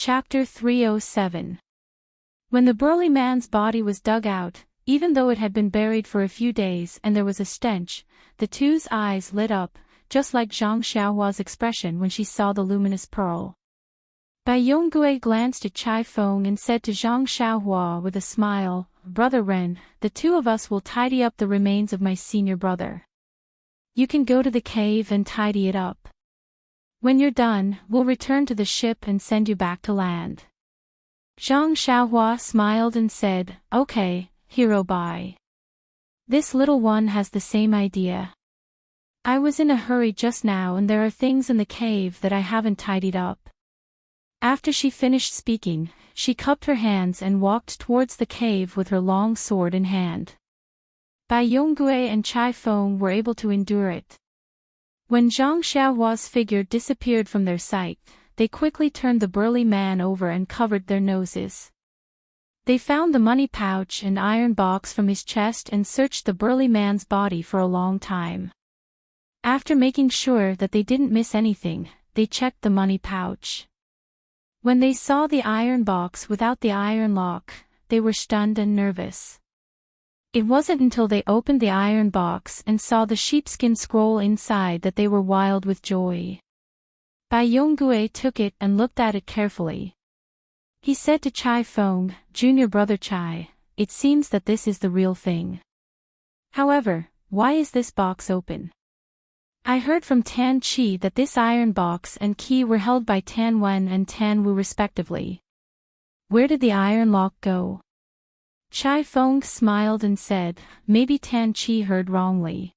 Chapter 307. When the burly man's body was dug out, even though it had been buried for a few days and there was a stench, the two's eyes lit up, just like Zhang Xiaohua's expression when she saw the luminous pearl. Bai Yongui glanced at Chai Feng and said to Zhang Xiaohua with a smile, "Brother Ren, the two of us will tidy up the remains of my senior brother. You can go to the cave and tidy it up. When you're done, we'll return to the ship and send you back to land." Zhang Xiaohua smiled and said, "Okay, Hero Bai. This little one has the same idea. I was in a hurry just now and there are things in the cave that I haven't tidied up." After she finished speaking, she cupped her hands and walked towards the cave with her long sword in hand. Bai Yongui and Chai Feng were able to endure it. When Zhang Xiaohua's figure disappeared from their sight, they quickly turned the burly man over and covered their noses. They found the money pouch and iron box from his chest and searched the burly man's body for a long time. After making sure that they didn't miss anything, they checked the money pouch. When they saw the iron box without the iron lock, they were stunned and nervous. It wasn't until they opened the iron box and saw the sheepskin scroll inside that they were wild with joy. Bai Yongui took it and looked at it carefully. He said to Chai Feng, "Junior brother Chai, it seems that this is the real thing. However, why is this box open? I heard from Tan Chi that this iron box and key were held by Tan Wen and Tan Wu respectively. Where did the iron lock go?" Chai Feng smiled and said, "Maybe Tan Chi heard wrongly.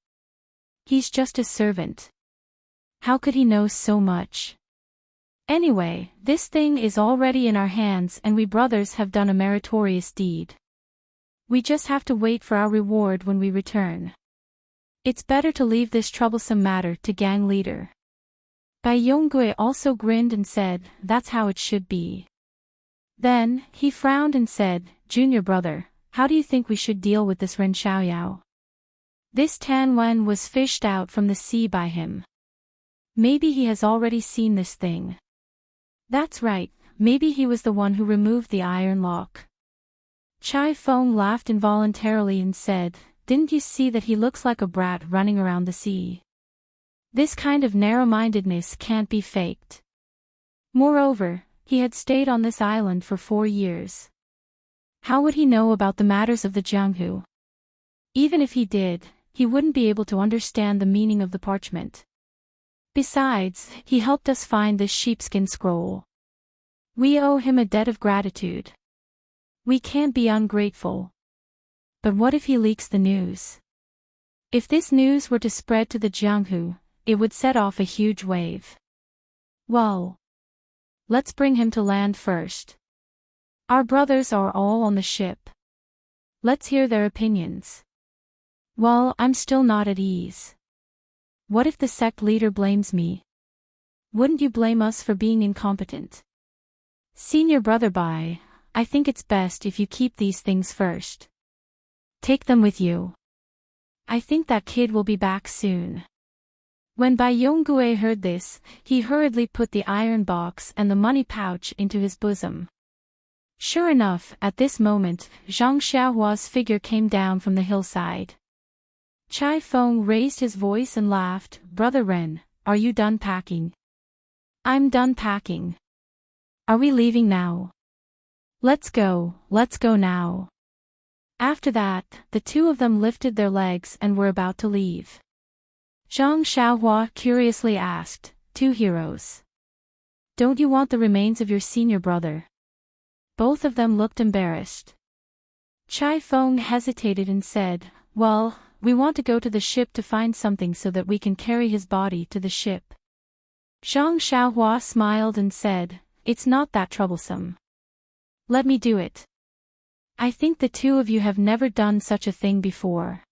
He's just a servant. How could he know so much? Anyway, this thing is already in our hands and we brothers have done a meritorious deed. We just have to wait for our reward when we return. It's better to leave this troublesome matter to gang leader." Bai Yongui also grinned and said, "That's how it should be." Then, he frowned and said, "Junior brother, how do you think we should deal with this Ren Xiaoyao? This Tan Wen was fished out from the sea by him. Maybe he has already seen this thing. That's right, maybe he was the one who removed the iron lock." Chai Feng laughed involuntarily and said, "Didn't you see that he looks like a brat running around the sea? This kind of narrow-mindedness can't be faked. Moreover, he had stayed on this island for 4 years. How would he know about the matters of the Jianghu? Even if he did, he wouldn't be able to understand the meaning of the parchment. Besides, he helped us find this sheepskin scroll. We owe him a debt of gratitude. We can't be ungrateful. But what if he leaks the news? If this news were to spread to the Jianghu, it would set off a huge wave. Well, let's bring him to land first. Our brothers are all on the ship. Let's hear their opinions." "Well, I'm still not at ease. What if the sect leader blames me? Wouldn't you blame us for being incompetent? Senior brother Bai, I think it's best if you keep these things first. Take them with you. I think that kid will be back soon." When Bai Yongui heard this, he hurriedly put the iron box and the money pouch into his bosom. Sure enough, at this moment, Zhang Xiaohua's figure came down from the hillside. Chai Feng raised his voice and laughed, "Brother Ren, are you done packing?" "I'm done packing. Are we leaving now?" Let's go now." After that, the two of them lifted their legs and were about to leave. Zhang Xiaohua curiously asked, "Two heroes. Don't you want the remains of your senior brother?" Both of them looked embarrassed. Chai Feng hesitated and said, "Well, we want to go to the ship to find something so that we can carry his body to the ship." Zhang Xiaohua smiled and said, "It's not that troublesome. Let me do it. I think the two of you have never done such a thing before."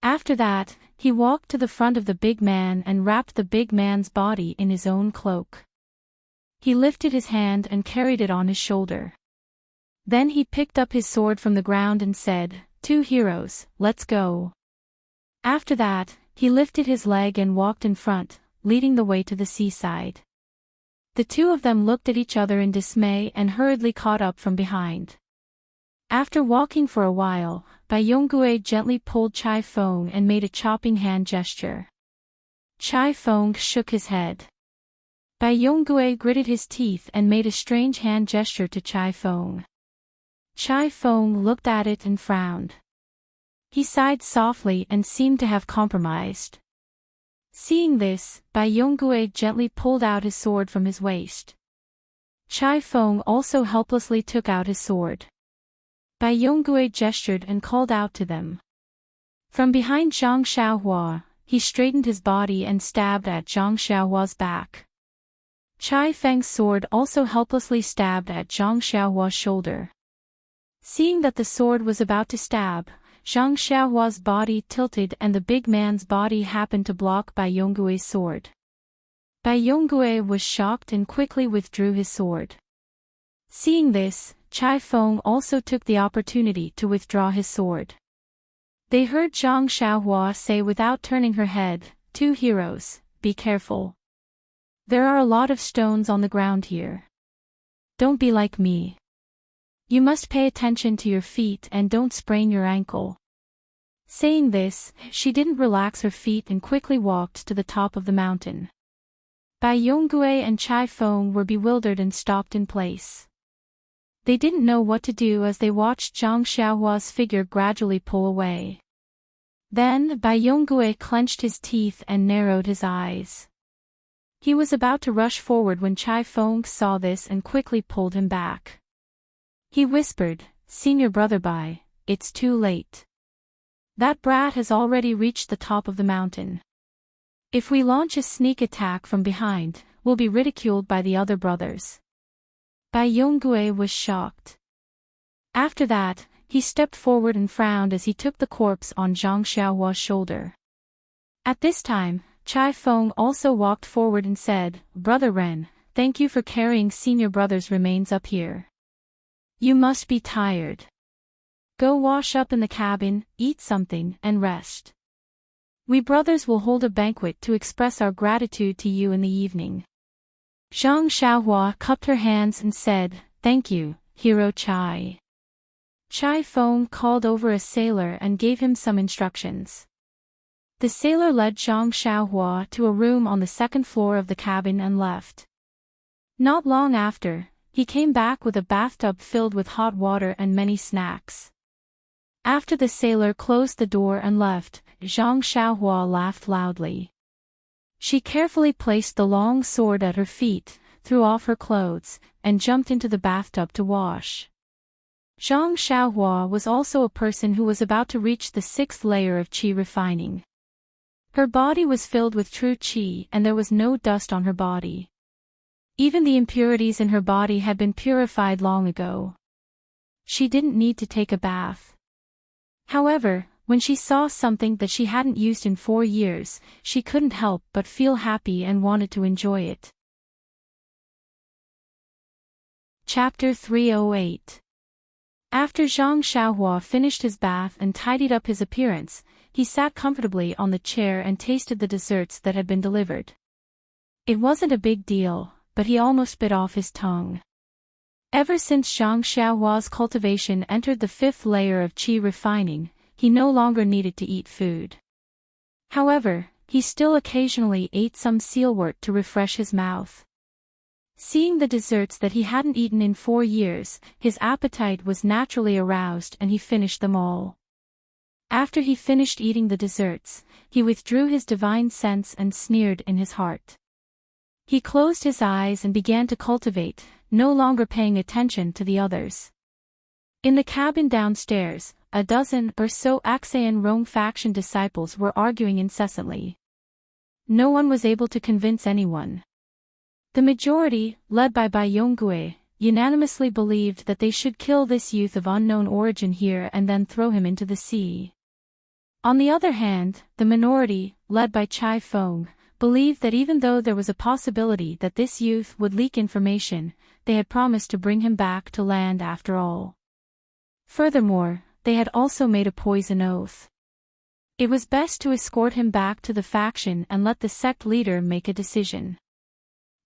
After that, he walked to the front of the big man and wrapped the big man's body in his own cloak. He lifted his hand and carried it on his shoulder. Then he picked up his sword from the ground and said, "Two heroes, let's go." After that, he lifted his leg and walked in front, leading the way to the seaside. The two of them looked at each other in dismay and hurriedly caught up from behind. After walking for a while, Bai Yongui gently pulled Chai Feng and made a chopping hand gesture. Chai Feng shook his head. Bai Yongui gritted his teeth and made a strange hand gesture to Chai Feng. Chai Feng looked at it and frowned. He sighed softly and seemed to have compromised. Seeing this, Bai Yongui gently pulled out his sword from his waist. Chai Feng also helplessly took out his sword. Bai Yongui gestured and called out to them. From behind Zhang Xiaohua, he straightened his body and stabbed at Zhang Xiaohua's back. Chai Feng's sword also helplessly stabbed at Zhang Xiaohua's shoulder. Seeing that the sword was about to stab, Zhang Xiaohua's body tilted and the big man's body happened to block Bai Yonggui's sword. Bai Yonggui was shocked and quickly withdrew his sword. Seeing this, Chai Feng also took the opportunity to withdraw his sword. They heard Zhang Xiaohua say without turning her head, "Two heroes, be careful. There are a lot of stones on the ground here. Don't be like me. You must pay attention to your feet and don't sprain your ankle." Saying this, she didn't relax her feet and quickly walked to the top of the mountain. Bai Yonggui and Chai Feng were bewildered and stopped in place. They didn't know what to do as they watched Zhang Xiaohua's figure gradually pull away. Then Bai Yonggui clenched his teeth and narrowed his eyes. He was about to rush forward when Chai Feng saw this and quickly pulled him back. He whispered, "Senior brother Bai, it's too late. That brat has already reached the top of the mountain. If we launch a sneak attack from behind, we'll be ridiculed by the other brothers." Bai Yonggui was shocked. After that, he stepped forward and frowned as he took the corpse on Zhang Xiaohua's shoulder. At this time, Chai Feng also walked forward and said, "Brother Ren, thank you for carrying senior brother's remains up here. You must be tired. Go wash up in the cabin, eat something, and rest. We brothers will hold a banquet to express our gratitude to you in the evening." Zhang Xiaohua cupped her hands and said, "Thank you, Hero Chai." Chai Feng called over a sailor and gave him some instructions. The sailor led Zhang Xiaohua to a room on the second floor of the cabin and left. Not long after, he came back with a bathtub filled with hot water and many snacks. After the sailor closed the door and left, Zhang Xiaohua laughed loudly. She carefully placed the long sword at her feet, threw off her clothes, and jumped into the bathtub to wash. Zhang Xiaohua was also a person who was about to reach the 6th layer of qi refining. Her body was filled with true qi and there was no dust on her body. Even the impurities in her body had been purified long ago. She didn't need to take a bath. However, when she saw something that she hadn't used in 4 years, she couldn't help but feel happy and wanted to enjoy it. Chapter 308. After Zhang Xiaohua finished his bath and tidied up his appearance, he sat comfortably on the chair and tasted the desserts that had been delivered. It wasn't a big deal, but he almost bit off his tongue. Ever since Zhang Xiaohua's cultivation entered the 5th layer of qi refining, he no longer needed to eat food. However, he still occasionally ate some sealwort to refresh his mouth. Seeing the desserts that he hadn't eaten in 4 years, his appetite was naturally aroused and he finished them all. After he finished eating the desserts, he withdrew his divine sense and sneered in his heart. He closed his eyes and began to cultivate, no longer paying attention to the others. In the cabin downstairs, a dozen or so Axian Rong faction disciples were arguing incessantly. No one was able to convince anyone. The majority, led by Bai Yonggui, unanimously believed that they should kill this youth of unknown origin here and then throw him into the sea. On the other hand, the minority, led by Chai Feng, believed that even though there was a possibility that this youth would leak information, they had promised to bring him back to land after all. Furthermore, they had also made a poison oath. It was best to escort him back to the faction and let the sect leader make a decision.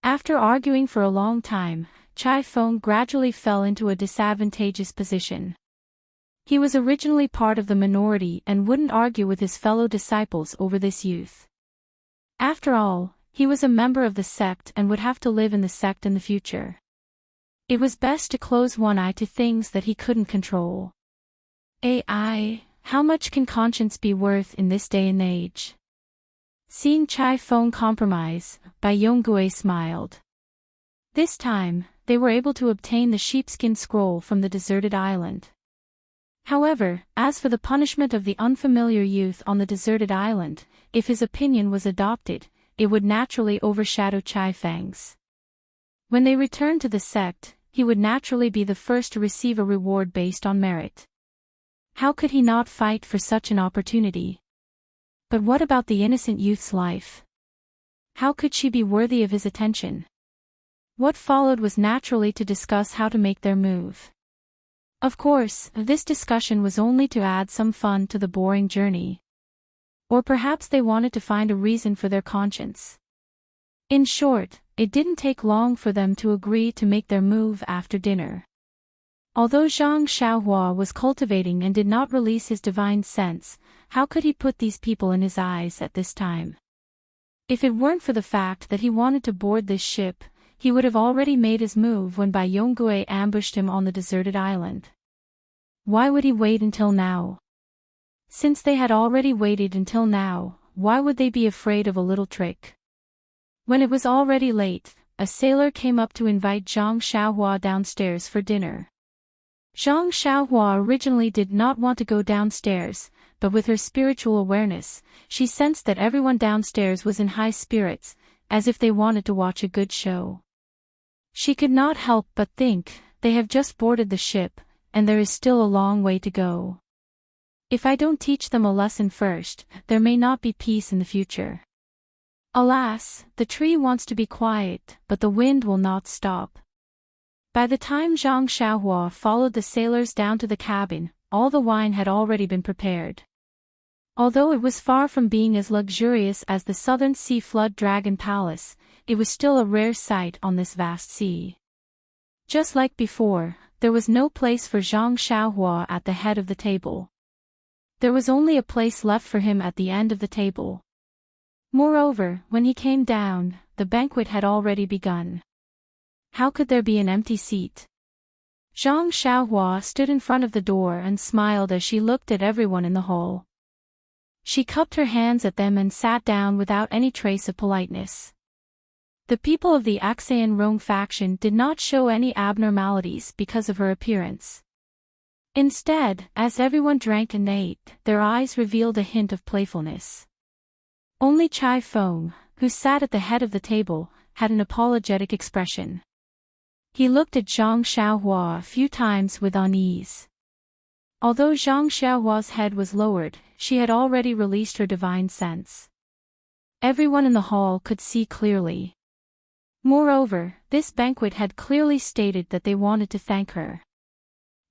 After arguing for a long time, Chai Feng gradually fell into a disadvantageous position. He was originally part of the minority and wouldn't argue with his fellow disciples over this youth. After all, he was a member of the sect and would have to live in the sect in the future. It was best to close one eye to things that he couldn't control. AI, how much can conscience be worth in this day and age? Seeing Chai Feng compromise, Bai Yonggui smiled. This time, they were able to obtain the sheepskin scroll from the deserted island. However, as for the punishment of the unfamiliar youth on the deserted island, if his opinion was adopted, it would naturally overshadow Chai Feng's. When they returned to the sect, he would naturally be the first to receive a reward based on merit. How could he not fight for such an opportunity? But what about the innocent youth's life? How could she be worthy of his attention? What followed was naturally to discuss how to make their move. Of course, this discussion was only to add some fun to the boring journey. Or perhaps they wanted to find a reason for their conscience. In short, it didn't take long for them to agree to make their move after dinner. Although Zhang Xiaohua was cultivating and did not release his divine sense, how could he put these people in his eyes at this time? If it weren't for the fact that he wanted to board this ship, he would have already made his move when Bai Yonggui ambushed him on the deserted island. Why would he wait until now? Since they had already waited until now, why would they be afraid of a little trick? When it was already late, a sailor came up to invite Zhang Xiaohua downstairs for dinner. Zhang Xiaohua originally did not want to go downstairs, but with her spiritual awareness, she sensed that everyone downstairs was in high spirits, as if they wanted to watch a good show. She could not help but think, they have just boarded the ship, and there is still a long way to go. If I don't teach them a lesson first, there may not be peace in the future. Alas, the tree wants to be quiet, but the wind will not stop. By the time Zhang Xiaohua followed the sailors down to the cabin, all the wine had already been prepared. Although it was far from being as luxurious as the Southern Sea Flood Dragon Palace, it was still a rare sight on this vast sea. Just like before, there was no place for Zhang Xiaohua at the head of the table. There was only a place left for him at the end of the table. Moreover, when he came down, the banquet had already begun. How could there be an empty seat? Zhang Xiaohua stood in front of the door and smiled as she looked at everyone in the hall. She cupped her hands at them and sat down without any trace of politeness. The people of the Axayan Rong faction did not show any abnormalities because of her appearance. Instead, as everyone drank and ate, their eyes revealed a hint of playfulness. Only Chai Feng, who sat at the head of the table, had an apologetic expression. He looked at Zhang Xiaohua a few times with unease. Although Zhang Xiaohua's head was lowered, she had already released her divine sense. Everyone in the hall could see clearly. Moreover, this banquet had clearly stated that they wanted to thank her.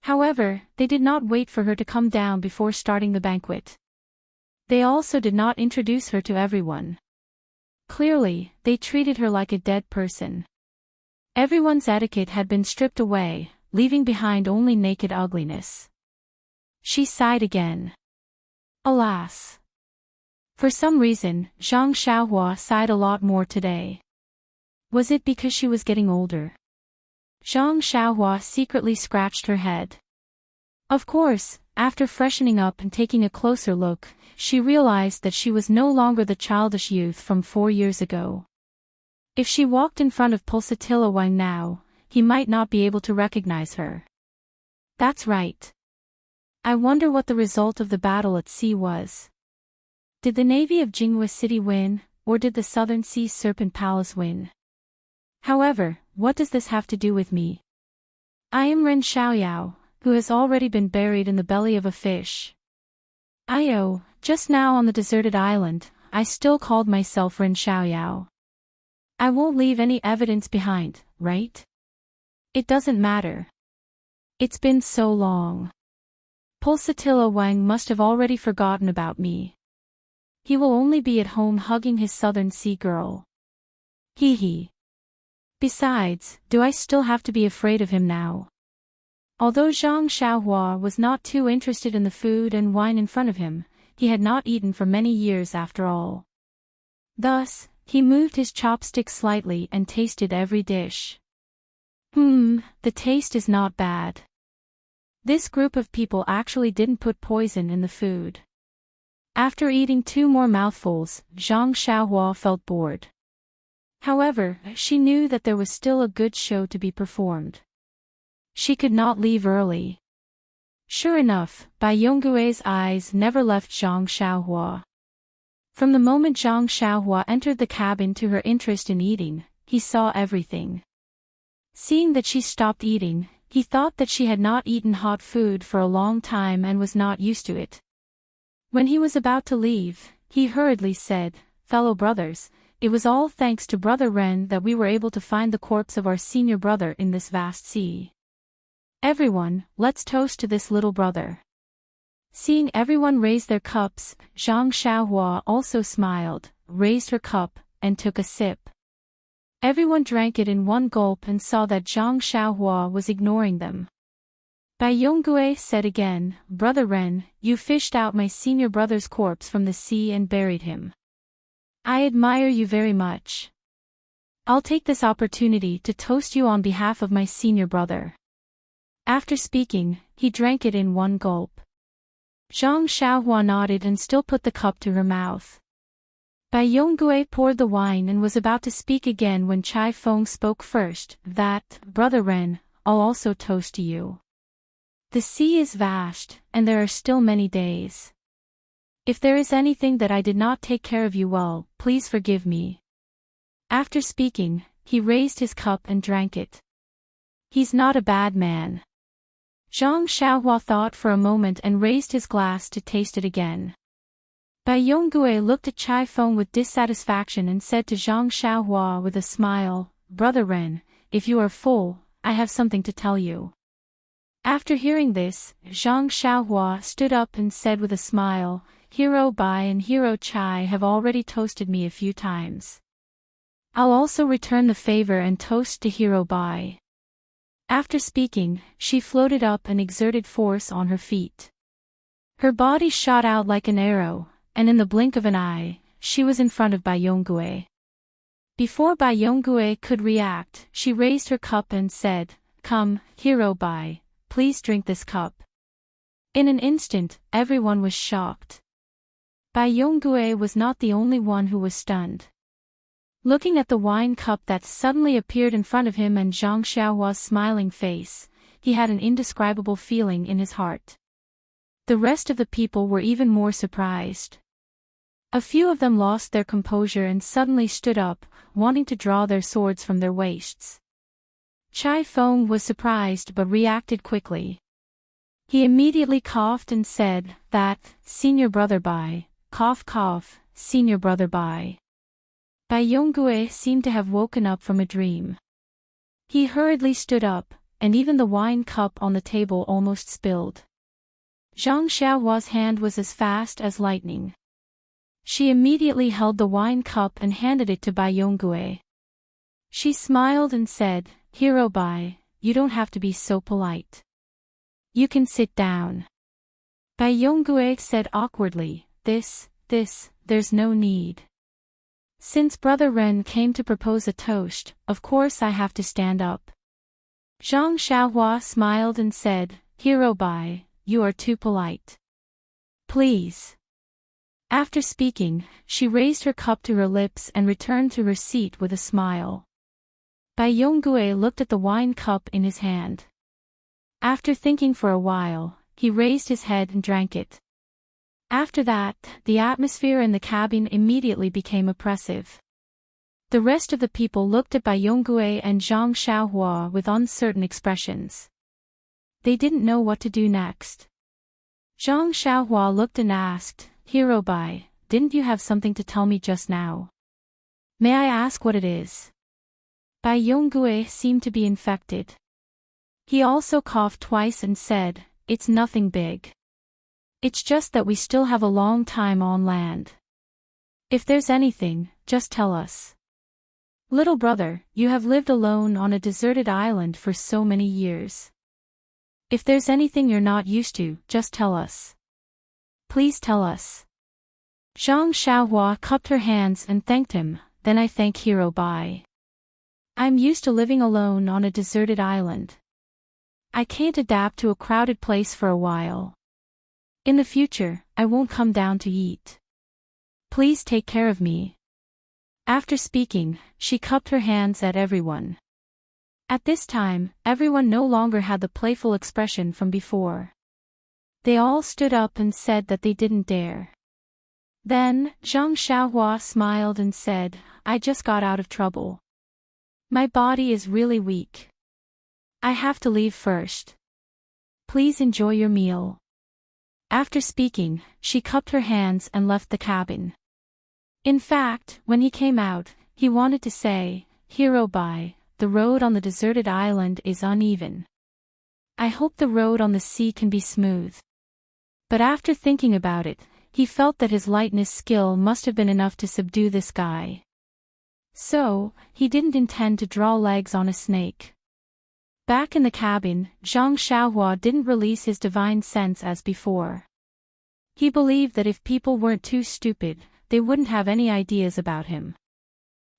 However, they did not wait for her to come down before starting the banquet. They also did not introduce her to everyone. Clearly, they treated her like a dead person. Everyone's etiquette had been stripped away, leaving behind only naked ugliness. She sighed again. Alas! For some reason, Zhang Xiaohua sighed a lot more today. Was it because she was getting older? Zhang Xiaohua secretly scratched her head. Of course, after freshening up and taking a closer look, she realized that she was no longer the childish youth from 4 years ago. If she walked in front of Pulsatilla Wang now, he might not be able to recognize her. That's right. I wonder what the result of the battle at sea was. Did the navy of Jinghua City win, or did the Southern Sea Serpent Palace win? However, what does this have to do with me? I am Ren Xiaoyao, who has already been buried in the belly of a fish. Just now on the deserted island, I still called myself Ren Xiaoyao. I won't leave any evidence behind, right? It doesn't matter. It's been so long. Pulsatilla Wang must have already forgotten about me. He will only be at home hugging his Southern Sea girl. Hee hee. Besides, do I still have to be afraid of him now? Although Zhang Xiaohua was not too interested in the food and wine in front of him, he had not eaten for many years after all. Thus, he moved his chopsticks slightly and tasted every dish. The taste is not bad. This group of people actually didn't put poison in the food. After eating 2 more mouthfuls, Zhang Xiaohua felt bored. However, she knew that there was still a good show to be performed. She could not leave early. Sure enough, Bai Yonggui's eyes never left Zhang Xiaohua. From the moment Zhang Xiaohua entered the cabin to her interest in eating, he saw everything. Seeing that she stopped eating, he thought that she had not eaten hot food for a long time and was not used to it. When he was about to leave, he hurriedly said, "Fellow brothers, it was all thanks to Brother Ren that we were able to find the corpse of our senior brother in this vast sea. Everyone, let's toast to this little brother." Seeing everyone raise their cups, Zhang Xiaohua also smiled, raised her cup, and took a sip. Everyone drank it in one gulp and saw that Zhang Xiaohua was ignoring them. Bai Yonggui said again, "Brother Ren, you fished out my senior brother's corpse from the sea and buried him. I admire you very much. I'll take this opportunity to toast you on behalf of my senior brother." After speaking, he drank it in one gulp. Zhang Xiaohua nodded and still put the cup to her mouth. Bai Yonggui poured the wine and was about to speak again when Chai Feng spoke first, that, "Brother Ren, I'll also toast to you. The sea is vast, and there are still many days. If there is anything that I did not take care of you well, please forgive me." After speaking, he raised his cup and drank it. "He's not a bad man." Zhang Xiaohua thought for a moment and raised his glass to taste it again. Bai Yonggui looked at Chai Feng with dissatisfaction and said to Zhang Xiaohua with a smile, "Brother Ren, if you are full, I have something to tell you." After hearing this, Zhang Xiaohua stood up and said with a smile, "Hero Bai and Hero Chai have already toasted me a few times. I'll also return the favor and toast to Hero Bai." After speaking, she floated up and exerted force on her feet. Her body shot out like an arrow, and in the blink of an eye, she was in front of Bai Yonggui. Before Bai Yonggui could react, she raised her cup and said, "Come, Hero Bai, please drink this cup." In an instant, everyone was shocked. Bai Yonggui was not the only one who was stunned. Looking at the wine cup that suddenly appeared in front of him and Zhang Xiaohua's smiling face, he had an indescribable feeling in his heart. The rest of the people were even more surprised. A few of them lost their composure and suddenly stood up, wanting to draw their swords from their waists. Chai Feng was surprised but reacted quickly. He immediately coughed and said, "That, Senior Brother Bai, cough cough, Senior Brother Bai." Bai Yonggui seemed to have woken up from a dream. He hurriedly stood up, and even the wine cup on the table almost spilled. Zhang Xiaohua's hand was as fast as lightning. She immediately held the wine cup and handed it to Bai Yonggui. She smiled and said, "Hero Bai, you don't have to be so polite. You can sit down." Bai Yonggui said awkwardly, There's no need. Since Brother Ren came to propose a toast, of course I have to stand up." Zhang Xiaohua smiled and said, "Hero Bai, you are too polite. Please." After speaking, she raised her cup to her lips and returned to her seat with a smile. Bai Yonggui looked at the wine cup in his hand. After thinking for a while, he raised his head and drank it. After that, the atmosphere in the cabin immediately became oppressive. The rest of the people looked at Bai Yonggui and Zhang Xiaohua with uncertain expressions. They didn't know what to do next. Zhang Xiaohua looked and asked, "Hero Bai, didn't you have something to tell me just now? May I ask what it is?" Bai Yonggui seemed to be infected. He also coughed twice and said, "It's nothing big. It's just that we still have a long time on land. If there's anything, just tell us." Little brother, you have lived alone on a deserted island for so many years. If there's anything you're not used to, just tell us. Please tell us. Zhang Xiaohua cupped her hands and thanked him, then I thank Hero Bai. I'm used to living alone on a deserted island. I can't adapt to a crowded place for a while. In the future, I won't come down to eat. Please take care of me. After speaking, she cupped her hands at everyone. At this time, everyone no longer had the playful expression from before. They all stood up and said that they didn't dare. Then, Zhang Xiaohua smiled and said, I just got out of trouble. My body is really weak. I have to leave first. Please enjoy your meal. After speaking, she cupped her hands and left the cabin. In fact, when he came out, he wanted to say, Hero Bai, the road on the deserted island is uneven. I hope the road on the sea can be smooth. But after thinking about it, he felt that his lightness skill must have been enough to subdue this guy. So, he didn't intend to draw legs on a snake. Back in the cabin, Zhang Xiaohua didn't release his divine sense as before. He believed that if people weren't too stupid, they wouldn't have any ideas about him.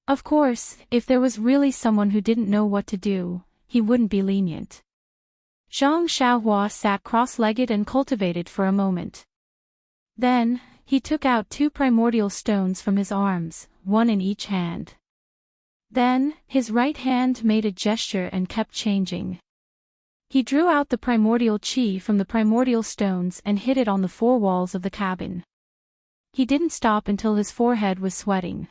Of course, if there was really someone who didn't know what to do, he wouldn't be lenient. Zhang Xiaohua sat cross-legged and cultivated for a moment. Then, he took out 2 primordial stones from his arms, one in each hand. Then, his right hand made a gesture and kept changing. He drew out the primordial chi from the primordial stones and hid it on the 4 walls of the cabin. He didn't stop until his forehead was sweating.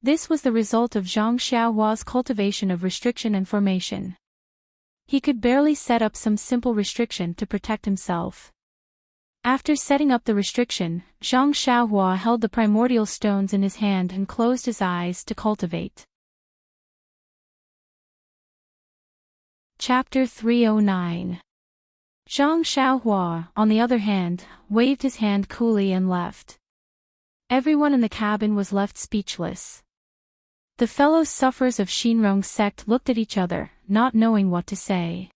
This was the result of Zhang Xiaohua's cultivation of restriction and formation. He could barely set up some simple restriction to protect himself. After setting up the restriction, Zhang Xiaohua held the primordial stones in his hand and closed his eyes to cultivate. Chapter 309. Zhang Xiaohua, on the other hand, waved his hand coolly and left. Everyone in the cabin was left speechless. The fellow sufferers of Shinrong's sect looked at each other, not knowing what to say.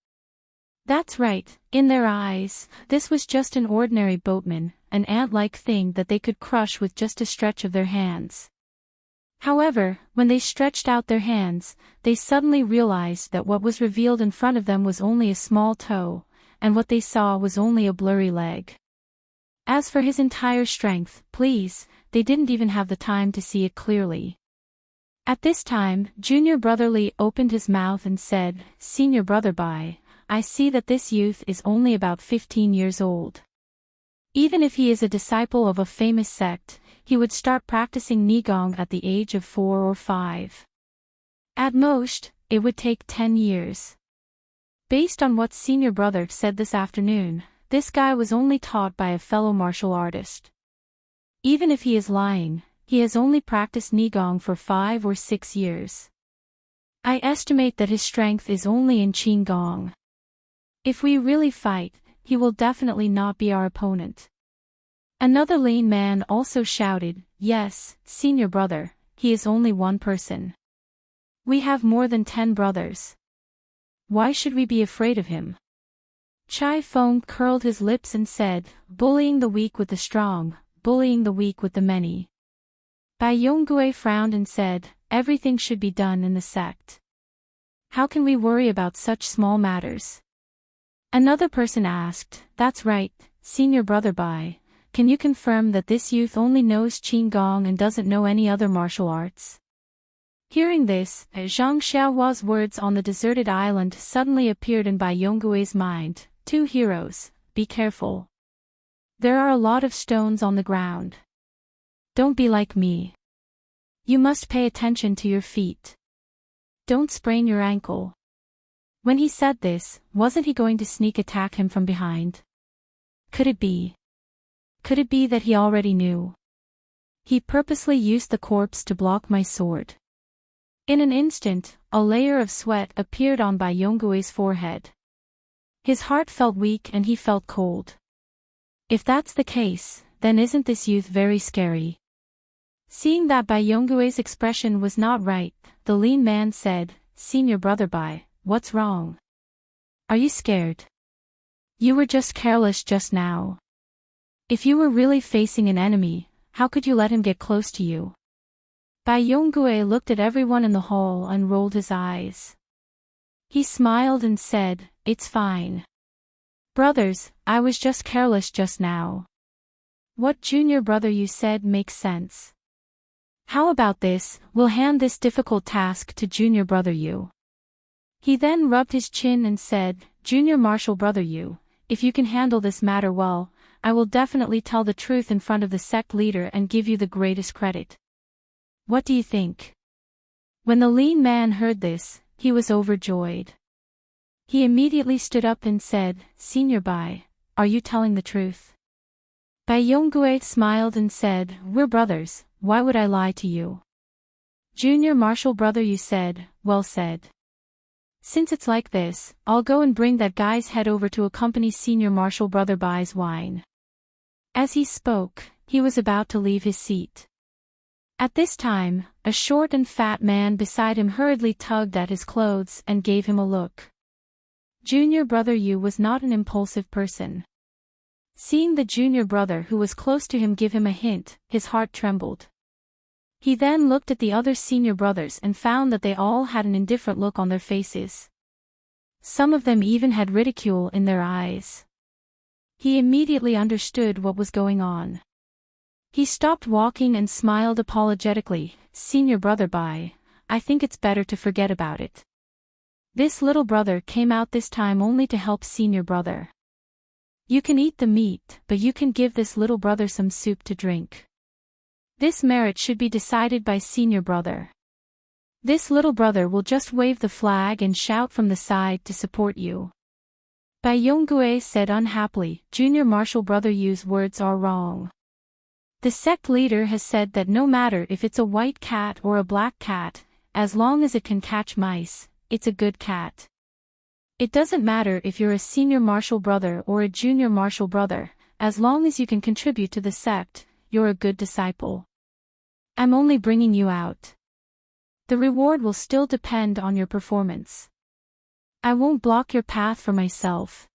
That's right, in their eyes, this was just an ordinary boatman, an ant-like thing that they could crush with just a stretch of their hands. However, when they stretched out their hands, they suddenly realized that what was revealed in front of them was only a small toe, and what they saw was only a blurry leg. As for his entire strength, please, they didn't even have the time to see it clearly. At this time, Junior Brother Li opened his mouth and said, Senior Brother Bai, I see that this youth is only about 15 years old. Even if he is a disciple of a famous sect, he would start practicing Nigong at the age of 4 or 5. At most, it would take 10 years. Based on what Senior Brother said this afternoon, this guy was only taught by a fellow martial artist. Even if he is lying, he has only practiced Nigong for 5 or 6 years. I estimate that his strength is only in Qigong. If we really fight, he will definitely not be our opponent. Another lean man also shouted, Yes, Senior Brother, he is only one person. We have more than 10 brothers. Why should we be afraid of him? Chai Feng curled his lips and said, Bullying the weak with the strong, bullying the weak with the many. Bai Yonggui frowned and said, Everything should be done in the sect. How can we worry about such small matters? Another person asked, That's right, Senior Brother Bai, can you confirm that this youth only knows Qigong and doesn't know any other martial arts? Hearing this, Zhang Xiaohua's words on the deserted island suddenly appeared in Bai Yonggui's mind, 2 heroes, be careful. There are a lot of stones on the ground. Don't be like me. You must pay attention to your feet. Don't sprain your ankle. When he said this, wasn't he going to sneak attack him from behind? Could it be? Could it be that he already knew? He purposely used the corpse to block my sword. In an instant, a layer of sweat appeared on Bai Yonggui's forehead. His heart felt weak and he felt cold. If that's the case, then isn't this youth very scary? Seeing that Bai Yonggui's expression was not right, the lean man said, Senior Brother Bai, what's wrong? Are you scared? You were just careless just now. If you were really facing an enemy, how could you let him get close to you? Bai Yonggue looked at everyone in the hall and rolled his eyes. He smiled and said, It's fine. Brothers, I was just careless just now. What junior brother you said makes sense. How about this, we'll hand this difficult task to junior brother Yu. He then rubbed his chin and said, Junior martial brother Yu, if you can handle this matter well, I will definitely tell the truth in front of the sect leader and give you the greatest credit. What do you think? When the lean man heard this, he was overjoyed. He immediately stood up and said, Senior Bai, are you telling the truth? Bai Yonggue smiled and said, We're brothers, why would I lie to you? Junior martial brother Yu said, Well said. Since it's like this, I'll go and bring that guy's head over to accompany senior martial brother Bai's wine. As he spoke, he was about to leave his seat. At this time, a short and fat man beside him hurriedly tugged at his clothes and gave him a look. Junior brother Yu was not an impulsive person. Seeing the junior brother who was close to him give him a hint, his heart trembled. He then looked at the other senior brothers and found that they all had an indifferent look on their faces. Some of them even had ridicule in their eyes. He immediately understood what was going on. He stopped walking and smiled apologetically, Senior brother Bai, I think it's better to forget about it. This little brother came out this time only to help senior brother. You can eat the meat, but you can give this little brother some soup to drink. This merit should be decided by senior brother. This little brother will just wave the flag and shout from the side to support you. Bai Yonggue said unhappily, Junior martial brother Yu's words are wrong. The sect leader has said that no matter if it's a white cat or a black cat, as long as it can catch mice, it's a good cat. It doesn't matter if you're a senior martial brother or a junior martial brother, as long as you can contribute to the sect, you're a good disciple. I'm only bringing you out. The reward will still depend on your performance. I won't block your path for myself.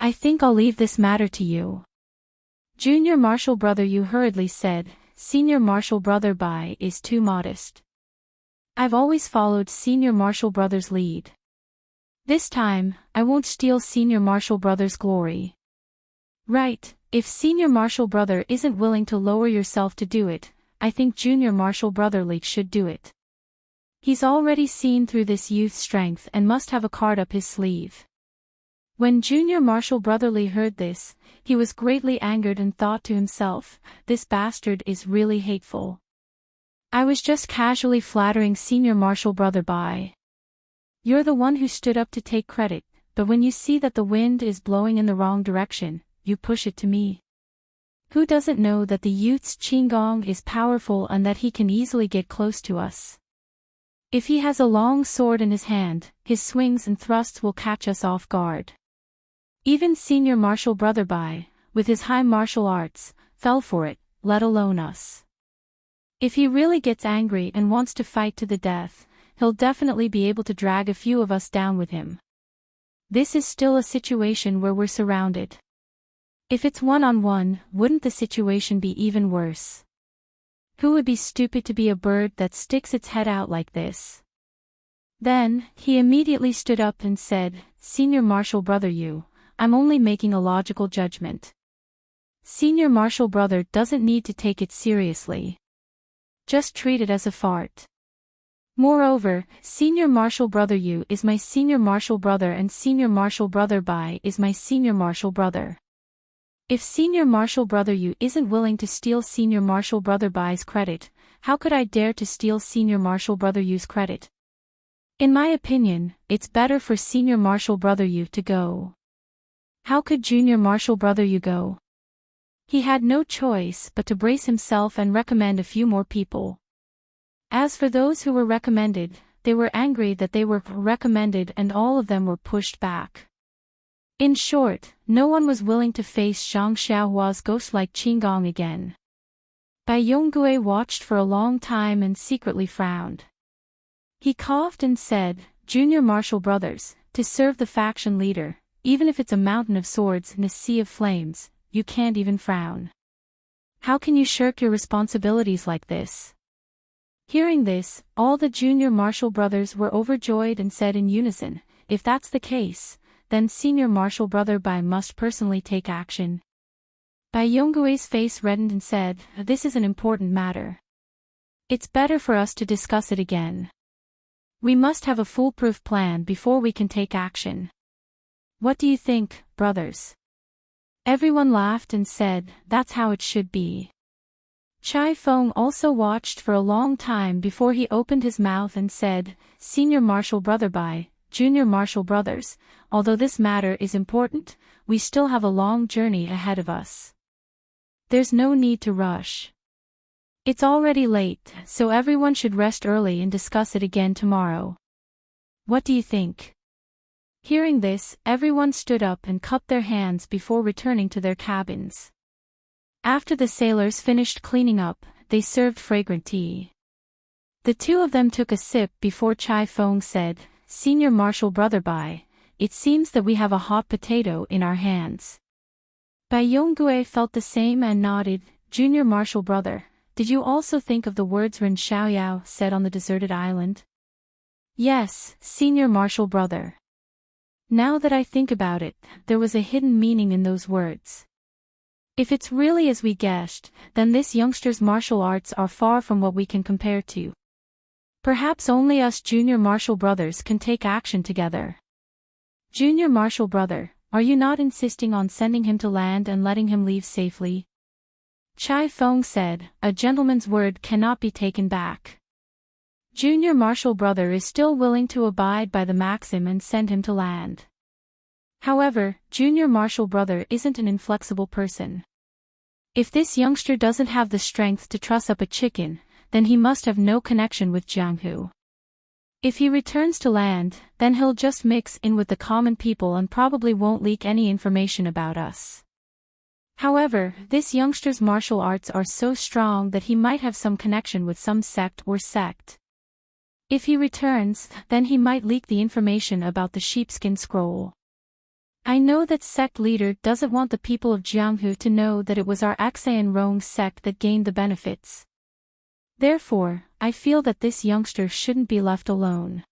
I think I'll leave this matter to you. Junior martial brother Yu hurriedly said, Senior martial brother Bai is too modest. I've always followed senior martial brother's lead. This time, I won't steal senior martial brother's glory. Right, if senior martial brother isn't willing to lower yourself to do it, I think junior martial brotherly should do it. He's already seen through this youth's strength and must have a card up his sleeve. When junior martial brotherly heard this, he was greatly angered and thought to himself, this bastard is really hateful. I was just casually flattering senior martial brother Bai. You're the one who stood up to take credit, but when you see that the wind is blowing in the wrong direction, you push it to me. Who doesn't know that the youth's qigong is powerful and that he can easily get close to us? If he has a long sword in his hand, his swings and thrusts will catch us off guard. Even senior martial brother Bai, with his high martial arts, fell for it, let alone us. If he really gets angry and wants to fight to the death, he'll definitely be able to drag a few of us down with him. This is still a situation where we're surrounded. If it's one-on-one, wouldn't the situation be even worse? Who would be stupid to be a bird that sticks its head out like this? Then, he immediately stood up and said, Senior martial brother Yu, I'm only making a logical judgment. Senior martial brother doesn't need to take it seriously. Just treat it as a fart. Moreover, senior martial brother Yu is my senior martial brother and senior martial brother Bai is my senior martial brother. If senior martial brother Yu isn't willing to steal senior martial brother Bai's credit, how could I dare to steal senior martial brother Yu's credit? In my opinion, it's better for senior martial brother Yu to go. How could junior martial brother Yu go? He had no choice but to brace himself and recommend a few more people. As for those who were recommended, they were angry that they were recommended and all of them were pushed back. In short, no one was willing to face Zhang Xiaohua's ghost-like qigong again. Bai Yonggue watched for a long time and secretly frowned. He coughed and said, "Junior martial brothers, to serve the faction leader, even if it's a mountain of swords and a sea of flames, you can't even frown. How can you shirk your responsibilities like this?" Hearing this, all the junior martial brothers were overjoyed and said in unison, "If that's the case, then senior martial brother Bai must personally take action." Bai Yonggui's face reddened and said, "This is an important matter. It's better for us to discuss it again. We must have a foolproof plan before we can take action. What do you think, brothers?" Everyone laughed and said, "That's how it should be." Chai Feng also watched for a long time before he opened his mouth and said, "Senior martial brother Bai, junior martial brothers, although this matter is important, we still have a long journey ahead of us. There's no need to rush. It's already late, so everyone should rest early and discuss it again tomorrow. What do you think?" Hearing this, everyone stood up and cupped their hands before returning to their cabins. After the sailors finished cleaning up, they served fragrant tea. The two of them took a sip before Chai Feng said, "Senior martial brother Bai, it seems that we have a hot potato in our hands." Bai Yonggue felt the same and nodded. "Junior martial brother, did you also think of the words Ren Xiaoyao said on the deserted island?" "Yes, senior martial brother. Now that I think about it, there was a hidden meaning in those words. If it's really as we guessed, then this youngster's martial arts are far from what we can compare to. Perhaps only us junior martial brothers can take action together. Junior martial brother, are you not insisting on sending him to land and letting him leave safely?" Chai Feng said, "A gentleman's word cannot be taken back. Junior martial brother is still willing to abide by the maxim and send him to land. However, junior martial brother isn't an inflexible person. If this youngster doesn't have the strength to truss up a chicken, then he must have no connection with Jianghu. If he returns to land, then he'll just mix in with the common people and probably won't leak any information about us. However, this youngster's martial arts are so strong that he might have some connection with some sect or sect. If he returns, then he might leak the information about the sheepskin scroll. I know that sect leader doesn't want the people of Jianghu to know that it was our Axayan Rong sect that gained the benefits. Therefore, I feel that this youngster shouldn't be left alone."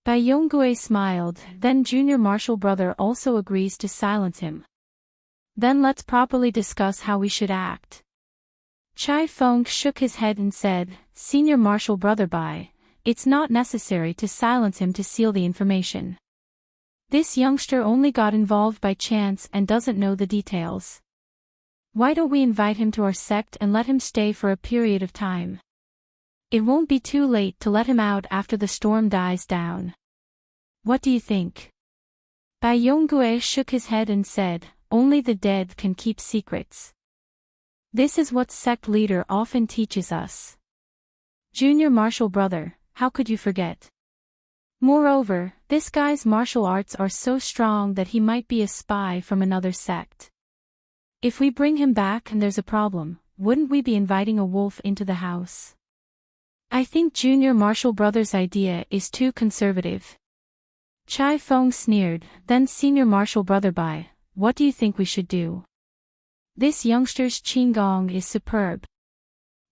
Bai Yonggue smiled, "Then junior martial brother also agrees to silence him. Then let's properly discuss how we should act." Chai Feng shook his head and said, "Senior martial brother Bai, it's not necessary to silence him to seal the information. This youngster only got involved by chance and doesn't know the details. Why don't we invite him to our sect and let him stay for a period of time? It won't be too late to let him out after the storm dies down. What do you think?" Bai Yonggue shook his head and said, "Only the dead can keep secrets. This is what sect leader often teaches us. Junior martial brother, how could you forget? Moreover, this guy's martial arts are so strong that he might be a spy from another sect. If we bring him back and there's a problem, wouldn't we be inviting a wolf into the house? I think junior martial brother's idea is too conservative." Chai Feng sneered, "Then senior martial brother Bai, what do you think we should do? This youngster's qigong is superb.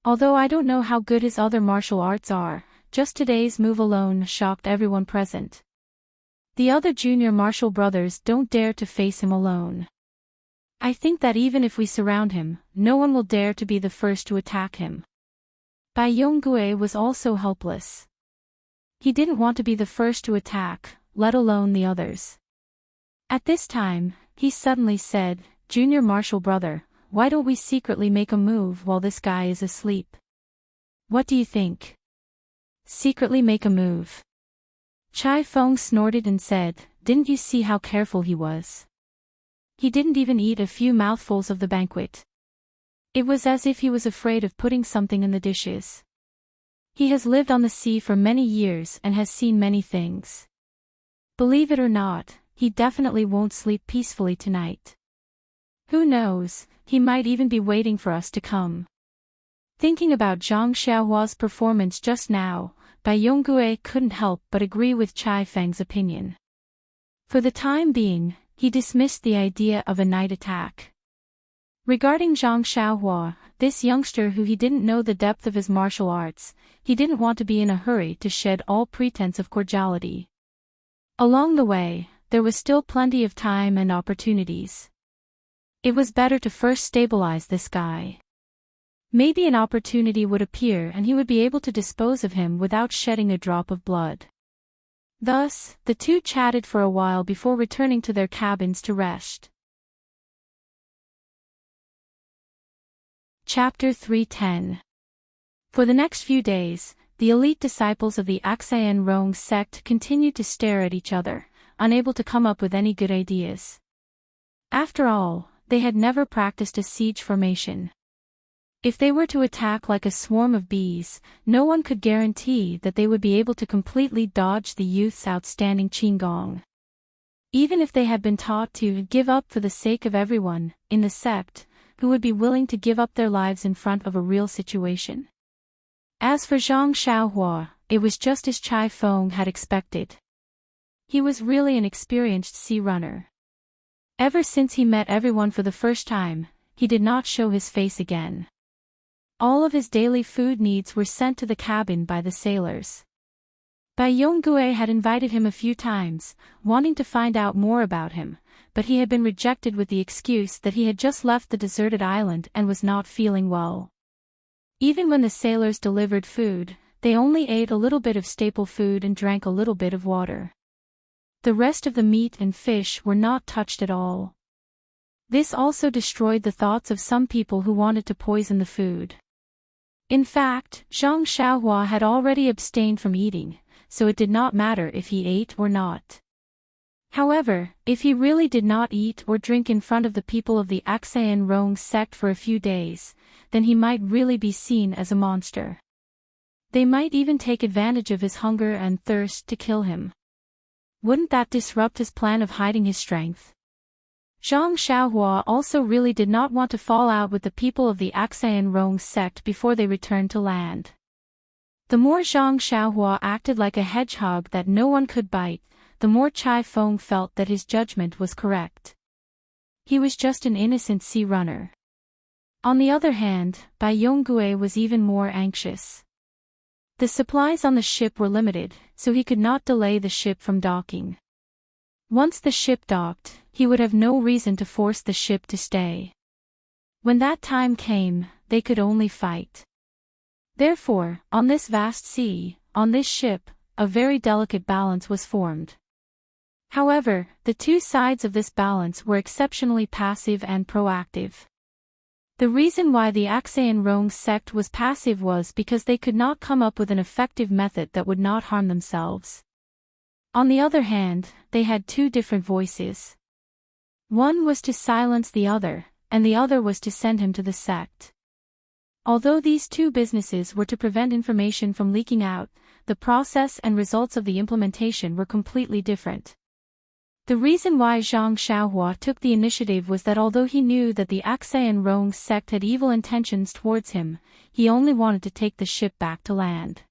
Although I don't know how good his other martial arts are, just today's move alone shocked everyone present. The other junior martial brothers don't dare to face him alone. I think that even if we surround him, no one will dare to be the first to attack him." Bai Yonggue was also helpless. He didn't want to be the first to attack, let alone the others. At this time, he suddenly said, "Junior martial brother, why don't we secretly make a move while this guy is asleep? What do you think? Secretly make a move?" Chai Feng snorted and said, "Didn't you see how careful he was? He didn't even eat a few mouthfuls of the banquet. It was as if he was afraid of putting something in the dishes. He has lived on the sea for many years and has seen many things. Believe it or not, he definitely won't sleep peacefully tonight. Who knows, he might even be waiting for us to come." Thinking about Zhang Xiaohua's performance just now, Bai Yonggue couldn't help but agree with Chai Feng's opinion. For the time being, he dismissed the idea of a night attack. Regarding Zhang Xiaohua, this youngster who he didn't know the depth of his martial arts, he didn't want to be in a hurry to shed all pretense of cordiality. Along the way, there was still plenty of time and opportunities. It was better to first stabilize this guy. Maybe an opportunity would appear and he would be able to dispose of him without shedding a drop of blood. Thus, the two chatted for a while before returning to their cabins to rest. Chapter 310. For the next few days, the elite disciples of the Axian Rong sect continued to stare at each other, unable to come up with any good ideas. After all, they had never practiced a siege formation. If they were to attack like a swarm of bees, no one could guarantee that they would be able to completely dodge the youth's outstanding qigong. Even if they had been taught to give up for the sake of everyone in the sect, who would be willing to give up their lives in front of a real situation. As for Zhang Xiaohua, it was just as Chai Feng had expected. He was really an experienced sea runner. Ever since he met everyone for the first time, he did not show his face again. All of his daily food needs were sent to the cabin by the sailors. Bai Yonggue had invited him a few times, wanting to find out more about him, but he had been rejected with the excuse that he had just left the deserted island and was not feeling well. Even when the sailors delivered food, they only ate a little bit of staple food and drank a little bit of water. The rest of the meat and fish were not touched at all. This also destroyed the thoughts of some people who wanted to poison the food. In fact, Zhang Xiaohua had already abstained from eating, so it did not matter if he ate or not. However, if he really did not eat or drink in front of the people of the Axian Rong sect for a few days, then he might really be seen as a monster. They might even take advantage of his hunger and thirst to kill him. Wouldn't that disrupt his plan of hiding his strength? Zhang Xiaohua also really did not want to fall out with the people of the Axian Rong sect before they returned to land. The more Zhang Xiaohua acted like a hedgehog that no one could bite, the more Chai Feng felt that his judgment was correct. He was just an innocent sea runner. On the other hand, Bai Yonggue was even more anxious. The supplies on the ship were limited, so he could not delay the ship from docking. Once the ship docked, he would have no reason to force the ship to stay. When that time came, they could only fight. Therefore, on this vast sea, on this ship, a very delicate balance was formed. However, the two sides of this balance were exceptionally passive and proactive. The reason why the Axian Rong sect was passive was because they could not come up with an effective method that would not harm themselves. On the other hand, they had two different voices. One was to silence the other, and the other was to send him to the sect. Although these two businesses were to prevent information from leaking out, the process and results of the implementation were completely different. The reason why Zhang Xiaohua took the initiative was that although he knew that the Axian Rong sect had evil intentions towards him, he only wanted to take the ship back to land.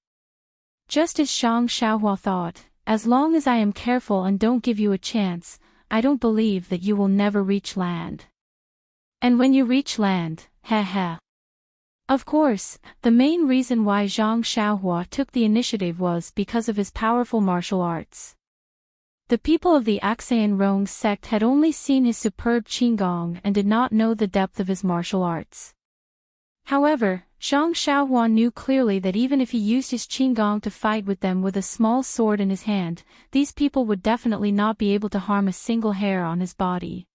Just as Zhang Xiaohua thought, as long as I am careful and don't give you a chance, I don't believe that you will never reach land. And when you reach land, heh. Of course, the main reason why Zhang Xiaohua took the initiative was because of his powerful martial arts. The people of the Axian Rong sect had only seen his superb qigong and did not know the depth of his martial arts. However, Zhang Xiaohua knew clearly that even if he used his qigong to fight with them with a small sword in his hand, these people would definitely not be able to harm a single hair on his body.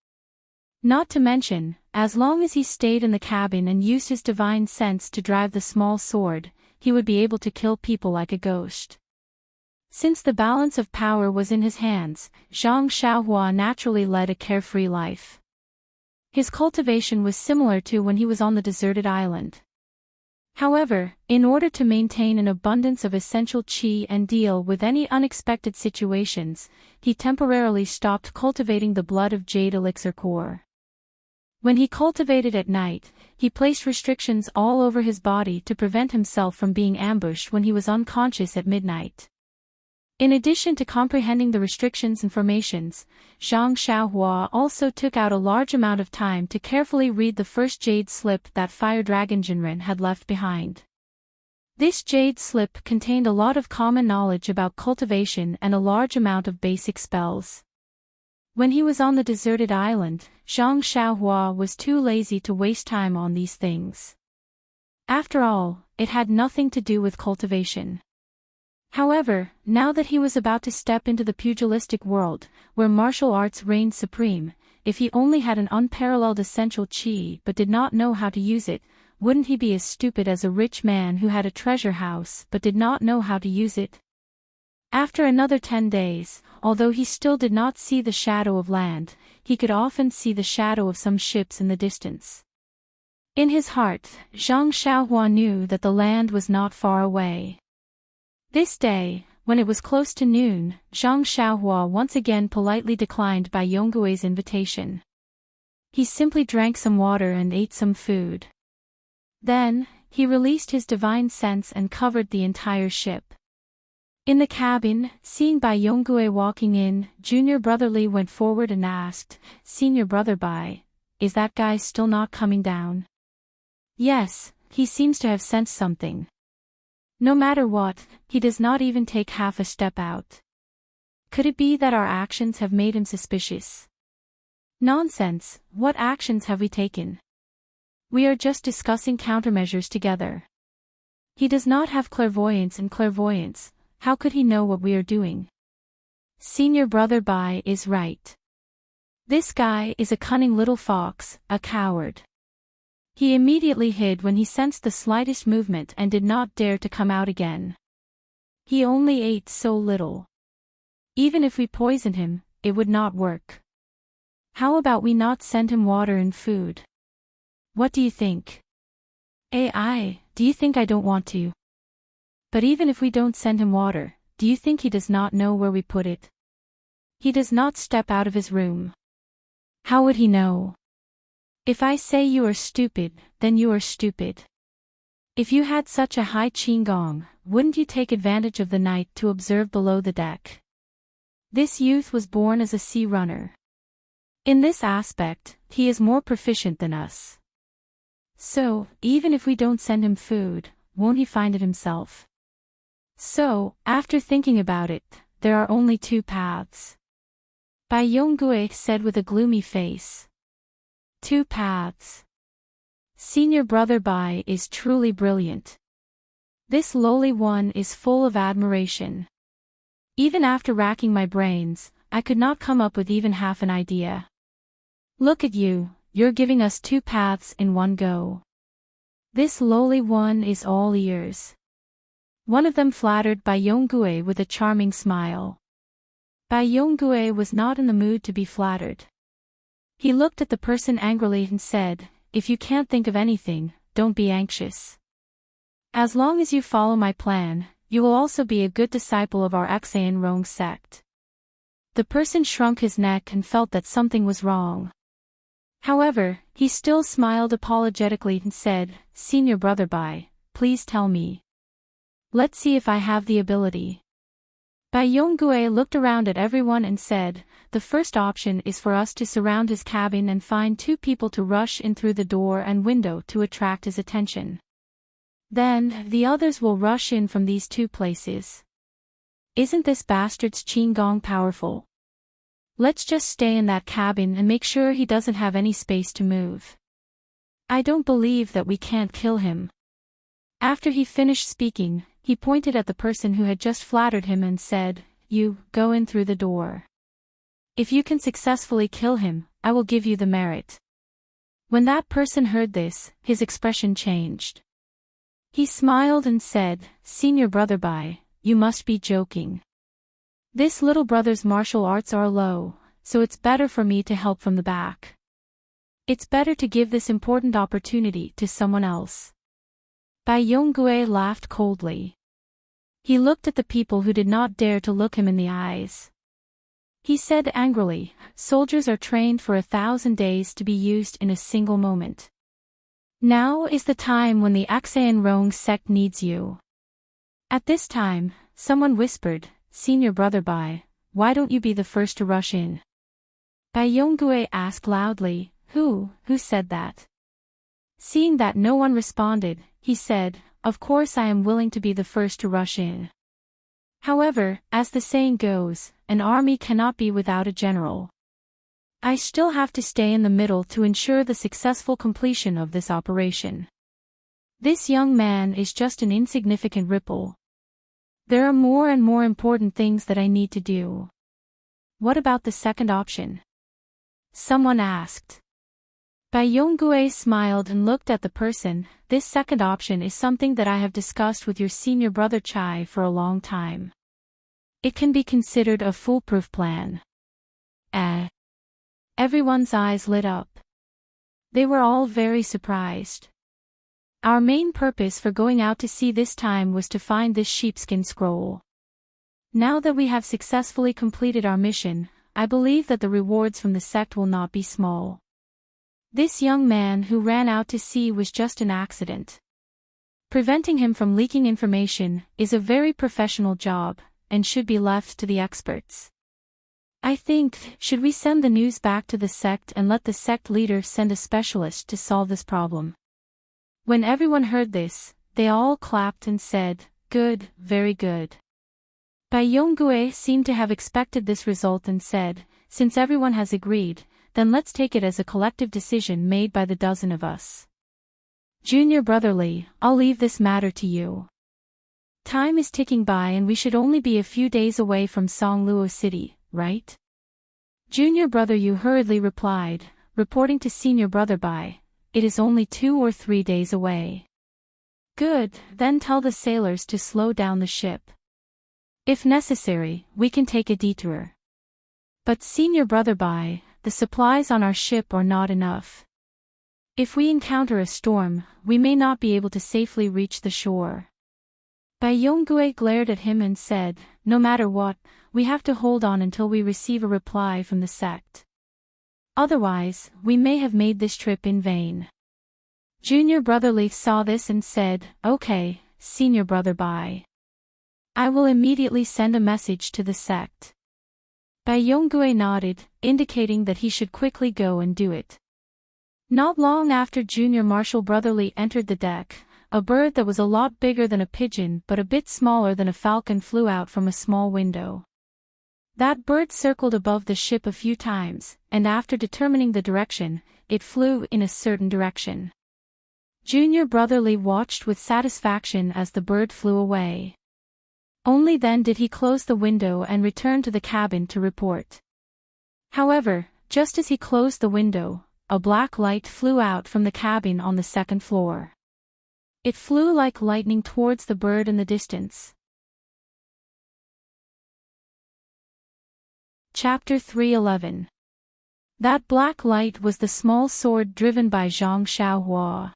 Not to mention, as long as he stayed in the cabin and used his divine sense to drive the small sword, he would be able to kill people like a ghost. Since the balance of power was in his hands, Zhang Xiaohua naturally led a carefree life. His cultivation was similar to when he was on the deserted island. However, in order to maintain an abundance of essential qi and deal with any unexpected situations, he temporarily stopped cultivating the blood of jade elixir core. When he cultivated at night, he placed restrictions all over his body to prevent himself from being ambushed when he was unconscious at midnight. In addition to comprehending the restrictions and formations, Zhang Xiaohua also took out a large amount of time to carefully read the first jade slip that Fire Dragon Jinren had left behind. This jade slip contained a lot of common knowledge about cultivation and a large amount of basic spells. When he was on the deserted island, Zhang Xiaohua was too lazy to waste time on these things. After all, it had nothing to do with cultivation. However, now that he was about to step into the pugilistic world, where martial arts reigned supreme, if he only had an unparalleled essential qi but did not know how to use it, wouldn't he be as stupid as a rich man who had a treasure house but did not know how to use it? After another 10 days, although he still did not see the shadow of land, he could often see the shadow of some ships in the distance. In his heart, Zhang Xiaohua knew that the land was not far away. This day, when it was close to noon, Zhang Xiaohua once again politely declined Bai Yonggui's invitation. He simply drank some water and ate some food. Then, he released his divine sense and covered the entire ship. In the cabin, seeing Bai Yonggui walking in, Junior Brother Li went forward and asked, "Senior Brother Bai, is that guy still not coming down?" "Yes, he seems to have sensed something. No matter what, he does not even take half a step out. Could it be that our actions have made him suspicious?" "Nonsense, what actions have we taken? We are just discussing countermeasures together. He does not have clairvoyance and clairvoyance. How could he know what we are doing?" "Senior Brother Bai is right. This guy is a cunning little fox, a coward. He immediately hid when he sensed the slightest movement and did not dare to come out again. He only ate so little. Even if we poisoned him, it would not work. How about we not send him water and food? What do you think?" "AI, do you think I don't want to? But even if we don't send him water, do you think he does not know where we put it? He does not step out of his room. How would he know? If I say you are stupid, then you are stupid. If you had such a high qigong, wouldn't you take advantage of the night to observe below the deck?" This youth was born as a sea runner. In this aspect, he is more proficient than us. So, even if we don't send him food, won't he find it himself? So, after thinking about it, there are only 2 paths. Bai Yonggui said with a gloomy face. 2 paths. Senior Brother Bai is truly brilliant. This lowly one is full of admiration. Even after racking my brains, I could not come up with even half an idea. Look at you, you're giving us 2 paths in one go. This lowly one is all ears. One of them flattered Bai Yonggui with a charming smile. Bai Yonggui was not in the mood to be flattered. He looked at the person angrily and said, "If you can't think of anything, don't be anxious. As long as you follow my plan, you will also be a good disciple of our Xan Rong sect." The person shrunk his neck and felt that something was wrong. However, he still smiled apologetically and said, "Senior Brother Bai, please tell me. Let's see if I have the ability." Bai Yonggui looked around at everyone and said, "The first option is for us to surround his cabin and find 2 people to rush in through the door and window to attract his attention. Then, the others will rush in from these 2 places. Isn't this bastard's qigong powerful? Let's just stay in that cabin and make sure he doesn't have any space to move. I don't believe that we can't kill him." After he finished speaking, he pointed at the person who had just flattered him and said, "You, go in through the door. If you can successfully kill him, I will give you the merit." When that person heard this, his expression changed. He smiled and said, "Senior Brother Bai, you must be joking. This little brother's martial arts are low, so it's better for me to help from the back. It's better to give this important opportunity to someone else." Bai Yonggui laughed coldly. He looked at the people who did not dare to look him in the eyes. He said angrily, "Soldiers are trained for 1,000 days to be used in a single moment. Now is the time when the Axian Rong sect needs you." At this time, someone whispered, "Senior brother Bai, why don't you be the first to rush in?" Bai Yonggue asked loudly, Who said that?" Seeing that no one responded, he said, "Of course I am willing to be the first to rush in. However, as the saying goes, an army cannot be without a general. I still have to stay in the middle to ensure the successful completion of this operation. This young man is just an insignificant ripple. There are more and more important things that I need to do." "What about the second option?" someone asked. Bai Yonggue smiled and looked at the person. "This second option is something that I have discussed with your senior brother Chai for a long time. It can be considered a foolproof plan." Everyone's eyes lit up. They were all very surprised. "Our main purpose for going out to sea this time was to find this sheepskin scroll. Now that we have successfully completed our mission, I believe that the rewards from the sect will not be small. This young man who ran out to sea was just an accident. Preventing him from leaking information is a very professional job, and should be left to the experts. I think, should we send the news back to the sect and let the sect leader send a specialist to solve this problem?" When everyone heard this, they all clapped and said, "Good, very good." Bai Yonggue seemed to have expected this result and said, "Since everyone has agreed, then let's take it as a collective decision made by the dozen of us. Junior brotherly, I'll leave this matter to you. Time is ticking by and we should only be a few days away from Songluo City, right?" Junior brother Yu hurriedly replied, reporting to senior brother Bai, "It is only 2 or 3 days away." "Good, then tell the sailors to slow down the ship. If necessary, we can take a detour. But senior brother Bai, the supplies on our ship are not enough. If we encounter a storm, we may not be able to safely reach the shore." Bai Yonggue glared at him and said, "No matter what, we have to hold on until we receive a reply from the sect. Otherwise, we may have made this trip in vain." Junior brother Leaf saw this and said, "Okay, senior brother Bai. I will immediately send a message to the sect." Bai Yonggue nodded, indicating that he should quickly go and do it. Not long after Junior Marshal Brotherly entered the deck, a bird that was a lot bigger than a pigeon but a bit smaller than a falcon flew out from a small window. That bird circled above the ship a few times, and after determining the direction, it flew in a certain direction. Junior Brotherly watched with satisfaction as the bird flew away. Only then did he close the window and return to the cabin to report. However, just as he closed the window, a black light flew out from the cabin on the second floor. It flew like lightning towards the bird in the distance. Chapter 311. That black light was the small sword driven by Zhang Xiaohua.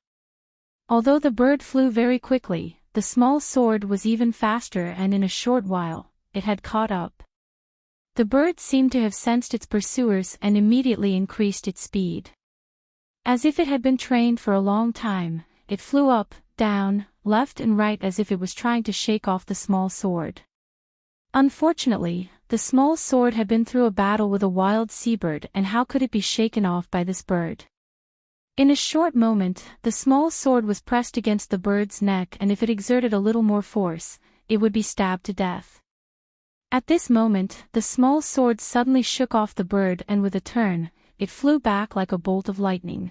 Although the bird flew very quickly, the small sword was even faster and in a short while, it had caught up. The bird seemed to have sensed its pursuers and immediately increased its speed. As if it had been trained for a long time, it flew up, down, left and right as if it was trying to shake off the small sword. Unfortunately, the small sword had been through a battle with a wild seabird, and how could it be shaken off by this bird? In a short moment, the small sword was pressed against the bird's neck, and if it exerted a little more force, it would be stabbed to death. At this moment, the small sword suddenly shook off the bird and with a turn, it flew back like a bolt of lightning.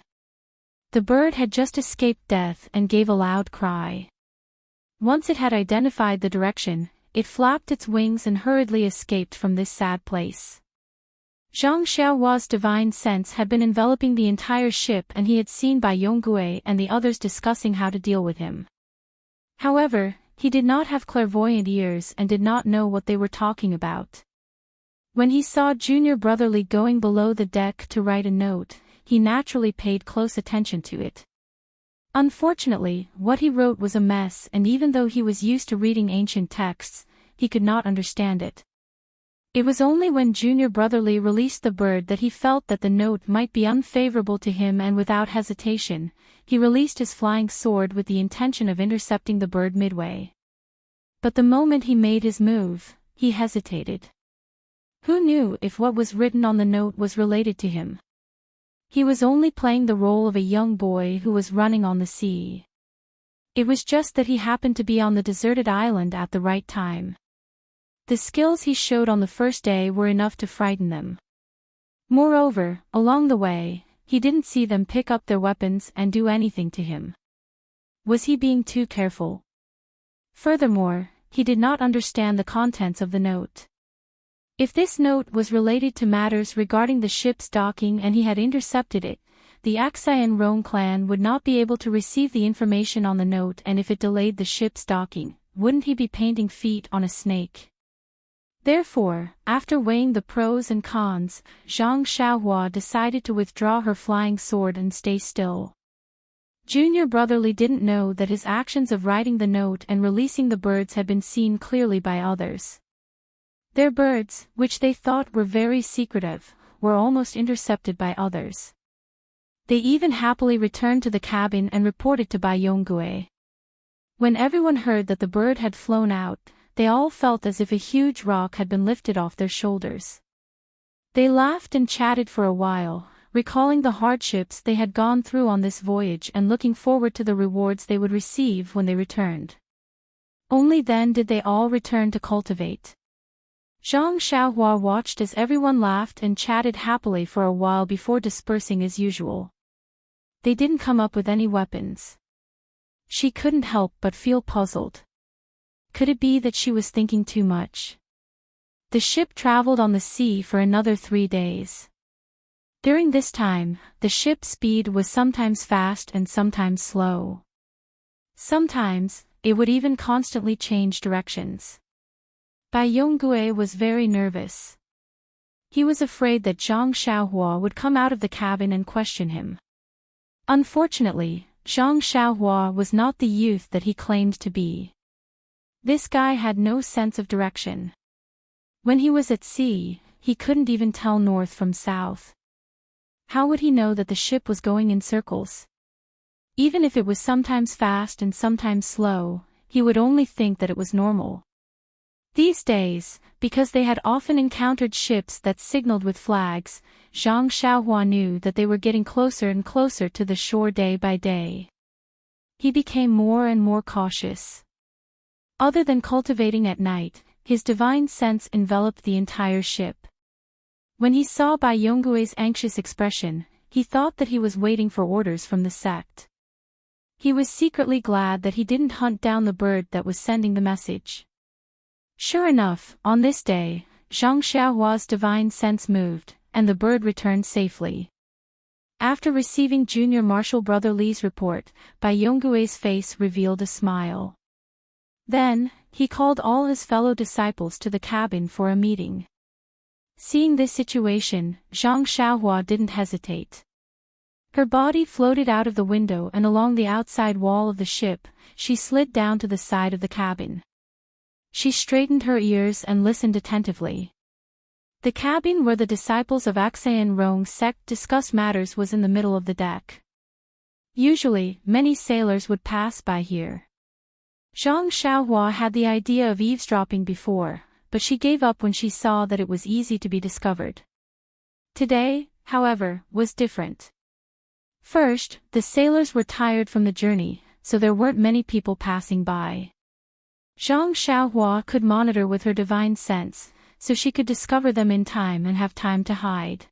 The bird had just escaped death and gave a loud cry. Once it had identified the direction, it flapped its wings and hurriedly escaped from this sad place. Zhang Xiaohua's divine sense had been enveloping the entire ship, and he had seen Bai Yonggue and the others discussing how to deal with him. However, he did not have clairvoyant ears and did not know what they were talking about. When he saw Junior Brotherly going below the deck to write a note, he naturally paid close attention to it. Unfortunately, what he wrote was a mess, and even though he was used to reading ancient texts, he could not understand it. It was only when Junior Brotherly released the bird that he felt that the note might be unfavorable to him, and without hesitation, he released his flying sword with the intention of intercepting the bird midway. But the moment he made his move, he hesitated. Who knew if what was written on the note was related to him? He was only playing the role of a young boy who was running on the sea. It was just that he happened to be on the deserted island at the right time. The skills he showed on the first day were enough to frighten them. Moreover, along the way, he didn't see them pick up their weapons and do anything to him. Was he being too careful? Furthermore, he did not understand the contents of the note. If this note was related to matters regarding the ship's docking and he had intercepted it, the Aksayan Rong clan would not be able to receive the information on the note, and if it delayed the ship's docking, wouldn't he be painting feet on a snake? Therefore, after weighing the pros and cons, Zhang Xiaohua decided to withdraw her flying sword and stay still. Junior Brotherly didn't know that his actions of writing the note and releasing the birds had been seen clearly by others. Their birds, which they thought were very secretive, were almost intercepted by others. They even happily returned to the cabin and reported to Bai Yonggue. When everyone heard that the bird had flown out, they all felt as if a huge rock had been lifted off their shoulders. They laughed and chatted for a while, recalling the hardships they had gone through on this voyage and looking forward to the rewards they would receive when they returned. Only then did they all return to cultivate. Zhang Xiaohua watched as everyone laughed and chatted happily for a while before dispersing as usual. They didn't come up with any weapons. She couldn't help but feel puzzled. Could it be that she was thinking too much? The ship traveled on the sea for another 3 days. During this time, the ship's speed was sometimes fast and sometimes slow. Sometimes, it would even constantly change directions. Bai Yonggue was very nervous. He was afraid that Zhang Xiaohua would come out of the cabin and question him. Unfortunately, Zhang Xiaohua was not the youth that he claimed to be. This guy had no sense of direction. When he was at sea, he couldn't even tell north from south. How would he know that the ship was going in circles? Even if it was sometimes fast and sometimes slow, he would only think that it was normal. These days, because they had often encountered ships that signaled with flags, Zhang Xiaohua knew that they were getting closer and closer to the shore day by day. He became more and more cautious. Other than cultivating at night, his divine sense enveloped the entire ship. When he saw Bai Yonggue's anxious expression, he thought that he was waiting for orders from the sect. He was secretly glad that he didn't hunt down the bird that was sending the message. Sure enough, on this day, Zhang Xiaohua's divine sense moved, and the bird returned safely. After receiving Junior Marshal Brother Li's report, Bai Yonggue's face revealed a smile. Then, he called all his fellow disciples to the cabin for a meeting. Seeing this situation, Zhang Xiaohua didn't hesitate. Her body floated out of the window and along the outside wall of the ship, she slid down to the side of the cabin. She straightened her ears and listened attentively. The cabin where the disciples of Aksayan Rong sect discussed matters was in the middle of the deck. Usually, many sailors would pass by here. Zhang Xiaohua had the idea of eavesdropping before, but she gave up when she saw that it was easy to be discovered. Today, however, was different. First, the sailors were tired from the journey, so there weren't many people passing by. Zhang Xiaohua could monitor with her divine sense, so she could discover them in time and have time to hide.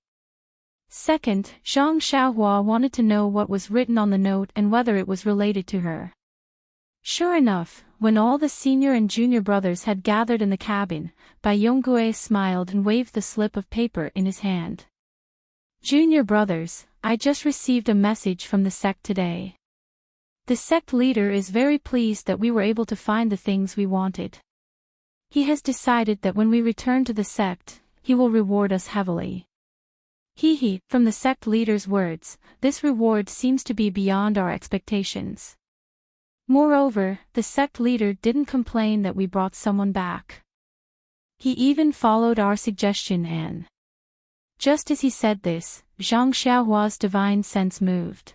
Second, Zhang Xiaohua wanted to know what was written on the note and whether it was related to her. Sure enough, when all the senior and junior brothers had gathered in the cabin, Bai Yonggue smiled and waved the slip of paper in his hand. Junior brothers, I just received a message from the sect today. The sect leader is very pleased that we were able to find the things we wanted. He has decided that when we return to the sect, he will reward us heavily. From the sect leader's words, this reward seems to be beyond our expectations. Moreover, the sect leader didn't complain that we brought someone back. He even followed our suggestion and... Just as he said this, Zhang Xiaohua's divine sense moved.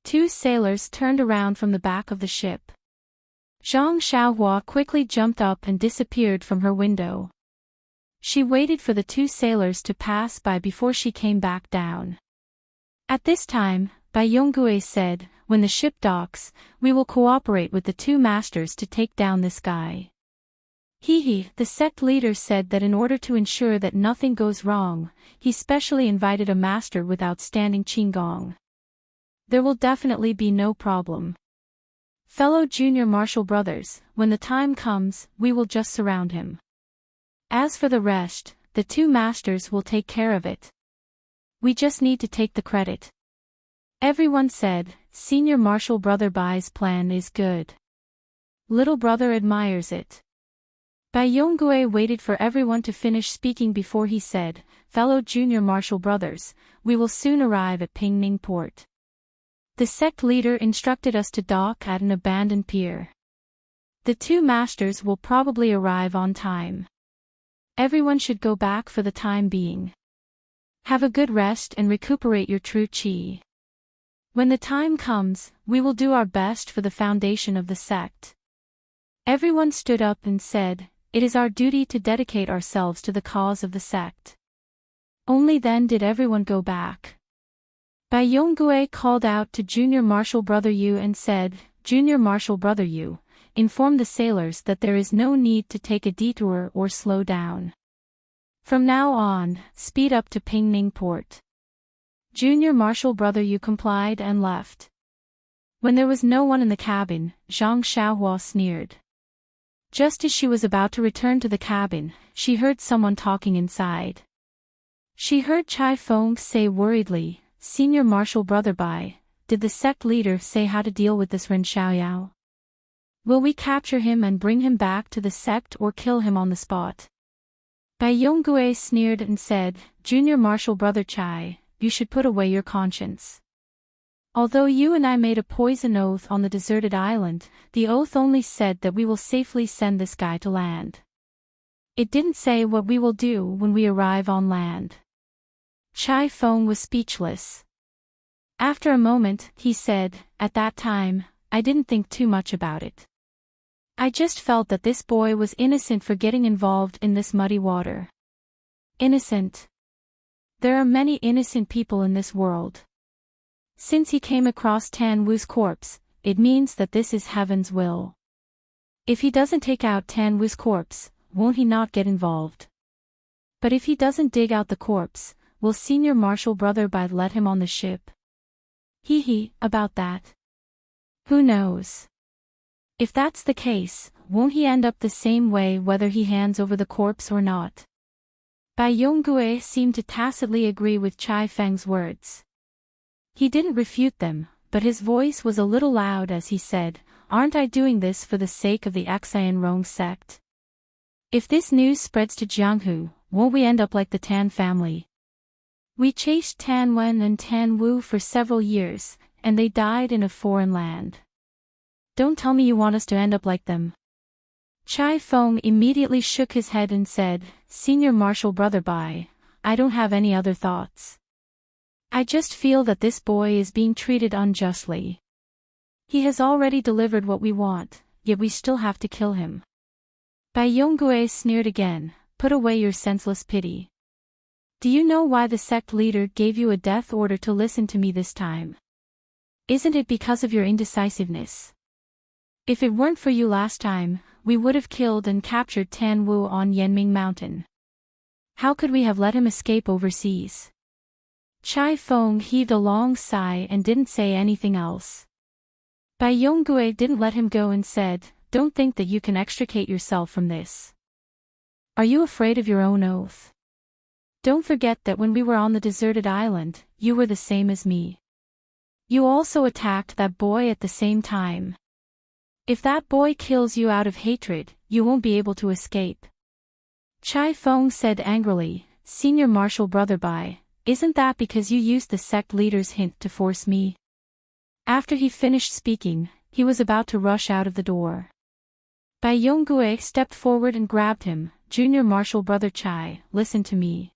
2 sailors turned around from the back of the ship. Zhang Xiaohua quickly jumped up and disappeared from her window. She waited for the 2 sailors to pass by before she came back down. At this time, Bai Yonggue said, "When the ship docks, we will cooperate with the 2 masters to take down this guy." The sect leader said that in order to ensure that nothing goes wrong, he specially invited a master with outstanding qigong. There will definitely be no problem. Fellow junior martial brothers, when the time comes, we will just surround him. As for the rest, the 2 masters will take care of it. We just need to take the credit. Everyone said, Senior Martial Brother Bai's plan is good. Little brother admires it. Bai Yonggue waited for everyone to finish speaking before he said, "Fellow junior martial brothers, we will soon arrive at Pingning Port. The sect leader instructed us to dock at an abandoned pier. The 2 masters will probably arrive on time. Everyone should go back for the time being. Have a good rest and recuperate your true qi. When the time comes, we will do our best for the foundation of the sect." Everyone stood up and said, "It is our duty to dedicate ourselves to the cause of the sect." Only then did everyone go back. Bai Yonggue called out to Junior Martial Brother Yu and said, "Junior Martial Brother Yu, inform the sailors that there is no need to take a detour or slow down. From now on, speed up to Pingning Port." Junior Martial Brother Yu complied and left. When there was no one in the cabin, Zhang Xiaohua sneered. Just as she was about to return to the cabin, she heard someone talking inside. She heard Chai Feng say worriedly, "Senior Martial Brother Bai, did the sect leader say how to deal with this Ren Xiaoyao? Will we capture him and bring him back to the sect or kill him on the spot?" Bai Yonggue sneered and said, "Junior Martial Brother Chai, you should put away your conscience. Although you and I made a poison oath on the deserted island, the oath only said that we will safely send this guy to land. It didn't say what we will do when we arrive on land." Chai Feng was speechless. After a moment, he said, "At that time, I didn't think too much about it. I just felt that this boy was innocent for getting involved in this muddy water." Innocent? There are many innocent people in this world. Since he came across Tan Wu's corpse, it means that this is heaven's will. If he doesn't take out Tan Wu's corpse, won't he not get involved? But if he doesn't dig out the corpse, will Senior Martial Brother Bai let him on the ship? About that. Who knows? If that's the case, won't he end up the same way whether he hands over the corpse or not? Bai Yonggue seemed to tacitly agree with Chai Feng's words. He didn't refute them, but his voice was a little loud as he said, "Aren't I doing this for the sake of the Xian Rong sect? If this news spreads to Jianghu, won't we end up like the Tan family? We chased Tan Wen and Tan Wu for several years, and they died in a foreign land. Don't tell me you want us to end up like them." Chai Feng immediately shook his head and said, "Senior Martial Brother Bai, I don't have any other thoughts. I just feel that this boy is being treated unjustly. He has already delivered what we want, yet we still have to kill him." Bai Yonggue sneered again, "Put away your senseless pity. Do you know why the sect leader gave you a death order to listen to me this time? Isn't it because of your indecisiveness? If it weren't for you last time, we would have killed and captured Tan Wu on Yanming Mountain. How could we have let him escape overseas?" Chai Feng heaved a long sigh and didn't say anything else. Bai Yonggue didn't let him go and said, "Don't think that you can extricate yourself from this. Are you afraid of your own oath? Don't forget that when we were on the deserted island, you were the same as me. You also attacked that boy at the same time. If that boy kills you out of hatred, you won't be able to escape." Chai Feng said angrily, "Senior Martial Brother Bai, isn't that because you used the sect leader's hint to force me?" After he finished speaking, he was about to rush out of the door. Bai Yonggue stepped forward and grabbed him, Junior Marshall Brother Chai, listen to me.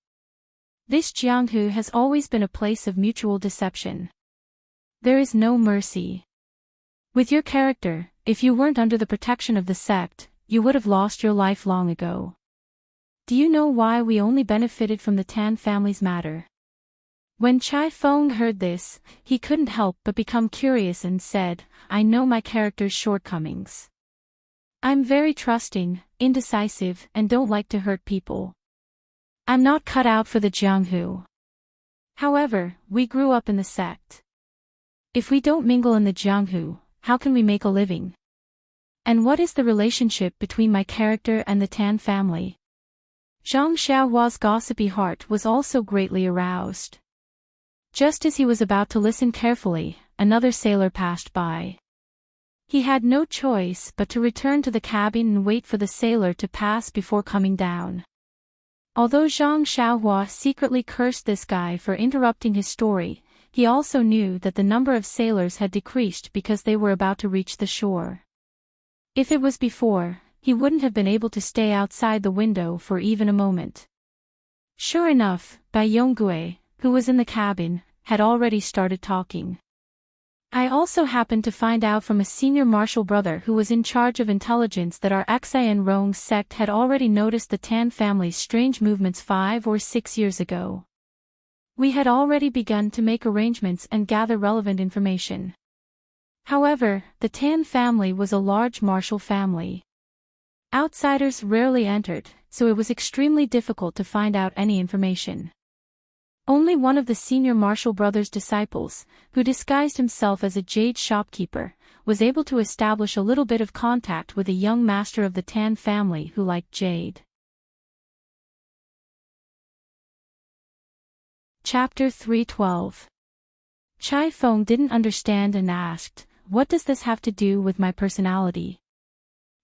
This Jianghu has always been a place of mutual deception. There is no mercy. With your character, if you weren't under the protection of the sect, you would have lost your life long ago. Do you know why we only benefited from the Tan family's matter? When Chai Feng heard this, he couldn't help but become curious and said, I know my character's shortcomings. I'm very trusting, indecisive, and don't like to hurt people. I'm not cut out for the Jianghu. However, we grew up in the sect. If we don't mingle in the Jianghu, how can we make a living? And what is the relationship between my character and the Tan family? Zhang Xiaohua's gossipy heart was also greatly aroused. Just as he was about to listen carefully, another sailor passed by. He had no choice but to return to the cabin and wait for the sailor to pass before coming down. Although Zhang Xiaohua secretly cursed this guy for interrupting his story, he also knew that the number of sailors had decreased because they were about to reach the shore. If it was before, he wouldn't have been able to stay outside the window for even a moment. Sure enough, Bai Yonggue, who was in the cabin, had already started talking. I also happened to find out from a senior martial brother who was in charge of intelligence that our Xian Rong sect had already noticed the Tan family's strange movements 5 or 6 years ago. We had already begun to make arrangements and gather relevant information. However, the Tan family was a large martial family. Outsiders rarely entered, so it was extremely difficult to find out any information. Only one of the senior martial brother's disciples, who disguised himself as a jade shopkeeper, was able to establish a little bit of contact with a young master of the Tan family who liked jade. Chapter 312. Chai Feng didn't understand and asked, what does this have to do with my personality?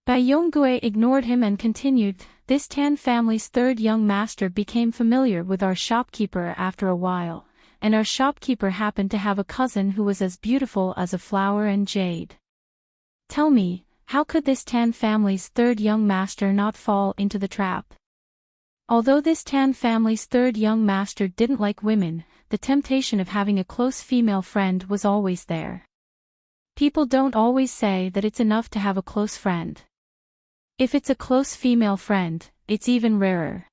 Bai Yonggue ignored him and continued, this Tan family's third young master became familiar with our shopkeeper after a while, and our shopkeeper happened to have a cousin who was as beautiful as a flower and jade. Tell me, how could this Tan family's third young master not fall into the trap? Although this Tan family's third young master didn't like women, the temptation of having a close female friend was always there. People don't always say that it's enough to have a close friend. If it's a close female friend, it's even rarer.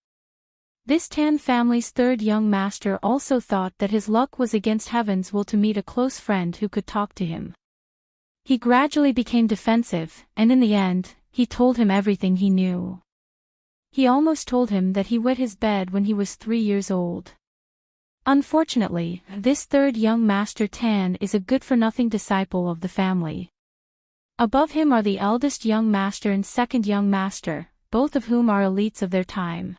This Tan family's third young master also thought that his luck was against heaven's will to meet a close friend who could talk to him. He gradually became defensive, and in the end, he told him everything he knew. He almost told him that he wet his bed when he was 3 years old. Unfortunately, this third young master Tan is a good-for-nothing disciple of the family. Above him are the eldest young master and second young master, both of whom are elites of their time.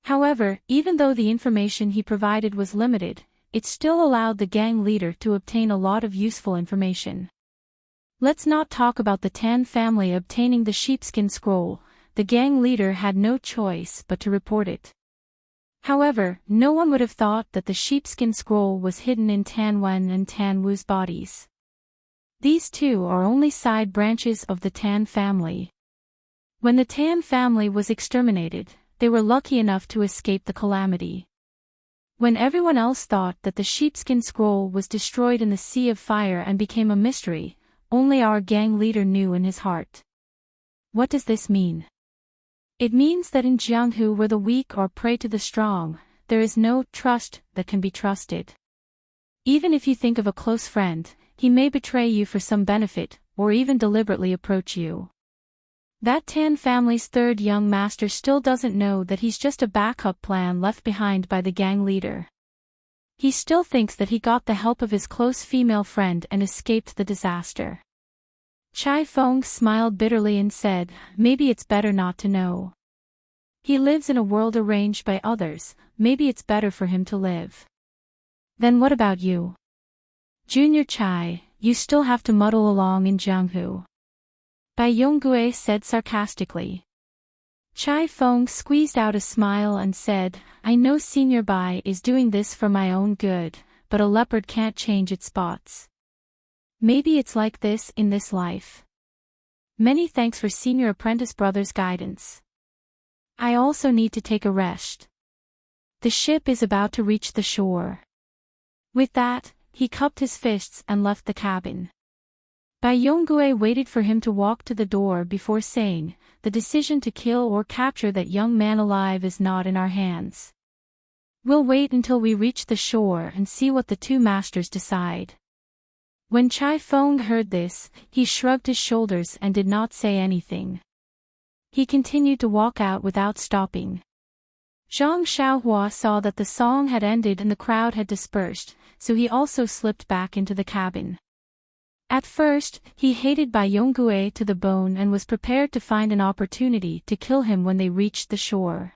However, even though the information he provided was limited, it still allowed the gang leader to obtain a lot of useful information. Let's not talk about the Tan family obtaining the sheepskin scroll. The gang leader had no choice but to report it. However, no one would have thought that the sheepskin scroll was hidden in Tan Wen and Tan Wu's bodies. These two are only side branches of the Tan family. When the Tan family was exterminated, they were lucky enough to escape the calamity. When everyone else thought that the sheepskin scroll was destroyed in the sea of fire and became a mystery, only our gang leader knew in his heart. What does this mean? It means that in Jianghu, where the weak are prey to the strong, there is no trust that can be trusted. Even if you think of a close friend, he may betray you for some benefit, or even deliberately approach you. That Tan family's third young master still doesn't know that he's just a backup plan left behind by the gang leader. He still thinks that he got the help of his close female friend and escaped the disaster. Chai Feng smiled bitterly and said, maybe it's better not to know. He lives in a world arranged by others, maybe it's better for him to live. Then what about you? Junior Chai, you still have to muddle along in Jianghu. Bai Yonggue said sarcastically. Chai Feng squeezed out a smile and said, I know Senior Bai is doing this for my own good, but a leopard can't change its spots. Maybe it's like this in this life. Many thanks for Senior Apprentice Brother's guidance. I also need to take a rest. The ship is about to reach the shore. With that, he cupped his fists and left the cabin. Bayongue waited for him to walk to the door before saying, "The decision to kill or capture that young man alive is not in our hands. We'll wait until we reach the shore and see what the two masters decide." When Chai Feng heard this, he shrugged his shoulders and did not say anything. He continued to walk out without stopping. Zhang Xiaohua saw that the song had ended and the crowd had dispersed, so he also slipped back into the cabin. At first, he hated Bayongue to the bone and was prepared to find an opportunity to kill him when they reached the shore.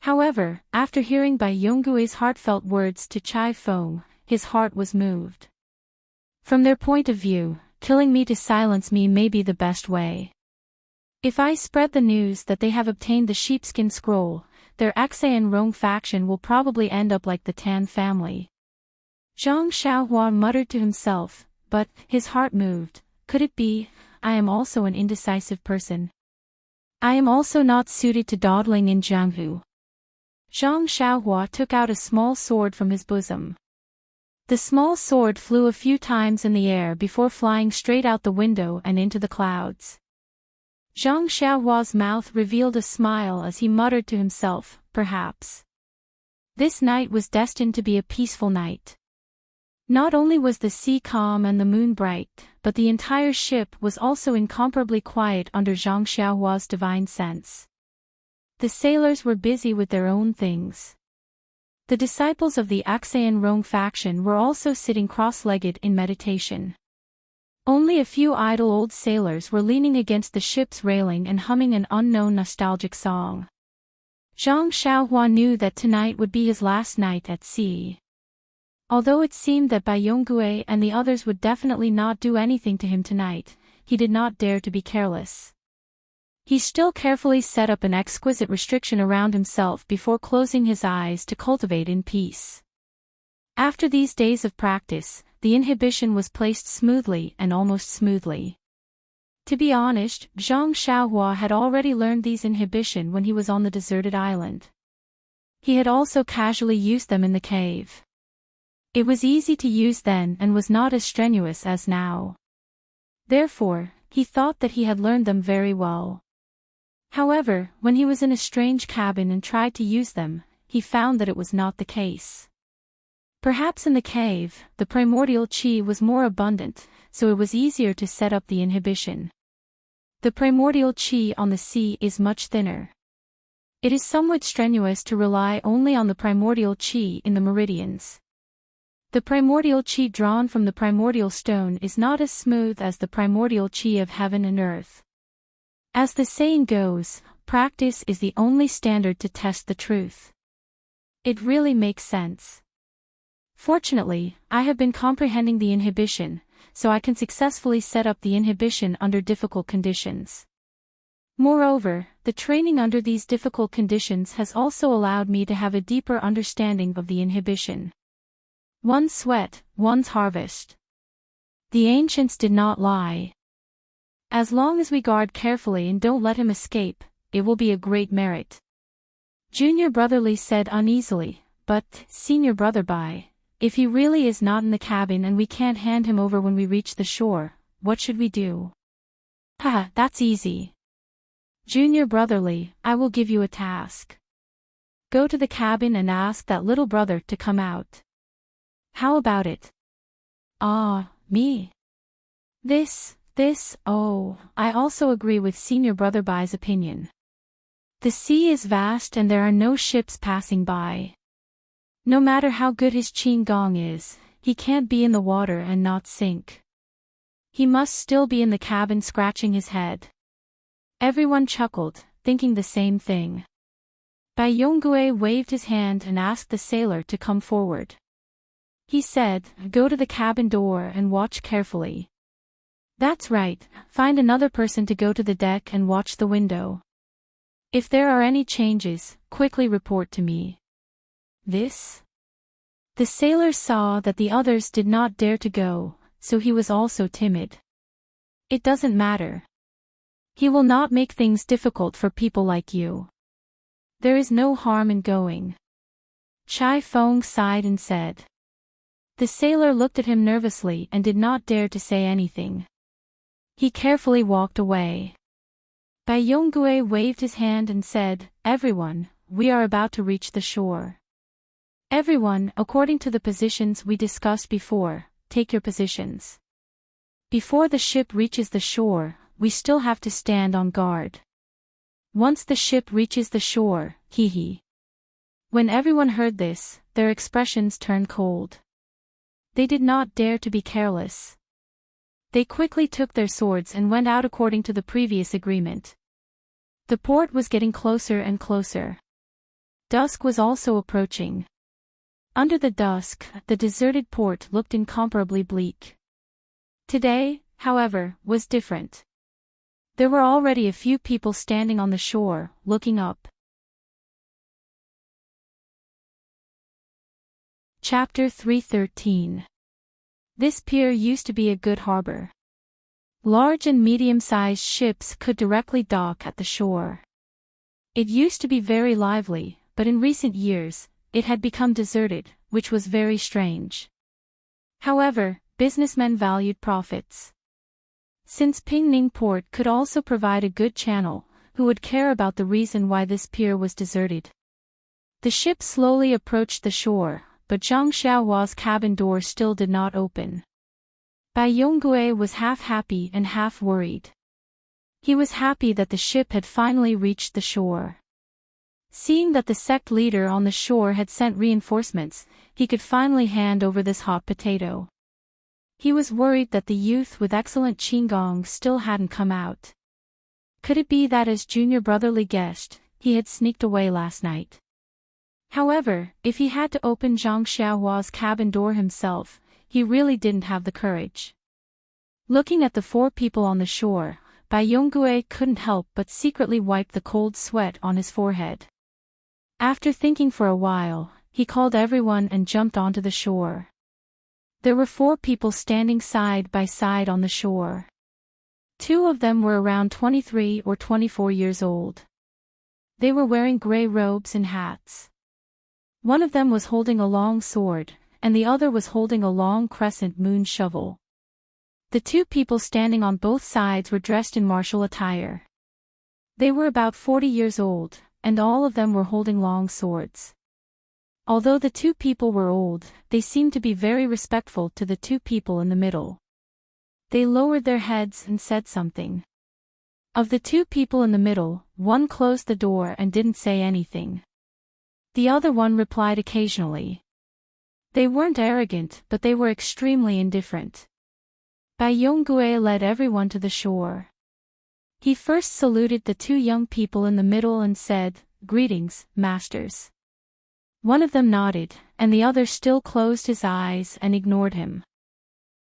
However, after hearing Bayongue's heartfelt words to Chai Feng, his heart was moved. From their point of view, killing me to silence me may be the best way. If I spread the news that they have obtained the sheepskin scroll, their Enrich faction will probably end up like the Tan family. Zhang Xiaohua muttered to himself, but his heart moved. Could it be, I am also an indecisive person? I am also not suited to dawdling in Jianghu. Zhang Xiaohua took out a small sword from his bosom. The small sword flew a few times in the air before flying straight out the window and into the clouds. Zhang Xiaohua's mouth revealed a smile as he muttered to himself, perhaps. This night was destined to be a peaceful night. Not only was the sea calm and the moon bright, but the entire ship was also incomparably quiet under Zhang Xiaohua's divine sense. The sailors were busy with their own things. The disciples of the Enrich faction were also sitting cross-legged in meditation. Only a few idle old sailors were leaning against the ship's railing and humming an unknown nostalgic song. Zhang Xiaohua knew that tonight would be his last night at sea. Although it seemed that Bayongue and the others would definitely not do anything to him tonight, he did not dare to be careless. He still carefully set up an exquisite restriction around himself before closing his eyes to cultivate in peace. After these days of practice, the inhibition was placed smoothly and almost smoothly. To be honest, Zhang Xiaohua had already learned these inhibition when he was on the deserted island. He had also casually used them in the cave. It was easy to use then and was not as strenuous as now. Therefore, he thought that he had learned them very well. However, when he was in a strange cabin and tried to use them, he found that it was not the case. Perhaps in the cave, the primordial qi was more abundant, so it was easier to set up the inhibition. The primordial qi on the sea is much thinner. It is somewhat strenuous to rely only on the primordial qi in the meridians. The primordial qi drawn from the primordial stone is not as smooth as the primordial qi of heaven and earth. As the saying goes, practice is the only standard to test the truth. It really makes sense. Fortunately, I have been comprehending the inhibition, so I can successfully set up the inhibition under difficult conditions. Moreover, the training under these difficult conditions has also allowed me to have a deeper understanding of the inhibition. One's sweat, one's harvest. The ancients did not lie. As long as we guard carefully and don't let him escape, it will be a great merit. Junior Brotherly said uneasily, but, Senior Brother Bai, if he really is not in the cabin and we can't hand him over when we reach the shore, what should we do? Haha, that's easy. Junior Brotherly, I will give you a task. Go to the cabin and ask that little brother to come out. How about it? Ah, me. Oh, I also agree with Senior Brother Bai's opinion. The sea is vast and there are no ships passing by. No matter how good his qin gong is, he can't be in the water and not sink. He must still be in the cabin scratching his head. Everyone chuckled, thinking the same thing. Bayongue waved his hand and asked the sailor to come forward. He said, "Go to the cabin door and watch carefully." That's right, find another person to go to the deck and watch the window. If there are any changes, quickly report to me. This? The sailor saw that the others did not dare to go, so he was also timid. It doesn't matter. He will not make things difficult for people like you. There is no harm in going. Chai Feng sighed and said. The sailor looked at him nervously and did not dare to say anything. He carefully walked away. Bai Yongui waved his hand and said, Everyone, we are about to reach the shore. Everyone, according to the positions we discussed before, take your positions. Before the ship reaches the shore, we still have to stand on guard. Once the ship reaches the shore, hee. When everyone heard this, their expressions turned cold. They did not dare to be careless. They quickly took their swords and went out according to the previous agreement. The port was getting closer and closer. Dusk was also approaching. Under the dusk, the deserted port looked incomparably bleak. Today, however, was different. There were already a few people standing on the shore, looking up. Chapter 313. This pier used to be a good harbor. Large and medium-sized ships could directly dock at the shore. It used to be very lively, but in recent years, it had become deserted, which was very strange. However, businessmen valued profits. Since Pingning Port could also provide a good channel, who would care about the reason why this pier was deserted? The ship slowly approached the shore, but Zhang Xiaohua's cabin door still did not open. Bai Yongui was half happy and half worried. He was happy that the ship had finally reached the shore. Seeing that the sect leader on the shore had sent reinforcements, he could finally hand over this hot potato. He was worried that the youth with excellent qigong still hadn't come out. Could it be that, as Junior brotherly guessed, he had sneaked away last night? However, if he had to open Zhang Xiaohua's cabin door himself, he really didn't have the courage. Looking at the four people on the shore, Bai Yongui couldn't help but secretly wipe the cold sweat on his forehead. After thinking for a while, he called everyone and jumped onto the shore. There were 4 people standing side by side on the shore. 2 of them were around 23 or 24 years old. They were wearing gray robes and hats. One of them was holding a long sword, and the other was holding a long crescent moon shovel. The 2 people standing on both sides were dressed in martial attire. They were about 40 years old, and all of them were holding long swords. Although the 2 people were old, they seemed to be very respectful to the 2 people in the middle. They lowered their heads and said something. Of the 2 people in the middle, one closed the door and didn't say anything. The other one replied occasionally. They weren't arrogant, but they were extremely indifferent. Bai Yongui led everyone to the shore. He first saluted the 2 young people in the middle and said, "Greetings, masters." One of them nodded, and the other still closed his eyes and ignored him.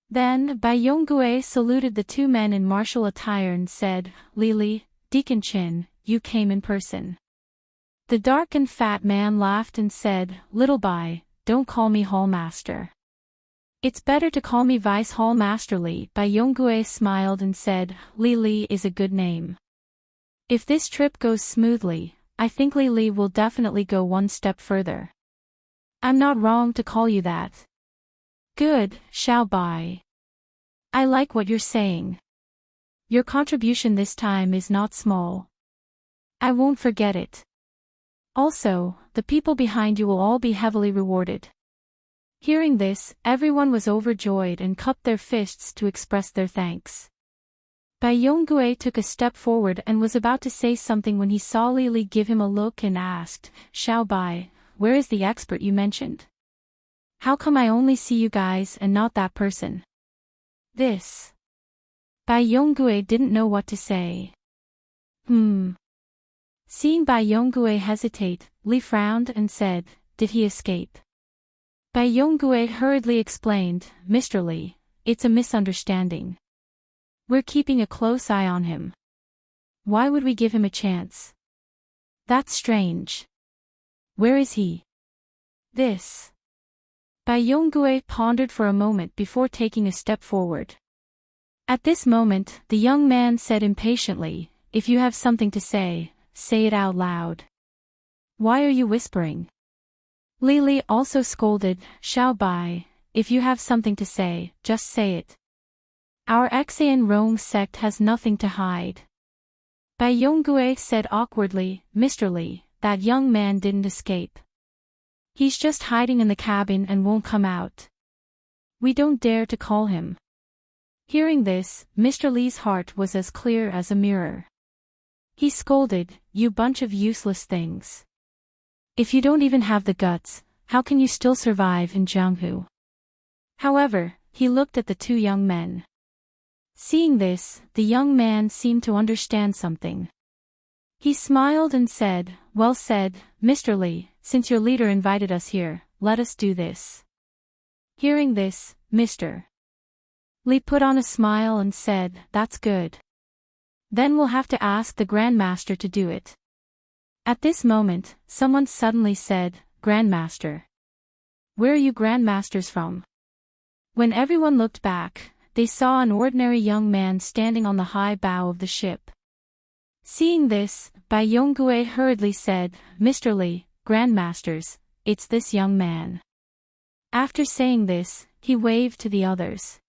Then Bai Yongui saluted the 2 men in martial attire and said, "Lili, Deacon Chin, you came in person." The dark and fat man laughed and said, "Little Bai, don't call me Hall Master. It's better to call me Vice Hall Master Li." Bai Yongui smiled and said, "Li is a good name. If this trip goes smoothly, I think Li will definitely go one step further. I'm not wrong to call you that." "Good, Xiao Bai. I like what you're saying. Your contribution this time is not small. I won't forget it. Also, the people behind you will all be heavily rewarded." Hearing this, everyone was overjoyed and cupped their fists to express their thanks. Bai Yongui took a step forward and was about to say something when he saw Li give him a look and asked, "Xiao Bai, where is the expert you mentioned? How come I only see you guys and not that person?" This. Bai Yongui didn't know what to say. Seeing Bai Yongui hesitate, Li frowned and said, "Did he escape?" Bai Yongui hurriedly explained, "Mr. Li, it's a misunderstanding. We're keeping a close eye on him. Why would we give him a chance? That's strange. Where is he?" This. Bai Yongui pondered for a moment before taking a step forward. At this moment, the young man said impatiently, "If you have something to say, say it out loud." Why are you whispering? Lily also scolded, Xiao Bai, if you have something to say, just say it. Our Xan Rong sect has nothing to hide. Bai Yonggue said awkwardly, Mr. Li, that young man didn't escape. He's just hiding in the cabin and won't come out. We don't dare to call him. Hearing this, Mr. Li's heart was as clear as a mirror. He scolded, you bunch of useless things. If you don't even have the guts, how can you still survive in Jianghu? However, he looked at the two young men. Seeing this, the young man seemed to understand something. He smiled and said, well said, Mr. Li, since your leader invited us here, let us do this. Hearing this, Mr. Li put on a smile and said, that's good. Then we'll have to ask the Grandmaster to do it. At this moment, someone suddenly said, Grandmaster. Where are you Grandmasters from? When everyone looked back, they saw an ordinary young man standing on the high bow of the ship. Seeing this, Bai Yonggue hurriedly said, Mr. Li, Grandmasters, it's this young man. After saying this, he waved to the others.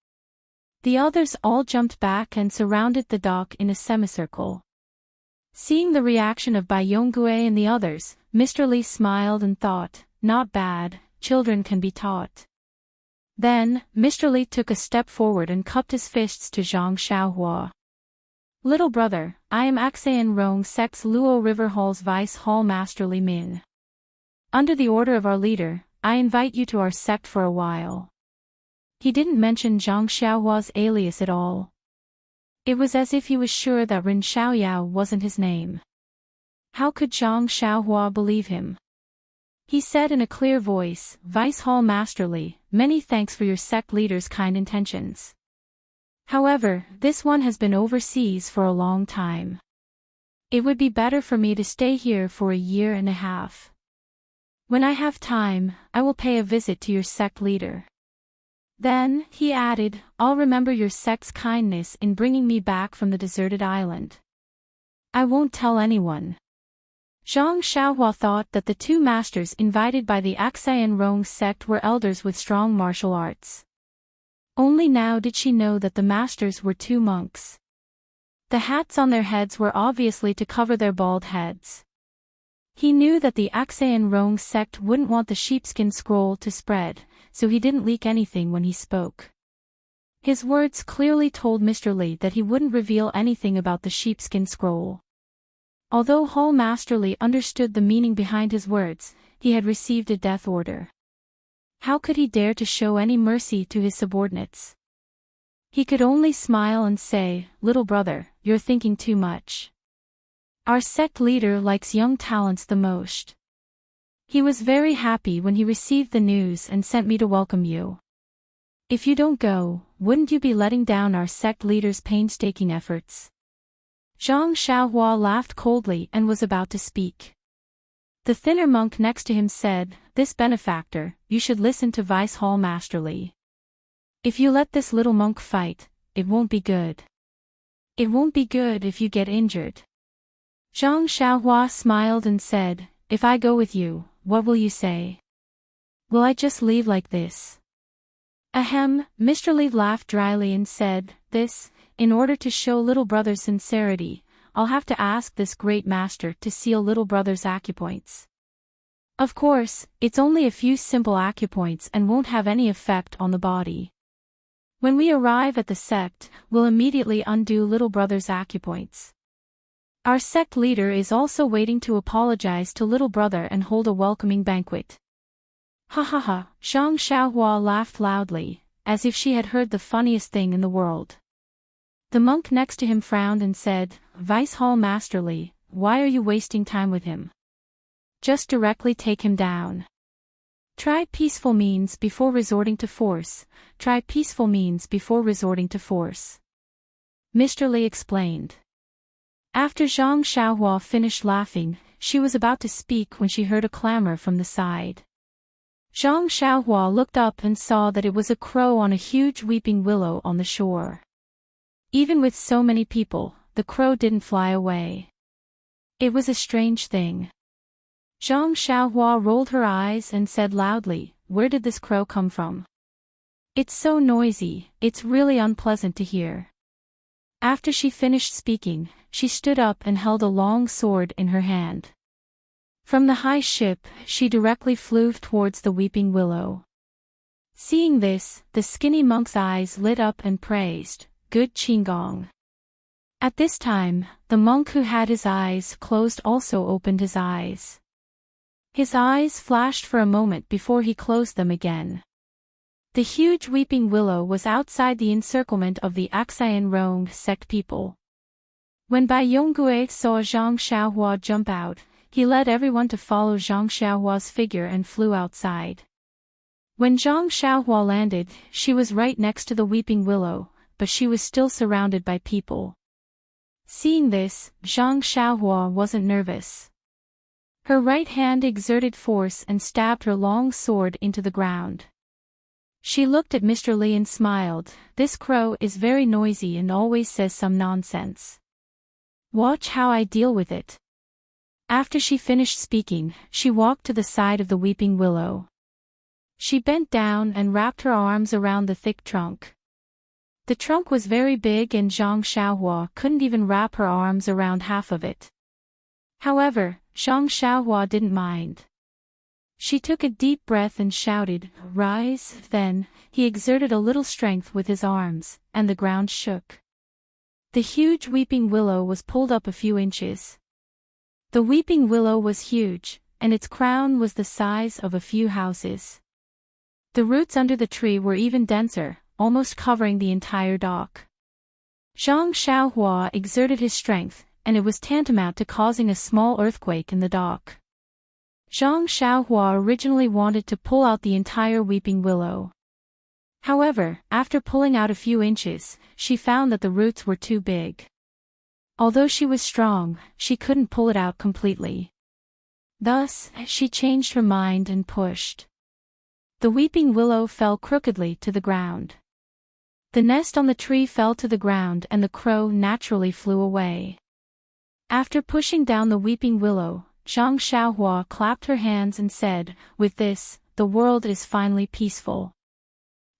The others all jumped back and surrounded the dock in a semicircle. Seeing the reaction of Bai Yonggue and the others, Mr. Li smiled and thought, not bad, children can be taught. Then, Mr. Li took a step forward and cupped his fists to Zhang Xiaohua. Little brother, I am Axan Rong Sect's Luo River Hall's Vice Hall Master Li Min. Under the order of our leader, I invite you to our sect for a while. He didn't mention Zhang Xiaohua's alias at all. It was as if he was sure that Ren Xiaoyao wasn't his name. How could Zhang Xiaohua believe him? He said in a clear voice, Vice Hall Master Li, many thanks for your sect leader's kind intentions. However, this one has been overseas for a long time. It would be better for me to stay here for a year and a half. When I have time, I will pay a visit to your sect leader. Then, he added, I'll remember your sect's kindness in bringing me back from the deserted island. I won't tell anyone. Zhang Xiaohua thought that the two masters invited by the Axan Rong sect were elders with strong martial arts. Only now did she know that the masters were two monks. The hats on their heads were obviously to cover their bald heads. He knew that the Axan Rong sect wouldn't want the sheepskin scroll to spread, so he didn't leak anything when he spoke. His words clearly told Mr. Li that he wouldn't reveal anything about the sheepskin scroll. Although Hall Master Li understood the meaning behind his words, he had received a death order. How could he dare to show any mercy to his subordinates? He could only smile and say, little brother, you're thinking too much. Our sect leader likes young talents the most. He was very happy when he received the news and sent me to welcome you. If you don't go, wouldn't you be letting down our sect leader's painstaking efforts? Zhang Xiaohua laughed coldly and was about to speak. The thinner monk next to him said, this benefactor, you should listen to Vice Hall Master Li. If you let this little monk fight, it won't be good. It won't be good if you get injured. Zhang Xiaohua smiled and said, if I go with you, what will you say? Will I just leave like this? Ahem, Mr. Li laughed dryly and said, in order to show little brother's sincerity, I'll have to ask this great master to seal little brother's acupoints. Of course, it's only a few simple acupoints and won't have any effect on the body. When we arrive at the sect, we'll immediately undo little brother's acupoints. Our sect leader is also waiting to apologize to little brother and hold a welcoming banquet. Ha ha ha, Zhang Xiaohua laughed loudly, as if she had heard the funniest thing in the world. The monk next to him frowned and said, Vice Hall Master Li, why are you wasting time with him? Just directly take him down. Try peaceful means before resorting to force. Try peaceful means before resorting to force. Mr. Li explained. After Zhang Xiaohua finished laughing, she was about to speak when she heard a clamor from the side. Zhang Xiaohua looked up and saw that it was a crow on a huge weeping willow on the shore. Even with so many people, the crow didn't fly away. It was a strange thing. Zhang Xiaohua rolled her eyes and said loudly, "Where did this crow come from? It's so noisy, it's really unpleasant to hear." After she finished speaking, she stood up and held a long sword in her hand. From the high ship, she directly flew towards the weeping willow. Seeing this, the skinny monk's eyes lit up and praised, "Good Qigong." At this time, the monk who had his eyes closed also opened his eyes. His eyes flashed for a moment before he closed them again. The huge weeping willow was outside the encirclement of the Axian Rong sect people. When Bai Yonggue saw Zhang Xiaohua jump out, he led everyone to follow Zhang Xiaohua's figure and flew outside. When Zhang Xiaohua landed, she was right next to the weeping willow, but she was still surrounded by people. Seeing this, Zhang Xiaohua wasn't nervous. Her right hand exerted force and stabbed her long sword into the ground. She looked at Mr. Li and smiled. "This crow is very noisy and always says some nonsense. Watch how I deal with it." After she finished speaking, she walked to the side of the weeping willow. She bent down and wrapped her arms around the thick trunk. The trunk was very big and Zhang Xiaohua couldn't even wrap her arms around half of it. However, Zhang Xiaohua didn't mind. She took a deep breath and shouted, "Rise!" Then, he exerted a little strength with his arms, and the ground shook. The huge weeping willow was pulled up a few inches. The weeping willow was huge, and its crown was the size of a few houses. The roots under the tree were even denser, almost covering the entire dock. Zhang Xiaohua exerted his strength, and it was tantamount to causing a small earthquake in the dock. Zhang Xiaohua originally wanted to pull out the entire weeping willow. However, after pulling out a few inches, she found that the roots were too big. Although she was strong, she couldn't pull it out completely. Thus, she changed her mind and pushed. The weeping willow fell crookedly to the ground. The nest on the tree fell to the ground and the crow naturally flew away. After pushing down the weeping willow, Zhang Xiaohua clapped her hands and said, "With this, the world is finally peaceful."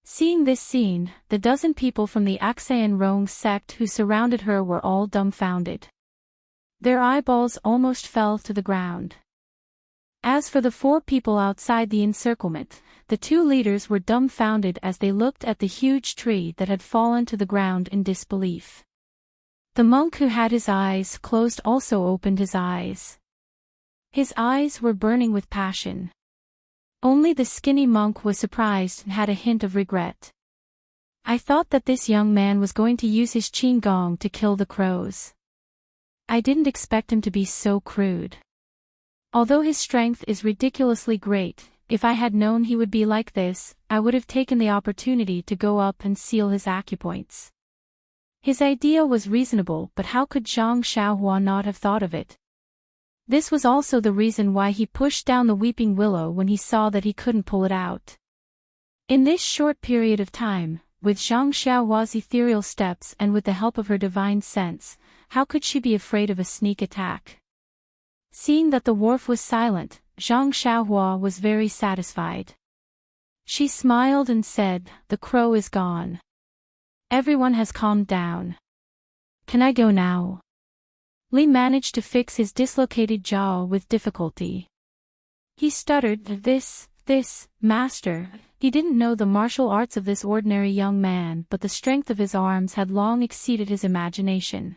Seeing this scene, the dozen people from the Axian Rong sect who surrounded her were all dumbfounded. Their eyeballs almost fell to the ground. As for the 4 people outside the encirclement, the 2 leaders were dumbfounded as they looked at the huge tree that had fallen to the ground in disbelief. The monk who had his eyes closed also opened his eyes. His eyes were burning with passion. Only the skinny monk was surprised and had a hint of regret. "I thought that this young man was going to use his qigong to kill the crows. I didn't expect him to be so crude. Although his strength is ridiculously great, if I had known he would be like this, I would have taken the opportunity to go up and seal his acupoints." His idea was reasonable, but how could Zhang Xiaohua not have thought of it? This was also the reason why he pushed down the weeping willow when he saw that he couldn't pull it out. In this short period of time, with Zhang Xiaohua's ethereal steps and with the help of her divine sense, how could she be afraid of a sneak attack? Seeing that the wharf was silent, Zhang Xiaohua was very satisfied. She smiled and said, "The crow is gone. Everyone has calmed down. Can I go now?" Li managed to fix his dislocated jaw with difficulty. He stuttered, This, master." He didn't know the martial arts of this ordinary young man, but the strength of his arms had long exceeded his imagination.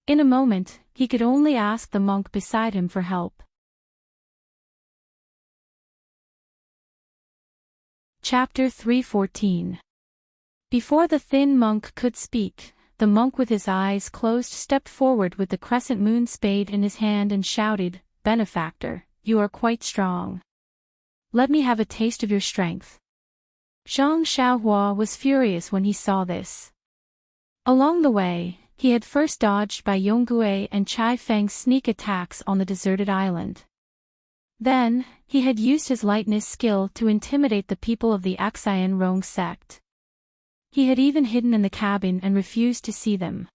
In a moment, he could only ask the monk beside him for help. Chapter 314. Before the thin monk could speak, the monk with his eyes closed stepped forward with the crescent moon spade in his hand and shouted, "Benefactor, you are quite strong. Let me have a taste of your strength." Zhang Xiaohua was furious when he saw this. Along the way, he had first dodged Bai Yonggue and Chai Feng's sneak attacks on the deserted island. Then, he had used his lightness skill to intimidate the people of the Axian Rong sect. He had even hidden in the cabin and refused to see them.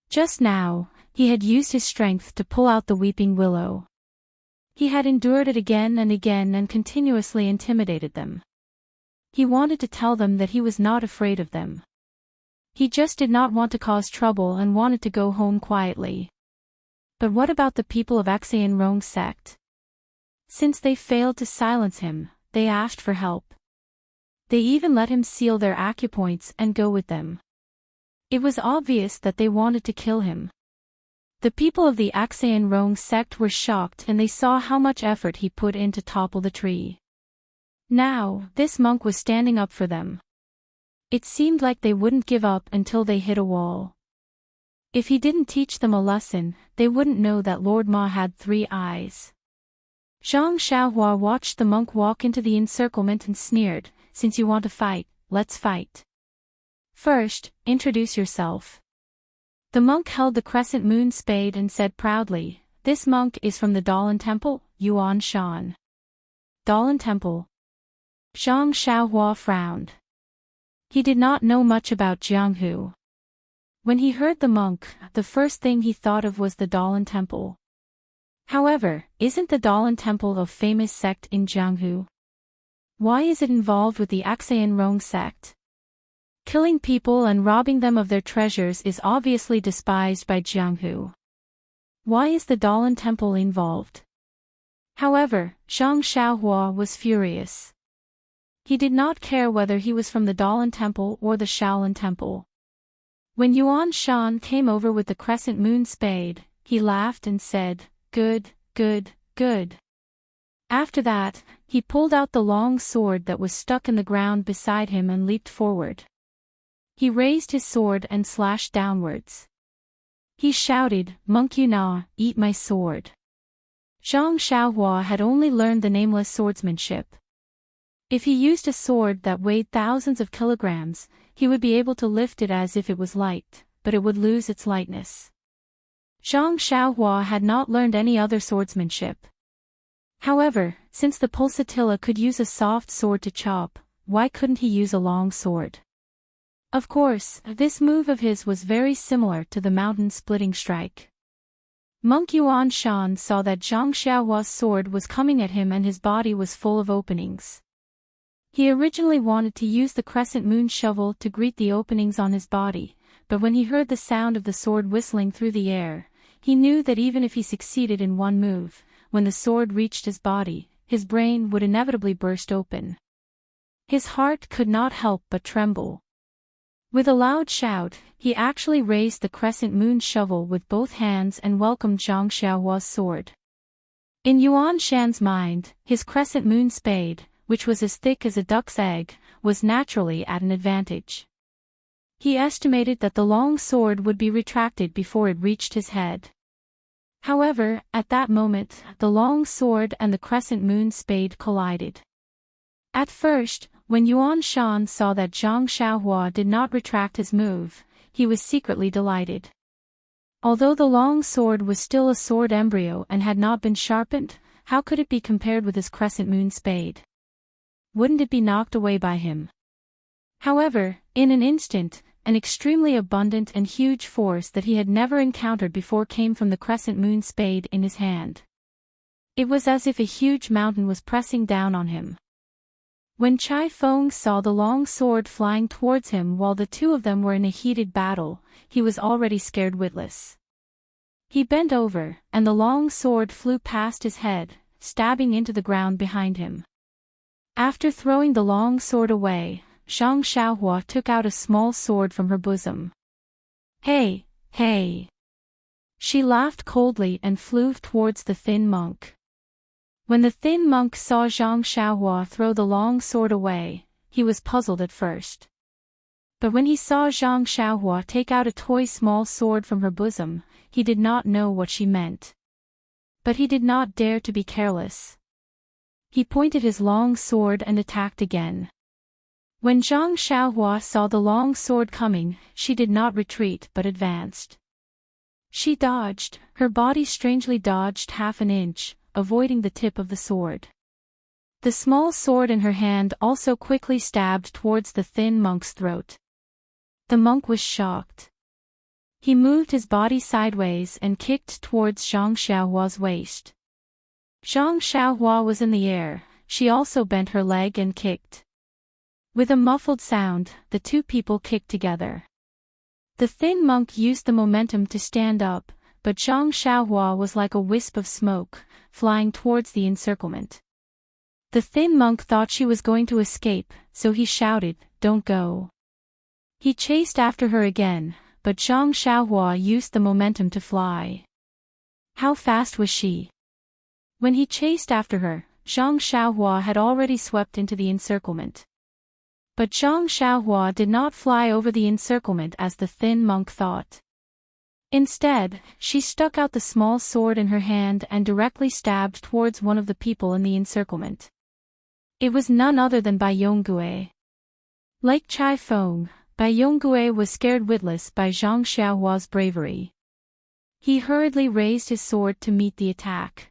Just now, he had used his strength to pull out the weeping willow. He had endured it again and continuously intimidated them. He wanted to tell them that he was not afraid of them. He just did not want to cause trouble and wanted to go home quietly. But what about the people of Enrich sect? Since they failed to silence him, they asked for help. They even let him seal their acupoints and go with them. It was obvious that they wanted to kill him. The people of the Enrich sect were shocked and they saw how much effort he put in to topple the tree. Now, this monk was standing up for them. It seemed like they wouldn't give up until they hit a wall. If he didn't teach them a lesson, they wouldn't know that Lord Ma had 3 eyes. Zhang Xiaohua watched the monk walk into the encirclement and sneered, "Since you want to fight, let's fight. First, introduce yourself." The monk held the crescent moon spade and said proudly, "This monk is from the Dalan Temple, Yuan Shan." Dalan Temple. Zhang Xiaohua frowned. He did not know much about Jianghu. When he heard the monk, the first thing he thought of was the Dalan Temple. However, isn't the Dalan Temple a famous sect in Jianghu? Why is it involved with the Enrich sect? Killing people and robbing them of their treasures is obviously despised by Jianghu. Why is the Dalan Temple involved? However, Zhang Xiaohua was furious. He did not care whether he was from the Dalan Temple or the Shaolin Temple. When Yuan Shan came over with the crescent moon spade, he laughed and said, "Good, good, good." After that, he pulled out the long sword that was stuck in the ground beside him and leaped forward. He raised his sword and slashed downwards. He shouted, "Monk Yuna, eat my sword." Zhang Xiaohua had only learned the nameless swordsmanship. If he used a sword that weighed thousands of kilograms, he would be able to lift it as if it was light, but it would lose its lightness. Zhang Xiaohua had not learned any other swordsmanship. However, since the pulsatilla could use a soft sword to chop, why couldn't he use a long sword? Of course, this move of his was very similar to the mountain-splitting strike. Monk Yuan Shan saw that Zhang Xiaohua's sword was coming at him and his body was full of openings. He originally wanted to use the crescent moon shovel to greet the openings on his body, but when he heard the sound of the sword whistling through the air, he knew that even if he succeeded in one move, when the sword reached his body, his brain would inevitably burst open. His heart could not help but tremble. With a loud shout, he actually raised the crescent moon shovel with both hands and welcomed Zhang Xiaohua's sword. In Yuan Shan's mind, his crescent moon spade, which was as thick as a duck's egg, was naturally at an advantage. He estimated that the long sword would be retracted before it reached his head. However, at that moment, the long sword and the crescent moon spade collided. At first, when Yuan Shan saw that Zhang Xiaohua did not retract his move, he was secretly delighted. Although the long sword was still a sword embryo and had not been sharpened, how could it be compared with his crescent moon spade? Wouldn't it be knocked away by him? However, in an instant, an extremely abundant and huge force that he had never encountered before came from the crescent moon spade in his hand. It was as if a huge mountain was pressing down on him. When Chai Feng saw the long sword flying towards him while the two of them were in a heated battle, he was already scared witless. He bent over, and the long sword flew past his head, stabbing into the ground behind him. After throwing the long sword away, Zhang Xiaohua took out a small sword from her bosom. "Hey, hey!" She laughed coldly and flew towards the thin monk. When the thin monk saw Zhang Xiaohua throw the long sword away, he was puzzled at first. But when he saw Zhang Xiaohua take out a toy small sword from her bosom, he did not know what she meant. But he did not dare to be careless. He pointed his long sword and attacked again. When Zhang Xiaohua saw the long sword coming, she did not retreat but advanced. She dodged, her body strangely dodged half an inch, avoiding the tip of the sword. The small sword in her hand also quickly stabbed towards the thin monk's throat. The monk was shocked. He moved his body sideways and kicked towards Zhang Xiaohua's waist. Zhang Xiaohua was in the air, she also bent her leg and kicked. With a muffled sound, the two people kicked together. The thin monk used the momentum to stand up, but Zhang Xiaohua was like a wisp of smoke, flying towards the encirclement. The thin monk thought she was going to escape, so he shouted, "Don't go." He chased after her again, but Zhang Xiaohua used the momentum to fly. How fast was she? When he chased after her, Zhang Xiaohua had already swept into the encirclement. But Zhang Xiaohua did not fly over the encirclement as the thin monk thought. Instead, she stuck out the small sword in her hand and directly stabbed towards one of the people in the encirclement. It was none other than Bai Yonggue. Like Chai Feng, Bai Yonggue was scared witless by Zhang Xiaohua's bravery. He hurriedly raised his sword to meet the attack.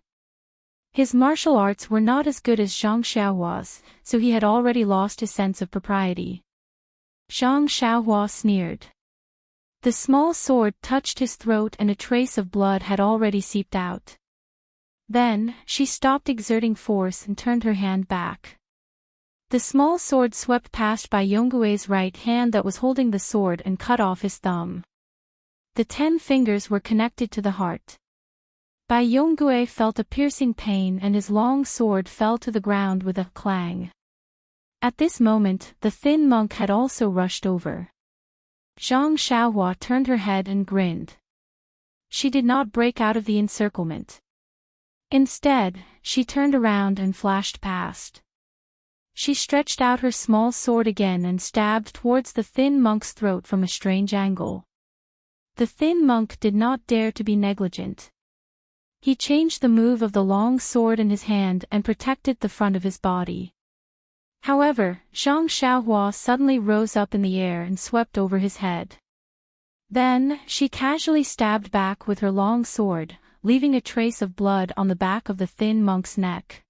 His martial arts were not as good as Zhang Xiaohua's, so he had already lost his sense of propriety. Zhang Xiaohua sneered. The small sword touched his throat and a trace of blood had already seeped out. Then, she stopped exerting force and turned her hand back. The small sword swept past Bai Yonggue's right hand that was holding the sword and cut off his thumb. The 10 fingers were connected to the heart. Bai Yonggue felt a piercing pain and his long sword fell to the ground with a clang. At this moment, the thin monk had also rushed over. Zhang Xiaohua turned her head and grinned. She did not break out of the encirclement. Instead, she turned around and flashed past. She stretched out her small sword again and stabbed towards the thin monk's throat from a strange angle. The thin monk did not dare to be negligent. He changed the move of the long sword in his hand and protected the front of his body. However, Zhang Xiaohua suddenly rose up in the air and swept over his head. Then, she casually stabbed back with her long sword, leaving a trace of blood on the back of the thin monk's neck.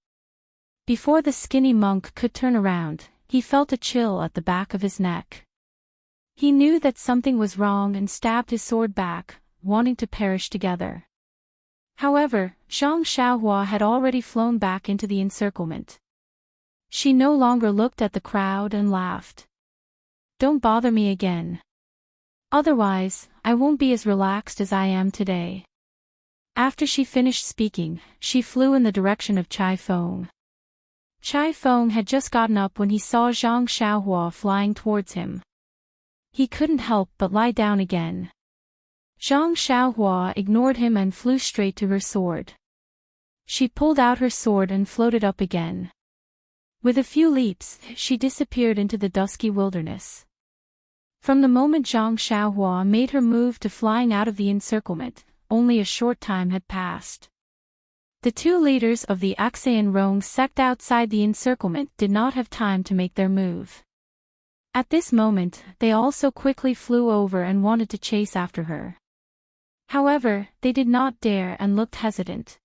Before the skinny monk could turn around, he felt a chill at the back of his neck. He knew that something was wrong and stabbed his sword back, wanting to perish together. However, Zhang Xiaohua had already flown back into the encirclement. She no longer looked at the crowd and laughed. "Don't bother me again. Otherwise, I won't be as relaxed as I am today." After she finished speaking, she flew in the direction of Chai Feng. Chai Feng had just gotten up when he saw Zhang Xiaohua flying towards him. He couldn't help but lie down again. Zhang Xiaohua ignored him and flew straight to her sword. She pulled out her sword and floated up again. With a few leaps, she disappeared into the dusky wilderness. From the moment Zhang Xiaohua made her move to flying out of the encirclement, only a short time had passed. The two leaders of the Axean Rong sect outside the encirclement did not have time to make their move. At this moment, they also quickly flew over and wanted to chase after her. However, they did not dare and looked hesitant.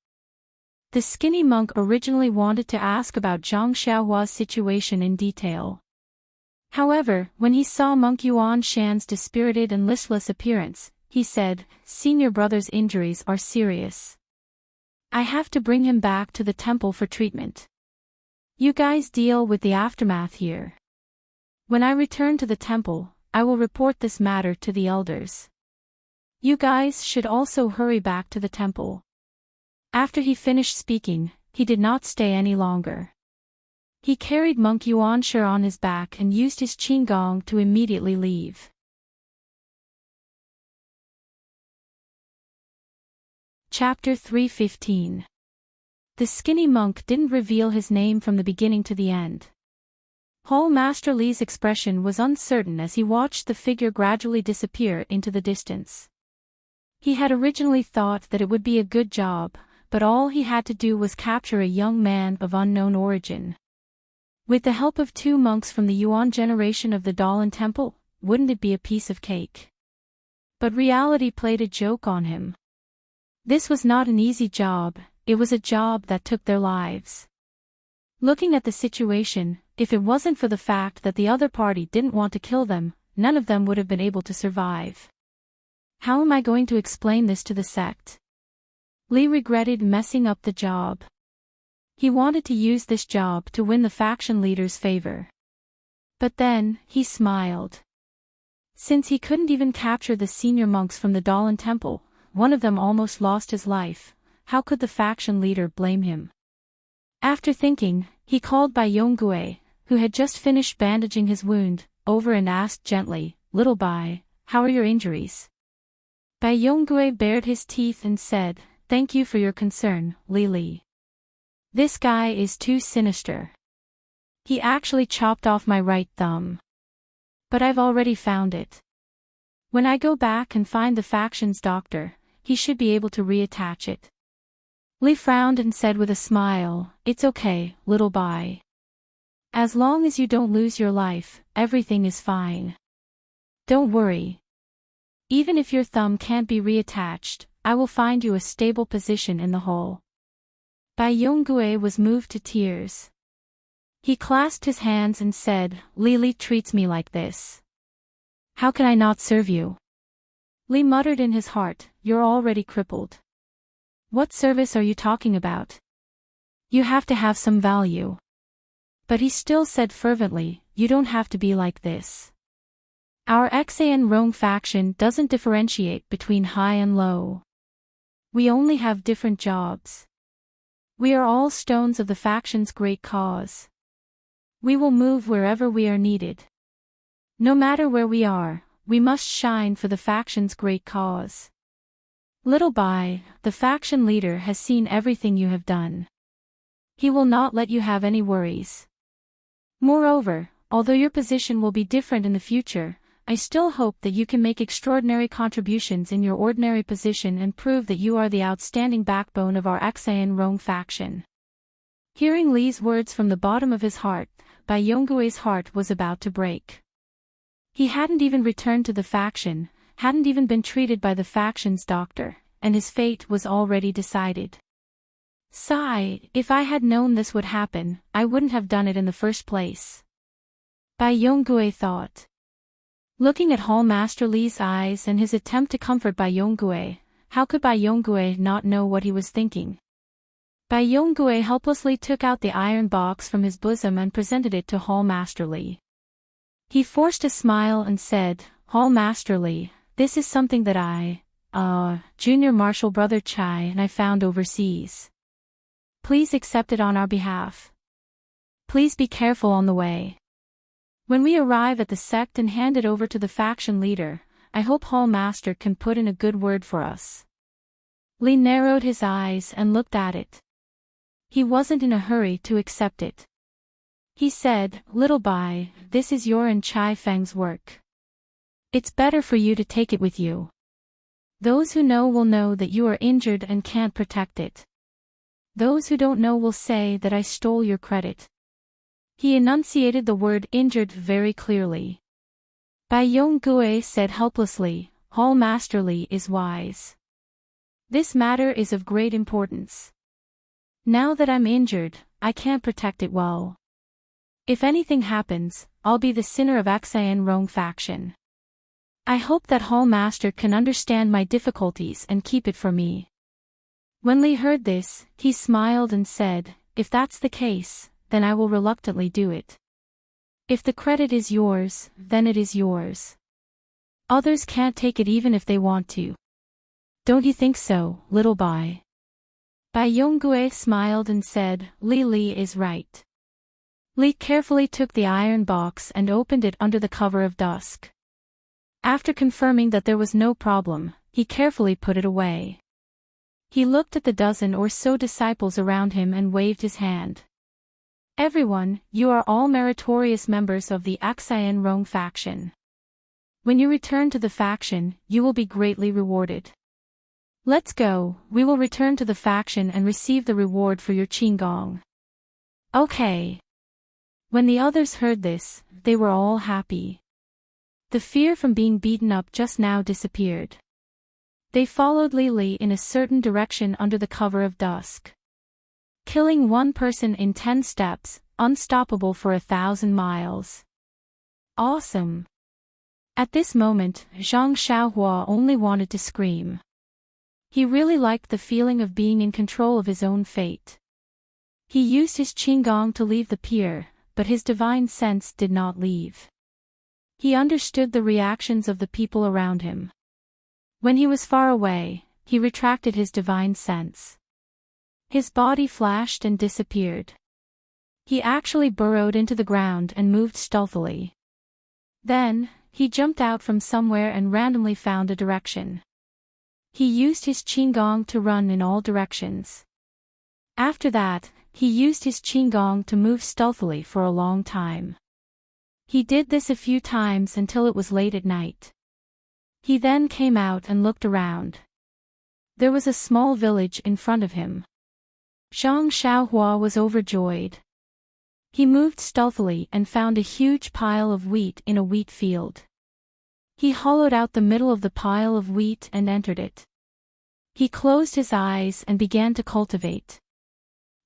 The skinny monk originally wanted to ask about Zhang Xiaohua's situation in detail. However, when he saw Monk Yuan Shan's dispirited and listless appearance, he said, "Senior brother's injuries are serious. I have to bring him back to the temple for treatment. You guys deal with the aftermath here. When I return to the temple, I will report this matter to the elders. You guys should also hurry back to the temple." After he finished speaking, he did not stay any longer. He carried Monk Yuanshi on his back and used his qinggong to immediately leave. Chapter 315. The skinny monk didn't reveal his name from the beginning to the end. Hall Master Li's expression was uncertain as he watched the figure gradually disappear into the distance. He had originally thought that it would be a good job, but all he had to do was capture a young man of unknown origin. With the help of 2 monks from the Yuan generation of the Dalan Temple, wouldn't it be a piece of cake? But reality played a joke on him. This was not an easy job, it was a job that took their lives. Looking at the situation, if it wasn't for the fact that the other party didn't want to kill them, none of them would have been able to survive. How am I going to explain this to the sect? Li regretted messing up the job. He wanted to use this job to win the faction leader's favor. But then, he smiled. Since he couldn't even capture the senior monks from the Dahlin Temple, one of them almost lost his life, how could the faction leader blame him? After thinking, he called Bai Yonggue, who had just finished bandaging his wound, over and asked gently, "Little Bai, how are your injuries?" Bai Yonggue bared his teeth and said, "Thank you for your concern, Li Li. This guy is too sinister. He actually chopped off my right thumb. But I've already found it. When I go back and find the faction's doctor, he should be able to reattach it." Li frowned and said with a smile, "It's okay, little Bai. As long as you don't lose your life, everything is fine. Don't worry. Even if your thumb can't be reattached, I will find you a stable position in the hole." Bai Yonggue was moved to tears. He clasped his hands and said, "Li Li treats me like this. How can I not serve you?" Li muttered in his heart, "You're already crippled. What service are you talking about? You have to have some value." But he still said fervently, "You don't have to be like this. Our Xan Rong faction doesn't differentiate between high and low. We only have different jobs. We are all stones of the faction's great cause. We will move wherever we are needed. No matter where we are, we must shine for the faction's great cause. Little Bai, the faction leader has seen everything you have done. He will not let you have any worries. Moreover, although your position will be different in the future, I still hope that you can make extraordinary contributions in your ordinary position and prove that you are the outstanding backbone of our Xan Rong faction." Hearing Li's words from the bottom of his heart, Bai Yonggue's heart was about to break. He hadn't even returned to the faction, hadn't even been treated by the faction's doctor, and his fate was already decided. Sigh, if I had known this would happen, I wouldn't have done it in the first place. Bai Yonggue thought. Looking at Hallmaster Li's eyes and his attempt to comfort Bai Yonggue, how could Bai Yonggue not know what he was thinking? Bai Yonggue helplessly took out the iron box from his bosom and presented it to Hallmaster Li. He forced a smile and said, "Hallmaster Li, this is something that Junior Marshal Brother Chai and I found overseas. Please accept it on our behalf. Please be careful on the way. When we arrive at the sect and hand it over to the faction leader, I hope Hallmaster can put in a good word for us." Li narrowed his eyes and looked at it. He wasn't in a hurry to accept it. He said, "Little Bai, this is your and Chai Feng's work. It's better for you to take it with you. Those who know will know that you are injured and can't protect it. Those who don't know will say that I stole your credit." He enunciated the word injured very clearly. Bai Yonggue said helplessly, "Hallmaster Li is wise. This matter is of great importance. Now that I'm injured, I can't protect it well. If anything happens, I'll be the sinner of Xan Rong faction. I hope that Hallmaster can understand my difficulties and keep it for me." When Li heard this, he smiled and said, "If that's the case, then I will reluctantly do it. If the credit is yours, then it is yours. Others can't take it even if they want to. Don't you think so, little Bai?" Bai Yonggue smiled and said, Li is right." Li carefully took the iron box and opened it under the cover of dusk. After confirming that there was no problem, he carefully put it away. He looked at the dozen or so disciples around him and waved his hand. "Everyone, you are all meritorious members of the Xan Rong faction. When you return to the faction, you will be greatly rewarded. Let's go, we will return to the faction and receive the reward for your Qinggong." "Okay." When the others heard this, they were all happy. The fear from being beaten up just now disappeared. They followed Li in a certain direction under the cover of dusk. Killing one person in 10 steps, unstoppable for 1,000 miles. Awesome. At this moment, Zhang Xiaohua only wanted to scream. He really liked the feeling of being in control of his own fate. He used his qigong to leave the pier, but his divine sense did not leave. He understood the reactions of the people around him. When he was far away, he retracted his divine sense. His body flashed and disappeared. He actually burrowed into the ground and moved stealthily. Then, he jumped out from somewhere and randomly found a direction. He used his qigong to run in all directions. After that, he used his qigong to move stealthily for a long time. He did this a few times until it was late at night. He then came out and looked around. There was a small village in front of him. Zhang Xiaohua was overjoyed. He moved stealthily and found a huge pile of wheat in a wheat field. He hollowed out the middle of the pile of wheat and entered it. He closed his eyes and began to cultivate.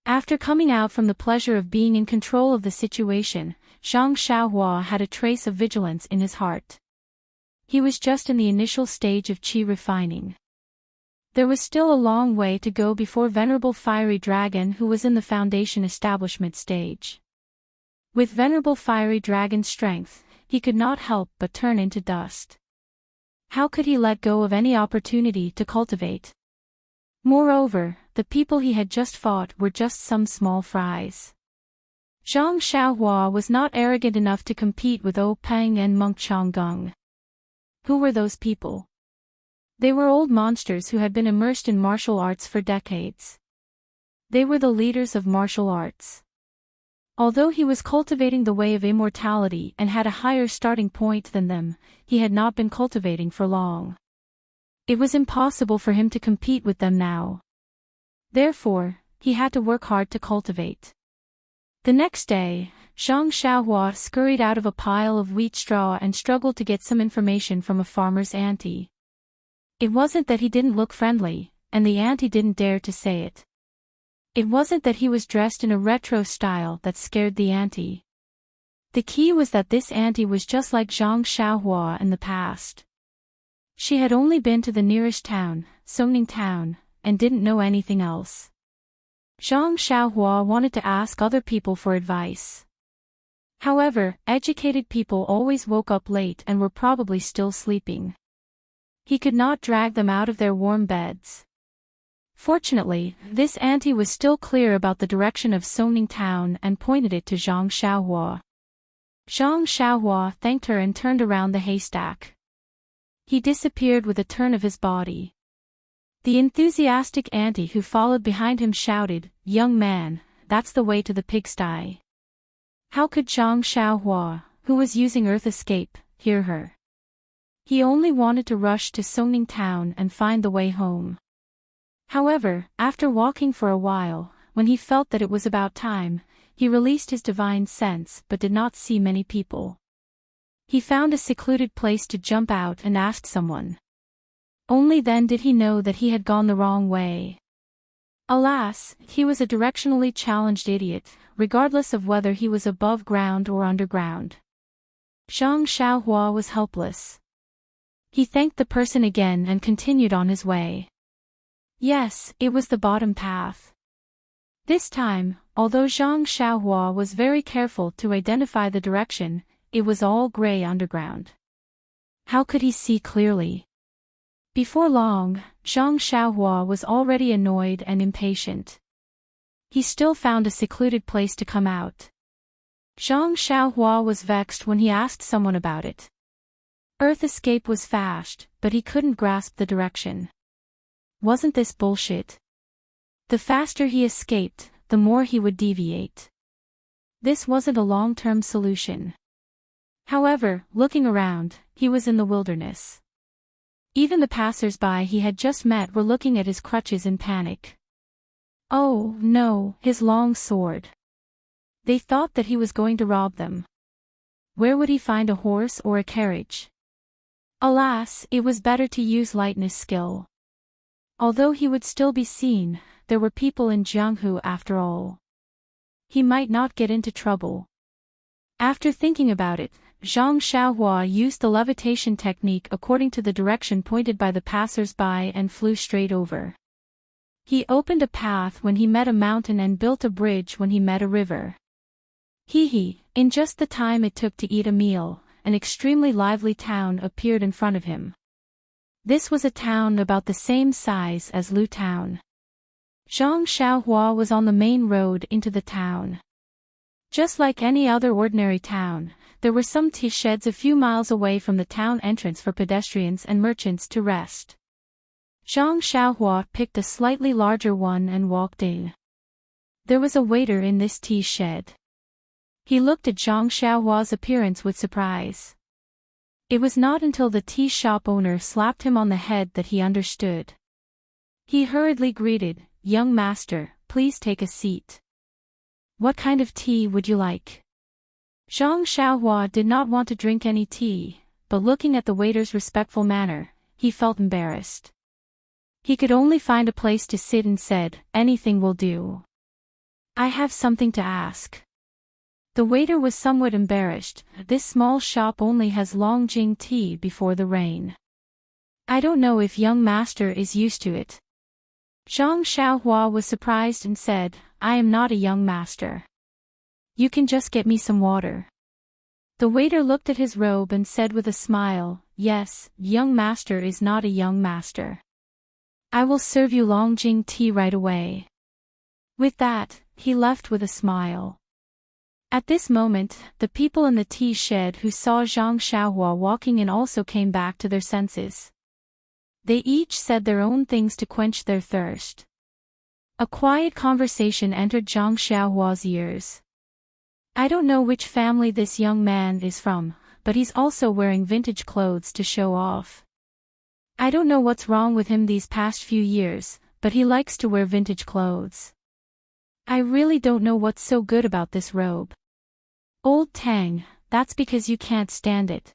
After coming out from the pleasure of being in control of the situation, Zhang Xiaohua had a trace of vigilance in his heart. He was just in the initial stage of qi refining. There was still a long way to go before Venerable Fiery Dragon, who was in the foundation establishment stage. With Venerable Fiery Dragon's strength, he could not help but turn into dust. How could he let go of any opportunity to cultivate? Moreover, the people he had just fought were just some small fries. Zhang Xiaohua was not arrogant enough to compete with O Peng and Monk Changgung. Who were those people? They were old monsters who had been immersed in martial arts for decades. They were the leaders of martial arts. Although he was cultivating the way of immortality and had a higher starting point than them, he had not been cultivating for long. It was impossible for him to compete with them now. Therefore, he had to work hard to cultivate. The next day, Zhang Xiaohua scurried out of a pile of wheat straw and struggled to get some information from a farmer's auntie. It wasn't that he didn't look friendly, and the auntie didn't dare to say it. It wasn't that he was dressed in a retro style that scared the auntie. The key was that this auntie was just like Zhang Xiaohua in the past. She had only been to the nearest town, Songning Town, and didn't know anything else. Zhang Xiaohua wanted to ask other people for advice. However, educated people always woke up late and were probably still sleeping. He could not drag them out of their warm beds. Fortunately, this auntie was still clear about the direction of Songning Town and pointed it to Zhang Xiaohua. Zhang Xiaohua thanked her and turned around the haystack. He disappeared with a turn of his body. The enthusiastic auntie who followed behind him shouted, "Young man, that's the way to the pigsty." How could Zhang Xiaohua, who was using Earth Escape, hear her? He only wanted to rush to Songning Town and find the way home. However, after walking for a while, when he felt that it was about time, he released his divine sense but did not see many people. He found a secluded place to jump out and asked someone. Only then did he know that he had gone the wrong way. Alas, he was a directionally challenged idiot, regardless of whether he was above ground or underground. Zhang Xiaohua was helpless. He thanked the person again and continued on his way. Yes, it was the bottom path. This time, although Zhang Xiaohua was very careful to identify the direction, it was all gray underground. How could he see clearly? Before long, Zhang Xiaohua was already annoyed and impatient. He still found a secluded place to come out. Zhang Xiaohua was vexed when he asked someone about it. Earth Escape was fast, but he couldn't grasp the direction. Wasn't this bullshit? The faster he escaped, the more he would deviate. This wasn't a long-term solution. However, looking around, he was in the wilderness. Even the passers-by he had just met were looking at his crutches in panic. Oh, no, his long sword. They thought that he was going to rob them. Where would he find a horse or a carriage? Alas, it was better to use lightness skill. Although he would still be seen, there were people in Jianghu after all. He might not get into trouble. After thinking about it, Zhang Xiaohua used the levitation technique according to the direction pointed by the passers-by and flew straight over. He opened a path when he met a mountain and built a bridge when he met a river. In just the time it took to eat a meal, an extremely lively town appeared in front of him. This was a town about the same size as Lu Town. Zhang Xiaohua was on the main road into the town. Just like any other ordinary town, there were some tea sheds a few miles away from the town entrance for pedestrians and merchants to rest. Zhang Xiaohua picked a slightly larger one and walked in. There was a waiter in this tea shed. He looked at Zhang Xiaohua's appearance with surprise. It was not until the tea shop owner slapped him on the head that he understood. He hurriedly greeted, "Young master, please take a seat. What kind of tea would you like?" Zhang Xiaohua did not want to drink any tea, but looking at the waiter's respectful manner, he felt embarrassed. He could only find a place to sit and said, "Anything will do. I have something to ask." The waiter was somewhat embarrassed. "This small shop only has Longjing tea before the rain. I don't know if young master is used to it." Zhang Xiaohua was surprised and said, "I am not a young master. You can just get me some water." The waiter looked at his robe and said with a smile, "Yes, young master is not a young master. I will serve you Longjing tea right away." With that, he left with a smile. At this moment, the people in the tea shed who saw Zhang Xiaohua walking in also came back to their senses. They each said their own things to quench their thirst. A quiet conversation entered Zhang Xiaohua's ears. "I don't know which family this young man is from, but he's also wearing vintage clothes to show off. I don't know what's wrong with him these past few years, but he likes to wear vintage clothes. I really don't know what's so good about this robe. Old Tang, that's because you can't stand it.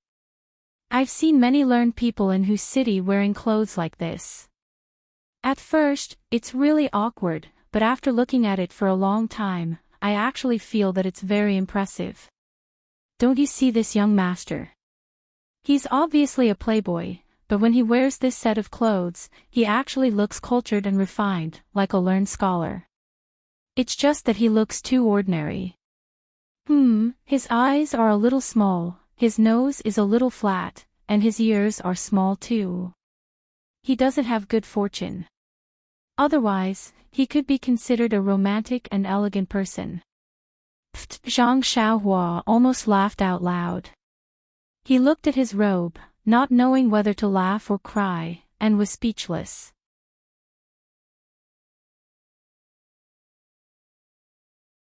I've seen many learned people in whose city wearing clothes like this. At first, it's really awkward, but after looking at it for a long time, I actually feel that it's very impressive. Don't you see this young master? He's obviously a playboy, but when he wears this set of clothes, he actually looks cultured and refined, like a learned scholar. It's just that he looks too ordinary. His eyes are a little small, his nose is a little flat, and his ears are small too. He doesn't have good fortune. Otherwise, he could be considered a romantic and elegant person." Zhang Xiaohua almost laughed out loud. He looked at his robe, not knowing whether to laugh or cry, and was speechless.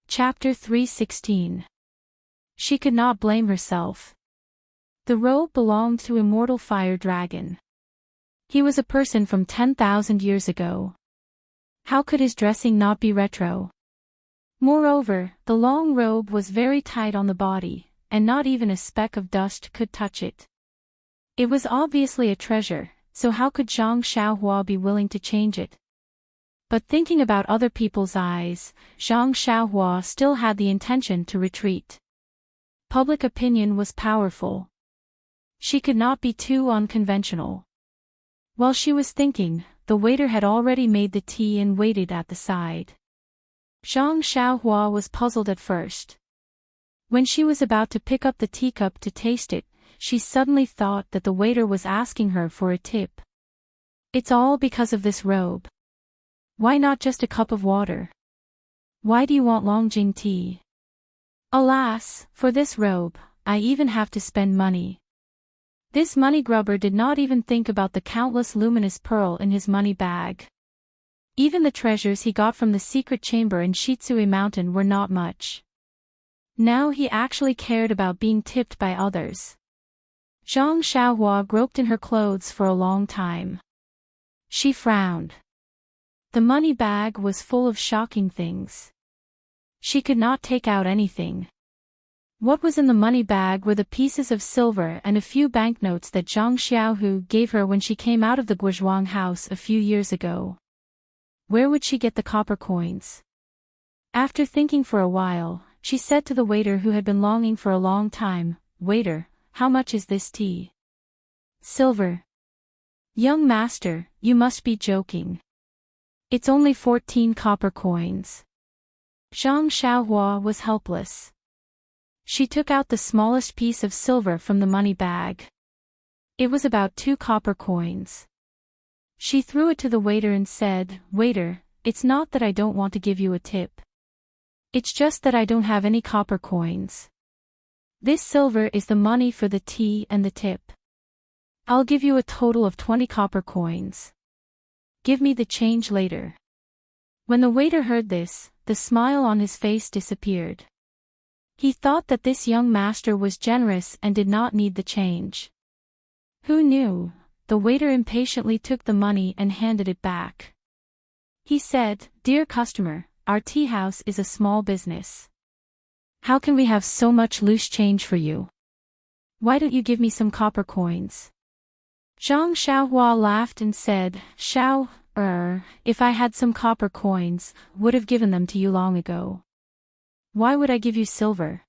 Chapter 316. She could not blame herself. The robe belonged to immortal fire dragon. He was a person from 10,000 years ago. How could his dressing not be retro? Moreover, the long robe was very tight on the body, and not even a speck of dust could touch it. It was obviously a treasure, so how could Zhang Xiaohua be willing to change it? But thinking about other people's eyes, Zhang Xiaohua still had the intention to retreat. Public opinion was powerful. She could not be too unconventional. While she was thinking, the waiter had already made the tea and waited at the side. Zhang Xiaohua was puzzled at first. When she was about to pick up the teacup to taste it, she suddenly thought that the waiter was asking her for a tip. It's all because of this robe. Why not just a cup of water? Why do you want Longjing tea? Alas, for this robe, I even have to spend money. This money grubber did not even think about the countless luminous pearl in his money bag. Even the treasures he got from the secret chamber in Shitsui Mountain were not much. Now he actually cared about being tipped by others. Zhang Xiaohua groped in her clothes for a long time. She frowned. The money bag was full of shocking things. She could not take out anything. What was in the money bag were the pieces of silver and a few banknotes that Zhang Xiaohu gave her when she came out of the Guozhuang house a few years ago. Where would she get the copper coins? After thinking for a while, she said to the waiter who had been longing for a long time, "Waiter, how much is this tea?" "Silver." "Young master, you must be joking. It's only 14 copper coins. Zhang Xiaohua was helpless. She took out the smallest piece of silver from the money bag. It was about 2 copper coins. She threw it to the waiter and said, "Waiter, it's not that I don't want to give you a tip. It's just that I don't have any copper coins. This silver is the money for the tea and the tip. I'll give you a total of 20 copper coins. Give me the change later." When the waiter heard this, the smile on his face disappeared. He thought that this young master was generous and did not need the change. Who knew? The waiter impatiently took the money and handed it back. He said, "Dear customer, our tea house is a small business. How can we have so much loose change for you? Why don't you give me some copper coins?" Zhang Xiaohua laughed and said, If I had some copper coins, would have given them to you long ago. Why would I give you silver?"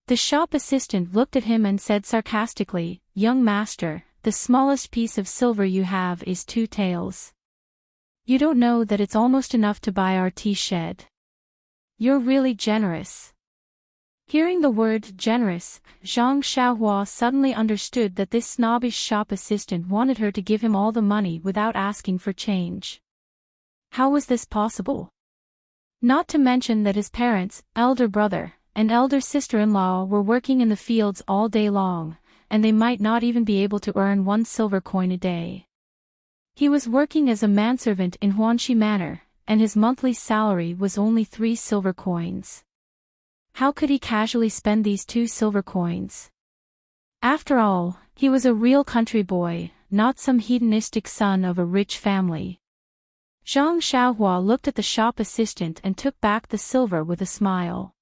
The shop assistant looked at him and said sarcastically, "Young master, the smallest piece of silver you have is 2 taels. You don't know that it's almost enough to buy our tea shed. You're really generous." Hearing the word generous, Zhang Xiaohua suddenly understood that this snobbish shop assistant wanted her to give him all the money without asking for change. How was this possible? Not to mention that his parents, elder brother, and elder sister-in-law were working in the fields all day long, and they might not even be able to earn 1 silver coin a day. He was working as a manservant in Huanxi Manor, and his monthly salary was only 3 silver coins. How could he casually spend these 2 silver coins? After all, he was a real country boy, not some hedonistic son of a rich family. Zhang Xiaohua looked at the shop assistant and took back the silver with a smile.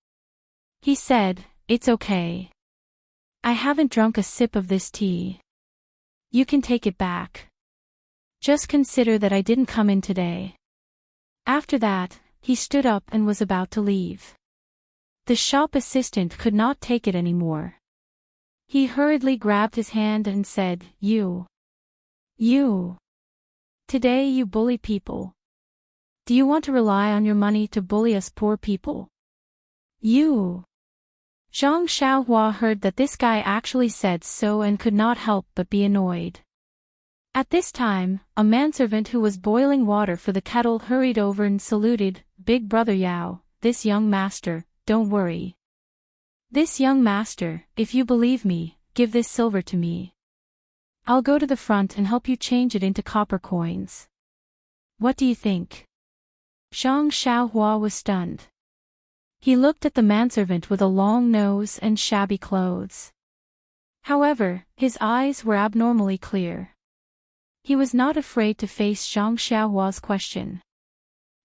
He said, "It's okay. I haven't drunk a sip of this tea. You can take it back. Just consider that I didn't come in today." After that, he stood up and was about to leave. The shop assistant could not take it anymore. He hurriedly grabbed his hand and said, You. Today you bully people. Do you want to rely on your money to bully us poor people? You. Zhang Xiaohua heard that this guy actually said so and could not help but be annoyed. At this time, a manservant who was boiling water for the kettle hurried over and saluted, "Big brother Yao, this young master, don't worry. This young master, if you believe me, give this silver to me. I'll go to the front and help you change it into copper coins. What do you think?" Zhang Xiaohua was stunned. He looked at the manservant with a long nose and shabby clothes. However, his eyes were abnormally clear. He was not afraid to face Zhang Xiaohua's question.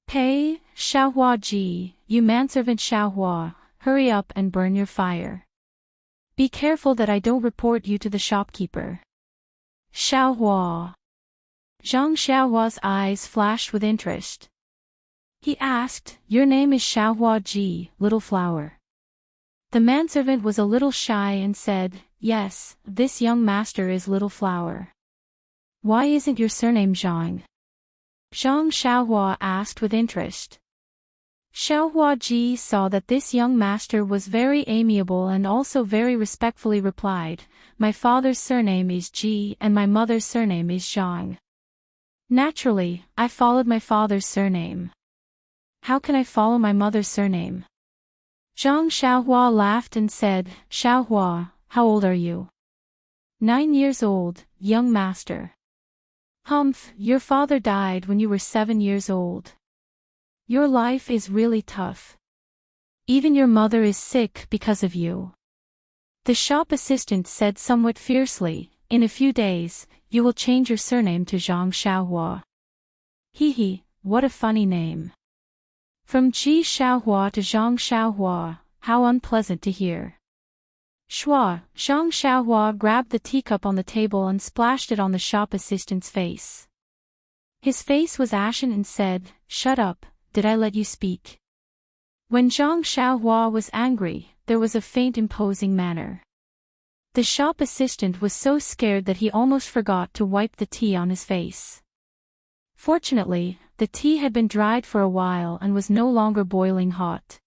"Pei, Xiaohua ji, you manservant Xiaohua, hurry up and burn your fire. Be careful that I don't report you to the shopkeeper." "Xiaohua." Zhang Xiaohua's eyes flashed with interest. He asked, "Your name is Xiaohua ji, little flower?" The manservant was a little shy and said, "Yes, this young master is Little Flower." "Why isn't your surname Zhang?" Zhang Xiaohua asked with interest. Xiaohua ji saw that this young master was very amiable and also very respectfully replied, "My father's surname is Ji and my mother's surname is Zhang. Naturally, I followed my father's surname. How can I follow my mother's surname?" Zhang Xiaohua laughed and said, "Xiaohua, how old are you?" 9 years old, young master. "Humph, your father died when you were 7 years old. Your life is really tough. Even your mother is sick because of you." The shop assistant said somewhat fiercely, "In a few days, you will change your surname to Zhang Xiaohua." Hee, what a funny name. From Ji Xiaohua to Zhang Xiaohua, how unpleasant to hear. Shua, Zhang Xiaohua grabbed the teacup on the table and splashed it on the shop assistant's face. His face was ashen and said, "Shut up, did I let you speak?" When Zhang Xiaohua was angry, there was a faint imposing manner. The shop assistant was so scared that he almost forgot to wipe the tea on his face. Fortunately, the tea had been dried for a while and was no longer boiling hot.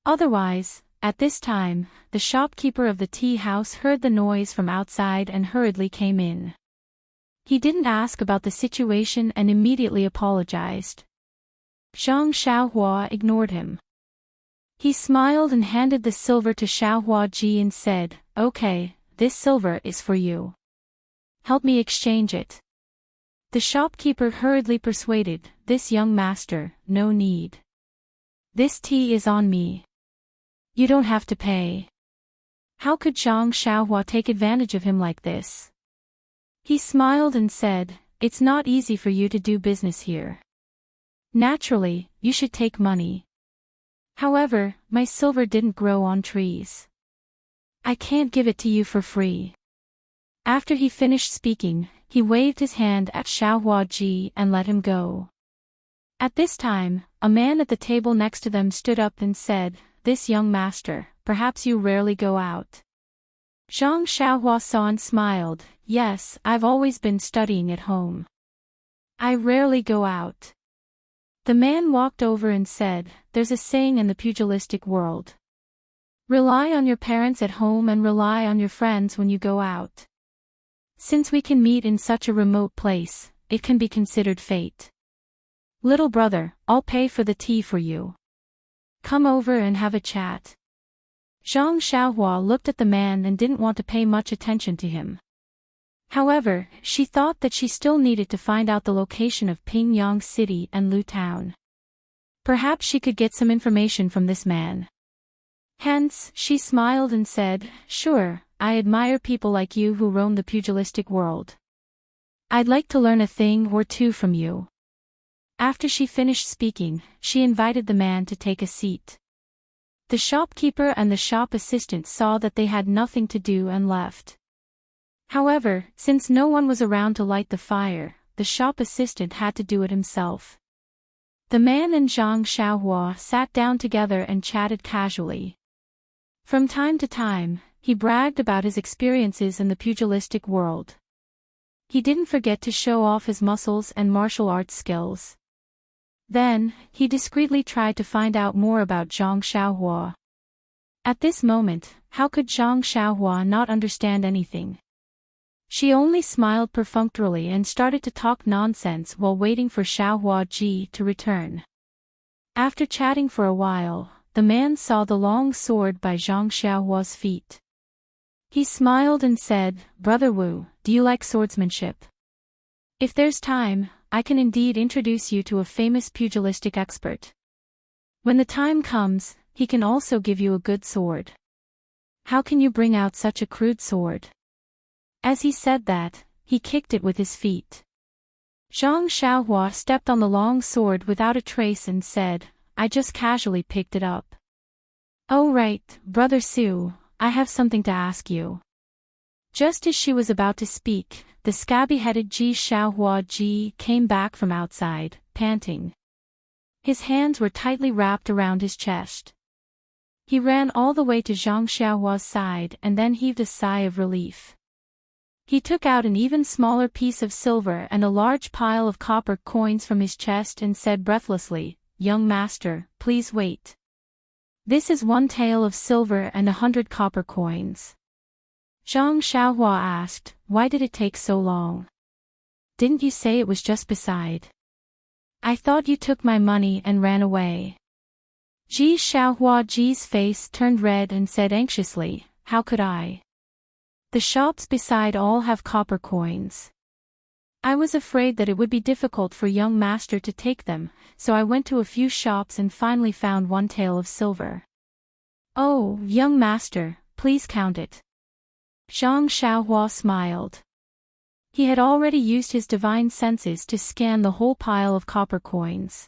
Otherwise, at this time, the shopkeeper of the tea house heard the noise from outside and hurriedly came in. He didn't ask about the situation and immediately apologized. Zhang Xiaohua ignored him. He smiled and handed the silver to Xiaohua Ji and said, "Okay, this silver is for you. Help me exchange it." The shopkeeper hurriedly persuaded, "This young master, no need. This tea is on me. You don't have to pay." How could Zhang Xiaohua take advantage of him like this? He smiled and said, "It's not easy for you to do business here. Naturally, you should take money. However, my silver didn't grow on trees. I can't give it to you for free." After he finished speaking, he waved his hand at Xiaohua Ji and let him go. At this time, a man at the table next to them stood up and said, "This young master, perhaps you rarely go out." Zhang Xiaohua saw and smiled, "Yes, I've always been studying at home. I rarely go out." The man walked over and said, "There's a saying in the pugilistic world. Rely on your parents at home and rely on your friends when you go out. Since we can meet in such a remote place, it can be considered fate. Little brother, I'll pay for the tea for you. Come over and have a chat." Zhang Xiaohua looked at the man and didn't want to pay much attention to him. However, she thought that she still needed to find out the location of Pingyang City and Lu Town. Perhaps she could get some information from this man. Hence, she smiled and said, "Sure, I admire people like you who roam the pugilistic world. I'd like to learn a thing or two from you." After she finished speaking, she invited the man to take a seat. The shopkeeper and the shop assistant saw that they had nothing to do and left. However, since no one was around to light the fire, the shop assistant had to do it himself. The man and Zhang Xiaohua sat down together and chatted casually. From time to time, he bragged about his experiences in the pugilistic world. He didn't forget to show off his muscles and martial arts skills. Then, he discreetly tried to find out more about Zhang Xiaohua. At this moment, how could Zhang Xiaohua not understand anything? She only smiled perfunctorily and started to talk nonsense while waiting for Xiaohua Ji to return. After chatting for a while, the man saw the long sword by Zhang Xiaohua's feet. He smiled and said, "Brother Wu, do you like swordsmanship? If there's time, I can indeed introduce you to a famous pugilistic expert. When the time comes, he can also give you a good sword. How can you bring out such a crude sword?" As he said that, he kicked it with his feet. Zhang Xiaohua stepped on the long sword without a trace and said, "I just casually picked it up." "Oh right, Brother Su, I have something to ask you." Just as she was about to speak, the scabby-headed Ji Xiaohua Ji came back from outside, panting. His hands were tightly wrapped around his chest. He ran all the way to Zhang Xiaohua's side and then heaved a sigh of relief. He took out an even smaller piece of silver and a large pile of copper coins from his chest and said breathlessly, "Young master, please wait. This is 1 tael of silver and 100 copper coins." Zhang Xiaohua asked, "Why did it take so long? Didn't you say it was just beside? I thought you took my money and ran away." Ji Xiaohua Ji's face turned red and said anxiously, "How could I? The shops beside all have copper coins. I was afraid that it would be difficult for young master to take them, so I went to a few shops and finally found 1 tael of silver." "Oh, young master, please count it." Zhang Xiaohua smiled. He had already used his divine senses to scan the whole pile of copper coins.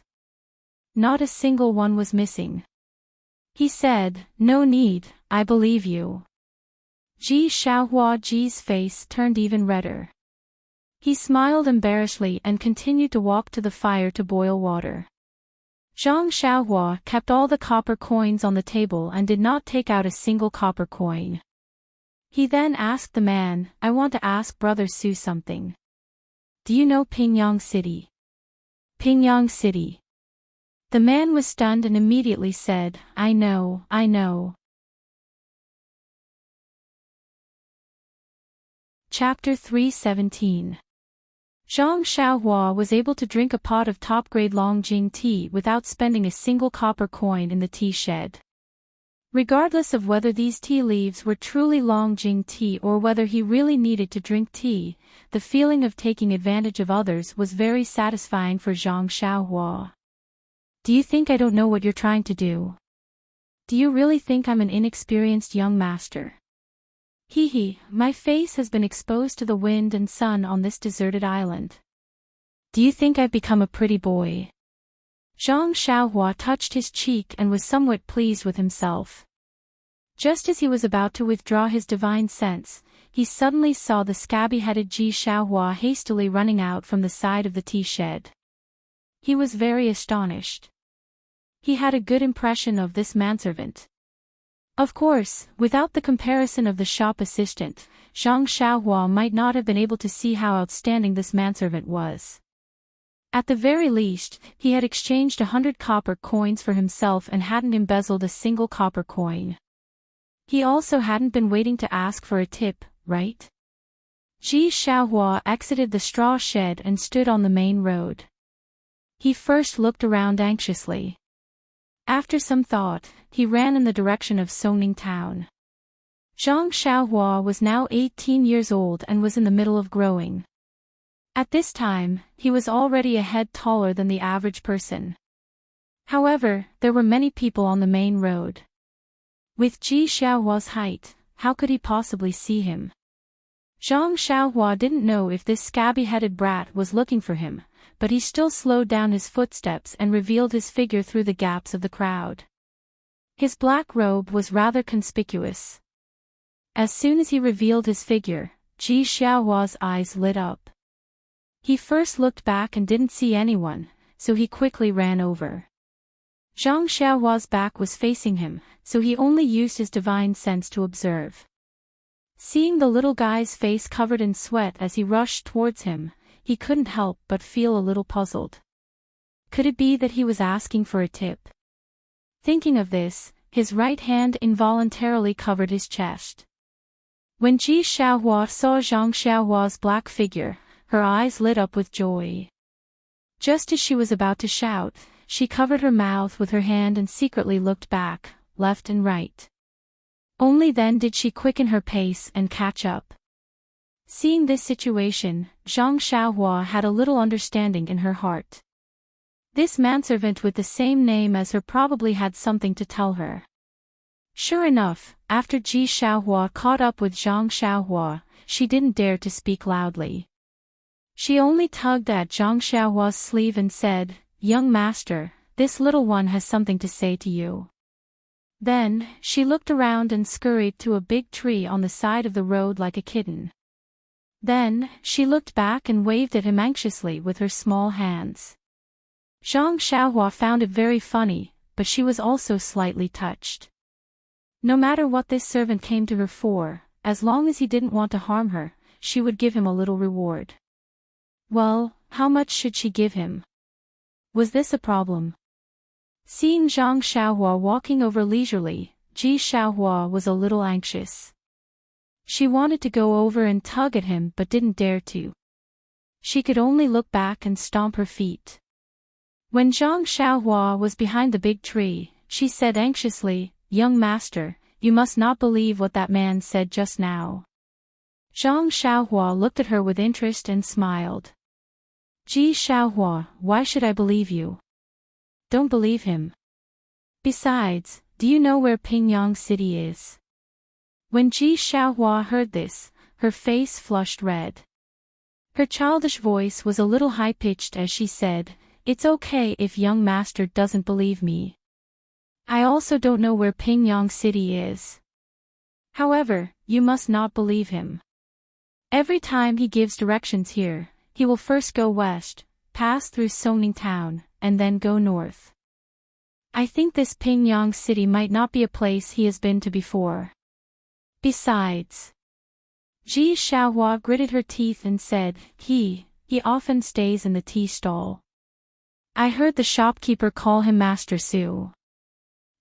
Not a single one was missing. He said, "No need, I believe you." Ji Xiaohua Ji's face turned even redder. He smiled embarrassedly and continued to walk to the fire to boil water. Zhang Xiaohua kept all the copper coins on the table and did not take out a single copper coin. He then asked the man, "I want to ask Brother Su something. Do you know Pingyang City?" Pingyang City. The man was stunned and immediately said, I know, I know. Chapter 317. Zhang Xiaohua was able to drink a pot of top-grade Longjing tea without spending a single copper coin in the tea shed. Regardless of whether these tea leaves were truly Longjing tea or whether he really needed to drink tea, the feeling of taking advantage of others was very satisfying for Zhang Xiaohua. Do you think I don't know what you're trying to do? Do you really think I'm an inexperienced young master? Hee, my face has been exposed to the wind and sun on this deserted island. Do you think I've become a pretty boy? Zhang Xiaohua touched his cheek and was somewhat pleased with himself. Just as he was about to withdraw his divine sense, he suddenly saw the scabby-headed Ji Xiaohua hastily running out from the side of the tea shed. He was very astonished. He had a good impression of this manservant. Of course, without the comparison of the shop assistant, Zhang Xiaohua might not have been able to see how outstanding this manservant was. At the very least, he had exchanged 100 copper coins for himself and hadn't embezzled a single copper coin. He also hadn't been waiting to ask for a tip, right? Ji Xiaohua exited the straw shed and stood on the main road. He first looked around anxiously. After some thought, he ran in the direction of Songning town. Zhang Xiaohua was now 18 years old and was in the middle of growing. At this time, he was already a head taller than the average person. However, there were many people on the main road. With Ji Xiaohua's height, how could he possibly see him? Zhang Xiaohua didn't know if this scabby-headed brat was looking for him, but he still slowed down his footsteps and revealed his figure through the gaps of the crowd. His black robe was rather conspicuous. As soon as he revealed his figure, Ji Xiaohua's eyes lit up. He first looked back and didn't see anyone, so he quickly ran over. Zhang Xiaohua's back was facing him, so he only used his divine sense to observe. Seeing the little guy's face covered in sweat as he rushed towards him, he couldn't help but feel a little puzzled. Could it be that he was asking for a tip? Thinking of this, his right hand involuntarily covered his chest. When Ji Xiaohua saw Zhang Xiaohua's black figure, her eyes lit up with joy. Just as she was about to shout, she covered her mouth with her hand and secretly looked back, left and right. Only then did she quicken her pace and catch up. Seeing this situation, Zhang Xiaohua had a little understanding in her heart. This manservant with the same name as her probably had something to tell her. Sure enough, after Ji Xiaohua caught up with Zhang Xiaohua, she didn't dare to speak loudly. She only tugged at Zhang Xiaohua's sleeve and said, "Young master, this little one has something to say to you." Then, she looked around and scurried to a big tree on the side of the road like a kitten. Then, she looked back and waved at him anxiously with her small hands. Zhang Xiaohua found it very funny, but she was also slightly touched. No matter what this servant came to her for, as long as he didn't want to harm her, she would give him a little reward. Well, how much should she give him? Was this a problem? Seeing Zhang Xiaohua walking over leisurely, Ji Xiaohua was a little anxious. She wanted to go over and tug at him but didn't dare to. She could only look back and stomp her feet. When Zhang Xiaohua was behind the big tree, she said anxiously, "Young master, you must not believe what that man said just now." Zhang Xiaohua looked at her with interest and smiled. "Ji Xiaohua, why should I believe you? Don't believe him. Besides, do you know where Pingyang City is?" When Ji Xiaohua heard this, her face flushed red. Her childish voice was a little high-pitched as she said, "It's okay if young master doesn't believe me. I also don't know where Pingyang City is. However, you must not believe him. Every time he gives directions here, he will first go west, pass through Songning town, and then go north. I think this Pingyang City might not be a place he has been to before. Besides..." Ji Xiaohua gritted her teeth and said, He often stays in the tea stall. I heard the shopkeeper call him Master Su.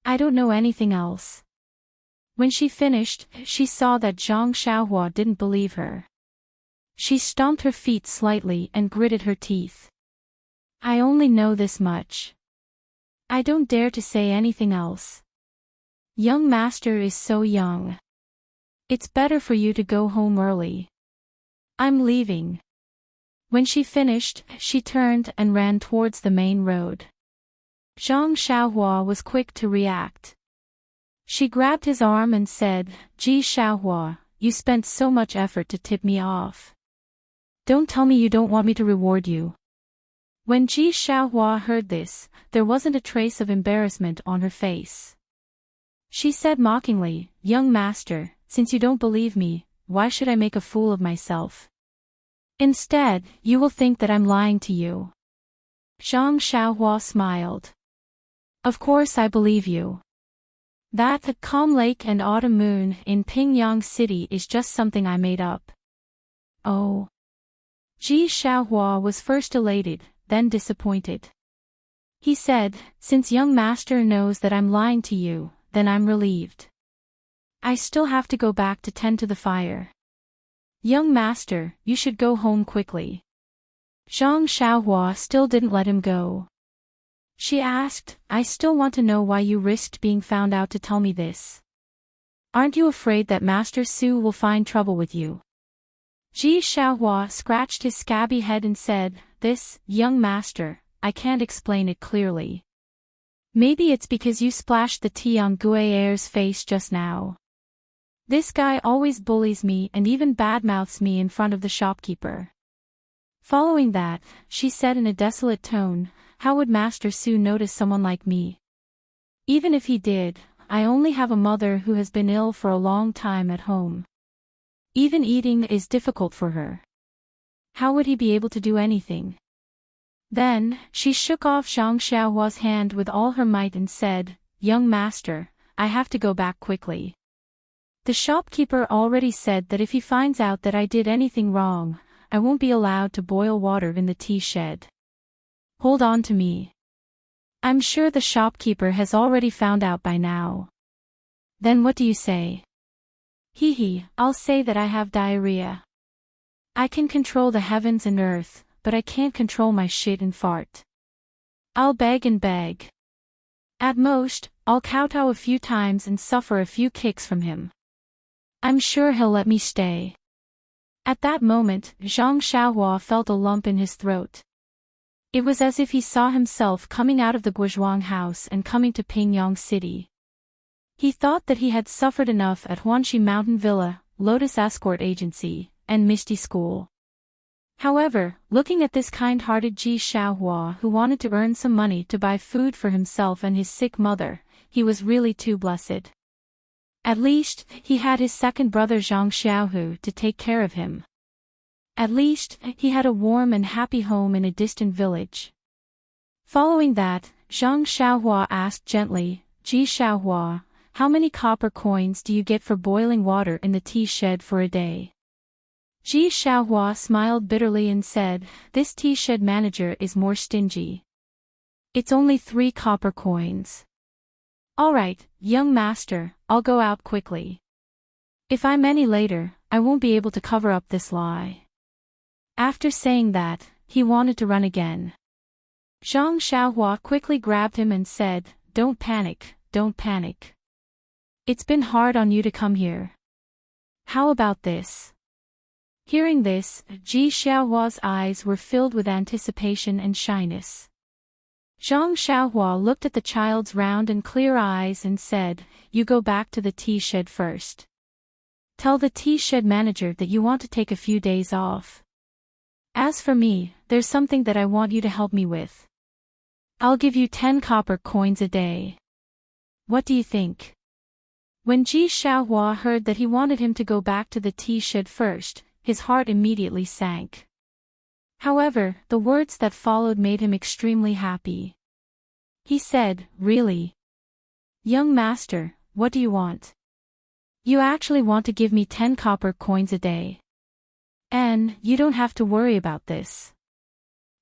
I don't know anything else. When she finished, she saw that Zhang Xiaohua didn't believe her. She stomped her feet slightly and gritted her teeth. I only know this much. I don't dare to say anything else. Young master is so young. It's better for you to go home early. I'm leaving. When she finished, she turned and ran towards the main road. Zhang Xiaohua was quick to react. She grabbed his arm and said, Ji Xiaohua, you spent so much effort to tip me off. Don't tell me you don't want me to reward you. When Ji Xiaohua heard this, there wasn't a trace of embarrassment on her face. She said mockingly, Young master, since you don't believe me, why should I make a fool of myself? Instead, you will think that I'm lying to you. Zhang Xiaohua smiled. Of course I believe you. That the calm lake and autumn moon in Pingyang City is just something I made up. Oh. Ji Xiaohua was first elated, then disappointed. He said, since young master knows that I'm lying to you, then I'm relieved. I still have to go back to tend to the fire. Young master, you should go home quickly. Zhang Xiaohua still didn't let him go. She asked, I still want to know why you risked being found out to tell me this. Aren't you afraid that Master Su will find trouble with you? Ji Xiaohua scratched his scabby head and said, This, young master, I can't explain it clearly. Maybe it's because you splashed the tea on Gui'er's face just now. This guy always bullies me and even badmouths me in front of the shopkeeper. Following that, she said in a desolate tone, How would Master Su notice someone like me? Even if he did, I only have a mother who has been ill for a long time at home. Even eating is difficult for her. How would he be able to do anything? Then, she shook off Zhang Xiaohua's hand with all her might and said, Young master, I have to go back quickly. The shopkeeper already said that if he finds out that I did anything wrong, I won't be allowed to boil water in the tea shed. Hold on to me. I'm sure the shopkeeper has already found out by now. Then what do you say? I'll say that I have diarrhea. I can control the heavens and earth, but I can't control my shit and fart. I'll beg and beg. At most, I'll kowtow a few times and suffer a few kicks from him. I'm sure he'll let me stay. At that moment, Zhang Xiaohua felt a lump in his throat. It was as if he saw himself coming out of the Guizhuang house and coming to Pingyang City. He thought that he had suffered enough at Huanxi Mountain Villa, Lotus Escort Agency, and Misty School. However, looking at this kind-hearted Ji Xiaohua who wanted to earn some money to buy food for himself and his sick mother, he was really too blessed. At least, he had his second brother Zhang Xiaohu to take care of him. At least, he had a warm and happy home in a distant village. Following that, Zhang Xiaohua asked gently, Ji Xiaohua, how many copper coins do you get for boiling water in the tea shed for a day? Ji Xiaohua smiled bitterly and said, This tea shed manager is more stingy. It's only 3 copper coins. All right, young master, I'll go out quickly. If I'm any later, I won't be able to cover up this lie. After saying that, he wanted to run again. Zhang Xiaohua quickly grabbed him and said, Don't panic, don't panic. It's been hard on you to come here. How about this? Hearing this, Ji Xiaohua's eyes were filled with anticipation and shyness. Zhang Xiaohua looked at the child's round and clear eyes and said, You go back to the tea shed first. Tell the tea shed manager that you want to take a few days off. As for me, there's something that I want you to help me with. I'll give you 10 copper coins a day. What do you think? When Ji Xiaohua heard that he wanted him to go back to the tea shed first, his heart immediately sank. However, the words that followed made him extremely happy. He said, Really? Young master, what do you want? You actually want to give me 10 copper coins a day. And you don't have to worry about this.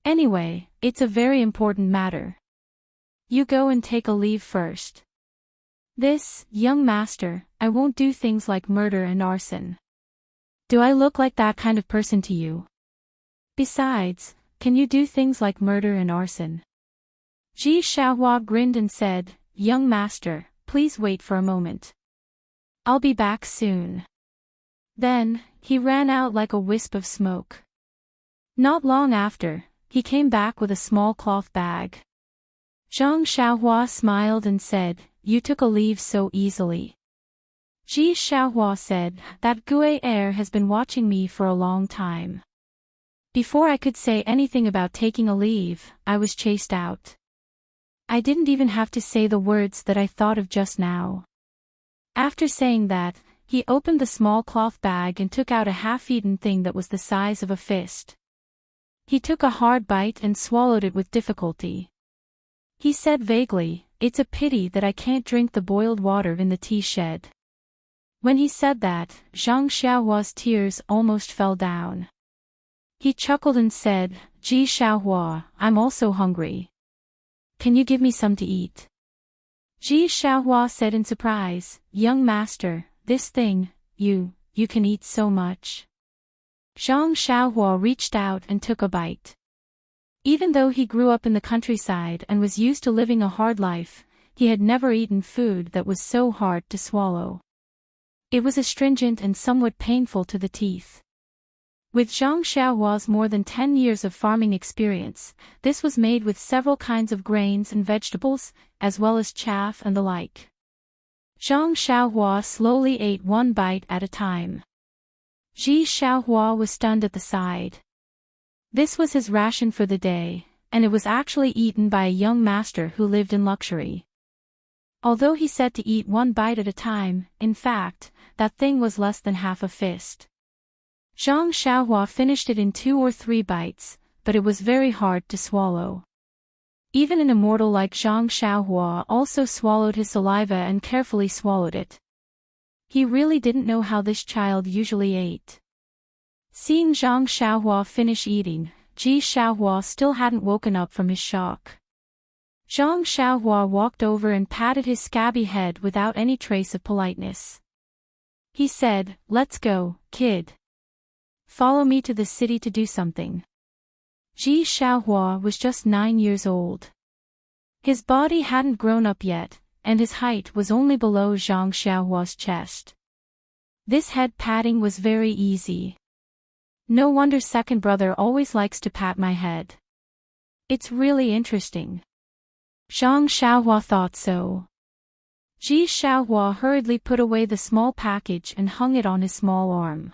Anyway, it's a very important matter. You go and take a leave first. This, young master, I won't do things like murder and arson. Do I look like that kind of person to you? Besides, can you do things like murder and arson? Ji Xiaohua grinned and said, Young master, please wait for a moment. I'll be back soon. Then, he ran out like a wisp of smoke. Not long after, he came back with a small cloth bag. Zhang Xiaohua smiled and said, You took a leave so easily. Ji Xiaohua said, That Gue heir has been watching me for a long time. Before I could say anything about taking a leave, I was chased out. I didn't even have to say the words that I thought of just now. After saying that, he opened the small cloth bag and took out a half-eaten thing that was the size of a fist. He took a hard bite and swallowed it with difficulty. He said vaguely, It's a pity that I can't drink the boiled water in the tea shed. When he said that, Zhang Xiaohua's tears almost fell down. He chuckled and said, Ji Xiaohua, I'm also hungry. Can you give me some to eat? Ji Xiaohua said in surprise, Young master, this thing, you can eat so much. Zhang Xiaohua reached out and took a bite. Even though he grew up in the countryside and was used to living a hard life, he had never eaten food that was so hard to swallow. It was astringent and somewhat painful to the teeth. With Zhang Xiaohua's more than 10 years of farming experience, this was made with several kinds of grains and vegetables, as well as chaff and the like. Zhang Xiaohua slowly ate one bite at a time. Ji Xiaohua was stunned at the sight. This was his ration for the day, and it was actually eaten by a young master who lived in luxury. Although he said to eat one bite at a time, in fact, that thing was less than half a fist. Zhang Xiaohua finished it in 2 or 3 bites, but it was very hard to swallow. Even an immortal like Zhang Xiaohua also swallowed his saliva and carefully swallowed it. He really didn't know how this child usually ate. Seeing Zhang Xiaohua finish eating, Ji Xiaohua still hadn't woken up from his shock. Zhang Xiaohua walked over and patted his scabby head without any trace of politeness. He said, Let's go, kid. Follow me to the city to do something. Ji Xiaohua was just 9 years old. His body hadn't grown up yet, and his height was only below Zhang Xiaohua's chest. This head patting was very easy. No wonder second brother always likes to pat my head. It's really interesting. Zhang Xiaohua thought so. Ji Xiaohua hurriedly put away the small package and hung it on his small arm.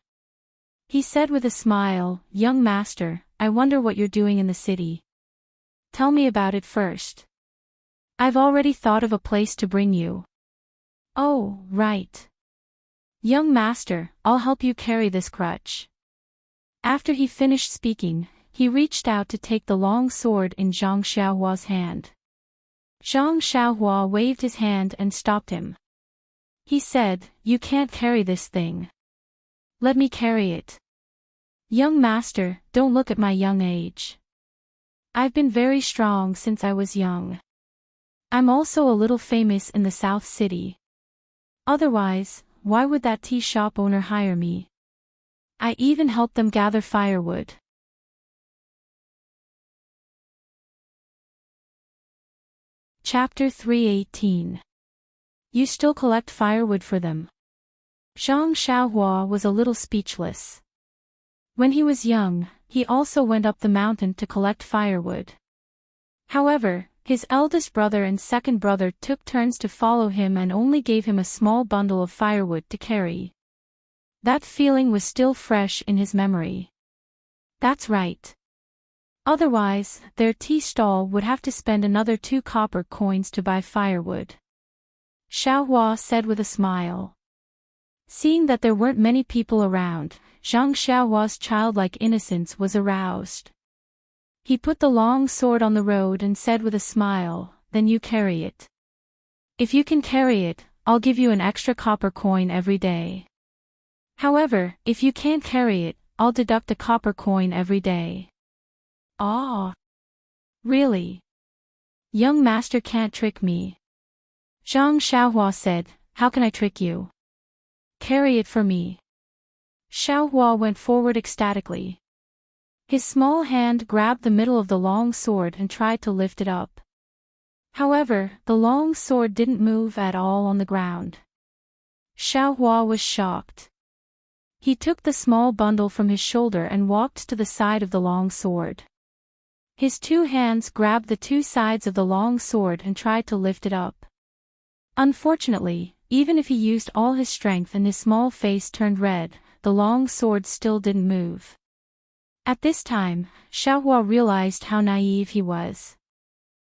He said with a smile, Young master, I wonder what you're doing in the city. Tell me about it first. I've already thought of a place to bring you. Oh, right. Young master, I'll help you carry this crutch. After he finished speaking, he reached out to take the long sword in Zhang Xiaohua's hand. Zhang Xiaohua waved his hand and stopped him. He said, You can't carry this thing. Let me carry it. Young master, don't look at my young age. I've been very strong since I was young. I'm also a little famous in the South City. Otherwise, why would that tea shop owner hire me? I even helped them gather firewood. Chapter 318. You still collect firewood for them? Zhang Xiaohua was a little speechless. When he was young, he also went up the mountain to collect firewood. However, his eldest brother and second brother took turns to follow him and only gave him a small bundle of firewood to carry. That feeling was still fresh in his memory. That's right. Otherwise, their tea stall would have to spend another 2 copper coins to buy firewood. Xiaohua said with a smile. Seeing that there weren't many people around, Zhang Xiaohua's childlike innocence was aroused. He put the long sword on the road and said with a smile, Then you carry it. If you can carry it, I'll give you an extra copper coin every day. However, if you can't carry it, I'll deduct a copper coin every day. Ah! Really? Young master can't trick me. Zhang Xiaohua said, how can I trick you? Carry it for me. Xiaohua went forward ecstatically. His small hand grabbed the middle of the long sword and tried to lift it up. However, the long sword didn't move at all on the ground. Xiaohua was shocked. He took the small bundle from his shoulder and walked to the side of the long sword. His two hands grabbed the two sides of the long sword and tried to lift it up. Unfortunately, even if he used all his strength and his small face turned red, the long sword still didn't move. At this time, Xiaohua realized how naive he was.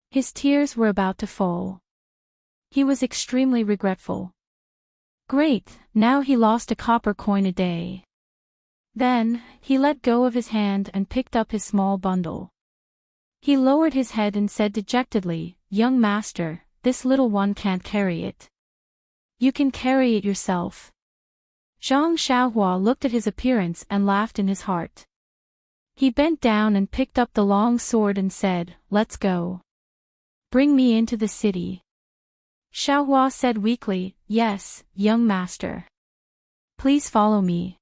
His tears were about to fall. He was extremely regretful. Great, now he lost a copper coin a day. Then, he let go of his hand and picked up his small bundle. He lowered his head and said dejectedly, young master, this little one can't carry it. You can carry it yourself. Zhang Xiaohua looked at his appearance and laughed in his heart. He bent down and picked up the long sword and said, let's go. Bring me into the city. Xiaohua said weakly, yes, young master. Please follow me.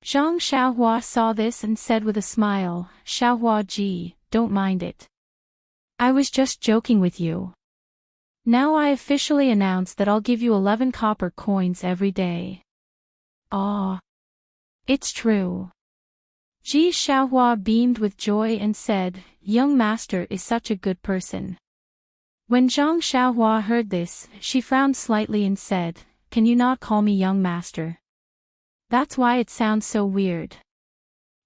Zhang Xiaohua saw this and said with a smile, Xiaohua ji, don't mind it. I was just joking with you. Now I officially announce that I'll give you 11 copper coins every day. Ah. It's true. Ji Xiaohua beamed with joy and said, young master is such a good person. When Zhang Xiaohua heard this, she frowned slightly and said, can you not call me young master? That's why it sounds so weird.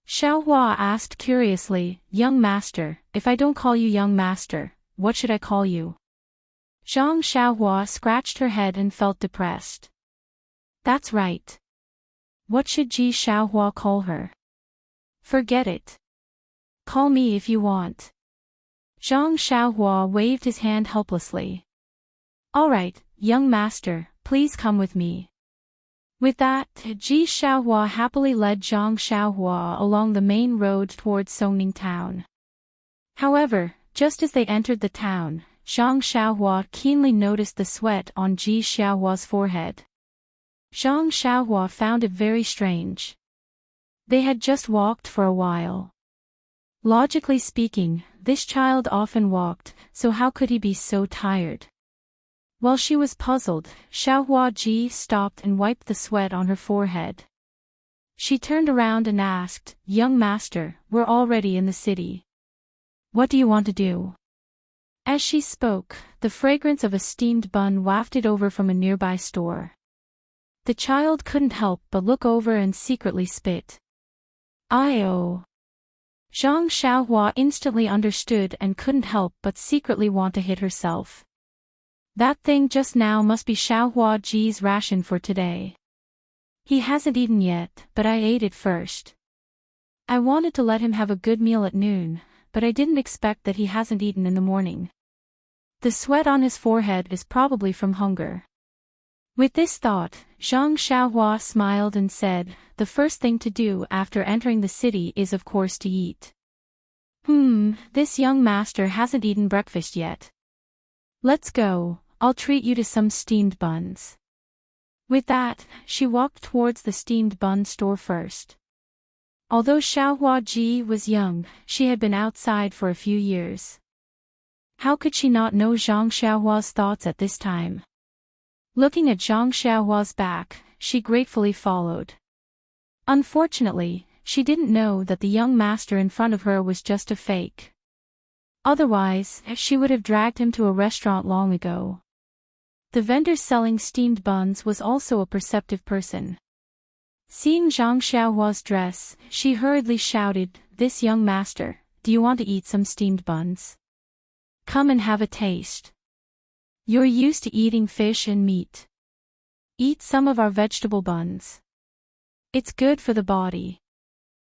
Xiaohua asked curiously, young master, if I don't call you young master, what should I call you? Zhang Xiaohua scratched her head and felt depressed. That's right. What should Ji Xiaohua call her? Forget it. Call me if you want. Zhang Xiaohua waved his hand helplessly. All right, young master, please come with me. With that, Ji Xiaohua happily led Zhang Xiaohua along the main road towards Songning town. However, just as they entered the town, Zhang Xiaohua keenly noticed the sweat on Ji Xiaohua's forehead. Zhang Xiaohua found it very strange. They had just walked for a while. Logically speaking, this child often walked, so how could he be so tired? While she was puzzled, Xiaohua Ji stopped and wiped the sweat on her forehead. She turned around and asked, young master, we're already in the city. What do you want to do? As she spoke, the fragrance of a steamed bun wafted over from a nearby store. The child couldn't help but look over and secretly spit. "I-oh." Zhang Xiaohua instantly understood and couldn't help but secretly want to hit herself. That thing just now must be Xiaohua Ji's ration for today. He hasn't eaten yet, but I ate it first. I wanted to let him have a good meal at noon, but I didn't expect that he hasn't eaten in the morning. The sweat on his forehead is probably from hunger. With this thought, Zhang Xiaohua smiled and said, the first thing to do after entering the city is of course to eat. This young master hasn't eaten breakfast yet. Let's go, I'll treat you to some steamed buns. With that, she walked towards the steamed bun store first. Although Xiaohua Ji was young, she had been outside for a few years. How could she not know Zhang Xiaohua's thoughts at this time? Looking at Zhang Xiaohua's back, she gratefully followed. Unfortunately, she didn't know that the young master in front of her was just a fake. Otherwise, she would have dragged him to a restaurant long ago. The vendor selling steamed buns was also a perceptive person. Seeing Zhang Xiaohua's dress, she hurriedly shouted, "This young master, do you want to eat some steamed buns? Come and have a taste. You're used to eating fish and meat. Eat some of our vegetable buns. It's good for the body."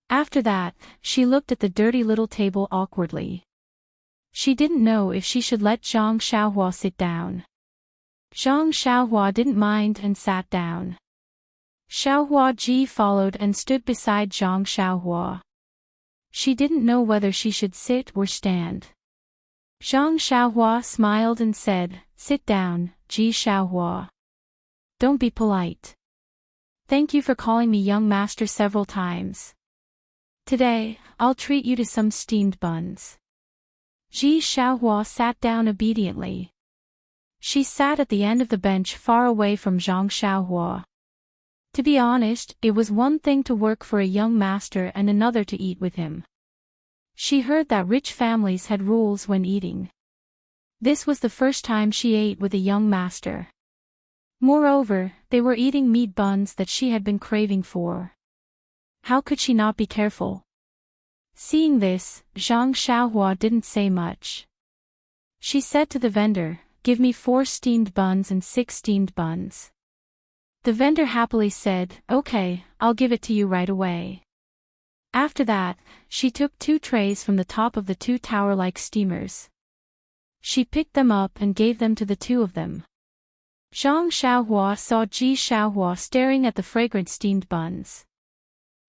After that, she looked at the dirty little table awkwardly. She didn't know if she should let Zhang Xiaohua sit down. Zhang Xiaohua didn't mind and sat down. Xiaohua Ji followed and stood beside Zhang Xiaohua. She didn't know whether she should sit or stand. Zhang Xiaohua smiled and said, "Sit down, Ji Xiaohua. Don't be polite. Thank you for calling me young master several times. Today, I'll treat you to some steamed buns." Ji Xiaohua sat down obediently. She sat at the end of the bench far away from Zhang Xiaohua. To be honest, it was one thing to work for a young master and another to eat with him. She heard that rich families had rules when eating. This was the first time she ate with a young master. Moreover, they were eating meat buns that she had been craving for. How could she not be careful? Seeing this, Zhang Xiaohua didn't say much. She said to the vendor, "Give me 4 steamed buns and 6 steamed buns." The vendor happily said, "Okay, I'll give it to you right away." After that, she took 2 trays from the top of the 2 tower-like steamers. She picked them up and gave them to the 2 of them. Zhang Xiaohua saw Ji Xiaohua staring at the fragrant steamed buns.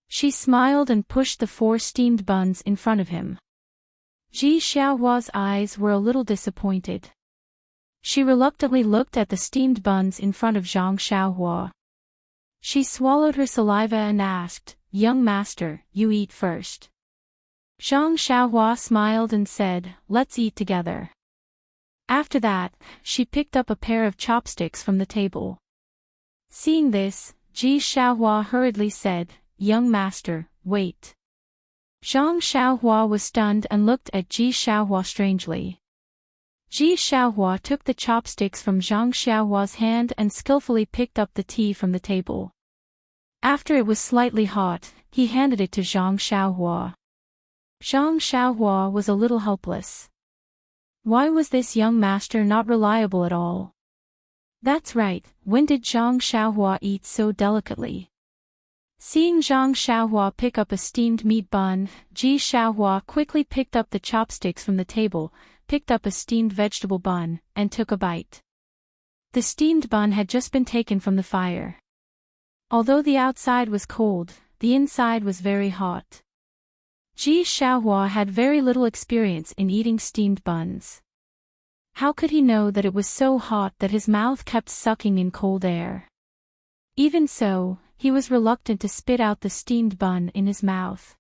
She smiled and pushed the 4 steamed buns in front of him. Ji Xiaohua's eyes were a little disappointed. She reluctantly looked at the steamed buns in front of Zhang Xiaohua. She swallowed her saliva and asked, "Young master, you eat first." Zhang Xiaohua smiled and said, "Let's eat together." After that, she picked up a pair of chopsticks from the table. Seeing this, Ji Xiaohua hurriedly said, "Young master, wait." Zhang Xiaohua was stunned and looked at Ji Xiaohua strangely. Ji Xiaohua took the chopsticks from Zhang Xiaohua's hand and skillfully picked up the tea from the table. After it was slightly hot, he handed it to Zhang Xiaohua. Zhang Xiaohua was a little helpless. Why was this young master not reliable at all? That's right, when did Zhang Xiaohua eat so delicately? Seeing Zhang Xiaohua pick up a steamed meat bun, Ji Xiaohua quickly picked up the chopsticks from the table, picked up a steamed vegetable bun, and took a bite. The steamed bun had just been taken from the fire. Although the outside was cold, the inside was very hot. Ji Xiaohua had very little experience in eating steamed buns. How could he know that it was so hot that his mouth kept sucking in cold air? Even so, he was reluctant to spit out the steamed bun in his mouth.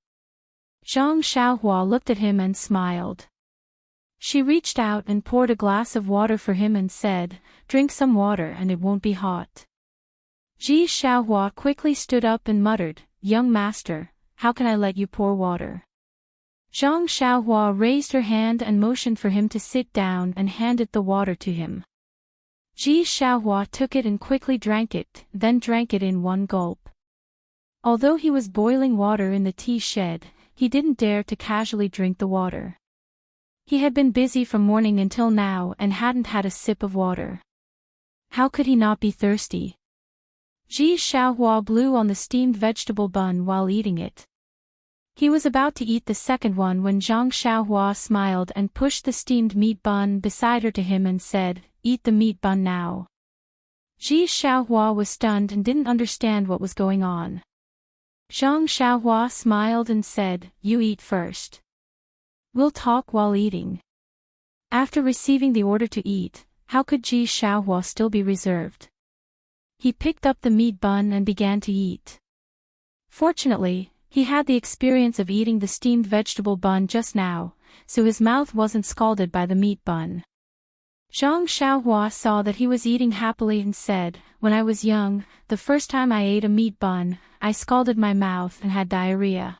Zhang Xiaohua looked at him and smiled. She reached out and poured a glass of water for him and said, "Drink some water and it won't be hot." Ji Xiaohua quickly stood up and muttered, "Young master, how can I let you pour water?" Zhang Xiaohua raised her hand and motioned for him to sit down and handed the water to him. Ji Xiaohua took it and quickly drank it, then drank it in one gulp. Although he was boiling water in the tea shed, he didn't dare to casually drink the water. He had been busy from morning until now and hadn't had a sip of water. How could he not be thirsty? Ji Xiaohua blew on the steamed vegetable bun while eating it. He was about to eat the second one when Zhang Xiaohua smiled and pushed the steamed meat bun beside her to him and said, "Eat the meat bun now." Ji Xiaohua was stunned and didn't understand what was going on. Zhang Xiaohua smiled and said, "You eat first. We'll talk while eating." After receiving the order to eat, how could Ji Xiaohua still be reserved? He picked up the meat bun and began to eat. Fortunately, he had the experience of eating the steamed vegetable bun just now, so his mouth wasn't scalded by the meat bun. Zhang Xiaohua saw that he was eating happily and said, "When I was young, the first time I ate a meat bun, I scalded my mouth and had diarrhea.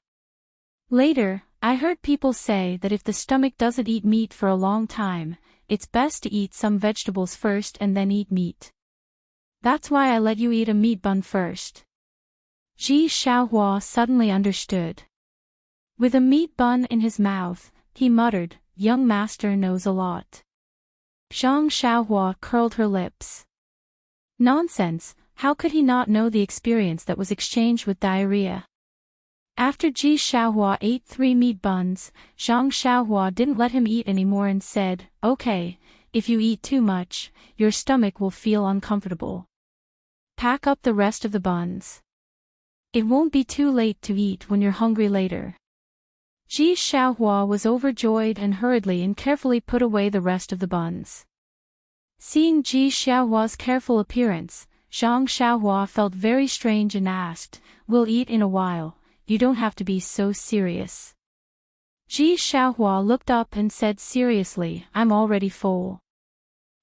Later, I heard people say that if the stomach doesn't eat meat for a long time, it's best to eat some vegetables first and then eat meat. That's why I let you eat a meat bun first." Ji Xiaohua suddenly understood. With a meat bun in his mouth, he muttered, "Young master knows a lot." Zhang Xiaohua curled her lips. Nonsense, how could he not know the experience that was exchanged with diarrhea? After Ji Xiaohua ate 3 meat buns, Zhang Xiaohua didn't let him eat anymore and said, "Okay, if you eat too much, your stomach will feel uncomfortable. Pack up the rest of the buns. It won't be too late to eat when you're hungry later." Ji Xiaohua was overjoyed and hurriedly and carefully put away the rest of the buns. Seeing Ji Xiaohua's careful appearance, Zhang Xiaohua felt very strange and asked, "We'll eat in a while, you don't have to be so serious." Ji Xiaohua looked up and said seriously, "I'm already full.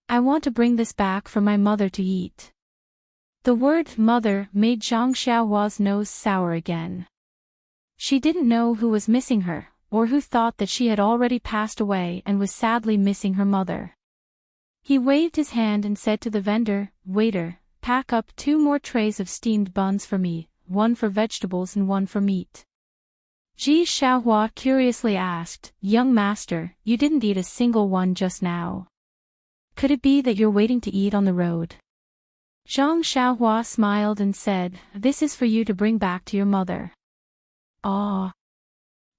I want to bring this back for my mother to eat." The word mother made Zhang Xiaohua's nose sour again. She didn't know who was missing her, or who thought that she had already passed away and was sadly missing her mother. He waved his hand and said to the vendor, "Waiter, pack up 2 more trays of steamed buns for me, 1 for vegetables and 1 for meat." Ji Xiaohua curiously asked, "Young master, you didn't eat a single one just now. Could it be that you're waiting to eat on the road?" Zhang Xiaohua smiled and said, "This is for you to bring back to your mother." "Ah."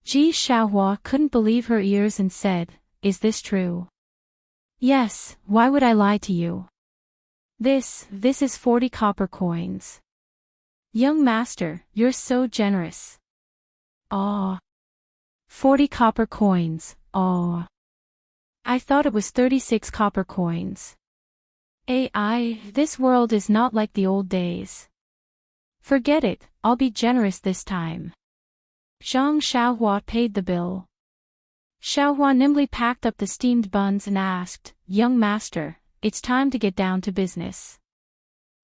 Ji Xiaohua couldn't believe her ears and said, "Is this true?" "Yes, why would I lie to you? This is 40 copper coins. Young master, you're so generous." "Ah. 40 copper coins, ah. I thought it was 36 copper coins. This world is not like the old days. Forget it, I'll be generous this time." Zhang Xiaohua paid the bill. Xiaohua nimbly packed up the steamed buns and asked, "Young master, it's time to get down to business."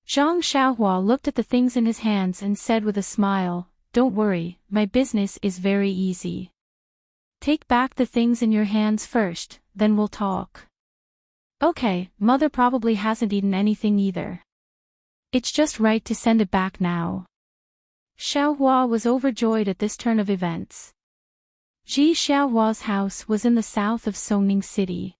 Zhang Xiaohua looked at the things in his hands and said with a smile, "Don't worry, my business is very easy. Take back the things in your hands first, then we'll talk." "Okay, mother probably hasn't eaten anything either. It's just right to send it back now." Xiaohua was overjoyed at this turn of events. Ji Xiaohua's house was in the south of Songning City.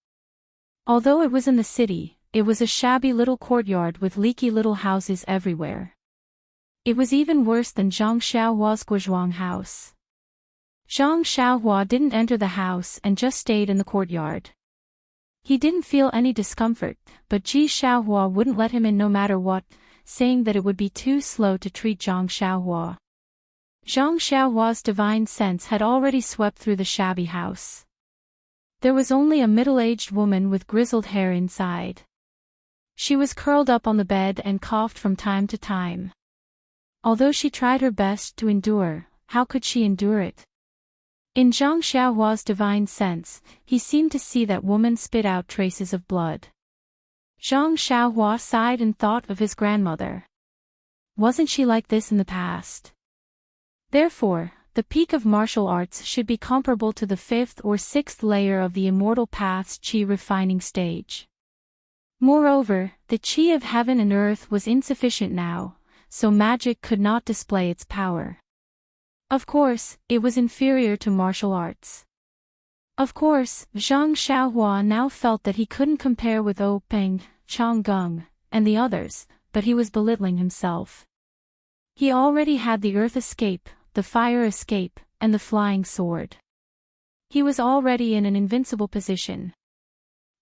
Although it was in the city, it was a shabby little courtyard with leaky little houses everywhere. It was even worse than Zhang Xiaohua's Guozhuang house. Zhang Xiaohua didn't enter the house and just stayed in the courtyard. He didn't feel any discomfort, but Ji Xiaohua wouldn't let him in no matter what, saying that it would be too slow to treat Zhang Xiaohua. Zhang Xiaohua's divine sense had already swept through the shabby house. There was only a middle-aged woman with grizzled hair inside. She was curled up on the bed and coughed from time to time. Although she tried her best to endure, how could she endure it? In Zhang Xiaohua's divine sense, he seemed to see that woman spit out traces of blood. Zhang Xiaohua sighed and thought of his grandmother. Wasn't she like this in the past? Therefore, the peak of martial arts should be comparable to the 5th or 6th layer of the Immortal Path's Qi refining stage. Moreover, the Qi of heaven and earth was insufficient now, so magic could not display its power. Of course, it was inferior to martial arts. Of course, Zhang Xiaohua now felt that he couldn't compare with O Peng, Chang Gung, and the others, but he was belittling himself. He already had the earth escape, the fire escape, and the flying sword. He was already in an invincible position.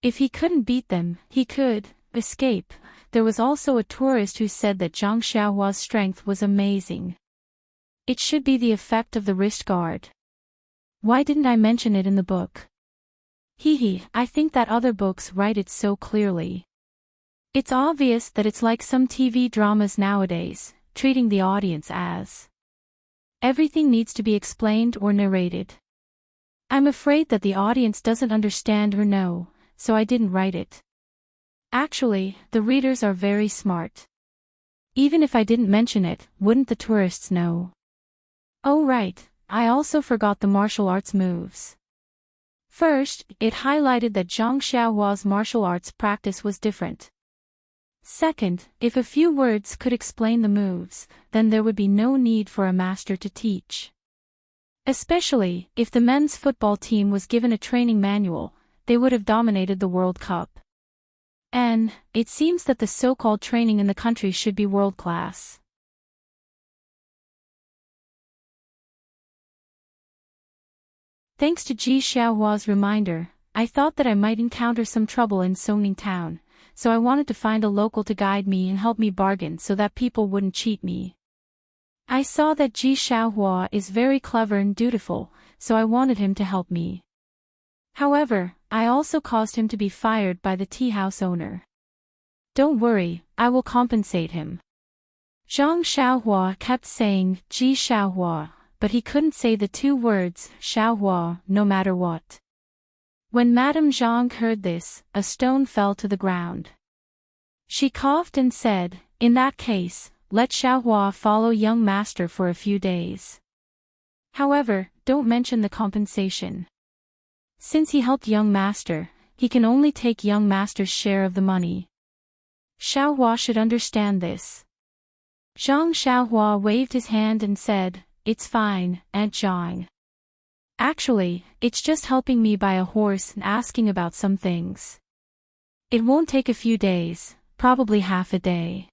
If he couldn't beat them, he could escape. There was also a tourist who said that Zhang Xiaohua's strength was amazing. It should be the effect of the wrist guard. Why didn't I mention it in the book? I think that other books write it so clearly. It's obvious that it's like some TV dramas nowadays, treating the audience as everything needs to be explained or narrated. I'm afraid that the audience doesn't understand or know, so I didn't write it. Actually, the readers are very smart. Even if I didn't mention it, wouldn't the tourists know? Oh right, I also forgot the martial arts moves. First, it highlighted that Zhang Xiaohua's martial arts practice was different. Second, if a few words could explain the moves, then there would be no need for a master to teach. Especially, if the men's football team was given a training manual, they would have dominated the World Cup. And, it seems that the so-called training in the country should be world-class. Thanks to Ji Xiaohua's reminder, I thought that I might encounter some trouble in Songning town, so I wanted to find a local to guide me and help me bargain so that people wouldn't cheat me. I saw that Ji Xiaohua is very clever and dutiful, so I wanted him to help me. However, I also caused him to be fired by the tea house owner. Don't worry, I will compensate him. Zhang Xiaohua kept saying, Ji Xiaohua, but he couldn't say the two words, Xiaohua, no matter what. When Madame Zhang heard this, a stone fell to the ground. She coughed and said, in that case, let Xiaohua follow young master for a few days. However, don't mention the compensation. Since he helped young master, he can only take young master's share of the money. Xiaohua should understand this. Zhang Xiaohua waved his hand and said, it's fine, Aunt Zhang. Actually, it's just helping me buy a horse and asking about some things. It won't take a few days, probably half a day.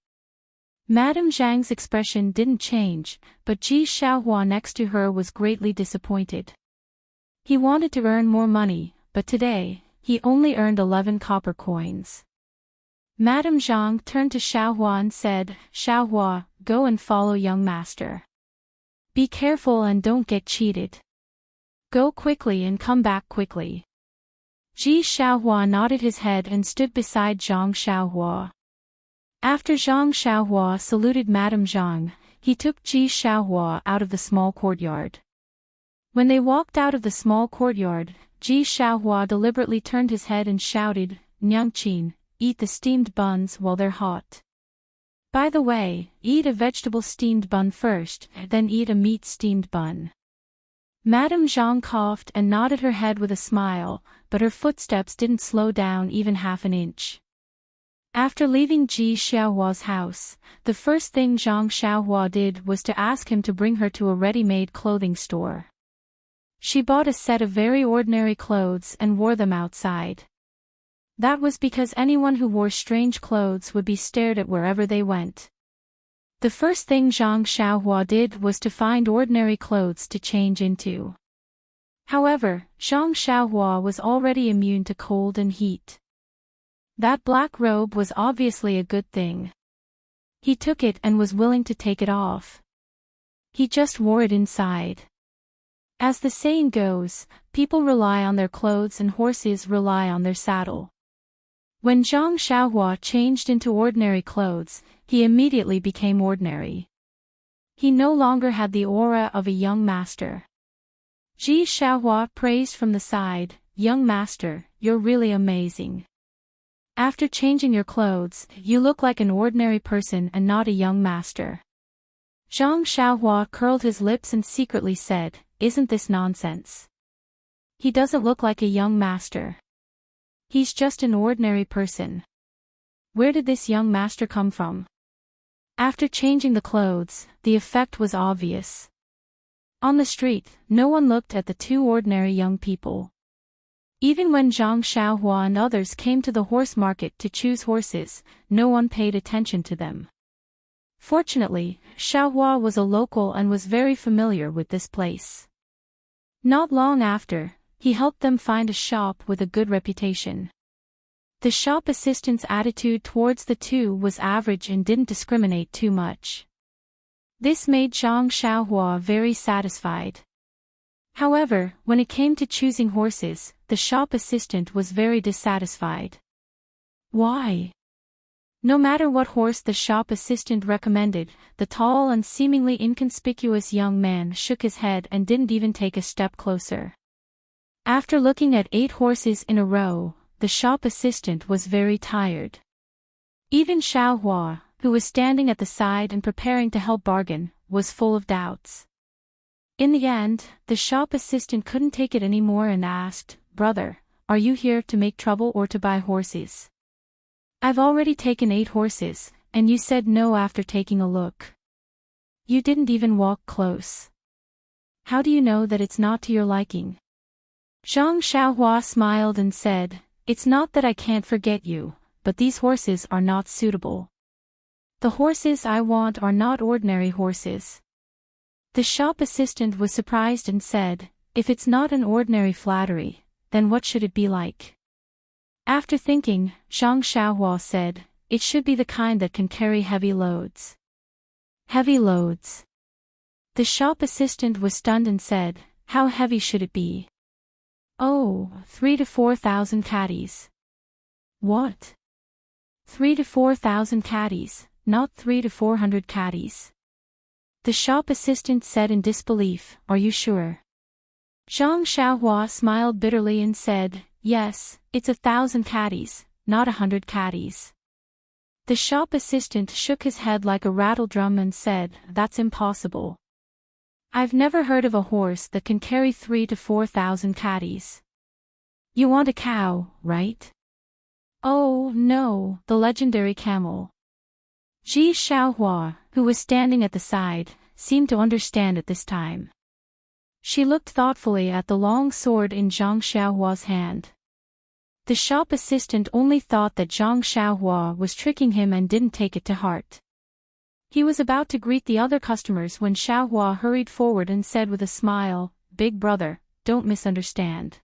Madame Zhang's expression didn't change, but Ji Xiaohua next to her was greatly disappointed. He wanted to earn more money, but today, he only earned 11 copper coins. Madame Zhang turned to Xiaohua and said, Xiaohua, go and follow young master. Be careful and don't get cheated. Go quickly and come back quickly. Ji Xiaohua nodded his head and stood beside Zhang Xiaohua. After Zhang Xiaohua saluted Madame Zhang, he took Ji Xiaohua out of the small courtyard. When they walked out of the small courtyard, Ji Xiaohua deliberately turned his head and shouted, Nyangqin, eat the steamed buns while they're hot. By the way, eat a vegetable steamed bun first, then eat a meat steamed bun. Madame Zhang coughed and nodded her head with a smile, but her footsteps didn't slow down even half an inch. After leaving Ji Xiaohua's house, the first thing Zhang Xiaohua did was to ask him to bring her to a ready-made clothing store. She bought a set of very ordinary clothes and wore them outside. That was because anyone who wore strange clothes would be stared at wherever they went. The first thing Zhang Xiaohua did was to find ordinary clothes to change into. However, Zhang Xiaohua was already immune to cold and heat. That black robe was obviously a good thing. He took it and was willing to take it off. He just wore it inside. As the saying goes, people rely on their clothes and horses rely on their saddle. When Zhang Xiaohua changed into ordinary clothes, he immediately became ordinary. He no longer had the aura of a young master. Ji Xiaohua praised from the side, young master, you're really amazing. After changing your clothes, you look like an ordinary person and not a young master. Zhang Xiaohua curled his lips and secretly said, isn't this nonsense? He doesn't look like a young master. He's just an ordinary person. Where did this young master come from? After changing the clothes, the effect was obvious. On the street, no one looked at the two ordinary young people. Even when Zhang Xiaohua and others came to the horse market to choose horses, no one paid attention to them. Fortunately, Xiaohua was a local and was very familiar with this place. Not long after, he helped them find a shop with a good reputation. The shop assistant's attitude towards the two was average and didn't discriminate too much. This made Zhang Xiaohua very satisfied. However, when it came to choosing horses, the shop assistant was very dissatisfied. Why? No matter what horse the shop assistant recommended, the tall and seemingly inconspicuous young man shook his head and didn't even take a step closer. After looking at 8 horses in a row, the shop assistant was very tired. Even Xiaohua, who was standing at the side and preparing to help bargain, was full of doubts. In the end, the shop assistant couldn't take it anymore and asked, "Brother, are you here to make trouble or to buy horses? I've already taken 8 horses, and you said no after taking a look. You didn't even walk close. How do you know that it's not to your liking?" Zhang Xiaohua smiled and said, "It's not that I can't forget you, but these horses are not suitable. The horses I want are not ordinary horses." The shop assistant was surprised and said, "If it's not an ordinary flattery, then what should it be like?" After thinking, Zhang Xiaohua said, "It should be the kind that can carry heavy loads." Heavy loads. The shop assistant was stunned and said, How heavy should it be? Oh, 3 to 4,000 caddies. What? 3 to 4,000 caddies, not 3 to 400 caddies. The shop assistant said in disbelief, are you sure? Zhang Xiaohua smiled bitterly and said, yes, it's 1,000 caddies, not 100 caddies. The shop assistant shook his head like a rattledrum and said, that's impossible. I've never heard of a horse that can carry 3 to 4,000 caddies. You want a cow, right? Oh, no, the legendary camel. Ji Xiaohua, who was standing at the side, seemed to understand at this time. She looked thoughtfully at the long sword in Zhang Xiaohua's hand. The shop assistant only thought that Zhang Xiaohua was tricking him and didn't take it to heart. He was about to greet the other customers when Xiaohua hurried forward and said with a smile, Big brother, don't misunderstand.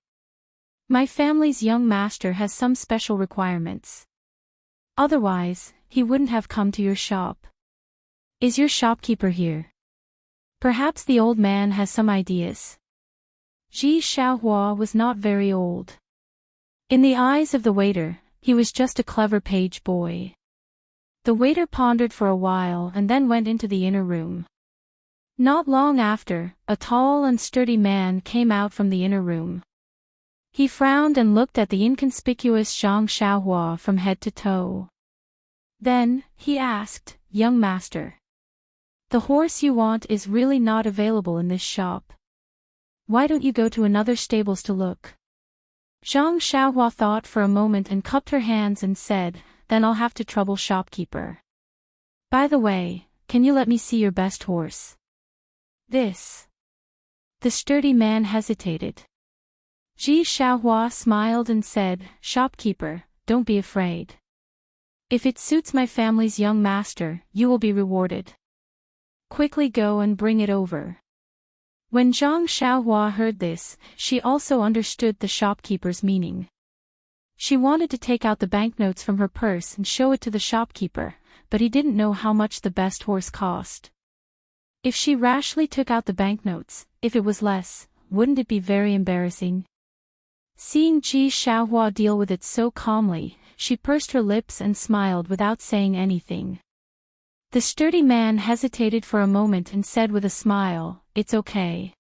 My family's young master has some special requirements. Otherwise, he wouldn't have come to your shop. Is your shopkeeper here? Perhaps the old man has some ideas. Ji Xiaohua was not very old. In the eyes of the waiter, he was just a clever page boy. The waiter pondered for a while and then went into the inner room. Not long after, a tall and sturdy man came out from the inner room. He frowned and looked at the inconspicuous Zhang Xiaohua from head to toe. Then, he asked, young master. The horse you want is really not available in this shop. Why don't you go to another stables to look? Zhang Xiaohua thought for a moment and cupped her hands and said, then I'll have to trouble shopkeeper. By the way, can you let me see your best horse? This. The sturdy man hesitated. Ji Xiaohua smiled and said, shopkeeper, don't be afraid. If it suits my family's young master, you will be rewarded. Quickly go and bring it over. When Zhang Xiaohua heard this, she also understood the shopkeeper's meaning. She wanted to take out the banknotes from her purse and show it to the shopkeeper, but he didn't know how much the best horse cost. If she rashly took out the banknotes, if it was less, wouldn't it be very embarrassing? Seeing Ji Xiaohua deal with it so calmly, she pursed her lips and smiled without saying anything. The sturdy man hesitated for a moment and said with a smile, it's okay.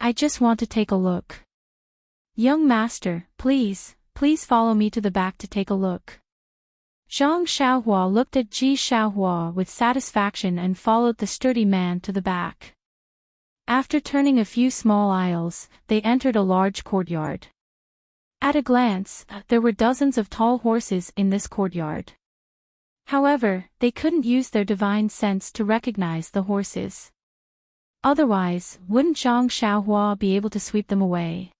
I just want to take a look. Young master, please follow me to the back to take a look. Zhang Xiaohua looked at Ji Xiaohua with satisfaction and followed the sturdy man to the back. After turning a few small aisles, they entered a large courtyard. At a glance, there were dozens of tall horses in this courtyard. However, they couldn't use their divine sense to recognize the horses. Otherwise, wouldn't Zhang Xiaohua be able to sweep them away?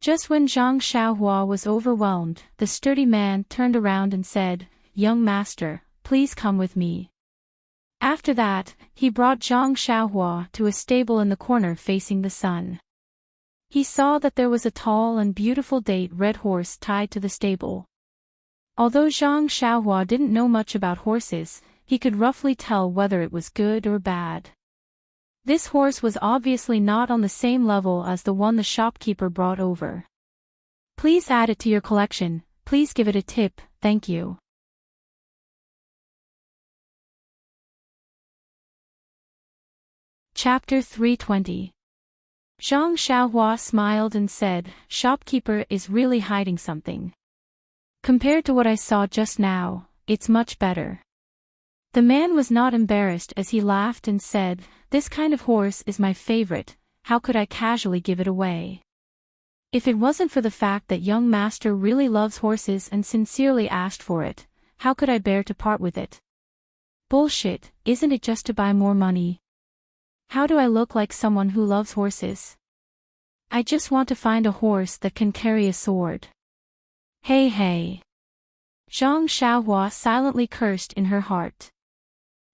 Just when Zhang Xiaohua was overwhelmed, the sturdy man turned around and said, young master, please come with me. After that, he brought Zhang Xiaohua to a stable in the corner facing the sun. He saw that there was a tall and beautiful date red horse tied to the stable. Although Zhang Xiaohua didn't know much about horses, he could roughly tell whether it was good or bad. This horse was obviously not on the same level as the one the shopkeeper brought over. Please add it to your collection, please give it a tip, thank you. Chapter 320. Zhang Xiaohua smiled and said, shopkeeper is really hiding something. Compared to what I saw just now, it's much better. The man was not embarrassed as he laughed and said, this kind of horse is my favorite, how could I casually give it away? If it wasn't for the fact that young master really loves horses and sincerely asked for it, how could I bear to part with it? Bullshit, isn't it just to buy more money? How do I look like someone who loves horses? I just want to find a horse that can carry a sword. Hey hey. Zhang Xiaohua silently cursed in her heart.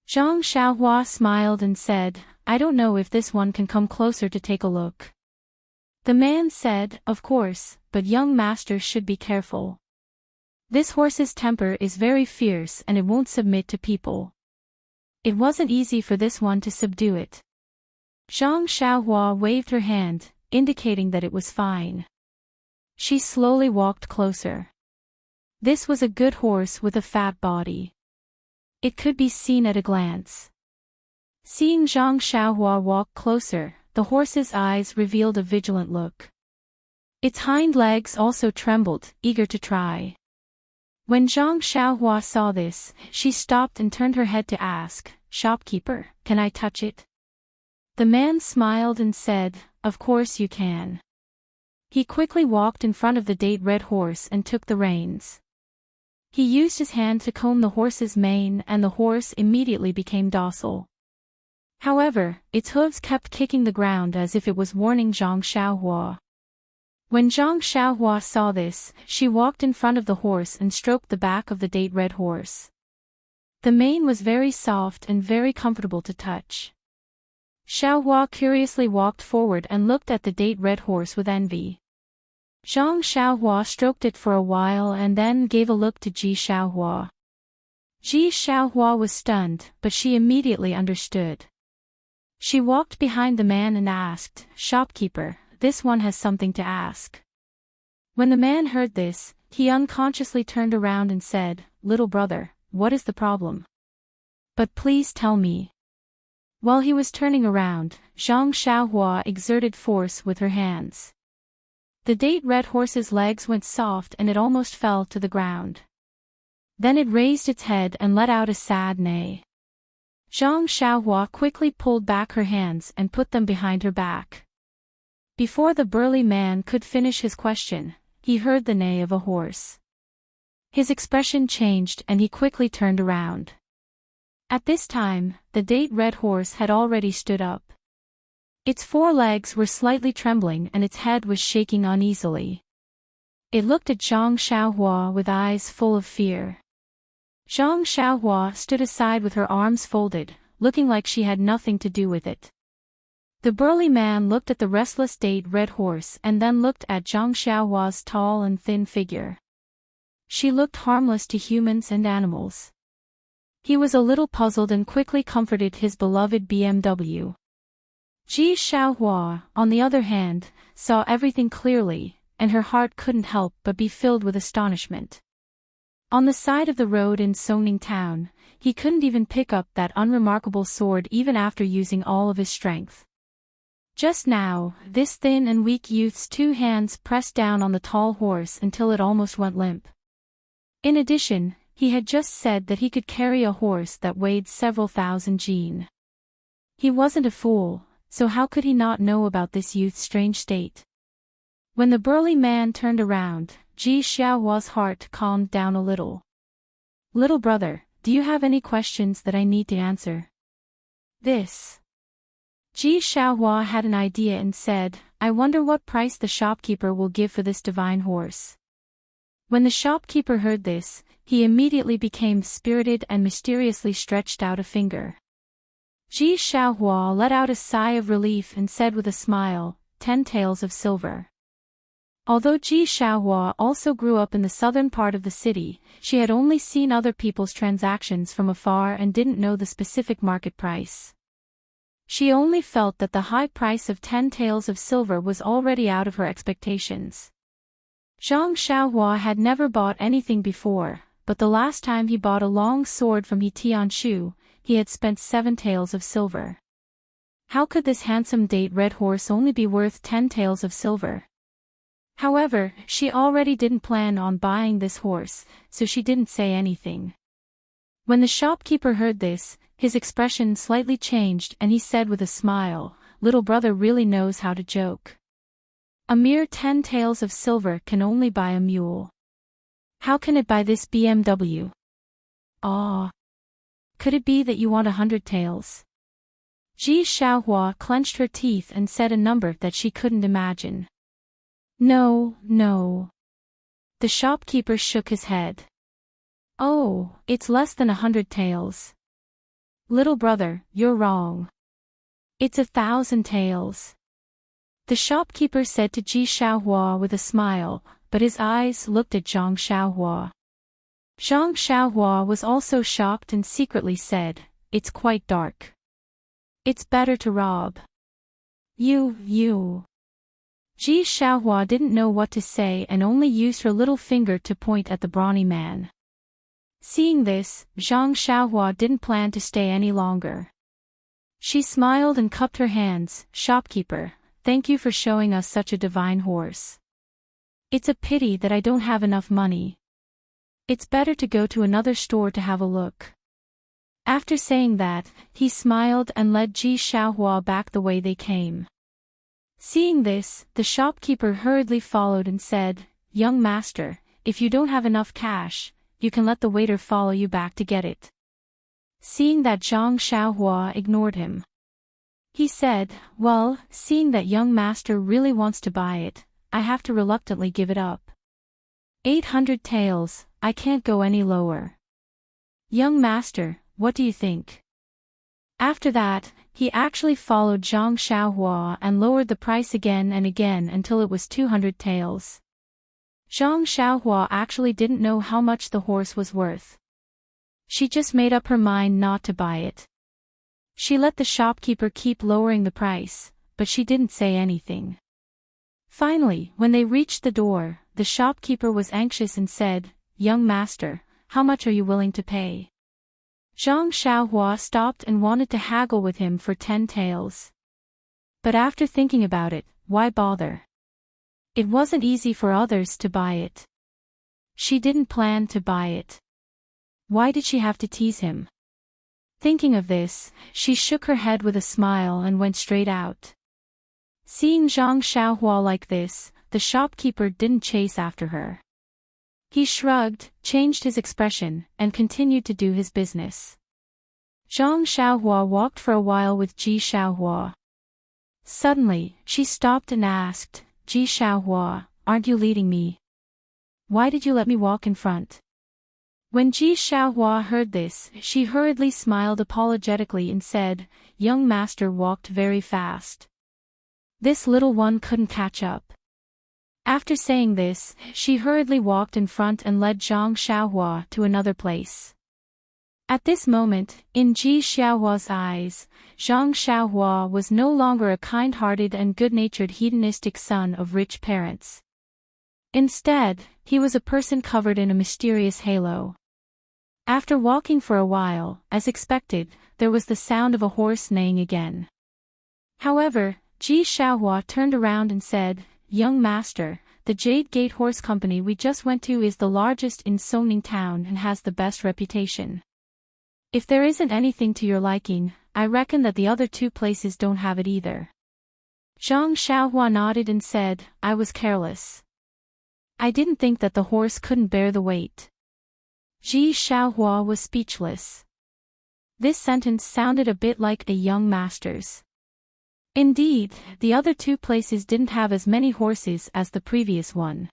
Zhang Xiaohua smiled and said, I don't know if this one can come closer to take a look. The man said, of course, but young master should be careful. This horse's temper is very fierce and it won't submit to people. It wasn't easy for this one to subdue it. Zhang Xiaohua waved her hand, indicating that it was fine. She slowly walked closer. This was a good horse with a fat body. It could be seen at a glance. Seeing Zhang Xiaohua walk closer, the horse's eyes revealed a vigilant look. Its hind legs also trembled, eager to try. When Zhang Xiaohua saw this, she stopped and turned her head to ask, "Shopkeeper, can I touch it?" The man smiled and said, "Of course you can." He quickly walked in front of the date red horse and took the reins. He used his hand to comb the horse's mane and the horse immediately became docile. However, its hooves kept kicking the ground as if it was warning Zhang Xiaohua. When Zhang Xiaohua saw this, she walked in front of the horse and stroked the back of the date red horse. The mane was very soft and very comfortable to touch. Xiaohua curiously walked forward and looked at the date red horse with envy. Zhang Xiaohua stroked it for a while and then gave a look to Ji Xiaohua. Ji Xiaohua was stunned, but she immediately understood. She walked behind the man and asked, "Shopkeeper, this one has something to ask." When the man heard this, he unconsciously turned around and said, "Little brother, what is the problem? But please tell me." While he was turning around, Zhang Xiaohua exerted force with her hands. The date red horse's legs went soft and it almost fell to the ground. Then it raised its head and let out a sad neigh. Zhang Xiaohua quickly pulled back her hands and put them behind her back. Before the burly man could finish his question, he heard the neigh of a horse. His expression changed and he quickly turned around. At this time, the date red horse had already stood up. Its four legs were slightly trembling and its head was shaking uneasily. It looked at Zhang Xiaohua with eyes full of fear. Zhang Xiaohua stood aside with her arms folded, looking like she had nothing to do with it. The burly man looked at the restless date red horse and then looked at Zhang Xiaohua's tall and thin figure. She looked harmless to humans and animals. He was a little puzzled and quickly comforted his beloved BMW. Ji Xiaohua, on the other hand, saw everything clearly, and her heart couldn't help but be filled with astonishment. On the side of the road in Songning town, he couldn't even pick up that unremarkable sword even after using all of his strength. Just now, this thin and weak youth's two hands pressed down on the tall horse until it almost went limp. In addition, he had just said that he could carry a horse that weighed several thousand jin. He wasn't a fool, so how could he not know about this youth's strange state? When the burly man turned around, Ji Xiaohua's heart calmed down a little. "Little brother, do you have any questions that I need to answer?" This. Ji Xiaohua had an idea and said, "I wonder what price the shopkeeper will give for this divine horse." When the shopkeeper heard this, he immediately became spirited and mysteriously stretched out a finger. Ji Xiaohua let out a sigh of relief and said with a smile, 10 taels of silver. Although Ji Xiaohua also grew up in the southern part of the city, she had only seen other people's transactions from afar and didn't know the specific market price. She only felt that the high price of 10 taels of silver was already out of her expectations. Zhang Xiaohua had never bought anything before, but the last time he bought a long sword from He Tianshu, he had spent 7 taels of silver. How could this handsome date red horse only be worth 10 taels of silver? However, she already didn't plan on buying this horse, so she didn't say anything. When the shopkeeper heard this, his expression slightly changed and he said with a smile, "Little brother really knows how to joke. A mere 10 taels of silver can only buy a mule. How can it buy this BMW? Ah. Could it be that you want 100 taels?" Ji Xiaohua clenched her teeth and said a number that she couldn't imagine. "No, no." The shopkeeper shook his head. "Oh, it's less than 100 taels. Little brother, you're wrong. It's 1,000 taels." The shopkeeper said to Ji Xiaohua with a smile, but his eyes looked at Zhang Xiaohua. Zhang Xiaohua was also shocked and secretly said, "It's quite dark. It's better to rob." You. Ji Xiaohua didn't know what to say and only used her little finger to point at the brawny man. Seeing this, Zhang Xiaohua didn't plan to stay any longer. She smiled and cupped her hands. Shopkeeper, thank you for showing us such a divine horse. It's a pity that I don't have enough money. It's better to go to another store to have a look. After saying that, he smiled and led Ji Xiaohua back the way they came. Seeing this, the shopkeeper hurriedly followed and said, Young master, if you don't have enough cash, you can let the waiter follow you back to get it. Seeing that Zhang Xiaohua ignored him, he said, well, seeing that young master really wants to buy it, I have to reluctantly give it up. 800 taels, I can't go any lower. Young master, what do you think? After that, he actually followed Zhang Xiaohua and lowered the price again and again until it was 200 taels. Zhang Xiaohua actually didn't know how much the horse was worth. She just made up her mind not to buy it. She let the shopkeeper keep lowering the price, but she didn't say anything. Finally, when they reached the door, the shopkeeper was anxious and said, Young master, how much are you willing to pay? Zhang Xiaohua stopped and wanted to haggle with him for 10 taels. But after thinking about it, why bother? It wasn't easy for others to buy it. She didn't plan to buy it. Why did she have to tease him? Thinking of this, she shook her head with a smile and went straight out. Seeing Zhang Xiaohua like this, the shopkeeper didn't chase after her. He shrugged, changed his expression, and continued to do his business. Zhang Xiaohua walked for a while with Ji Xiaohua. Suddenly, she stopped and asked, Ji Xiaohua, aren't you leading me? Why did you let me walk in front? When Ji Xiaohua heard this, she hurriedly smiled apologetically and said, Young master walked very fast. This little one couldn't catch up. After saying this, she hurriedly walked in front and led Zhang Xiaohua to another place. At this moment, in Ji Xiaohua's eyes, Zhang Xiaohua was no longer a kind-hearted and good-natured hedonistic son of rich parents. Instead, he was a person covered in a mysterious halo. After walking for a while, as expected, there was the sound of a horse neighing again. However, Ji Xiaohua turned around and said, Young master, the Jade Gate Horse Company we just went to is the largest in Songning Town and has the best reputation. If there isn't anything to your liking, I reckon that the other two places don't have it either. Zhang Xiaohua nodded and said, I was careless. I didn't think that the horse couldn't bear the weight. Ji Xiaohua was speechless. This sentence sounded a bit like a young master's. Indeed, the other two places didn't have as many horses as the previous one.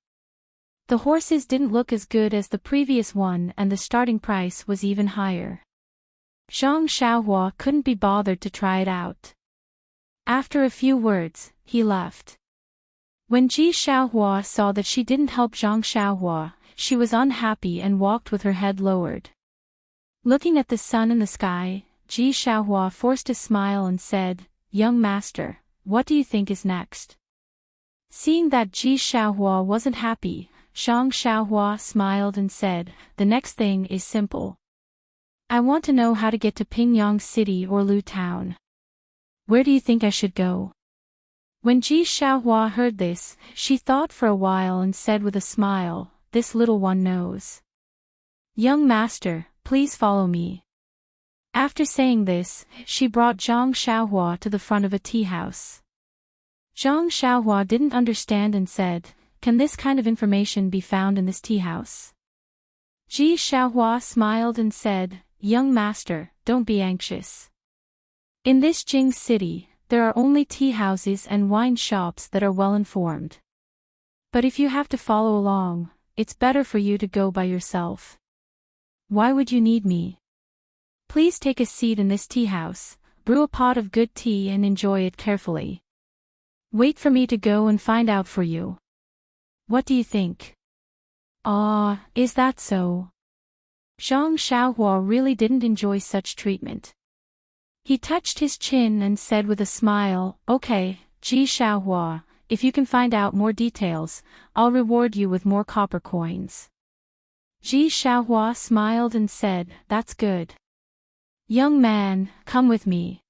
The horses didn't look as good as the previous one and the starting price was even higher. Zhang Xiaohua couldn't be bothered to try it out. After a few words, he left. When Ji Xiaohua saw that she didn't help Zhang Xiaohua, she was unhappy and walked with her head lowered. Looking at the sun in the sky, Ji Xiaohua forced a smile and said, Young master, what do you think is next? Seeing that Ji Xiaohua wasn't happy, Zhang Xiaohua smiled and said, The next thing is simple. I want to know how to get to Pingyang City or Lu Town. Where do you think I should go? When Ji Xiaohua heard this, she thought for a while and said with a smile, This little one knows. Young master, please follow me. After saying this, she brought Zhang Xiaohua to the front of a tea house. Zhang Xiaohua didn't understand and said, Can this kind of information be found in this tea house? Ji Xiaohua smiled and said, Young master, don't be anxious. In this Jing city, there are only tea houses and wine shops that are well informed. But if you have to follow along, it's better for you to go by yourself. Why would you need me? Please take a seat in this tea house, brew a pot of good tea and enjoy it carefully. Wait for me to go and find out for you. What do you think? Ah, is that so? Zhang Xiaohua really didn't enjoy such treatment. He touched his chin and said with a smile, Okay, Ji Xiaohua, if you can find out more details, I'll reward you with more copper coins. Ji Xiaohua smiled and said, that's good. Young man, come with me.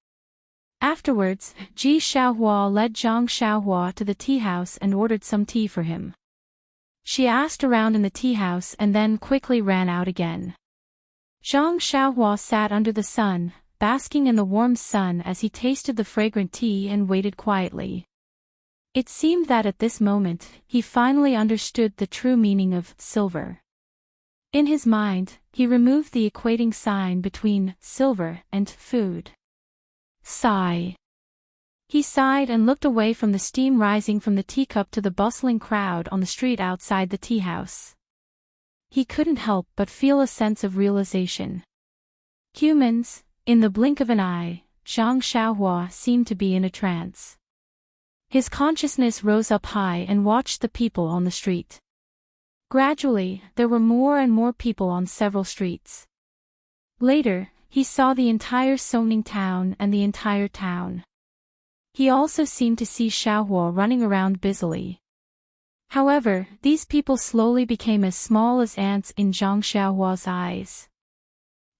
Afterwards, Ji Xiaohua led Zhang Xiaohua to the tea house and ordered some tea for him. She asked around in the tea house and then quickly ran out again. Zhang Xiaohua sat under the sun, basking in the warm sun as he tasted the fragrant tea and waited quietly. It seemed that at this moment, he finally understood the true meaning of silver. In his mind, he removed the equating sign between silver and food. Sigh. He sighed and looked away from the steam rising from the teacup to the bustling crowd on the street outside the tea house. He couldn't help but feel a sense of realization. Humans, in the blink of an eye, Zhang Xiaohua seemed to be in a trance. His consciousness rose up high and watched the people on the street. Gradually, there were more and more people on several streets. Later, he saw the entire Songning town and the entire town. He also seemed to see Xiaohua running around busily. However, these people slowly became as small as ants in Zhang Xiaohua's eyes.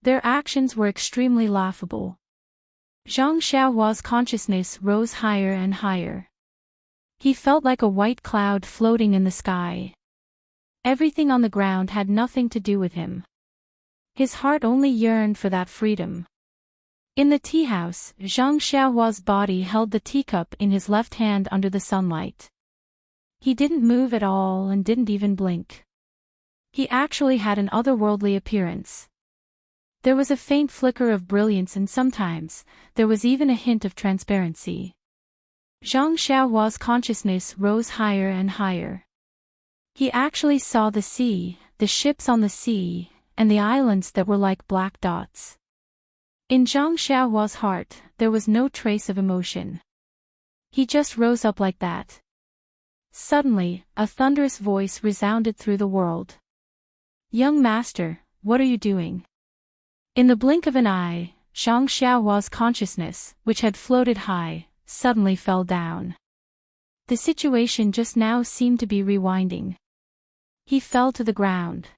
Their actions were extremely laughable. Zhang Xiaohua's consciousness rose higher and higher. He felt like a white cloud floating in the sky. Everything on the ground had nothing to do with him. His heart only yearned for that freedom. In the tea house, Zhang Xiaohua's body held the teacup in his left hand under the sunlight. He didn't move at all and didn't even blink. He actually had an otherworldly appearance. There was a faint flicker of brilliance and sometimes, there was even a hint of transparency. Zhang Xiaohua's consciousness rose higher and higher. He actually saw the sea, the ships on the sea, and the islands that were like black dots. In Zhang Xiaohua's heart, there was no trace of emotion. He just rose up like that. Suddenly, a thunderous voice resounded through the world. Young master, what are you doing? In the blink of an eye, Zhang Xiaohua's consciousness, which had floated high, suddenly fell down. The situation just now seemed to be rewinding. He fell to the ground.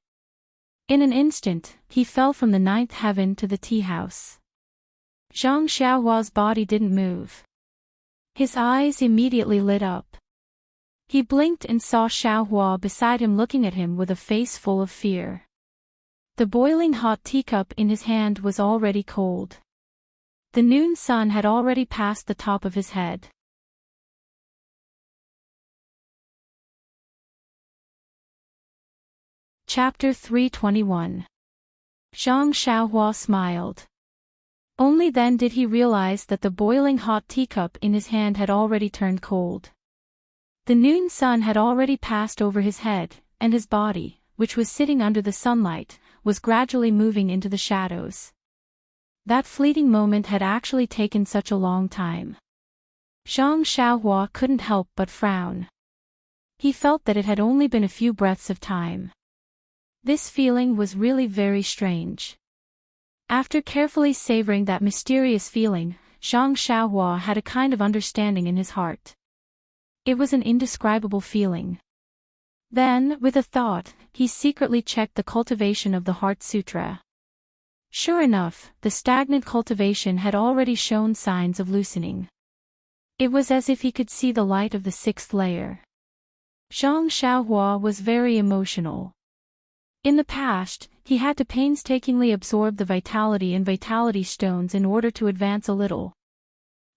In an instant, he fell from the ninth heaven to the tea house. Zhang Xiaohua's body didn't move. His eyes immediately lit up. He blinked and saw Xiaohua beside him looking at him with a face full of fear. The boiling hot teacup in his hand was already cold. The noon sun had already passed the top of his head. Chapter 321. Zhang Xiaohua smiled. Only then did he realize that the boiling hot teacup in his hand had already turned cold. The noon sun had already passed over his head, and his body, which was sitting under the sunlight, was gradually moving into the shadows. That fleeting moment had actually taken such a long time. Zhang Xiaohua couldn't help but frown. He felt that it had only been a few breaths of time. This feeling was really very strange. After carefully savoring that mysterious feeling, Zhang Xiaohua had a kind of understanding in his heart. It was an indescribable feeling. Then, with a thought, he secretly checked the cultivation of the Heart Sutra. Sure enough, the stagnant cultivation had already shown signs of loosening. It was as if he could see the light of the sixth layer. Zhang Xiaohua was very emotional. In the past, he had to painstakingly absorb the vitality and vitality stones in order to advance a little.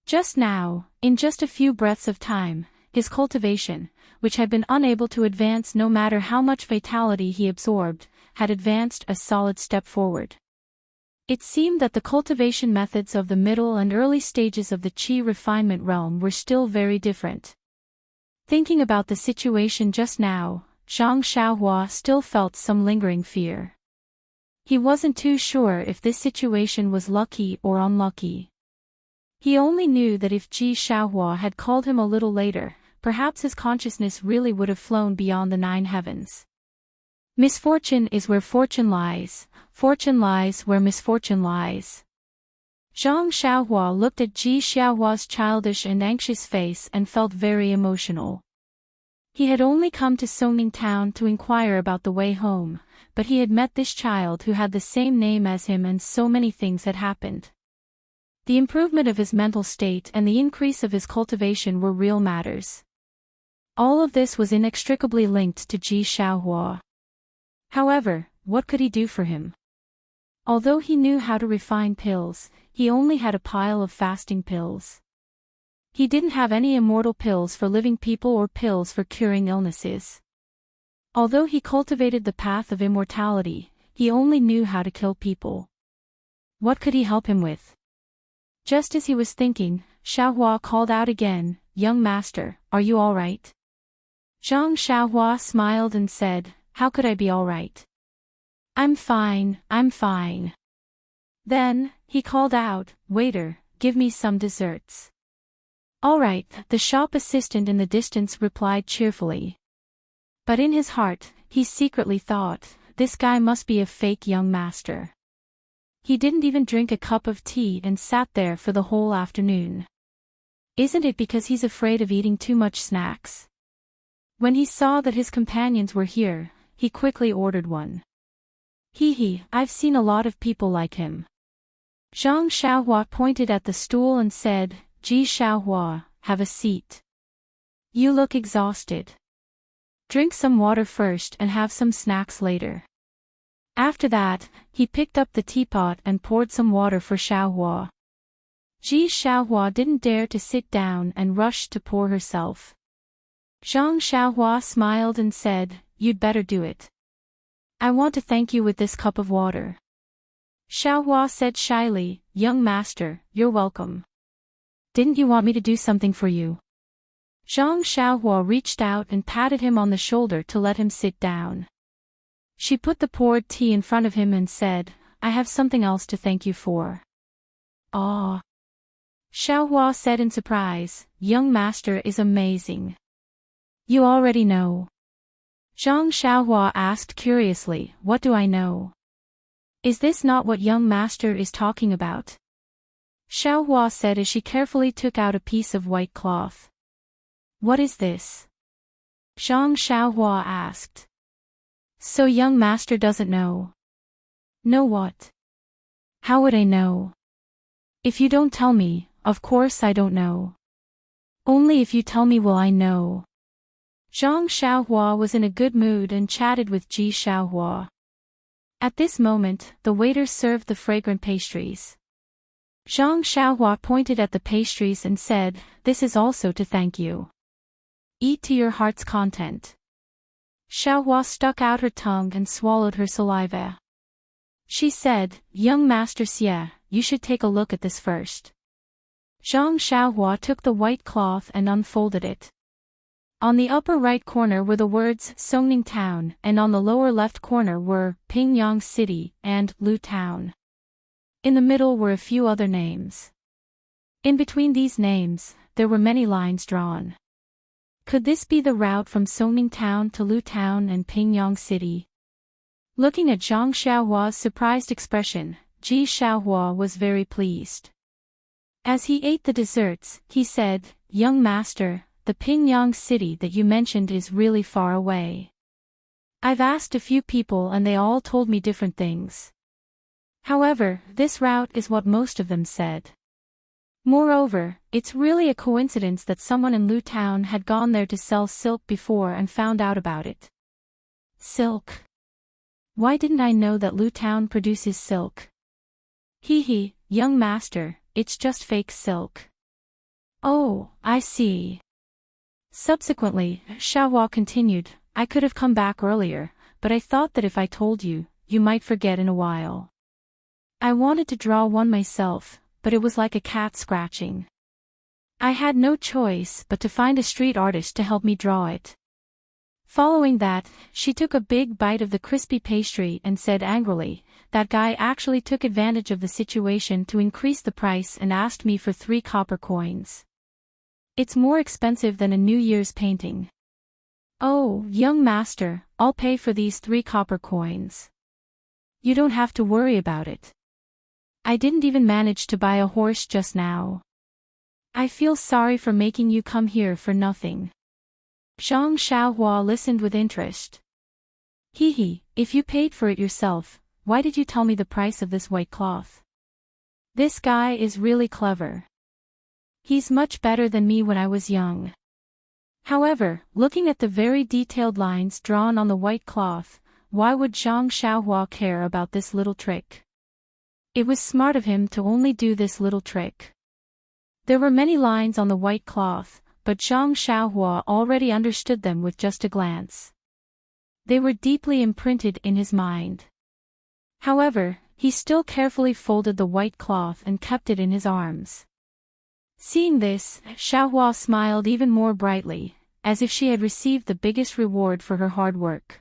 Just now, in just a few breaths of time, his cultivation, which had been unable to advance no matter how much vitality he absorbed, had advanced a solid step forward. It seemed that the cultivation methods of the middle and early stages of the Qi refinement realm were still very different. Thinking about the situation just now, Zhang Xiaohua still felt some lingering fear. He wasn't too sure if this situation was lucky or unlucky. He only knew that if Ji Xiaohua had called him a little later, perhaps his consciousness really would have flown beyond the 9 heavens. Misfortune is where fortune lies where misfortune lies. Zhang Xiaohua looked at Ji Xiaohua's childish and anxious face and felt very emotional. He had only come to Songning town to inquire about the way home, but he had met this child who had the same name as him and so many things had happened. The improvement of his mental state and the increase of his cultivation were real matters. All of this was inextricably linked to Ji Xiaohua. However, what could he do for him? Although he knew how to refine pills, he only had a pile of fasting pills. He didn't have any immortal pills for living people or pills for curing illnesses. Although he cultivated the path of immortality, he only knew how to kill people. What could he help him with? Just as he was thinking, Xiaohua called out again, "Young master, are you all right?" Zhang Xiaohua smiled and said, "How could I be all right? I'm fine, I'm fine." Then, he called out, "Waiter, give me some desserts." "All right," the shop assistant in the distance replied cheerfully. But in his heart, he secretly thought, this guy must be a fake young master. He didn't even drink a cup of tea and sat there for the whole afternoon. Isn't it because he's afraid of eating too much snacks? When he saw that his companions were here, he quickly ordered one. I've seen a lot of people like him." Zhang Xiaohua pointed at the stool and said, "Ji Xiaohua, have a seat. You look exhausted. Drink some water first and have some snacks later." After that, he picked up the teapot and poured some water for Xiaohua. Ji Xiaohua didn't dare to sit down and rushed to pour herself. Zhang Xiaohua smiled and said, "You'd better do it. I want to thank you with this cup of water." Xiaohua said shyly, "Young master, you're welcome. Didn't you want me to do something for you?" Zhang Xiaohua reached out and patted him on the shoulder to let him sit down. She put the poured tea in front of him and said, "I have something else to thank you for." "Ah." Xiaohua said in surprise, "Young master is amazing." "You already know." Zhang Xiaohua asked curiously, "What do I know? Is this not what young master is talking about?" Xiaohua said as she carefully took out a piece of white cloth. "What is this?" Zhang Xiaohua asked. "So young master doesn't know." "Know what?" "How would I know? If you don't tell me, of course I don't know. Only if you tell me will I know." Zhang Xiaohua was in a good mood and chatted with Ji Xiaohua. At this moment, the waiter served the fragrant pastries. Zhang Xiaohua pointed at the pastries and said, "This is also to thank you. Eat to your heart's content." Xiaohua stuck out her tongue and swallowed her saliva. She said, "Young master Xie, you should take a look at this first." Zhang Xiaohua took the white cloth and unfolded it. On the upper right corner were the words Songning Town, and on the lower left corner were Pingyang City and Lu Town. In the middle were a few other names. In between these names, there were many lines drawn. Could this be the route from Songning Town to Lu Town and Pingyang City? Looking at Zhang Xiaohua's surprised expression, Ji Xiaohua was very pleased. As he ate the desserts, he said, "Young master, the Pingyang City that you mentioned is really far away. I've asked a few people and they all told me different things. However, this route is what most of them said. Moreover, it's really a coincidence that someone in Lu Town had gone there to sell silk before and found out about it." "Silk? Why didn't I know that Lu Town produces silk?" Young master, it's just fake silk." "Oh, I see." Subsequently, Xiaohua continued, "I could have come back earlier, but I thought that if I told you, you might forget in a while. I wanted to draw one myself, but it was like a cat scratching. I had no choice but to find a street artist to help me draw it." Following that, she took a big bite of the crispy pastry and said angrily, "That guy actually took advantage of the situation to increase the price and asked me for 3 copper coins. It's more expensive than a New Year's painting." "Oh, young master, I'll pay for these 3 copper coins. You don't have to worry about it." I didn't even manage to buy a horse just now. I feel sorry for making you come here for nothing. Zhang Xiaohua listened with interest. If you paid for it yourself, why did you tell me the price of this white cloth? This guy is really clever. He's much better than me when I was young. However, looking at the very detailed lines drawn on the white cloth, why would Zhang Xiaohua care about this little trick? It was smart of him to only do this little trick. There were many lines on the white cloth, but Zhang Xiaohua already understood them with just a glance. They were deeply imprinted in his mind. However, he still carefully folded the white cloth and kept it in his arms. Seeing this, Xiaohua smiled even more brightly, as if she had received the biggest reward for her hard work.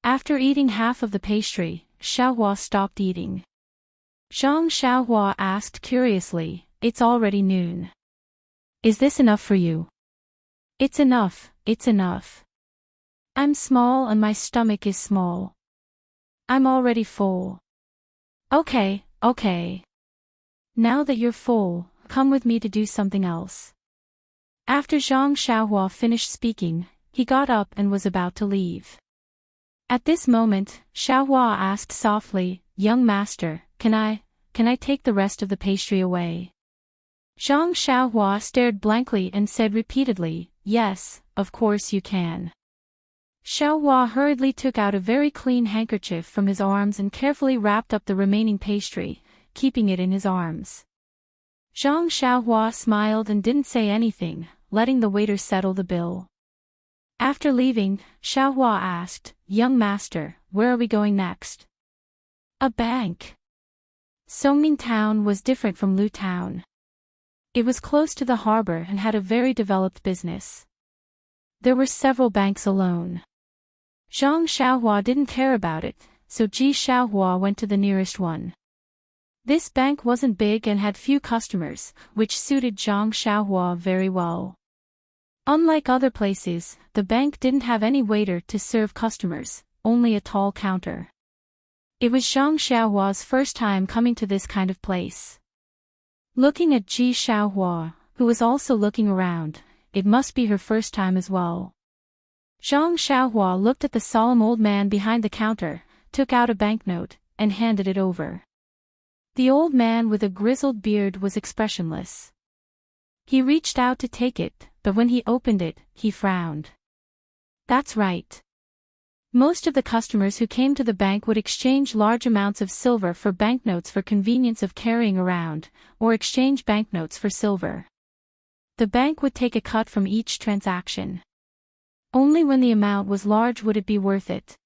After eating half of the pastry, Xiaohua stopped eating. Zhang Xiaohua asked curiously, "It's already noon. Is this enough for you?" "It's enough, it's enough. I'm small and my stomach is small. I'm already full." Okay. Now that you're full, come with me to do something else." After Zhang Xiaohua finished speaking, he got up and was about to leave. At this moment, Xiaohua asked softly, "Young master, can I take the rest of the pastry away?" Zhang Xiaohua stared blankly and said repeatedly, "Yes, of course you can." Xiaohua hurriedly took out a very clean handkerchief from his arms and carefully wrapped up the remaining pastry, keeping it in his arms. Zhang Xiaohua smiled and didn't say anything, letting the waiter settle the bill. After leaving, Xiaohua asked, "Young master, where are we going next?" "A bank." Songning Town was different from Lu Town. It was close to the harbor and had a very developed business. There were several banks alone. Zhang Xiaohua didn't care about it, so Ji Xiaohua went to the nearest one. This bank wasn't big and had few customers, which suited Zhang Xiaohua very well. Unlike other places, the bank didn't have any waiter to serve customers, only a tall counter. It was Zhang Xiaohua's first time coming to this kind of place. Looking at Ji Xiaohua, who was also looking around, it must be her first time as well. Zhang Xiaohua looked at the solemn old man behind the counter, took out a banknote, and handed it over. The old man with a grizzled beard was expressionless. He reached out to take it, but when he opened it, he frowned. That's right. Most of the customers who came to the bank would exchange large amounts of silver for banknotes for convenience of carrying around, or exchange banknotes for silver. The bank would take a cut from each transaction. Only when the amount was large would it be worth it.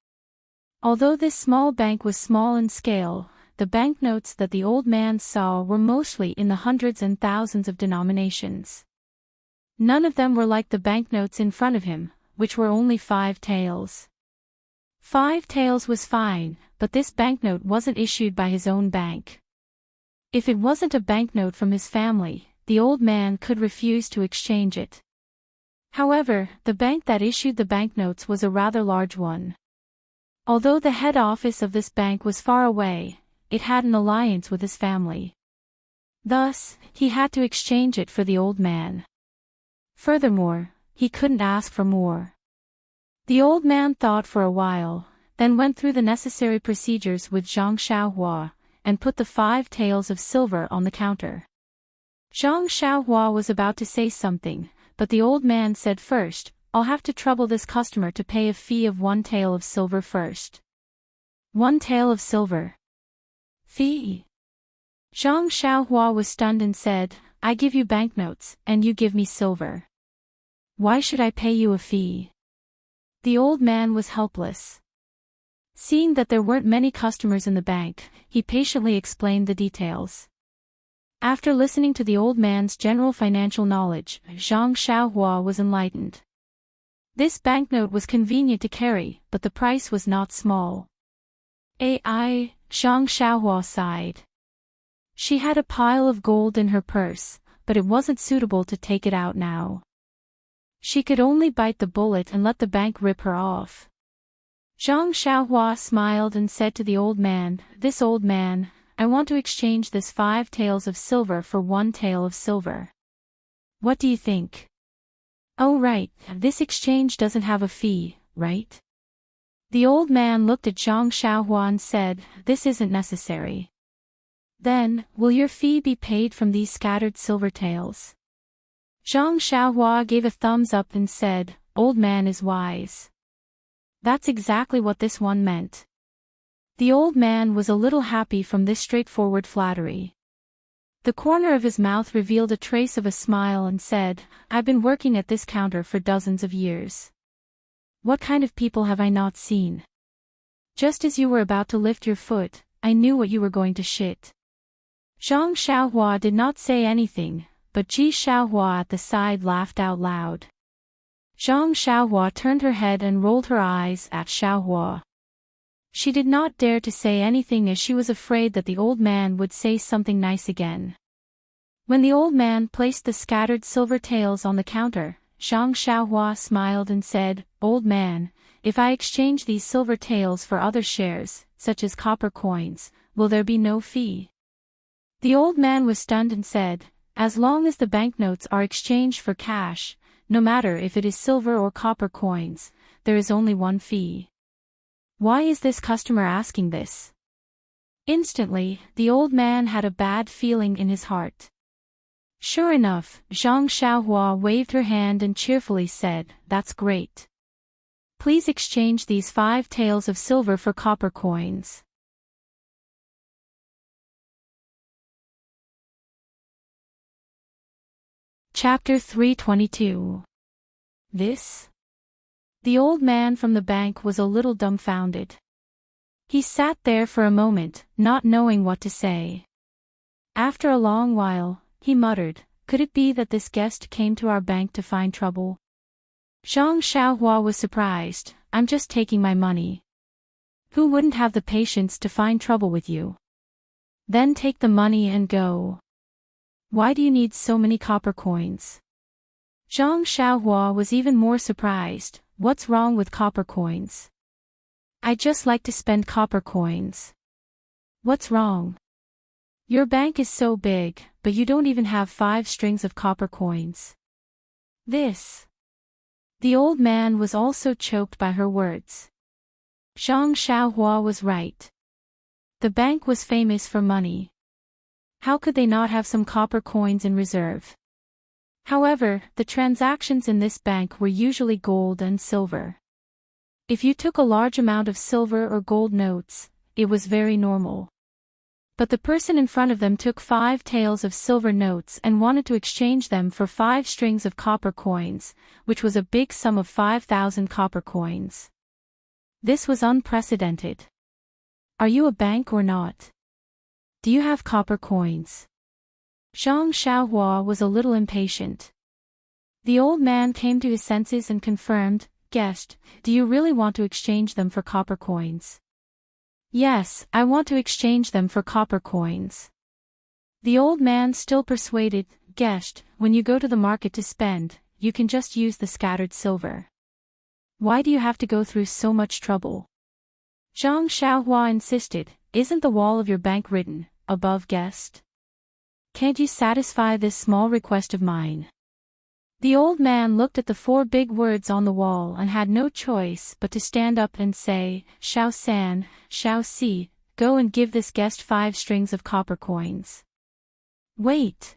Although this small bank was small in scale, the banknotes that the old man saw were mostly in the hundreds and thousands of denominations. None of them were like the banknotes in front of him, which were only 5 taels. 5 taels was fine, but this banknote wasn't issued by his own bank. If it wasn't a banknote from his family, the old man could refuse to exchange it. However, the bank that issued the banknotes was a rather large one. Although the head office of this bank was far away, it had an alliance with his family. Thus, he had to exchange it for the old man. Furthermore, he couldn't ask for more. The old man thought for a while, then went through the necessary procedures with Zhang Xiaohua, and put the 5 taels of silver on the counter. Zhang Xiaohua was about to say something, but the old man said first, "I'll have to trouble this customer to pay a fee of 1 tael of silver first." 1 tael of silver? Fee? Zhang Xiaohua was stunned and said, "I give you banknotes, and you give me silver. Why should I pay you a fee?" The old man was helpless. Seeing that there weren't many customers in the bank, he patiently explained the details. After listening to the old man's general financial knowledge, Zhang Xiaohua was enlightened. This banknote was convenient to carry, but the price was not small. Zhang Xiaohua sighed. She had a pile of gold in her purse, but it wasn't suitable to take it out now. She could only bite the bullet and let the bank rip her off. Zhang Xiaohua smiled and said to the old man, "This old man, I want to exchange this 5 taels of silver for 1 tael of silver. What do you think? Oh right, this exchange doesn't have a fee, right? The old man looked at Zhang Xiaohua and said, this isn't necessary. Then, will your fee be paid from these scattered silver taels? Zhang Xiaohua gave a thumbs up and said, old man is wise. That's exactly what this one meant. The old man was a little happy from this straightforward flattery. The corner of his mouth revealed a trace of a smile and said, I've been working at this counter for dozens of years. What kind of people have I not seen? Just as you were about to lift your foot, I knew what you were going to shit. Zhang Xiaohua did not say anything, but Ji Xiaohua at the side laughed out loud. Zhang Xiaohua turned her head and rolled her eyes at Xiaohua. She did not dare to say anything as she was afraid that the old man would say something nice again. When the old man placed the scattered silver taels on the counter, Zhang Xiaohua smiled and said, old man, if I exchange these silver taels for other shares, such as copper coins, will there be no fee? The old man was stunned and said, as long as the banknotes are exchanged for cash, no matter if it is silver or copper coins, there is only one fee. Why is this customer asking this? Instantly, the old man had a bad feeling in his heart. Sure enough, Zhang Xiaohua waved her hand and cheerfully said, that's great. Please exchange these 5 taels of silver for copper coins. Chapter 322. This? The old man from the bank was a little dumbfounded. He sat there for a moment, not knowing what to say. After a long while, he muttered, could it be that this guest came to our bank to find trouble? Zhang Xiaohua was surprised, I'm just taking my money. Who wouldn't have the patience to find trouble with you? Then take the money and go. Why do you need so many copper coins? Zhang Xiaohua was even more surprised. What's wrong with copper coins? I just like to spend copper coins. What's wrong? Your bank is so big, but you don't even have 5 strings of copper coins. This. The old man was also choked by her words. Zhang Xiaohua was right. The bank was famous for money. How could they not have some copper coins in reserve? However, the transactions in this bank were usually gold and silver. If you took a large amount of silver or gold notes, it was very normal. But the person in front of them took 5 taels of silver notes and wanted to exchange them for 5 strings of copper coins, which was a big sum of 5,000 copper coins. This was unprecedented. Are you a bank or not? Do you have copper coins? Zhang Xiaohua was a little impatient. The old man came to his senses and confirmed, guest, do you really want to exchange them for copper coins? Yes, I want to exchange them for copper coins. The old man still persuaded, guest, when you go to the market to spend, you can just use the scattered silver. Why do you have to go through so much trouble? Zhang Xiaohua insisted, isn't the wall of your bank written, above guest? Can't you satisfy this small request of mine? The old man looked at the 4 big words on the wall and had no choice but to stand up and say, Xiao San, Xiao Si, go and give this guest 5 strings of copper coins. Wait.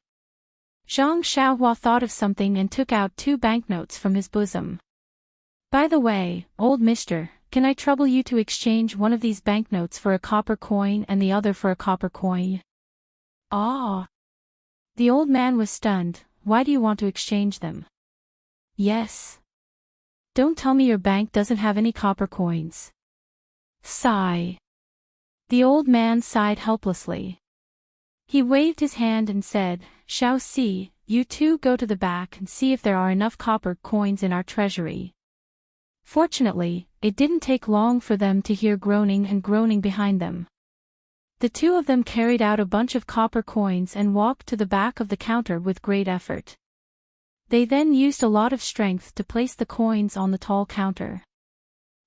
Zhang Xiaohua thought of something and took out 2 banknotes from his bosom. By the way, old mister, can I trouble you to exchange one of these banknotes for a copper coin and the other for a copper coin? Ah. The old man was stunned. Why do you want to exchange them? Yes. Don't tell me your bank doesn't have any copper coins. Sigh. The old man sighed helplessly. He waved his hand and said, Xiao Si, you 2 go to the back and see if there are enough copper coins in our treasury. Fortunately, it didn't take long for them to hear groaning and groaning behind them. The 2 of them carried out a bunch of copper coins and walked to the back of the counter with great effort. They then used a lot of strength to place the coins on the tall counter.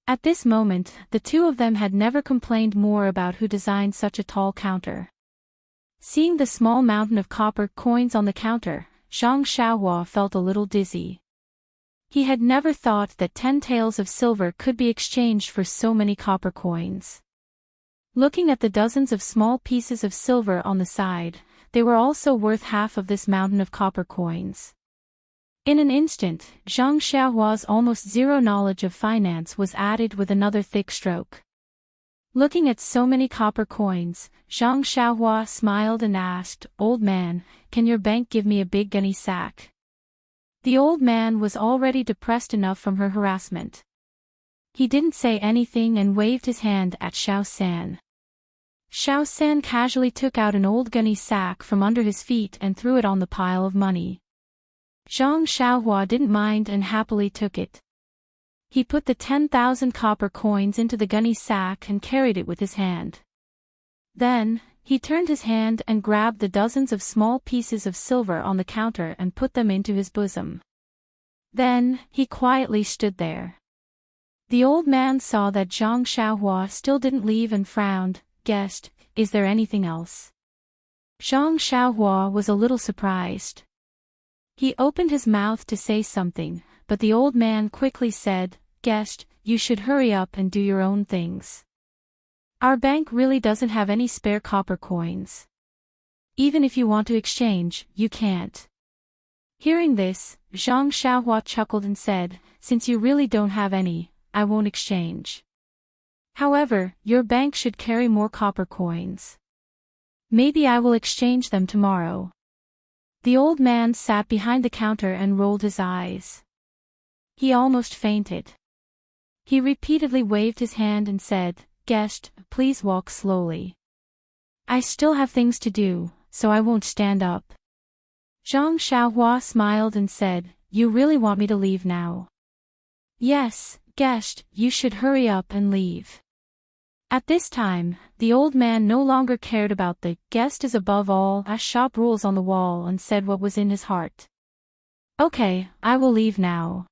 At this moment, the 2 of them had never complained more about who designed such a tall counter. Seeing the small mountain of copper coins on the counter, Zhang Xiaohua felt a little dizzy. He had never thought that 10 taels of silver could be exchanged for so many copper coins. Looking at the dozens of small pieces of silver on the side, they were also worth half of this mountain of copper coins. In an instant, Zhang Xiaohua's almost zero knowledge of finance was added with another thick stroke. Looking at so many copper coins, Zhang Xiaohua smiled and asked, "Old man, can your bank give me a big gunny sack?" The old man was already depressed enough from her harassment. He didn't say anything and waved his hand at Xiao San. Xiao San casually took out an old gunny sack from under his feet and threw it on the pile of money. Zhang Xiaohua didn't mind and happily took it. He put the 10,000 copper coins into the gunny sack and carried it with his hand. Then, he turned his hand and grabbed the dozens of small pieces of silver on the counter and put them into his bosom. Then, he quietly stood there. The old man saw that Zhang Xiaohua still didn't leave and frowned. "Guest, is there anything else?" Zhang Xiaohua was a little surprised. He opened his mouth to say something, but the old man quickly said, "Guest, you should hurry up and do your own things. Our bank really doesn't have any spare copper coins. Even if you want to exchange, you can't." Hearing this, Zhang Xiaohua chuckled and said, "Since you really don't have any, I won't exchange. However, your bank should carry more copper coins. Maybe I will exchange them tomorrow." The old man sat behind the counter and rolled his eyes. He almost fainted. He repeatedly waved his hand and said, "Guest, please walk slowly. I still have things to do, so I won't stand up." Zhang Xiaohua smiled and said, "You really want me to leave now?" "Yes, guest, you should hurry up and leave." At this time, the old man no longer cared about the "guest is above all" as shop rules on the wall and said what was in his heart. "Okay, I will leave now."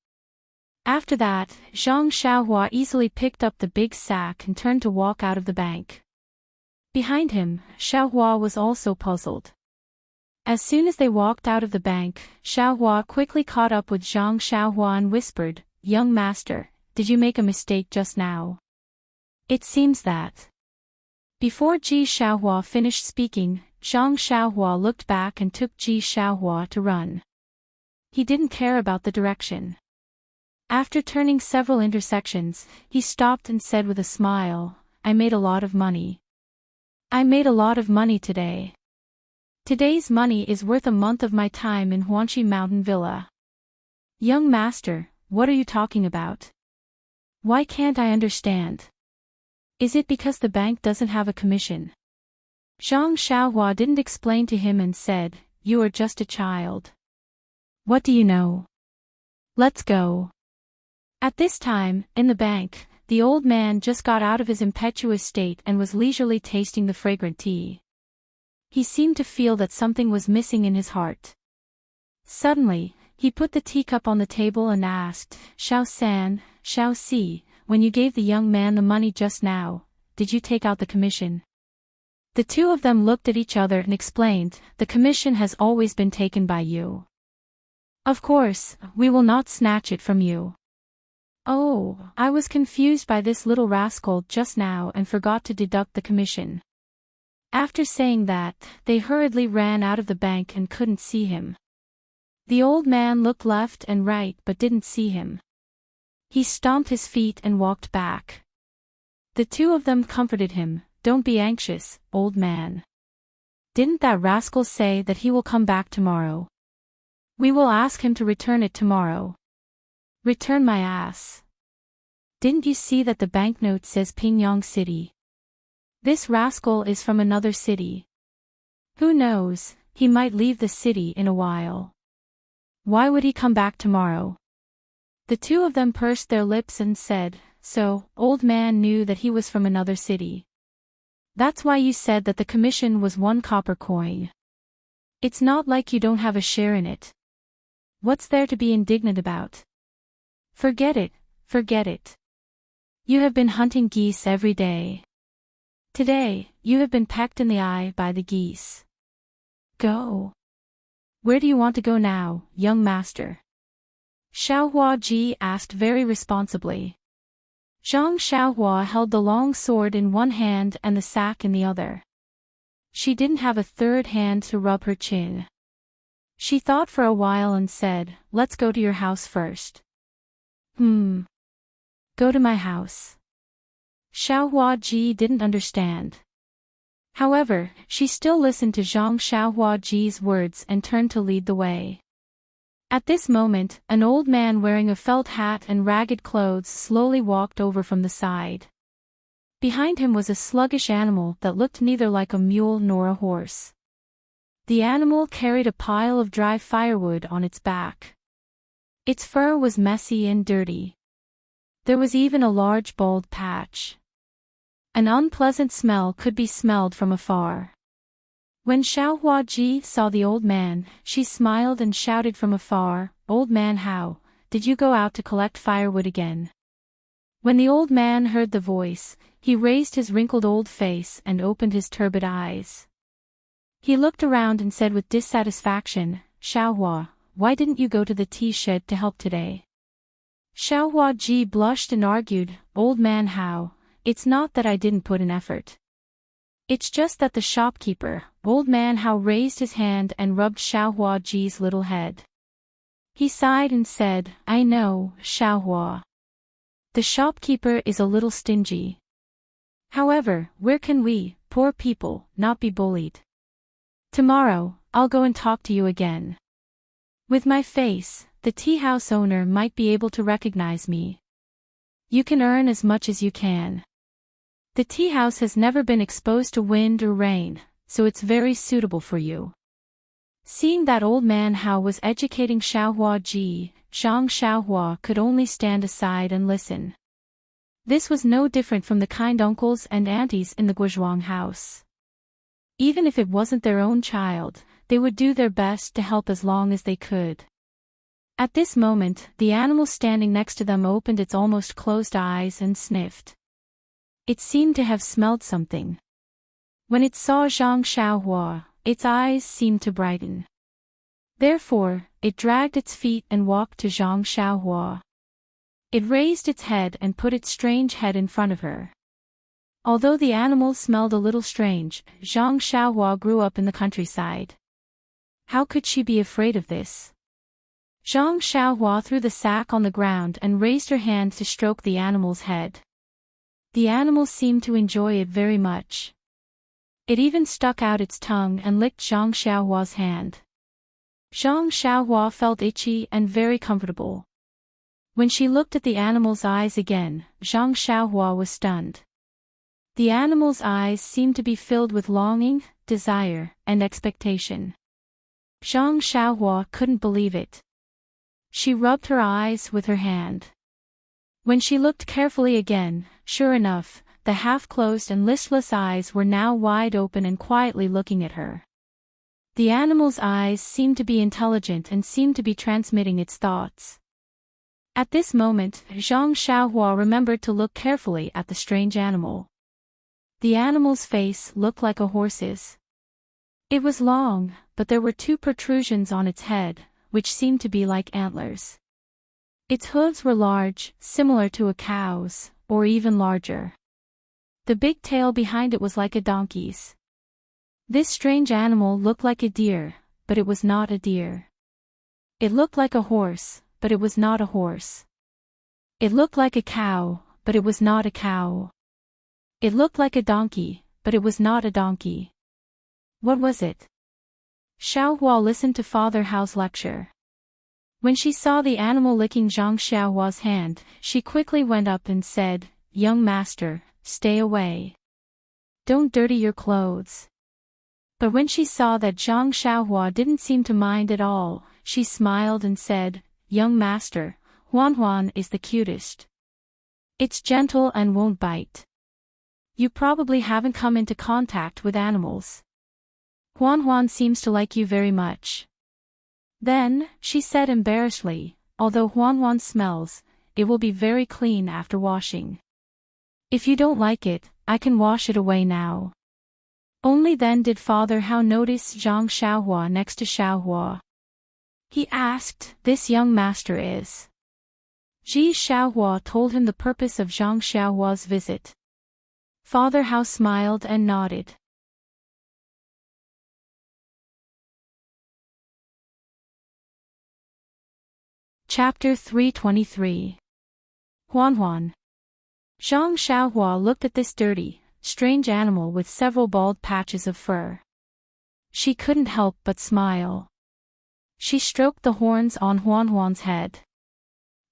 After that, Zhang Xiaohua easily picked up the big sack and turned to walk out of the bank. Behind him, Xiaohua was also puzzled. As soon as they walked out of the bank, Xiaohua quickly caught up with Zhang Xiaohua and whispered, "Young master, did you make a mistake just now?" "It seems that." Before Ji Xiaohua finished speaking, Zhang Xiaohua looked back and took Ji Xiaohua to run. He didn't care about the direction. After turning several intersections, he stopped and said with a smile, "I made a lot of money. I made a lot of money today. Today's money is worth a month of my time in Huanxi Mountain Villa." "Young master, what are you talking about? Why can't I understand? Is it because the bank doesn't have a commission?" Zhang Xiaohua didn't explain to him and said, "You are just a child. What do you know? Let's go." At this time, in the bank, the old man just got out of his impetuous state and was leisurely tasting the fragrant tea. He seemed to feel that something was missing in his heart. Suddenly, he put the teacup on the table and asked, "Xiao San, Xiao Si, when you gave the young man the money just now, did you take out the commission?" The two of them looked at each other and explained, "The commission has always been taken by you. Of course, we will not snatch it from you." "Oh, I was confused by this little rascal just now and forgot to deduct the commission." After saying that, they hurriedly ran out of the bank and couldn't see him. The old man looked left and right but didn't see him. He stomped his feet and walked back. The two of them comforted him, "Don't be anxious, old man. Didn't that rascal say that he will come back tomorrow? We will ask him to return it tomorrow." "Return my ass. Didn't you see that the banknote says Pingyang City? This rascal is from another city. Who knows, he might leave the city in a while. Why would he come back tomorrow?" The two of them pursed their lips and said, "So, old man knew that he was from another city. That's why you said that the commission was 1 copper coin. It's not like you don't have a share in it. What's there to be indignant about? Forget it, forget it. You have been hunting geese every day. Today, you have been pecked in the eye by the geese. Go. Where do you want to go now, young master? Xiaohua Ji asked very responsibly. Zhang Xiaohua held the long sword in one hand and the sack in the other. She didn't have a third hand to rub her chin. She thought for a while and said, let's go to your house first. Go to my house. Xiaohua Ji didn't understand. However, she still listened to Zhang Xiaohua Ji's words and turned to lead the way. At this moment, an old man wearing a felt hat and ragged clothes slowly walked over from the side. Behind him was a sluggish animal that looked neither like a mule nor a horse. The animal carried a pile of dry firewood on its back. Its fur was messy and dirty. There was even a large bald patch. An unpleasant smell could be smelled from afar. When Xiaohua Ji saw the old man, she smiled and shouted from afar, "Old man, how did you go out to collect firewood again?" When the old man heard the voice, he raised his wrinkled old face and opened his turbid eyes. He looked around and said with dissatisfaction, "Xiaohua, why didn't you go to the tea shed to help today?" Xiaohua Ji blushed and argued, "Old man, how? It's not that I didn't put in effort. It's just that the shopkeeper, old man Hao, raised his hand and rubbed Xiaohua Ji's little head. He sighed and said, I know, Xiaohua. The shopkeeper is a little stingy. However, where can we, poor people, not be bullied? Tomorrow, I'll go and talk to you again. With my face, the tea house owner might be able to recognize me. You can earn as much as you can. The tea house has never been exposed to wind or rain, so it's very suitable for you." Seeing that old man Hao was educating Xiaohua Ji, Zhang Xiaohua could only stand aside and listen. This was no different from the kind uncles and aunties in the Guozhuang house. Even if it wasn't their own child, they would do their best to help as long as they could. At this moment, the animal standing next to them opened its almost closed eyes and sniffed. It seemed to have smelled something. When it saw Zhang Xiaohua, its eyes seemed to brighten. Therefore, it dragged its feet and walked to Zhang Xiaohua. It raised its head and put its strange head in front of her. Although the animal smelled a little strange, Zhang Xiaohua grew up in the countryside. How could she be afraid of this? Zhang Xiaohua threw the sack on the ground and raised her hand to stroke the animal's head. The animal seemed to enjoy it very much. It even stuck out its tongue and licked Zhang Xiaohua's hand. Zhang Xiaohua felt itchy and very comfortable. When she looked at the animal's eyes again, Zhang Xiaohua was stunned. The animal's eyes seemed to be filled with longing, desire, and expectation. Zhang Xiaohua couldn't believe it. She rubbed her eyes with her hand. When she looked carefully again, sure enough, the half-closed and listless eyes were now wide open and quietly looking at her. The animal's eyes seemed to be intelligent and seemed to be transmitting its thoughts. At this moment, Zhang Xiaohua remembered to look carefully at the strange animal. The animal's face looked like a horse's. It was long, but there were two protrusions on its head, which seemed to be like antlers. Its hooves were large, similar to a cow's, or even larger. The big tail behind it was like a donkey's. This strange animal looked like a deer, but it was not a deer. It looked like a horse, but it was not a horse. It looked like a cow, but it was not a cow. It looked like a donkey, but it was not a donkey. What was it? Xiaohua listened to Father Hao's lecture. When she saw the animal licking Zhang Xiaohua's hand, she quickly went up and said, Young master, stay away. Don't dirty your clothes. But when she saw that Zhang Xiaohua didn't seem to mind at all, she smiled and said, Young master, Huan is the cutest. It's gentle and won't bite. You probably haven't come into contact with animals. Huan seems to like you very much. Then, she said embarrassedly, although Huan smells, it will be very clean after washing. If you don't like it, I can wash it away now. Only then did Father Hao notice Zhang Xiaohua next to Xiaohua. He asked, "This young master is?" Ji Xiaohua told him the purpose of Zhang Xiaohua's visit. Father Hao smiled and nodded. Chapter 323. Huan. Zhang Xiaohua looked at this dirty, strange animal with several bald patches of fur. She couldn't help but smile. She stroked the horns on Huan's head.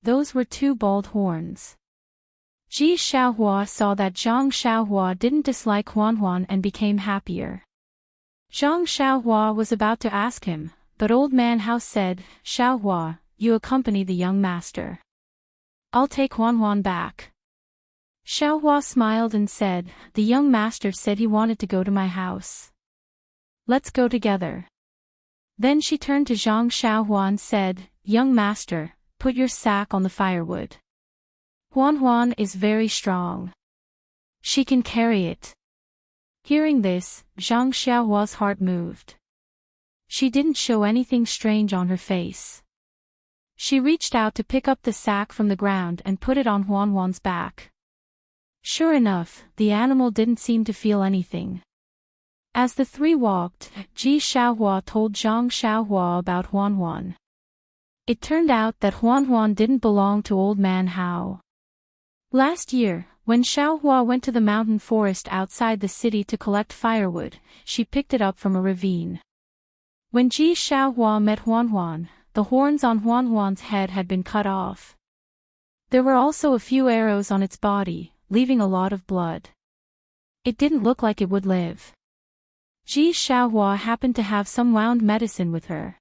Those were 2 bald horns. Ji Xiaohua saw that Zhang Xiaohua didn't dislike Huan and became happier. Zhang Xiaohua was about to ask him, but Old Man Hao said, "Xiaohua, you accompany the young master. I'll take Huan back." Xiaohua smiled and said, "The young master said he wanted to go to my house. Let's go together." Then she turned to Zhang Xiaohua and said, "Young master, put your sack on the firewood. Huan is very strong. She can carry it." Hearing this, Zhang Xiaohua's heart moved. She didn't show anything strange on her face. She reached out to pick up the sack from the ground and put it on Huan's back. Sure enough, the animal didn't seem to feel anything. As the 3 walked, Ji Xiaohua told Zhang Xiaohua about Huan. It turned out that Huan didn't belong to Old Man Hao. Last year, when Xiaohua went to the mountain forest outside the city to collect firewood, she picked it up from a ravine. When Ji Xiaohua met Huan, the horns on Huan's head had been cut off. There were also a few arrows on its body, leaving a lot of blood. It didn't look like it would live. Ji Xiaohua happened to have some wound medicine with her.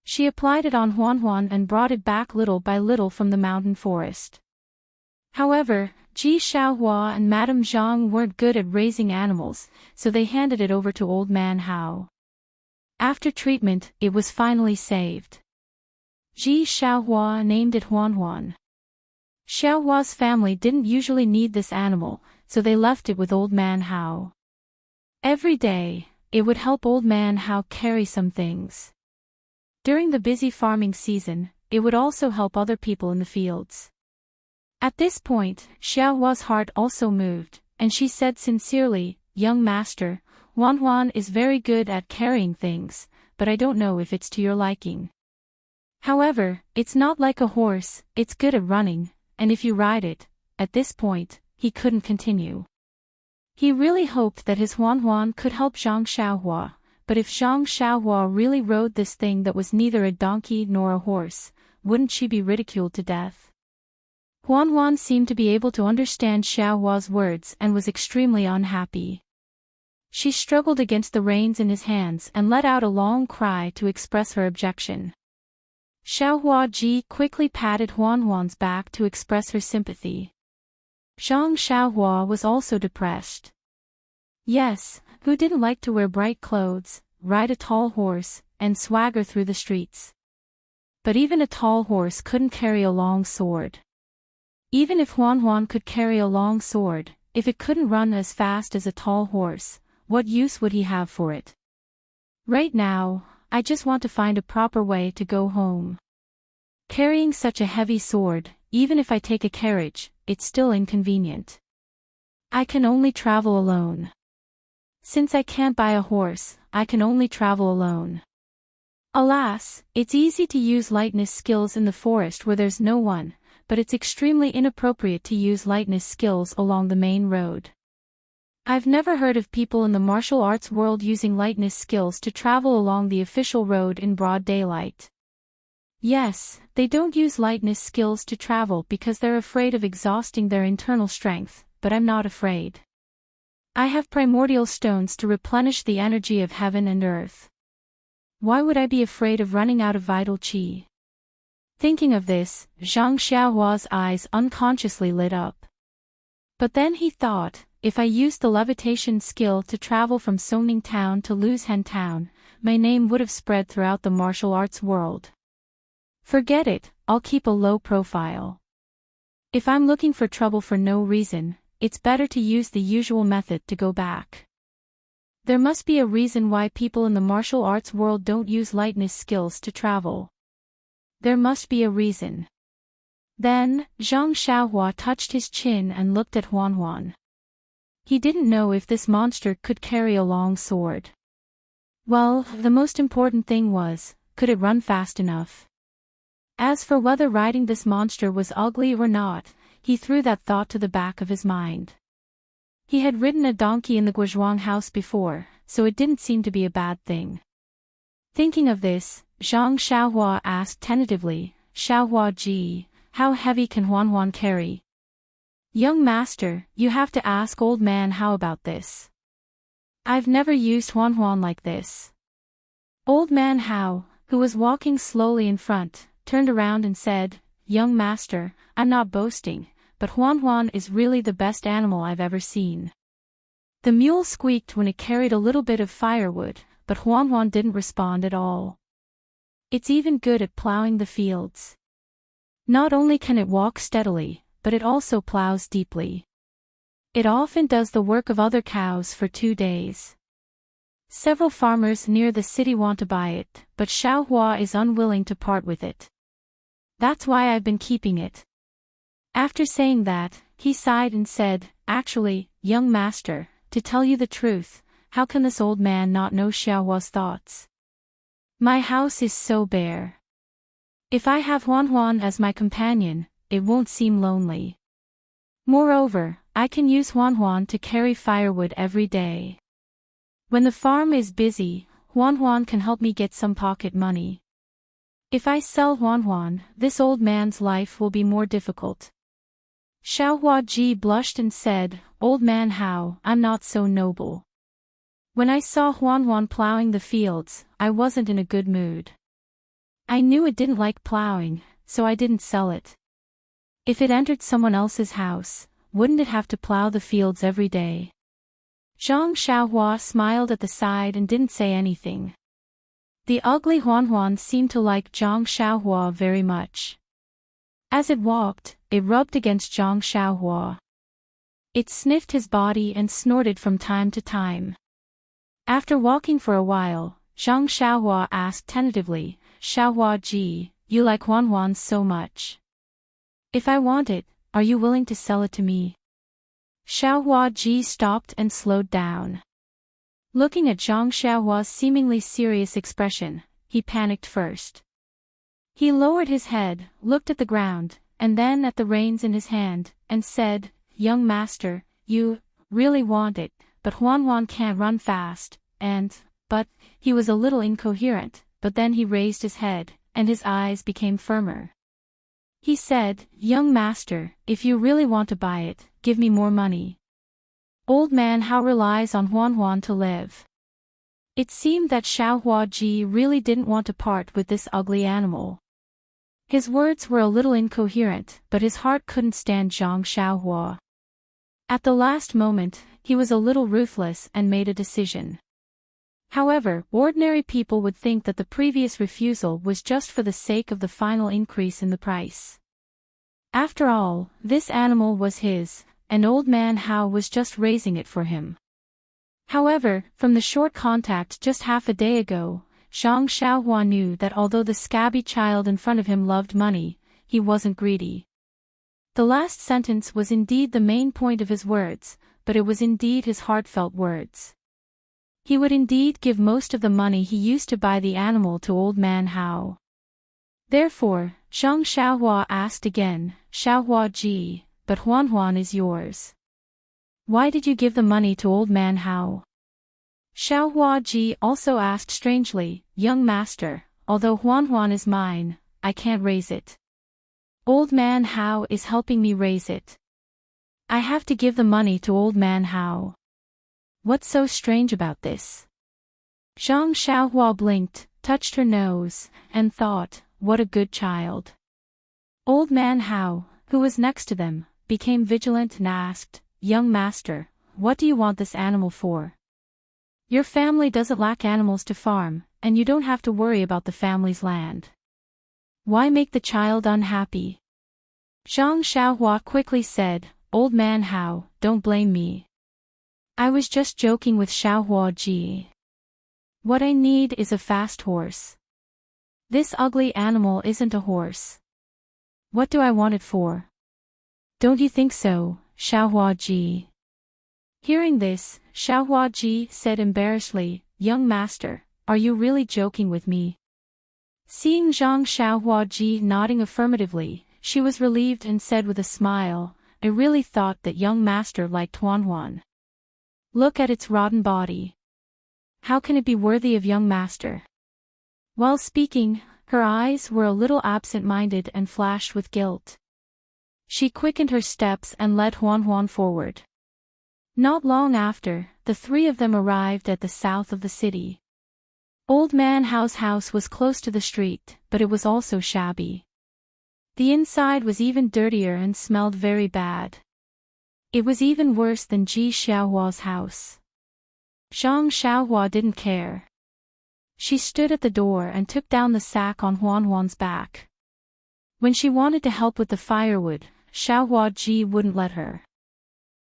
She applied it on Huan and brought it back little by little from the mountain forest. However, Ji Xiaohua and Madame Zhang weren't good at raising animals, so they handed it over to Old Man Hao. After treatment, it was finally saved. Ji Xiaohua named it Huan. Xiaohua's family didn't usually need this animal, so they left it with Old Man Hao. Every day, it would help Old Man Hao carry some things. During the busy farming season, it would also help other people in the fields. At this point, Xiaohua's heart also moved, and she said sincerely, "Young master, Huan is very good at carrying things, but I don't know if it's to your liking. However, it's not like a horse, it's good at running, and if you ride it." At this point, he couldn't continue. He really hoped that his Huan could help Zhang Xiaohua, but if Zhang Xiaohua really rode this thing that was neither a donkey nor a horse, wouldn't she be ridiculed to death? Huan seemed to be able to understand Xiaohua's words and was extremely unhappy. She struggled against the reins in his hands and let out a long cry to express her objection. Xiaohua Ji quickly patted Huan's back to express her sympathy. Zhang Xiaohua was also depressed. Yes, who didn't like to wear bright clothes, ride a tall horse, and swagger through the streets? But even a tall horse couldn't carry a long sword. Even if Huan could carry a long sword, if it couldn't run as fast as a tall horse, what use would he have for it? Right now, I just want to find a proper way to go home. Carrying such a heavy sword, even if I take a carriage, it's still inconvenient. I can only travel alone. Since I can't buy a horse, I can only travel alone. Alas, it's easy to use lightness skills in the forest where there's no one, but it's extremely inappropriate to use lightness skills along the main road. I've never heard of people in the martial arts world using lightness skills to travel along the official road in broad daylight. Yes, they don't use lightness skills to travel because they're afraid of exhausting their internal strength, but I'm not afraid. I have primordial stones to replenish the energy of heaven and earth. Why would I be afraid of running out of vital qi? Thinking of this, Zhang Xiaohua's eyes unconsciously lit up. But then he thought, if I used the levitation skill to travel from Songning Town to Luzhen Town, my name would have spread throughout the martial arts world. Forget it, I'll keep a low profile. If I'm looking for trouble for no reason, it's better to use the usual method to go back. There must be a reason why people in the martial arts world don't use lightness skills to travel. There must be a reason. Then, Zhang Xiaohua touched his chin and looked at Huan Huan. He didn't know if this monster could carry a long sword. Well, the most important thing was, could it run fast enough? As for whether riding this monster was ugly or not, he threw that thought to the back of his mind. He had ridden a donkey in the Guozhuang house before, so it didn't seem to be a bad thing. Thinking of this, Zhang Xiaohua asked tentatively, "Xiaohua ji, how heavy can Huan Huan carry?" "Young master, you have to ask old man how about this. I've never used Huan Huan like this." Old man Hao, who was walking slowly in front, turned around and said, "Young master, I'm not boasting, but Huan Huan is really the best animal I've ever seen." The mule squeaked when it carried a little bit of firewood, but Huan Huan didn't respond at all. It's even good at plowing the fields. Not only can it walk steadily, but it also plows deeply. It often does the work of other cows for 2 days. Several farmers near the city want to buy it, but Xiaohua is unwilling to part with it. That's why I've been keeping it. After saying that, he sighed and said, "Actually, young master, to tell you the truth, how can this old man not know Xiaohua's thoughts? My house is so bare. If I have Huan Huan as my companion, it won't seem lonely. Moreover, I can use Huan Huan to carry firewood every day. When the farm is busy, Huan Huan can help me get some pocket money. If I sell Huan Huan, this old man's life will be more difficult." Xiaohua Ji blushed and said, "Old man Hao, I'm not so noble. When I saw Huan Huan plowing the fields, I wasn't in a good mood. I knew it didn't like plowing, so I didn't sell it. If it entered someone else's house, wouldn't it have to plow the fields every day?" Zhang Xiaohua smiled at the side and didn't say anything. The ugly Huan Huan seemed to like Zhang Xiaohua very much. As it walked, it rubbed against Zhang Xiaohua. It sniffed his body and snorted from time to time. After walking for a while, Zhang Xiaohua asked tentatively, "Xiaohua ji, you like Huan Huan so much. If I want it, are you willing to sell it to me?" Xiaohua ji stopped and slowed down. Looking at Zhang Xiaohua's seemingly serious expression, he panicked first. He lowered his head, looked at the ground, and then at the reins in his hand, and said, "Young master, you really want it, but Huan Huan can't run fast, but he was a little incoherent, but then he raised his head, and his eyes became firmer. He said, "Young master, if you really want to buy it, give me more money. Old man Hao relies on Huan Huan to live." It seemed that Xiaohua Ji really didn't want to part with this ugly animal. His words were a little incoherent, but his heart couldn't stand Zhang Xiaohua. At the last moment, he was a little ruthless and made a decision. However, ordinary people would think that the previous refusal was just for the sake of the final increase in the price. After all, this animal was his, and old man Hao was just raising it for him. However, from the short contact just half a day ago, Zhang Xiaohua knew that although the scabby child in front of him loved money, he wasn't greedy. The last sentence was indeed the main point of his words, but it was indeed his heartfelt words. He would indeed give most of the money he used to buy the animal to old man Hao. Therefore, Zhang Xiaohua asked again, "Xiaohua ji, but Huan Huan is yours. Why did you give the money to old man Hao?" Xiaohua Ji also asked strangely, "Young master, although Huan Huan is mine, I can't raise it. Old man Hao is helping me raise it. I have to give the money to old man Hao. What's so strange about this?" Zhang Xiaohua blinked, touched her nose, and thought, what a good child. Old man Hao, who was next to them, became vigilant and asked, "Young master, what do you want this animal for? Your family doesn't lack animals to farm, and you don't have to worry about the family's land. Why make the child unhappy?" Zhang Xiaohua quickly said, "Old man Hao, don't blame me. I was just joking with Xiaohua Ji. What I need is a fast horse. This ugly animal isn't a horse. What do I want it for? Don't you think so, Xiaohua Ji? Hearing this, Xiaohua Ji said embarrassedly, Young master, are you really joking with me? Seeing Zhang Xiaohua Ji nodding affirmatively, she was relieved and said with a smile, I really thought that young master liked Huan. Look at its rotten body. How can it be worthy of young master? While speaking, her eyes were a little absent-minded and flashed with guilt. She quickened her steps and led Huan forward. Not long after, the three of them arrived at the south of the city. Old Man Hao's house was close to the street, but it was also shabby. The inside was even dirtier and smelled very bad. It was even worse than Ji Xiaohua's house. Zhang Xiaohua didn't care. She stood at the door and took down the sack on Huan's back. When she wanted to help with the firewood, Xiaohua Ji wouldn't let her.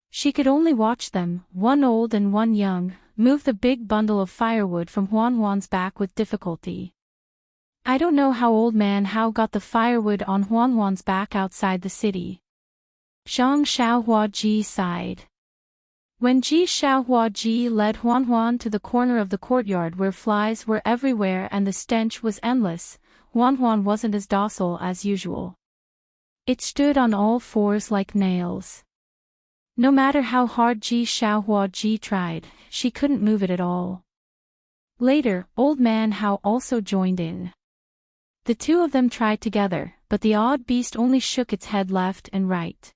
She could only watch them, one old and one young, move the big bundle of firewood from Huan's back with difficulty. I don't know how Old Man Hao got the firewood on Huan's back outside the city. Zhang Xiaohua Ji sighed. When Ji Xiaohua Ji led Huan to the corner of the courtyard where flies were everywhere and the stench was endless, Huan wasn't as docile as usual. It stood on all fours like nails. No matter how hard Ji Xiaohua Ji tried, she couldn't move it at all. Later, Old Man Hao also joined in. The two of them tried together, but the odd beast only shook its head left and right.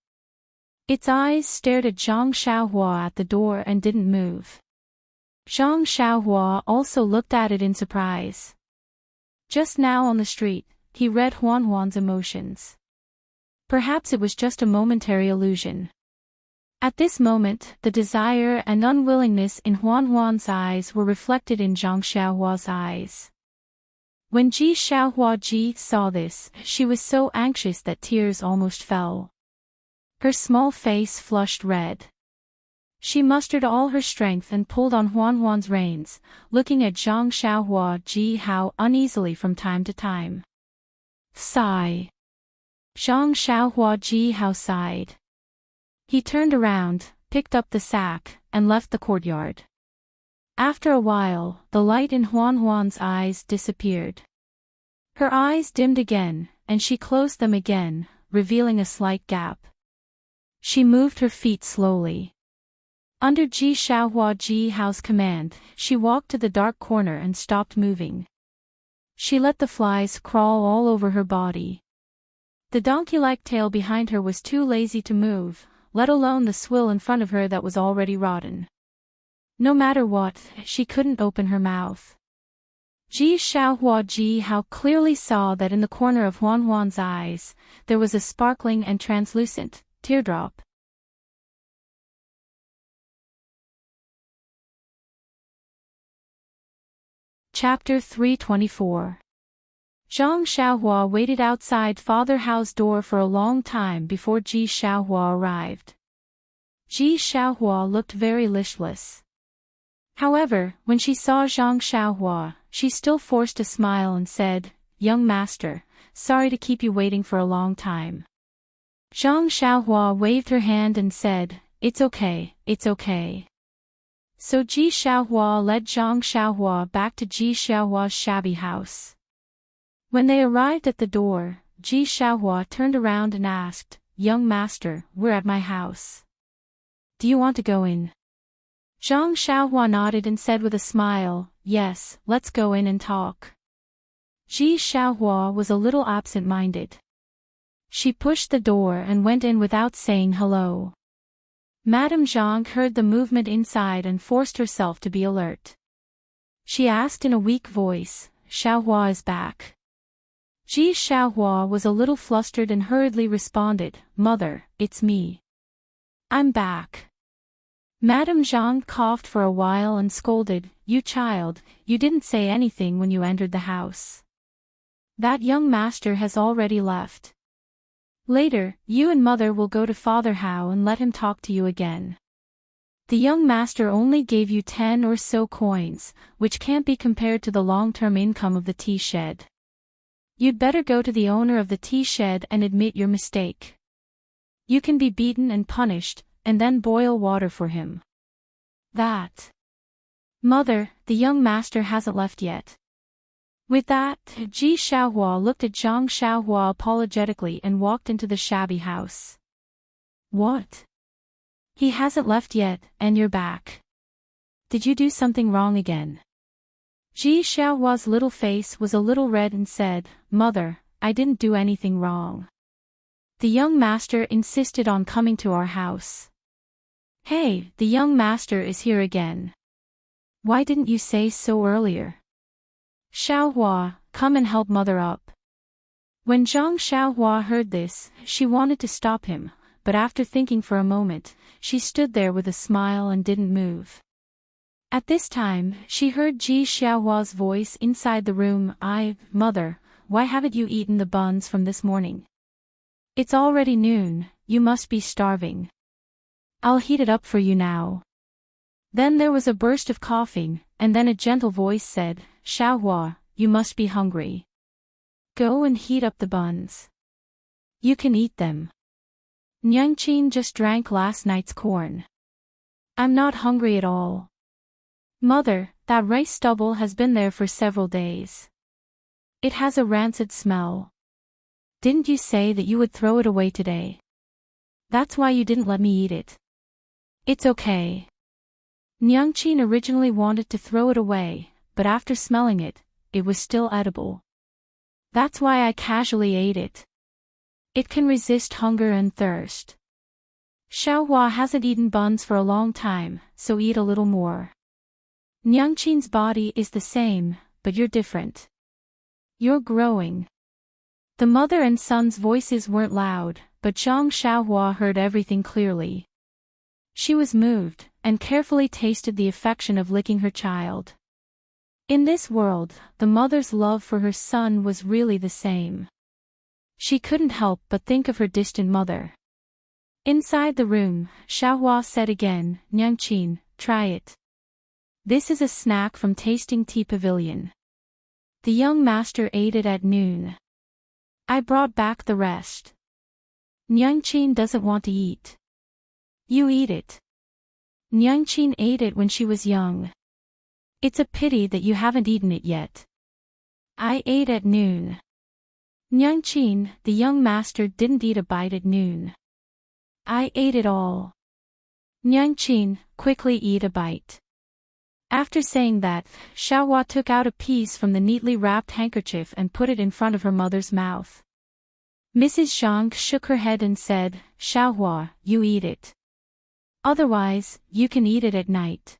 Its eyes stared at Zhang Xiaohua at the door and didn't move. Zhang Xiaohua also looked at it in surprise. Just now on the street, he read Huan's emotions. Perhaps it was just a momentary illusion. At this moment, the desire and unwillingness in Huan's eyes were reflected in Zhang Xiaohua's eyes. When Ji Xiaohua Ji saw this, she was so anxious that tears almost fell. Her small face flushed red. She mustered all her strength and pulled on Huan's reins, looking at Zhang Xiaohua Ji Hao uneasily from time to time. Sigh. Zhang Xiaohua Ji Hao sighed. He turned around, picked up the sack, and left the courtyard. After a while, the light in Huan's eyes disappeared. Her eyes dimmed again, and she closed them again, revealing a slight gap. She moved her feet slowly. Under Ji Xiaohua Ji Hao's command, she walked to the dark corner and stopped moving. She let the flies crawl all over her body. The donkey-like tail behind her was too lazy to move, let alone the swill in front of her that was already rotten. No matter what, she couldn't open her mouth. Ji Xiaohua Ji Hao clearly saw that in the corner of Huan's eyes, there was a sparkling and translucent teardrop. Chapter 324. Zhang Xiaohua waited outside Father Hao's door for a long time before Ji Xiaohua arrived. Ji Xiaohua looked very listless. However, when she saw Zhang Xiaohua, she still forced a smile and said, Young master, sorry to keep you waiting for a long time. Zhang Xiaohua waved her hand and said, It's okay, it's okay. So Ji Xiaohua led Zhang Xiaohua back to Ji Xiaohua's shabby house. When they arrived at the door, Ji Xiaohua turned around and asked, Young master, we're at my house. Do you want to go in? Zhang Xiaohua nodded and said with a smile, Yes, let's go in and talk. Ji Xiaohua was a little absent-minded. She pushed the door and went in without saying hello. Madame Zhang heard the movement inside and forced herself to be alert. She asked in a weak voice, Xiaohua is back. Ji Xiaohua was a little flustered and hurriedly responded, Mother, it's me. I'm back. Madame Zhang coughed for a while and scolded, You child, you didn't say anything when you entered the house. That young master has already left. Later, you and Mother will go to Father Hao and let him talk to you again. The young master only gave you 10 or so coins, which can't be compared to the long-term income of the tea shed. You'd better go to the owner of the tea shed and admit your mistake. You can be beaten and punished, and then boil water for him. That. Mother, the young master hasn't left yet. With that, Ji Xiaohua looked at Zhang Xiaohua apologetically and walked into the shabby house. What? He hasn't left yet, and you're back. Did you do something wrong again? Ji Xiaohua's little face was a little red and said, Mother, I didn't do anything wrong. The young master insisted on coming to our house. Hey, the young master is here again. Why didn't you say so earlier? Xiaohua, come and help mother up. When Zhang Xiaohua heard this, she wanted to stop him, but after thinking for a moment, she stood there with a smile and didn't move. At this time, she heard Ji Xiaohua's voice inside the room. Mother, why haven't you eaten the buns from this morning? It's already noon, you must be starving. I'll heat it up for you now. Then there was a burst of coughing, and then a gentle voice said, Xiaohua, you must be hungry. Go and heat up the buns. You can eat them. Enchanting just drank last night's corn. I'm not hungry at all. Mother, that rice stubble has been there for several days. It has a rancid smell. Didn't you say that you would throw it away today? That's why you didn't let me eat it. It's okay. Enchanting originally wanted to throw it away, but after smelling it, it was still edible. That's why I casually ate it. It can resist hunger and thirst. Xiaohua hasn't eaten buns for a long time, so eat a little more. Enchanting's body is the same, but you're different. You're growing. The mother and son's voices weren't loud, but Zhang Xiaohua heard everything clearly. She was moved, and carefully tasted the affection of licking her child. In this world, the mother's love for her son was really the same. She couldn't help but think of her distant mother. Inside the room, Xiaohua said again, Enchanting, try it. This is a snack from Tasting Tea Pavilion. The young master ate it at noon. I brought back the rest. Enchanting doesn't want to eat. You eat it. Enchanting ate it when she was young. It's a pity that you haven't eaten it yet. I ate at noon. Enchanting, the young master didn't eat a bite at noon. I ate it all. Enchanting, quickly eat a bite. After saying that, Xiaohua took out a piece from the neatly wrapped handkerchief and put it in front of her mother's mouth. Mrs. Zhang shook her head and said, Xiaohua, you eat it. Otherwise, you can eat it at night.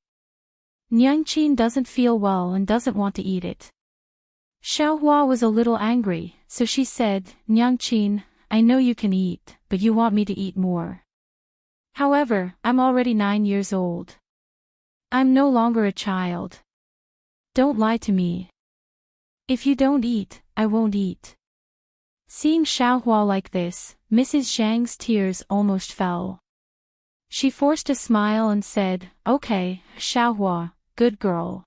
Enchanting doesn't feel well and doesn't want to eat it. Xiaohua was a little angry, so she said, Enchanting, I know you can eat, but you want me to eat more. However, I'm already 9 years old. I'm no longer a child. Don't lie to me. If you don't eat, I won't eat. Seeing Xiaohua like this, Mrs. Zhang's tears almost fell. She forced a smile and said, Okay, Xiaohua, good girl.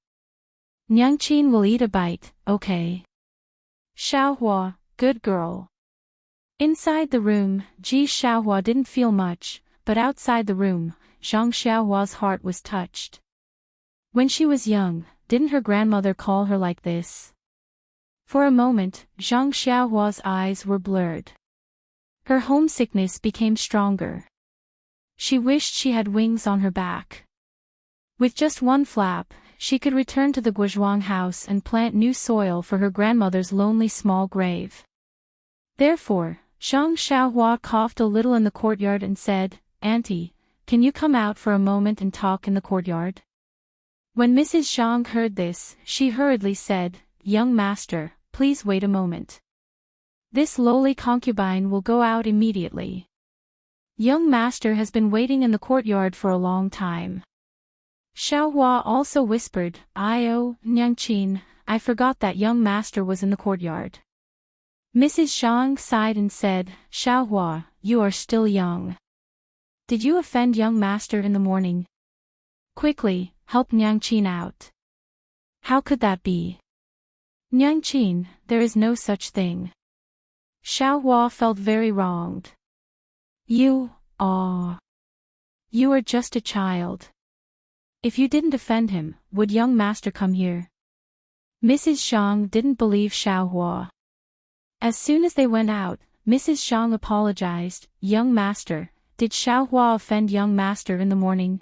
Enchanting will eat a bite, okay? Xiaohua, good girl. Inside the room, Ji Xiaohua didn't feel much, but outside the room, Zhang Xiaohua's heart was touched. When she was young, didn't her grandmother call her like this? For a moment, Zhang Xiaohua's eyes were blurred. Her homesickness became stronger. She wished she had wings on her back. With just one flap, she could return to the Guozhuang house and plant new soil for her grandmother's lonely small grave. Therefore, Zhang Xiaohua coughed a little in the courtyard and said, Auntie, can you come out for a moment and talk in the courtyard? When Mrs. Zhang heard this, she hurriedly said, Young master, please wait a moment. This lowly concubine will go out immediately. Young master has been waiting in the courtyard for a long time. Xiaohua also whispered, Enchanting, I forgot that young master was in the courtyard. Mrs. Zhang sighed and said, Xiaohua, you are still young. Did you offend young master in the morning? Quickly, help Nyangqin out. How could that be? Nyangqin, there is no such thing. Xiaohua felt very wronged. You are just a child. If you didn't defend him, would young master come here? Mrs. Zhang didn't believe Xiaohua. As soon as they went out, Mrs. Zhang apologized. Young master, did Xiaohua offend young master in the morning?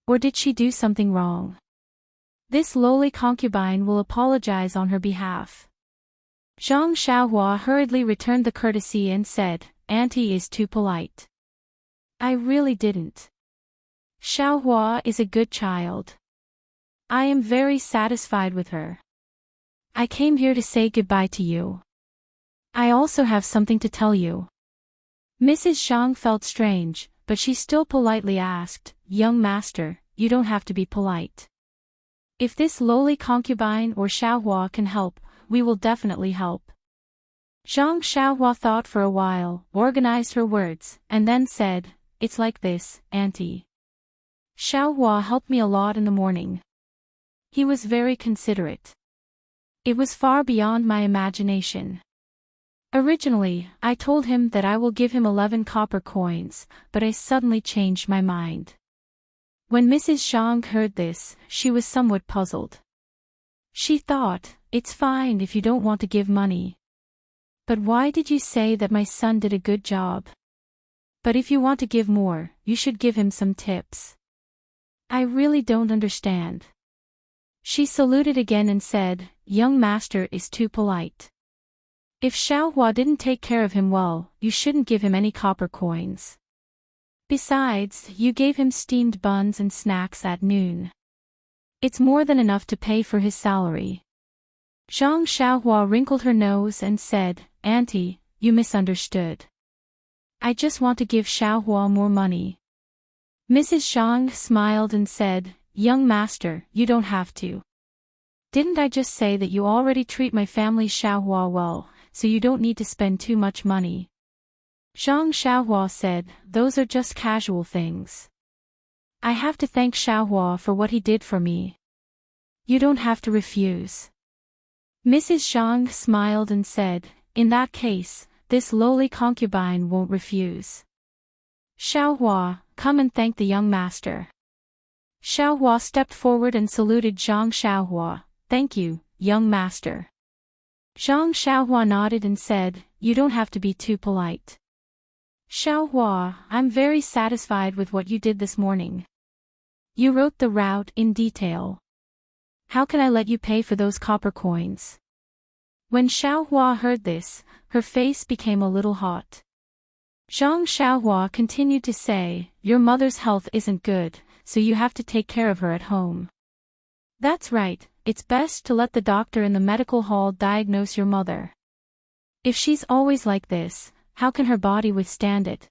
Or did she do something wrong? This lowly concubine will apologize on her behalf. Zhang Xiaohua hurriedly returned the courtesy and said, Auntie is too polite. I really didn't. Xiaohua is a good child. I am very satisfied with her. I came here to say goodbye to you. I also have something to tell you. Mrs. Zhang felt strange, but she still politely asked, Young master, you don't have to be polite. If this lowly concubine or Xiaohua can help, we will definitely help. Zhang Xiaohua thought for a while, organized her words, and then said, It's like this, Auntie. Xiaohua helped me a lot in the morning. He was very considerate. It was far beyond my imagination. Originally, I told him that I will give him 11 copper coins, but I suddenly changed my mind. When Mrs. Zhang heard this, she was somewhat puzzled. She thought, It's fine if you don't want to give money. But why did you say that my son did a good job? But if you want to give more, you should give him some tips. I really don't understand. She saluted again and said, Young master is too polite. If Xiaohua didn't take care of him well, you shouldn't give him any copper coins. Besides, you gave him steamed buns and snacks at noon. It's more than enough to pay for his salary. Zhang Xiaohua wrinkled her nose and said, Auntie, you misunderstood. I just want to give Xiaohua more money. Mrs. Zhang smiled and said, Young master, you don't have to. Didn't I just say that you already treat my family Xiaohua well, so you don't need to spend too much money? Zhang Xiaohua said, Those are just casual things. I have to thank Xiaohua for what he did for me. You don't have to refuse. Mrs. Zhang smiled and said, In that case, this lowly concubine won't refuse. Xiaohua, come and thank the young master. Xiaohua stepped forward and saluted Zhang Xiaohua. Thank you, young master. Zhang Xiaohua nodded and said, You don't have to be too polite. Xiaohua, I'm very satisfied with what you did this morning. You wrote the route in detail. How can I let you pay for those copper coins? When Xiaohua heard this, her face became a little hot. Zhang Xiaohua continued to say, Your mother's health isn't good, so you have to take care of her at home. That's right, it's best to let the doctor in the medical hall diagnose your mother. If she's always like this, how can her body withstand it?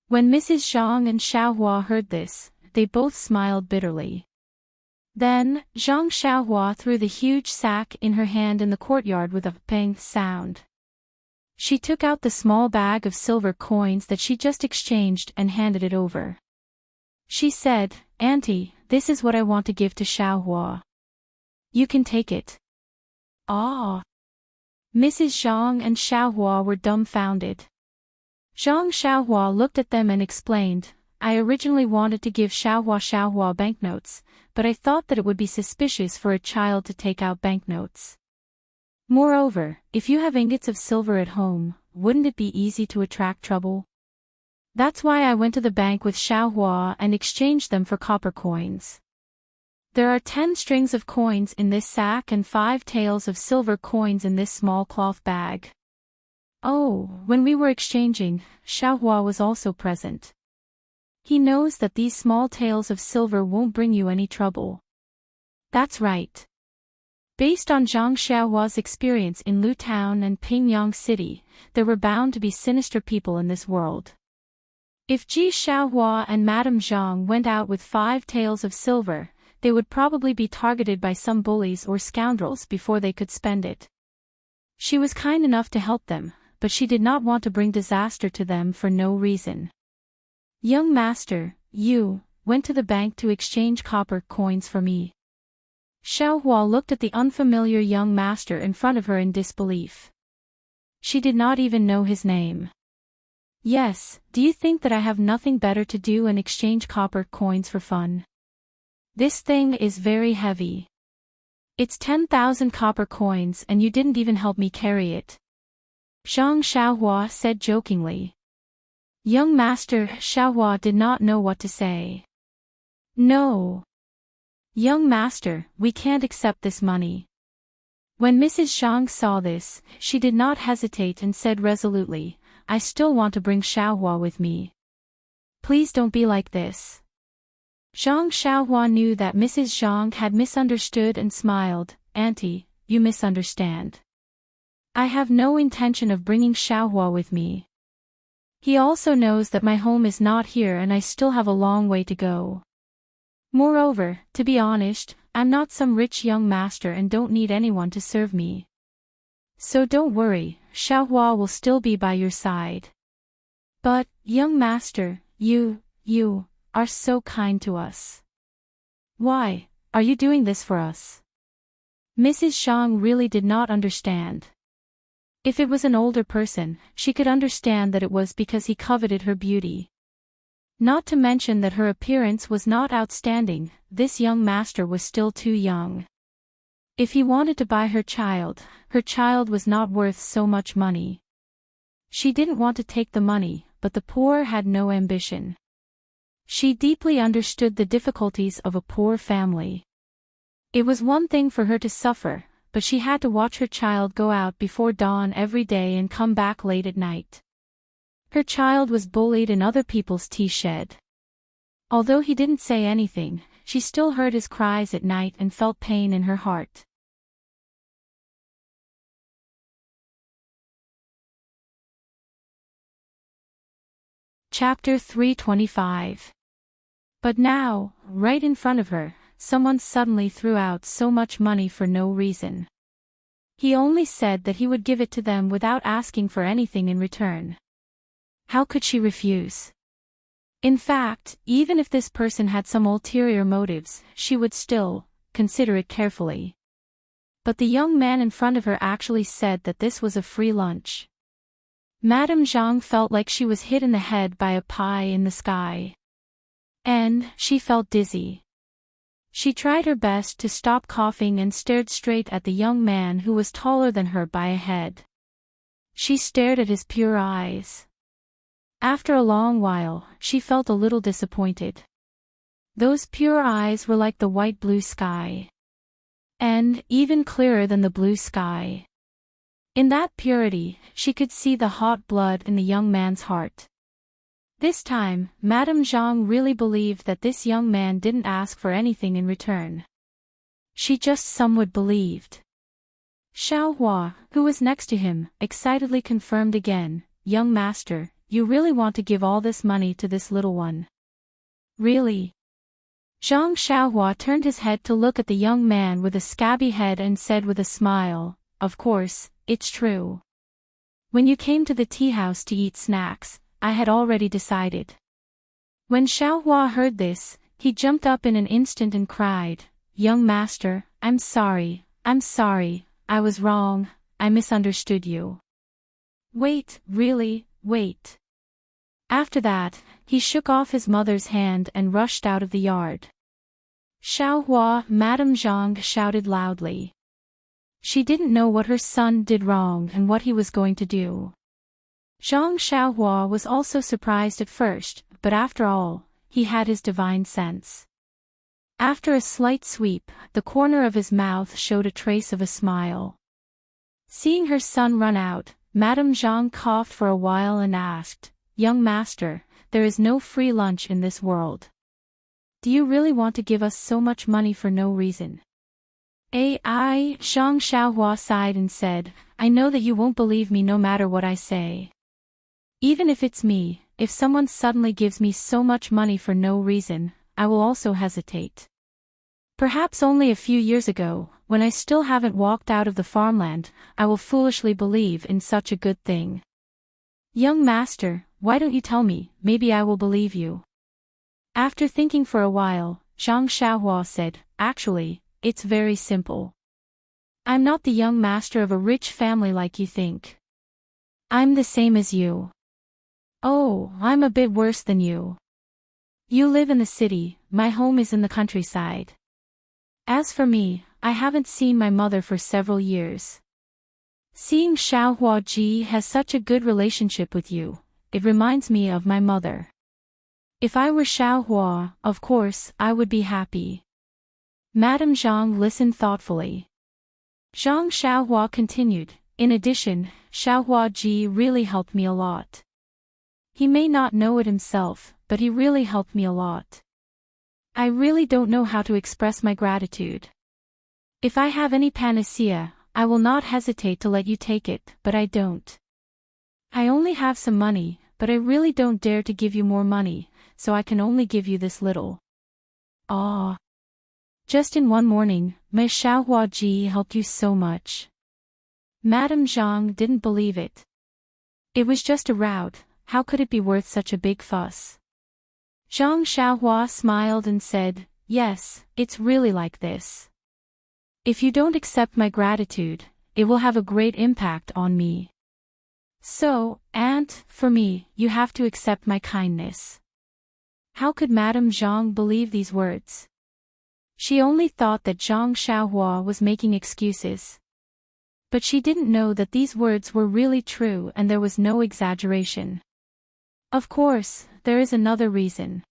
When Mrs. Zhang and Xiaohua heard this, they both smiled bitterly. Then, Zhang Xiaohua threw the huge sack in her hand in the courtyard with a pang sound. She took out the small bag of silver coins that she just exchanged and handed it over. She said, Auntie, this is what I want to give to Xiaohua. You can take it. Ah! Mrs. Zhang and Xiaohua were dumbfounded. Zhang Xiaohua looked at them and explained, I originally wanted to give Xiaohua banknotes, but I thought that it would be suspicious for a child to take out banknotes. Moreover, if you have ingots of silver at home, wouldn't it be easy to attract trouble? That's why I went to the bank with Xiaohua and exchanged them for copper coins. There are 10 strings of coins in this sack and 5 taels of silver coins in this small cloth bag. Oh, when we were exchanging, Xiaohua was also present. He knows that these small taels of silver won't bring you any trouble. That's right. Based on Zhang Xiaohua's experience in Lu Town and Pingyang City, there were bound to be sinister people in this world. If Ji Xiaohua and Madame Zhang went out with 5 taels of silver, they would probably be targeted by some bullies or scoundrels before they could spend it. She was kind enough to help them, but she did not want to bring disaster to them for no reason. Young master, you went to the bank to exchange copper coins for me. Xiaohua looked at the unfamiliar young master in front of her in disbelief. She did not even know his name. Yes, do you think that I have nothing better to do and exchange copper coins for fun? This thing is very heavy. It's 10,000 copper coins and you didn't even help me carry it. Zhang Xiaohua said jokingly. Young Master Xiaohua did not know what to say. No. Young Master, we can't accept this money. When Mrs. Zhang saw this, she did not hesitate and said resolutely, I still want to bring Xiaohua with me. Please don't be like this. Zhang Xiaohua knew that Mrs. Zhang had misunderstood and smiled. Auntie, you misunderstand. I have no intention of bringing Xiaohua with me. He also knows that my home is not here and I still have a long way to go. Moreover, to be honest, I'm not some rich young master and don't need anyone to serve me. So don't worry, Xiaohua will still be by your side. But, young master, you are so kind to us. Why are you doing this for us? Mrs. Zhang really did not understand. If it was an older person, she could understand that it was because he coveted her beauty. Not to mention that her appearance was not outstanding, this young master was still too young. If he wanted to buy her child was not worth so much money. She didn't want to take the money, but the poor had no ambition. She deeply understood the difficulties of a poor family. It was one thing for her to suffer, but she had to watch her child go out before dawn every day and come back late at night. Her child was bullied in other people's tea shed. Although he didn't say anything, she still heard his cries at night and felt pain in her heart. Chapter 325. But now, right in front of her, someone suddenly threw out so much money for no reason. He only said that he would give it to them without asking for anything in return. How could she refuse? In fact, even if this person had some ulterior motives, she would still consider it carefully. But the young man in front of her actually said that this was a free lunch. Madame Zhang felt like she was hit in the head by a pie in the sky. And she felt dizzy. She tried her best to stop coughing and stared straight at the young man who was taller than her by a head. She stared at his pure eyes. After a long while, she felt a little disappointed. Those pure eyes were like the white blue sky. And even clearer than the blue sky. In that purity, she could see the hot blood in the young man's heart. This time, Madame Zhang really believed that this young man didn't ask for anything in return. She just somewhat believed. Xiaohua, who was next to him, excitedly confirmed again, Young master, you really want to give all this money to this little one? Really? Zhang Xiaohua turned his head to look at the young man with a scabby head and said with a smile, Of course, it's true. When you came to the tea house to eat snacks, I had already decided. When Xiaohua heard this, he jumped up in an instant and cried, Young master, I'm sorry, I was wrong, I misunderstood you. Wait, really, wait. After that, he shook off his mother's hand and rushed out of the yard. Xiaohua, Madame Zhang shouted loudly. She didn't know what her son did wrong and what he was going to do. Zhang Xiaohua was also surprised at first, but after all, he had his divine sense. After a slight sweep, the corner of his mouth showed a trace of a smile. Seeing her son run out, Madame Zhang coughed for a while and asked, Young master, there is no free lunch in this world. Do you really want to give us so much money for no reason? Zhang Xiaohua sighed and said, I know that you won't believe me no matter what I say. Even if it's me, if someone suddenly gives me so much money for no reason, I will also hesitate. Perhaps only a few years ago, when I still haven't walked out of the farmland, I will foolishly believe in such a good thing. Young master, why don't you tell me, maybe I will believe you. After thinking for a while, Zhang Xiaohua said, "Actually, it's very simple. I'm not the young master of a rich family like you think. I'm the same as you. Oh, I'm a bit worse than you. You live in the city, my home is in the countryside. As for me, I haven't seen my mother for several years. Seeing Xiaohua Ji has such a good relationship with you, it reminds me of my mother. If I were Xiaohua, of course, I would be happy." Madame Zhang listened thoughtfully. Zhang Xiaohua continued, "In addition, Xiaohua Ji really helped me a lot. He may not know it himself, but he really helped me a lot. I really don't know how to express my gratitude. If I have any panacea, I will not hesitate to let you take it, but I don't. I only have some money, but I really don't dare to give you more money, so I can only give you this little. Ah. Just in one morning, my Xiaohua Ji helped you so much." Madame Zhang didn't believe it. It was just a rout, how could it be worth such a big fuss? Zhang Xiaohua smiled and said, "Yes, it's really like this. If you don't accept my gratitude, it will have a great impact on me. So, aunt, for me, you have to accept my kindness." How could Madame Zhang believe these words? She only thought that Zhang Xiaohua was making excuses. But she didn't know that these words were really true and there was no exaggeration. "Of course, there is another reason."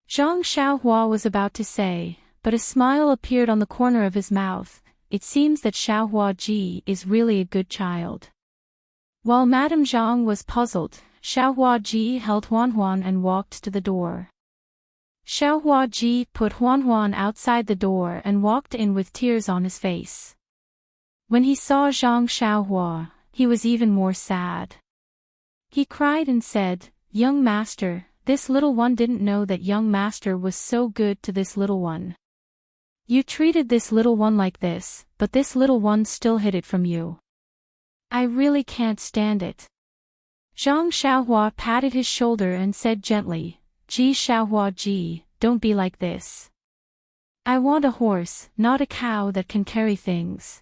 Zhang Xiaohua was about to say, but a smile appeared on the corner of his mouth. It seems that Xiaohua Ji is really a good child. While Madame Zhang was puzzled, Xiaohua Ji held Huan and walked to the door. Xiaohua Ji put Huan outside the door and walked in with tears on his face. When he saw Zhang Xiaohua, he was even more sad. He cried and said, "Young master, this little one didn't know that young master was so good to this little one. You treated this little one like this, but this little one still hid it from you. I really can't stand it." Zhang Xiaohua patted his shoulder and said gently, "Ji Xiaohua Ji, don't be like this. I want a horse, not a cow that can carry things.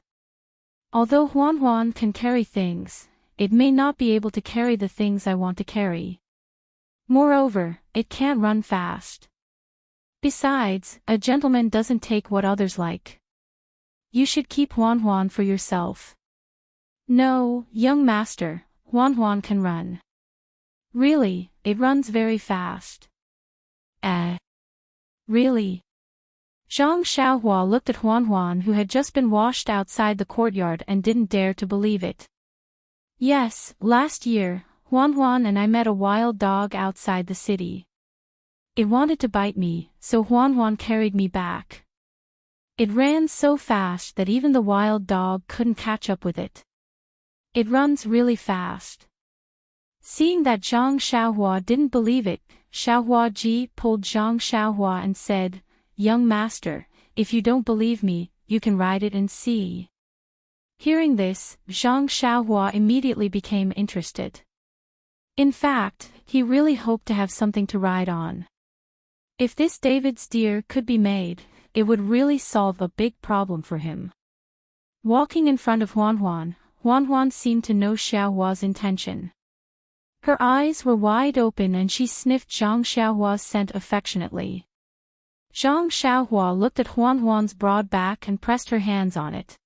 Although Huan can carry things, it may not be able to carry the things I want to carry. Moreover, it can't run fast. Besides, a gentleman doesn't take what others like. You should keep Huan for yourself." "No, young master, Huan can run. Really, it runs very fast." Really?" Zhang Xiaohua looked at Huan who had just been washed outside the courtyard and didn't dare to believe it. "Yes, last year, Huan and I met a wild dog outside the city. It wanted to bite me, so Huan carried me back. It ran so fast that even the wild dog couldn't catch up with it. It runs really fast." Seeing that Zhang Xiaohua didn't believe it, Xiaohua Ji pulled Zhang Xiaohua and said, "Young master, if you don't believe me, you can ride it and see." Hearing this, Zhang Xiaohua immediately became interested. In fact, he really hoped to have something to ride on. If this David's deer could be made, it would really solve a big problem for him. Walking in front of Huan seemed to know Xiaohua's intention. Her eyes were wide open and she sniffed Zhang Xiaohua's scent affectionately. Zhang Xiaohua looked at Huan's broad back and pressed her hands on it.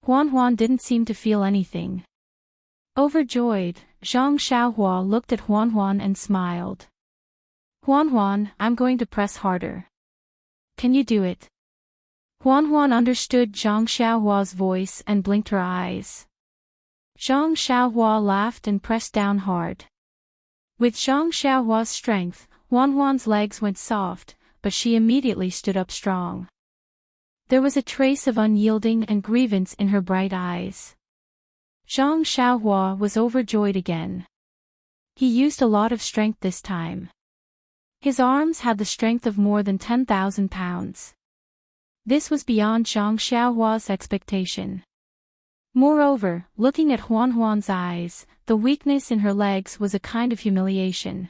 Huan didn't seem to feel anything. Overjoyed, Zhang Xiaohua looked at Huan and smiled. "Huan, I'm going to press harder. Can you do it?" Huan understood Zhang Xiaohua's voice and blinked her eyes. Zhang Xiaohua laughed and pressed down hard. With Zhang Xiaohua's strength, Huan's legs went soft, but she immediately stood up strong. There was a trace of unyielding and grievance in her bright eyes. Zhang Xiaohua was overjoyed again. He used a lot of strength this time. His arms had the strength of more than 10,000 pounds. This was beyond Zhang Xiaohua's expectation. Moreover, looking at Huan's eyes, the weakness in her legs was a kind of humiliation.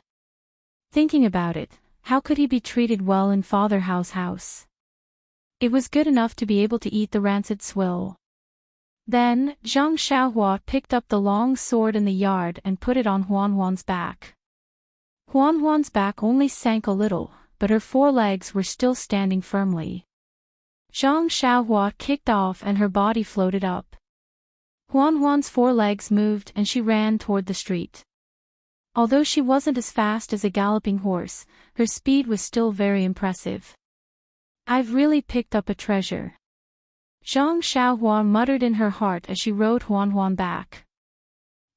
Thinking about it, how could he be treated well in Father Hao's house? It was good enough to be able to eat the rancid swill. Then, Zhang Xiaohua picked up the long sword in the yard and put it on Huanhuan's back. Huanhuan's back only sank a little, but her forelegs were still standing firmly. Zhang Xiaohua kicked off and her body floated up. Huanhuan's forelegs moved and she ran toward the street. Although she wasn't as fast as a galloping horse, her speed was still very impressive. I've really picked up a treasure. Zhang Xiaohua muttered in her heart as she rode Huanhuan back.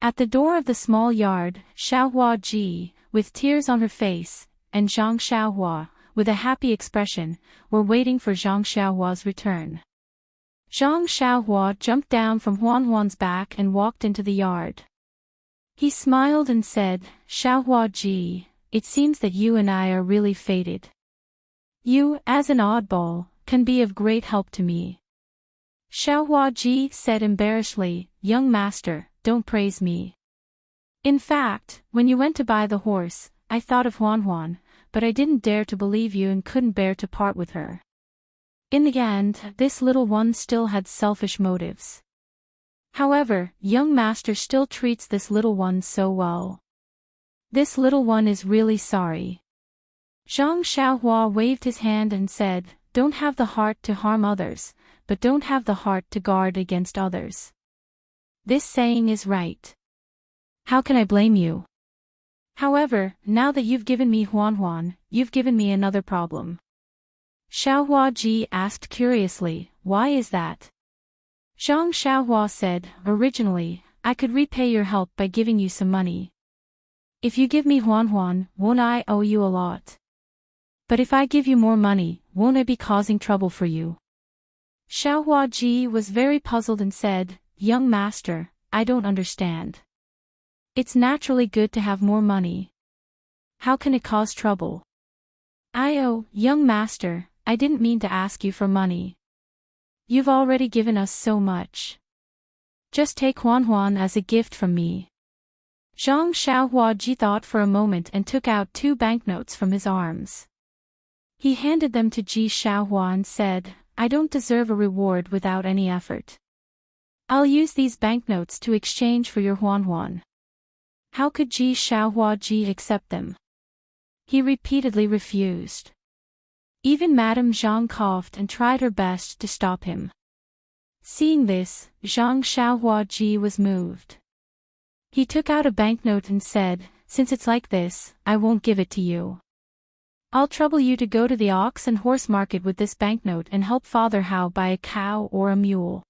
At the door of the small yard, Xiaohua Ji, with tears on her face, and Zhang Xiaohua, with a happy expression, were waiting for Zhang Xiaohua's return. Zhang Xiaohua jumped down from Huanhuan's back and walked into the yard. He smiled and said, Xiaohua Ji, it seems that you and I are really fated. You, as an oddball, can be of great help to me. Xiaohua Ji said embarrassedly, young master, don't praise me. In fact, when you went to buy the horse, I thought of Huanhuan, but I didn't dare to believe you and couldn't bear to part with her. In the end, this little one still had selfish motives. However, young master still treats this little one so well. This little one is really sorry. Zhang Xiaohua waved his hand and said, don't have the heart to harm others, but don't have the heart to guard against others. This saying is right. How can I blame you? However, now that you've given me Huanhuan, you've given me another problem. Xiaohua Ji asked curiously, why is that? Zhang Xiaohua said, originally, I could repay your help by giving you some money. If you give me Huanhuan, won't I owe you a lot? But if I give you more money, won't I be causing trouble for you? Xiaohua Ji was very puzzled and said, young master, I don't understand. It's naturally good to have more money. How can it cause trouble? Young master, I didn't mean to ask you for money. You've already given us so much. Just take Huanhuan as a gift from me. Zhang Xiaohua Ji thought for a moment and took out 2 banknotes from his arms. He handed them to Ji Xiaohua and said, I don't deserve a reward without any effort. I'll use these banknotes to exchange for your Huanhuan. How could Ji Xiaohua Ji accept them? He repeatedly refused. Even Madame Zhang coughed and tried her best to stop him. Seeing this, Zhang Xiaohua Ji was moved. He took out a banknote and said, since it's like this, I won't give it to you. I'll trouble you to go to the ox and horse market with this banknote and help Father Hao buy a cow or a mule.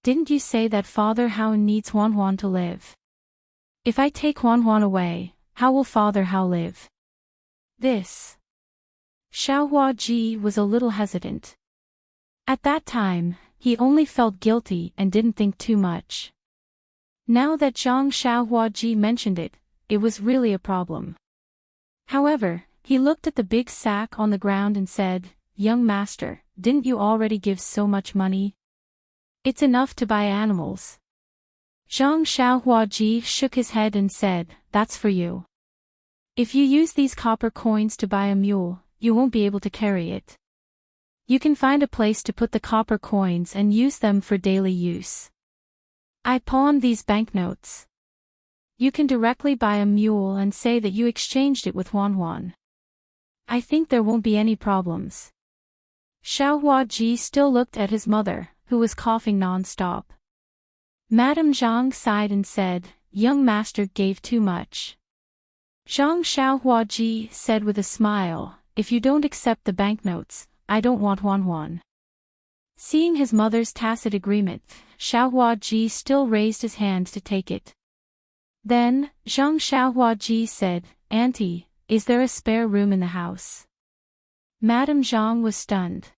Didn't you say that Father Hao needs Huanhuan to live? If I take Huanhuan away, how will Father Hao live? This. Xiaohua Ji was a little hesitant. At that time, he only felt guilty and didn't think too much. Now that Zhang Xiaohua Ji mentioned it, it was really a problem. However, he looked at the big sack on the ground and said, young master, didn't you already give so much money? It's enough to buy animals. Zhang Xiaohua Ji shook his head and said, that's for you. If you use these copper coins to buy a mule, you won't be able to carry it. You can find a place to put the copper coins and use them for daily use. I pawned these banknotes. You can directly buy a mule and say that you exchanged it with Huanhuan. I think there won't be any problems. Xiaohua Ji still looked at his mother, who was coughing non-stop. Madame Zhang sighed and said, young master gave too much. Zhang Xiaohua Ji said with a smile, if you don't accept the banknotes, I don't want Huanhuan. Seeing his mother's tacit agreement, Xiaohua Ji still raised his hand to take it. Then, Zhang Xiaohua Ji said, Auntie, is there a spare room in the house? Madame Zhang was stunned.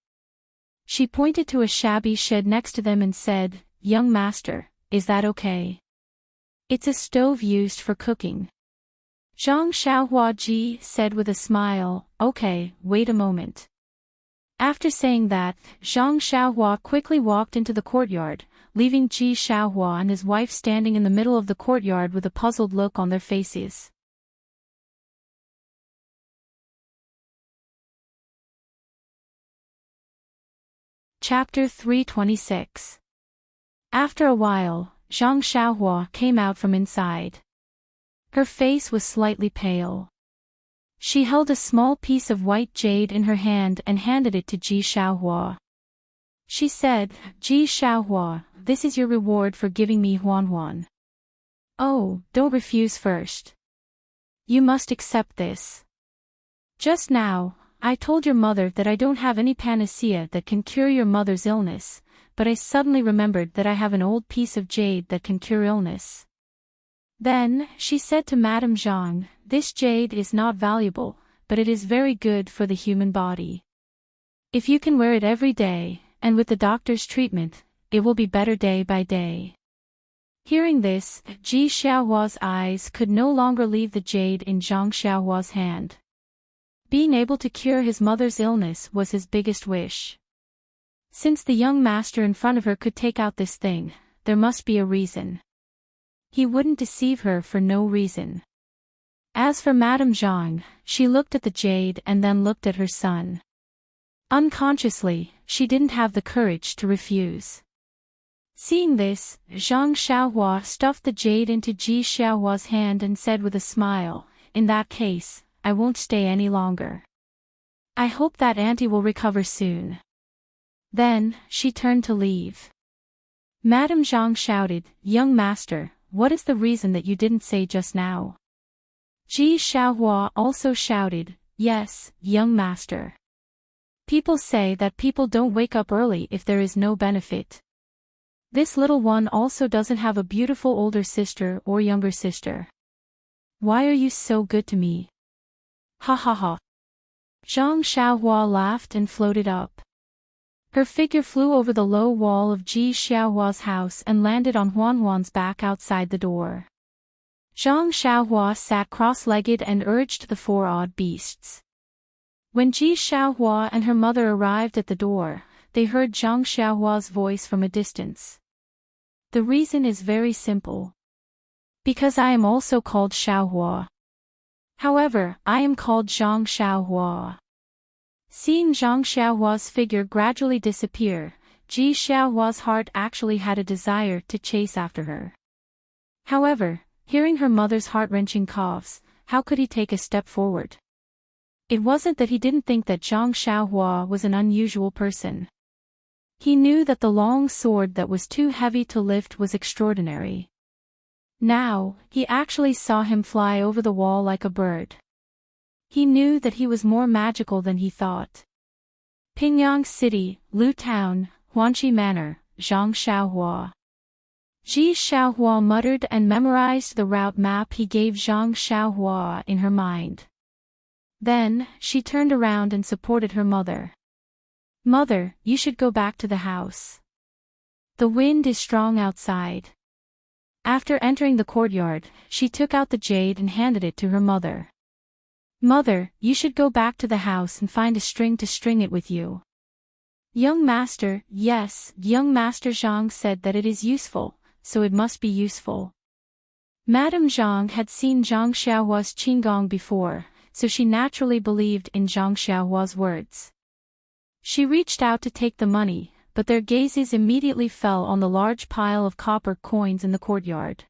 She pointed to a shabby shed next to them and said, young master, is that okay? It's a stove used for cooking. Zhang Xiaohua Ji said with a smile, okay, wait a moment. After saying that, Zhang Xiaohua quickly walked into the courtyard, leaving Ji Xiaohua and his wife standing in the middle of the courtyard with a puzzled look on their faces. Chapter 326. After a while, Zhang Xiaohua came out from inside. Her face was slightly pale. She held a small piece of white jade in her hand and handed it to Ji Xiaohua. She said, "Ji Xiaohua, this is your reward for giving me Huan. Oh, don't refuse first. You must accept this. Just now, I told your mother that I don't have any panacea that can cure your mother's illness, but I suddenly remembered that I have an old piece of jade that can cure illness." Then, she said to Madame Zhang, "This jade is not valuable, but it is very good for the human body. If you can wear it every day, and with the doctor's treatment, it will be better day by day." Hearing this, Ji Xiaohua's eyes could no longer leave the jade in Zhang Xiaohua's hand. Being able to cure his mother's illness was his biggest wish. Since the young master in front of her could take out this thing, there must be a reason. He wouldn't deceive her for no reason. As for Madame Zhang, she looked at the jade and then looked at her son. Unconsciously, she didn't have the courage to refuse. Seeing this, Zhang Xiaohua stuffed the jade into Ji Xiaohua's hand and said with a smile, "In that case, I won't stay any longer. I hope that auntie will recover soon." Then, she turned to leave. Madame Zhang shouted, "Young master, what is the reason that you didn't say just now?" Ji Xiaohua also shouted, "Yes, young master. People say that people don't wake up early if there is no benefit. This little one also doesn't have a beautiful older sister or younger sister. Why are you so good to me? Ha ha ha." Zhang Xiaohua laughed and floated up. Her figure flew over the low wall of Ji Xiaohua's house and landed on Huan's back outside the door. Zhang Xiaohua sat cross-legged and urged the four odd beasts. When Ji Xiaohua and her mother arrived at the door, they heard Zhang Xiaohua's voice from a distance. "The reason is very simple. Because I am also called Xiaohua. However, I am called Zhang Xiaohua." Seeing Zhang Xiaohua's figure gradually disappear, Ji Xiaohua's heart actually had a desire to chase after her. However, hearing her mother's heart-wrenching coughs, how could he take a step forward? It wasn't that he didn't think that Zhang Xiaohua was an unusual person. He knew that the long sword that was too heavy to lift was extraordinary. Now, he actually saw him fly over the wall like a bird. He knew that he was more magical than he thought. Pingyang City, Lu Town, Huanqi Manor, Zhang Xiaohua. Ji Xiaohua muttered and memorized the route map he gave Zhang Xiaohua in her mind. Then, she turned around and supported her mother. "Mother, you should go back to the house. The wind is strong outside." After entering the courtyard, she took out the jade and handed it to her mother. "Mother, you should go back to the house and find a string to string it with you." "Young master, yes, young master." Zhang said that it is useful, so it must be useful. Madame Zhang had seen Zhang Xiaohua's qigong before, so she naturally believed in Zhang Xiaohua's words. She reached out to take the money, but their gazes immediately fell on the large pile of copper coins in the courtyard.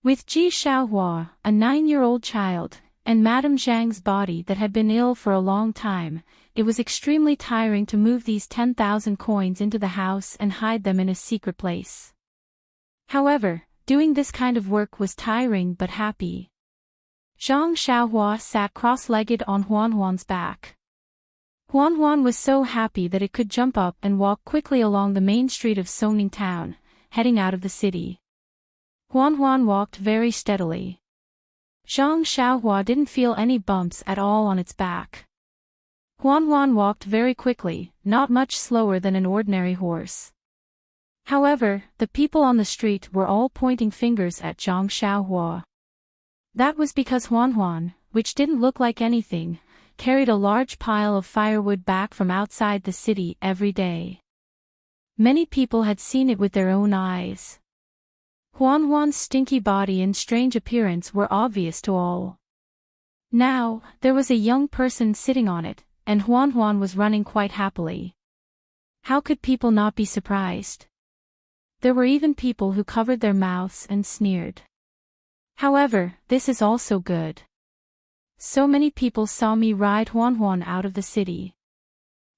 With Ji Xiaohua, a 9-year-old child, and Madame Zhang's body that had been ill for a long time, it was extremely tiring to move these 10,000 coins into the house and hide them in a secret place. However, doing this kind of work was tiring but happy. Zhang Xiaohua sat cross-legged on Huan's back. Huan was so happy that it could jump up and walk quickly along the main street of Songning Town, heading out of the city. Huan walked very steadily. Zhang Xiaohua didn't feel any bumps at all on its back. Huan walked very quickly, not much slower than an ordinary horse. However, the people on the street were all pointing fingers at Zhang Xiaohua. That was because Huan, which didn't look like anything, carried a large pile of firewood back from outside the city every day. Many people had seen it with their own eyes. Huan's stinky body and strange appearance were obvious to all. Now, there was a young person sitting on it, and Huan was running quite happily. How could people not be surprised? There were even people who covered their mouths and sneered. However, this is also good. So many people saw me ride Huan Huan out of the city.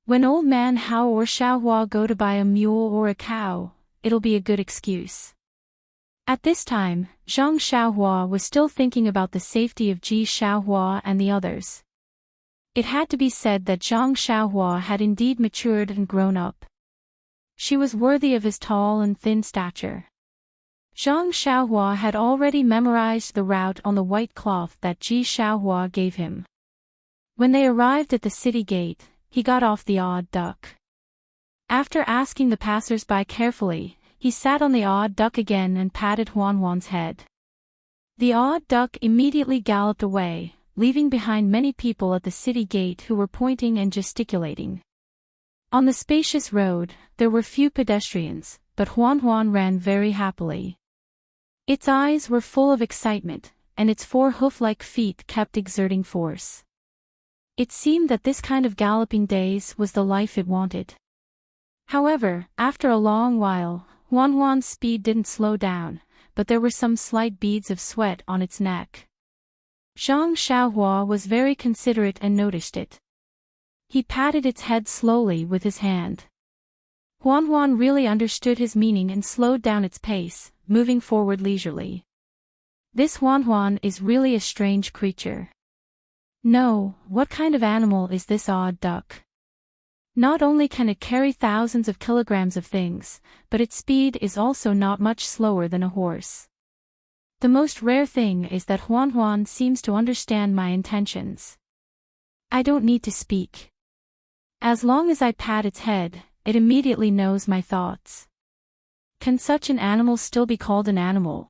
When old man Hao or Xiaohua go to buy a mule or a cow, it'll be a good excuse. At this time, Zhang Xiaohua was still thinking about the safety of Ji Xiaohua and the others. It had to be said that Zhang Xiaohua had indeed matured and grown up. She was worthy of his tall and thin stature. Zhang Xiaohua had already memorized the route on the white cloth that Ji Xiaohua gave him. When they arrived at the city gate, he got off the odd duck. After asking the passers-by carefully, he sat on the odd duck again and patted Huan Huan's head. The odd duck immediately galloped away, leaving behind many people at the city gate who were pointing and gesticulating. On the spacious road, there were few pedestrians, but Huan Huan ran very happily. Its eyes were full of excitement, and its 4 hoof-like feet kept exerting force. It seemed that this kind of galloping days was the life it wanted. However, after a long while, Huan Huan's speed didn't slow down, but there were some slight beads of sweat on its neck. Zhang Xiaohua was very considerate and noticed it. He patted its head slowly with his hand. Huan Huan really understood his meaning and slowed down its pace, moving forward leisurely. This Huan Huan is really a strange creature. No, what kind of animal is this odd duck? Not only can it carry thousands of kilograms of things, but its speed is also not much slower than a horse. The most rare thing is that Huan Huan seems to understand my intentions. I don't need to speak. As long as I pat its head, it immediately knows my thoughts. Can such an animal still be called an animal?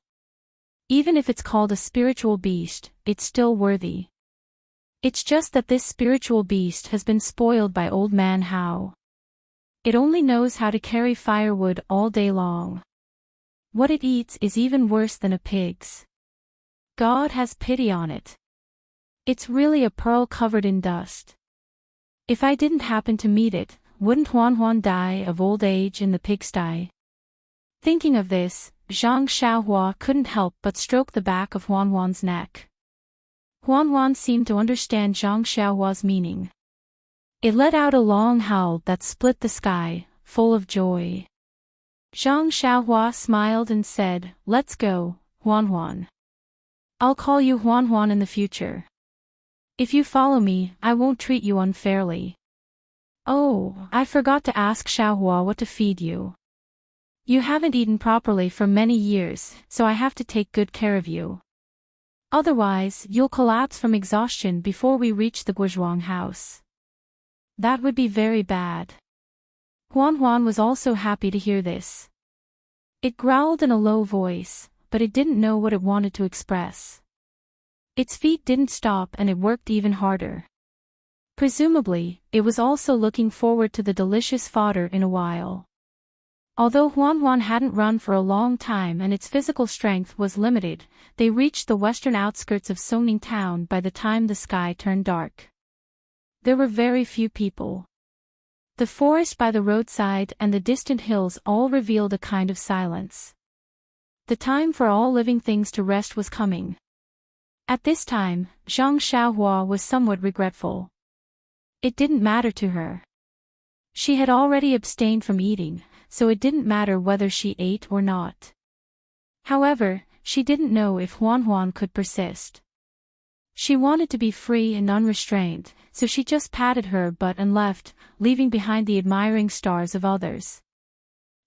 Even if it's called a spiritual beast, it's still worthy. It's just that this spiritual beast has been spoiled by old man Hao. It only knows how to carry firewood all day long. What it eats is even worse than a pig's. God has pity on it. It's really a pearl covered in dust. If I didn't happen to meet it, wouldn't Huan Huan die of old age in the pigsty? Thinking of this, Zhang Xiaohua couldn't help but stroke the back of Huan Huan's neck. Huan Huan seemed to understand Zhang Xiaohua's meaning. It let out a long howl that split the sky, full of joy. Zhang Xiaohua smiled and said, "Let's go, Huan Huan. I'll call you Huan Huan in the future. If you follow me, I won't treat you unfairly. Oh, I forgot to ask Xiaohua what to feed you. You haven't eaten properly for many years, so I have to take good care of you. Otherwise, you'll collapse from exhaustion before we reach the Guozhuang house. That would be very bad." Huan Huan was also happy to hear this. It growled in a low voice, but it didn't know what it wanted to express. Its feet didn't stop and it worked even harder. Presumably, it was also looking forward to the delicious fodder in a while. Although Huan Huan hadn't run for a long time and its physical strength was limited, they reached the western outskirts of Songning town by the time the sky turned dark. There were very few people. The forest by the roadside and the distant hills all revealed a kind of silence. The time for all living things to rest was coming. At this time, Zhang Xiaohua was somewhat regretful. It didn't matter to her. She had already abstained from eating, so it didn't matter whether she ate or not. However, she didn't know if Huan Huan could persist. She wanted to be free and unrestrained, so she just patted her butt and left, leaving behind the admiring stars of others.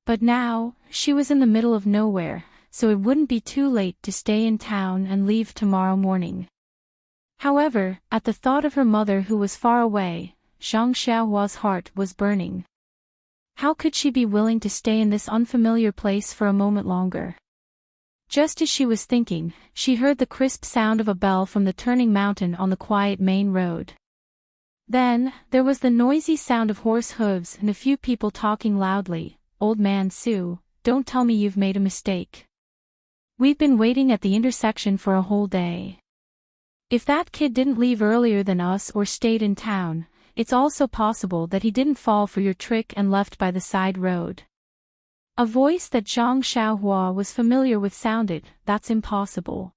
But now, she was in the middle of nowhere, so it wouldn't be too late to stay in town and leave tomorrow morning. However, at the thought of her mother who was far away, Zhang Xiaohua's heart was burning. How could she be willing to stay in this unfamiliar place for a moment longer? Just as she was thinking, she heard the crisp sound of a bell from the turning mountain on the quiet main road. Then, there was the noisy sound of horse hooves and a few people talking loudly. "Old man Su, don't tell me you've made a mistake. We've been waiting at the intersection for a whole day. If that kid didn't leave earlier than us or stayed in town, it's also possible that he didn't fall for your trick and left by the side road. A voice that Zhang Xiaohua was familiar with sounded, "That's impossible.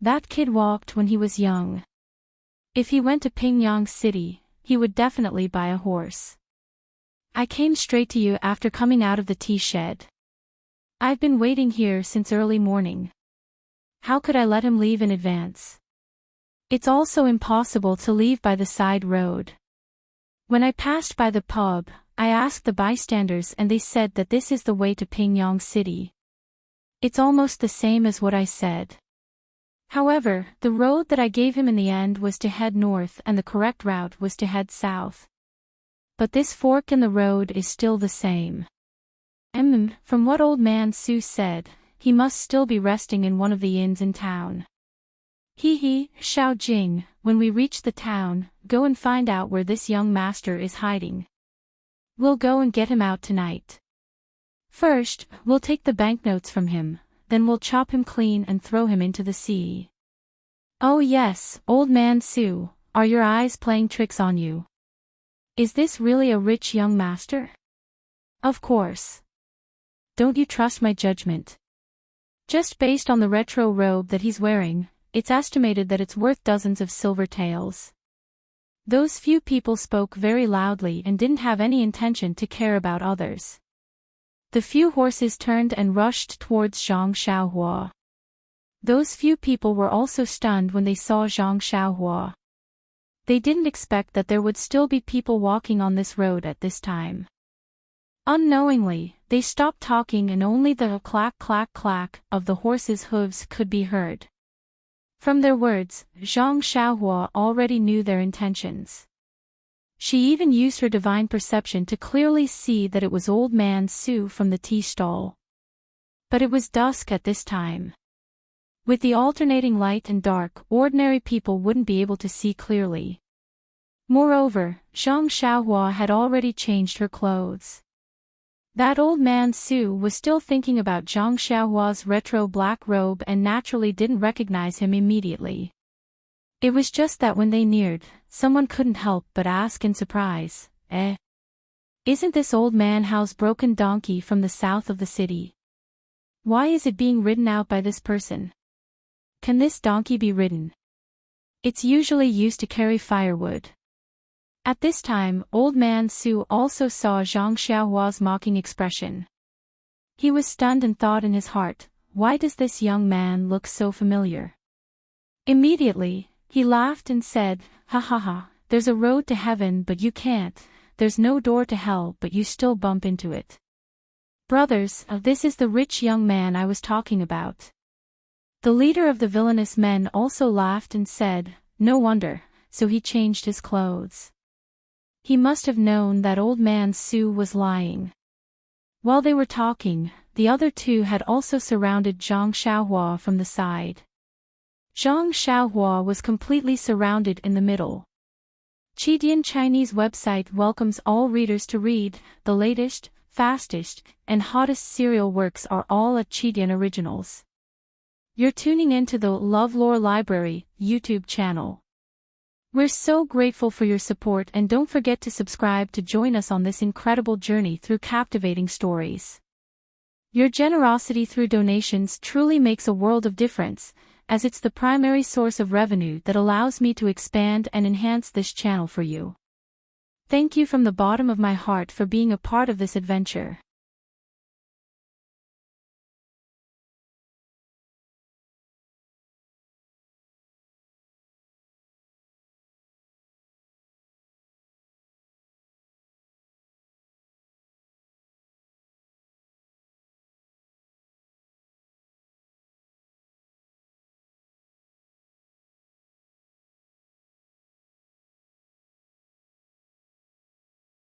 That kid walked when he was young. If he went to Pingyang City, he would definitely buy a horse. I came straight to you after coming out of the tea shed. I've been waiting here since early morning. How could I let him leave in advance? It's also impossible to leave by the side road. When I passed by the pub, I asked the bystanders and they said that this is the way to Pingyang City. It's almost the same as what I said. However, the road that I gave him in the end was to head north and the correct route was to head south. But this fork in the road is still the same. From what old man Su said, he must still be resting in one of the inns in town. Xiao Jing, when we reach the town, go and find out where this young master is hiding. We'll go and get him out tonight. First, we'll take the banknotes from him, then we'll chop him clean and throw him into the sea. Oh yes, old man Su, are your eyes playing tricks on you? Is this really a rich young master? Of course. Don't you trust my judgment? Just based on the retro robe that he's wearing, it's estimated that it's worth dozens of silver taels. Those few people spoke very loudly and didn't have any intention to care about others. The few horses turned and rushed towards Zhang Xiaohua. Those few people were also stunned when they saw Zhang Xiaohua. They didn't expect that there would still be people walking on this road at this time. Unknowingly, they stopped talking and only the clack clack clack of the horses' hooves could be heard. From their words, Zhang Xiaohua already knew their intentions. She even used her divine perception to clearly see that it was old man Su from the tea stall. But it was dusk at this time. With the alternating light and dark, ordinary people wouldn't be able to see clearly. Moreover, Zhang Xiaohua had already changed her clothes. That old man Su was still thinking about Zhang Xiaohua's retro black robe and naturally didn't recognize him immediately. It was just that when they neared, someone couldn't help but ask in surprise, Isn't this old man Hao's broken donkey from the south of the city? Why is it being ridden out by this person? Can this donkey be ridden? It's usually used to carry firewood. At this time, old man Su also saw Zhang Xiaohua's mocking expression. He was stunned and thought in his heart, why does this young man look so familiar? Immediately, he laughed and said, "Ha ha ha, there's a road to heaven but you can't, there's no door to hell but you still bump into it. Brothers, this is the rich young man I was talking about." The leader of the villainous men also laughed and said, "No wonder, so he changed his clothes. He must have known that old man Su was lying." While they were talking, the other two had also surrounded Zhang Xiaohua from the side. Zhang Xiaohua was completely surrounded in the middle. Chidian Chinese website welcomes all readers to read. The latest, fastest, and hottest serial works are all at Chidian Originals. You're tuning into the LoveLore Library YouTube channel. We're so grateful for your support and don't forget to subscribe to join us on this incredible journey through captivating stories. Your generosity through donations truly makes a world of difference, as it's the primary source of revenue that allows me to expand and enhance this channel for you. Thank you from the bottom of my heart for being a part of this adventure.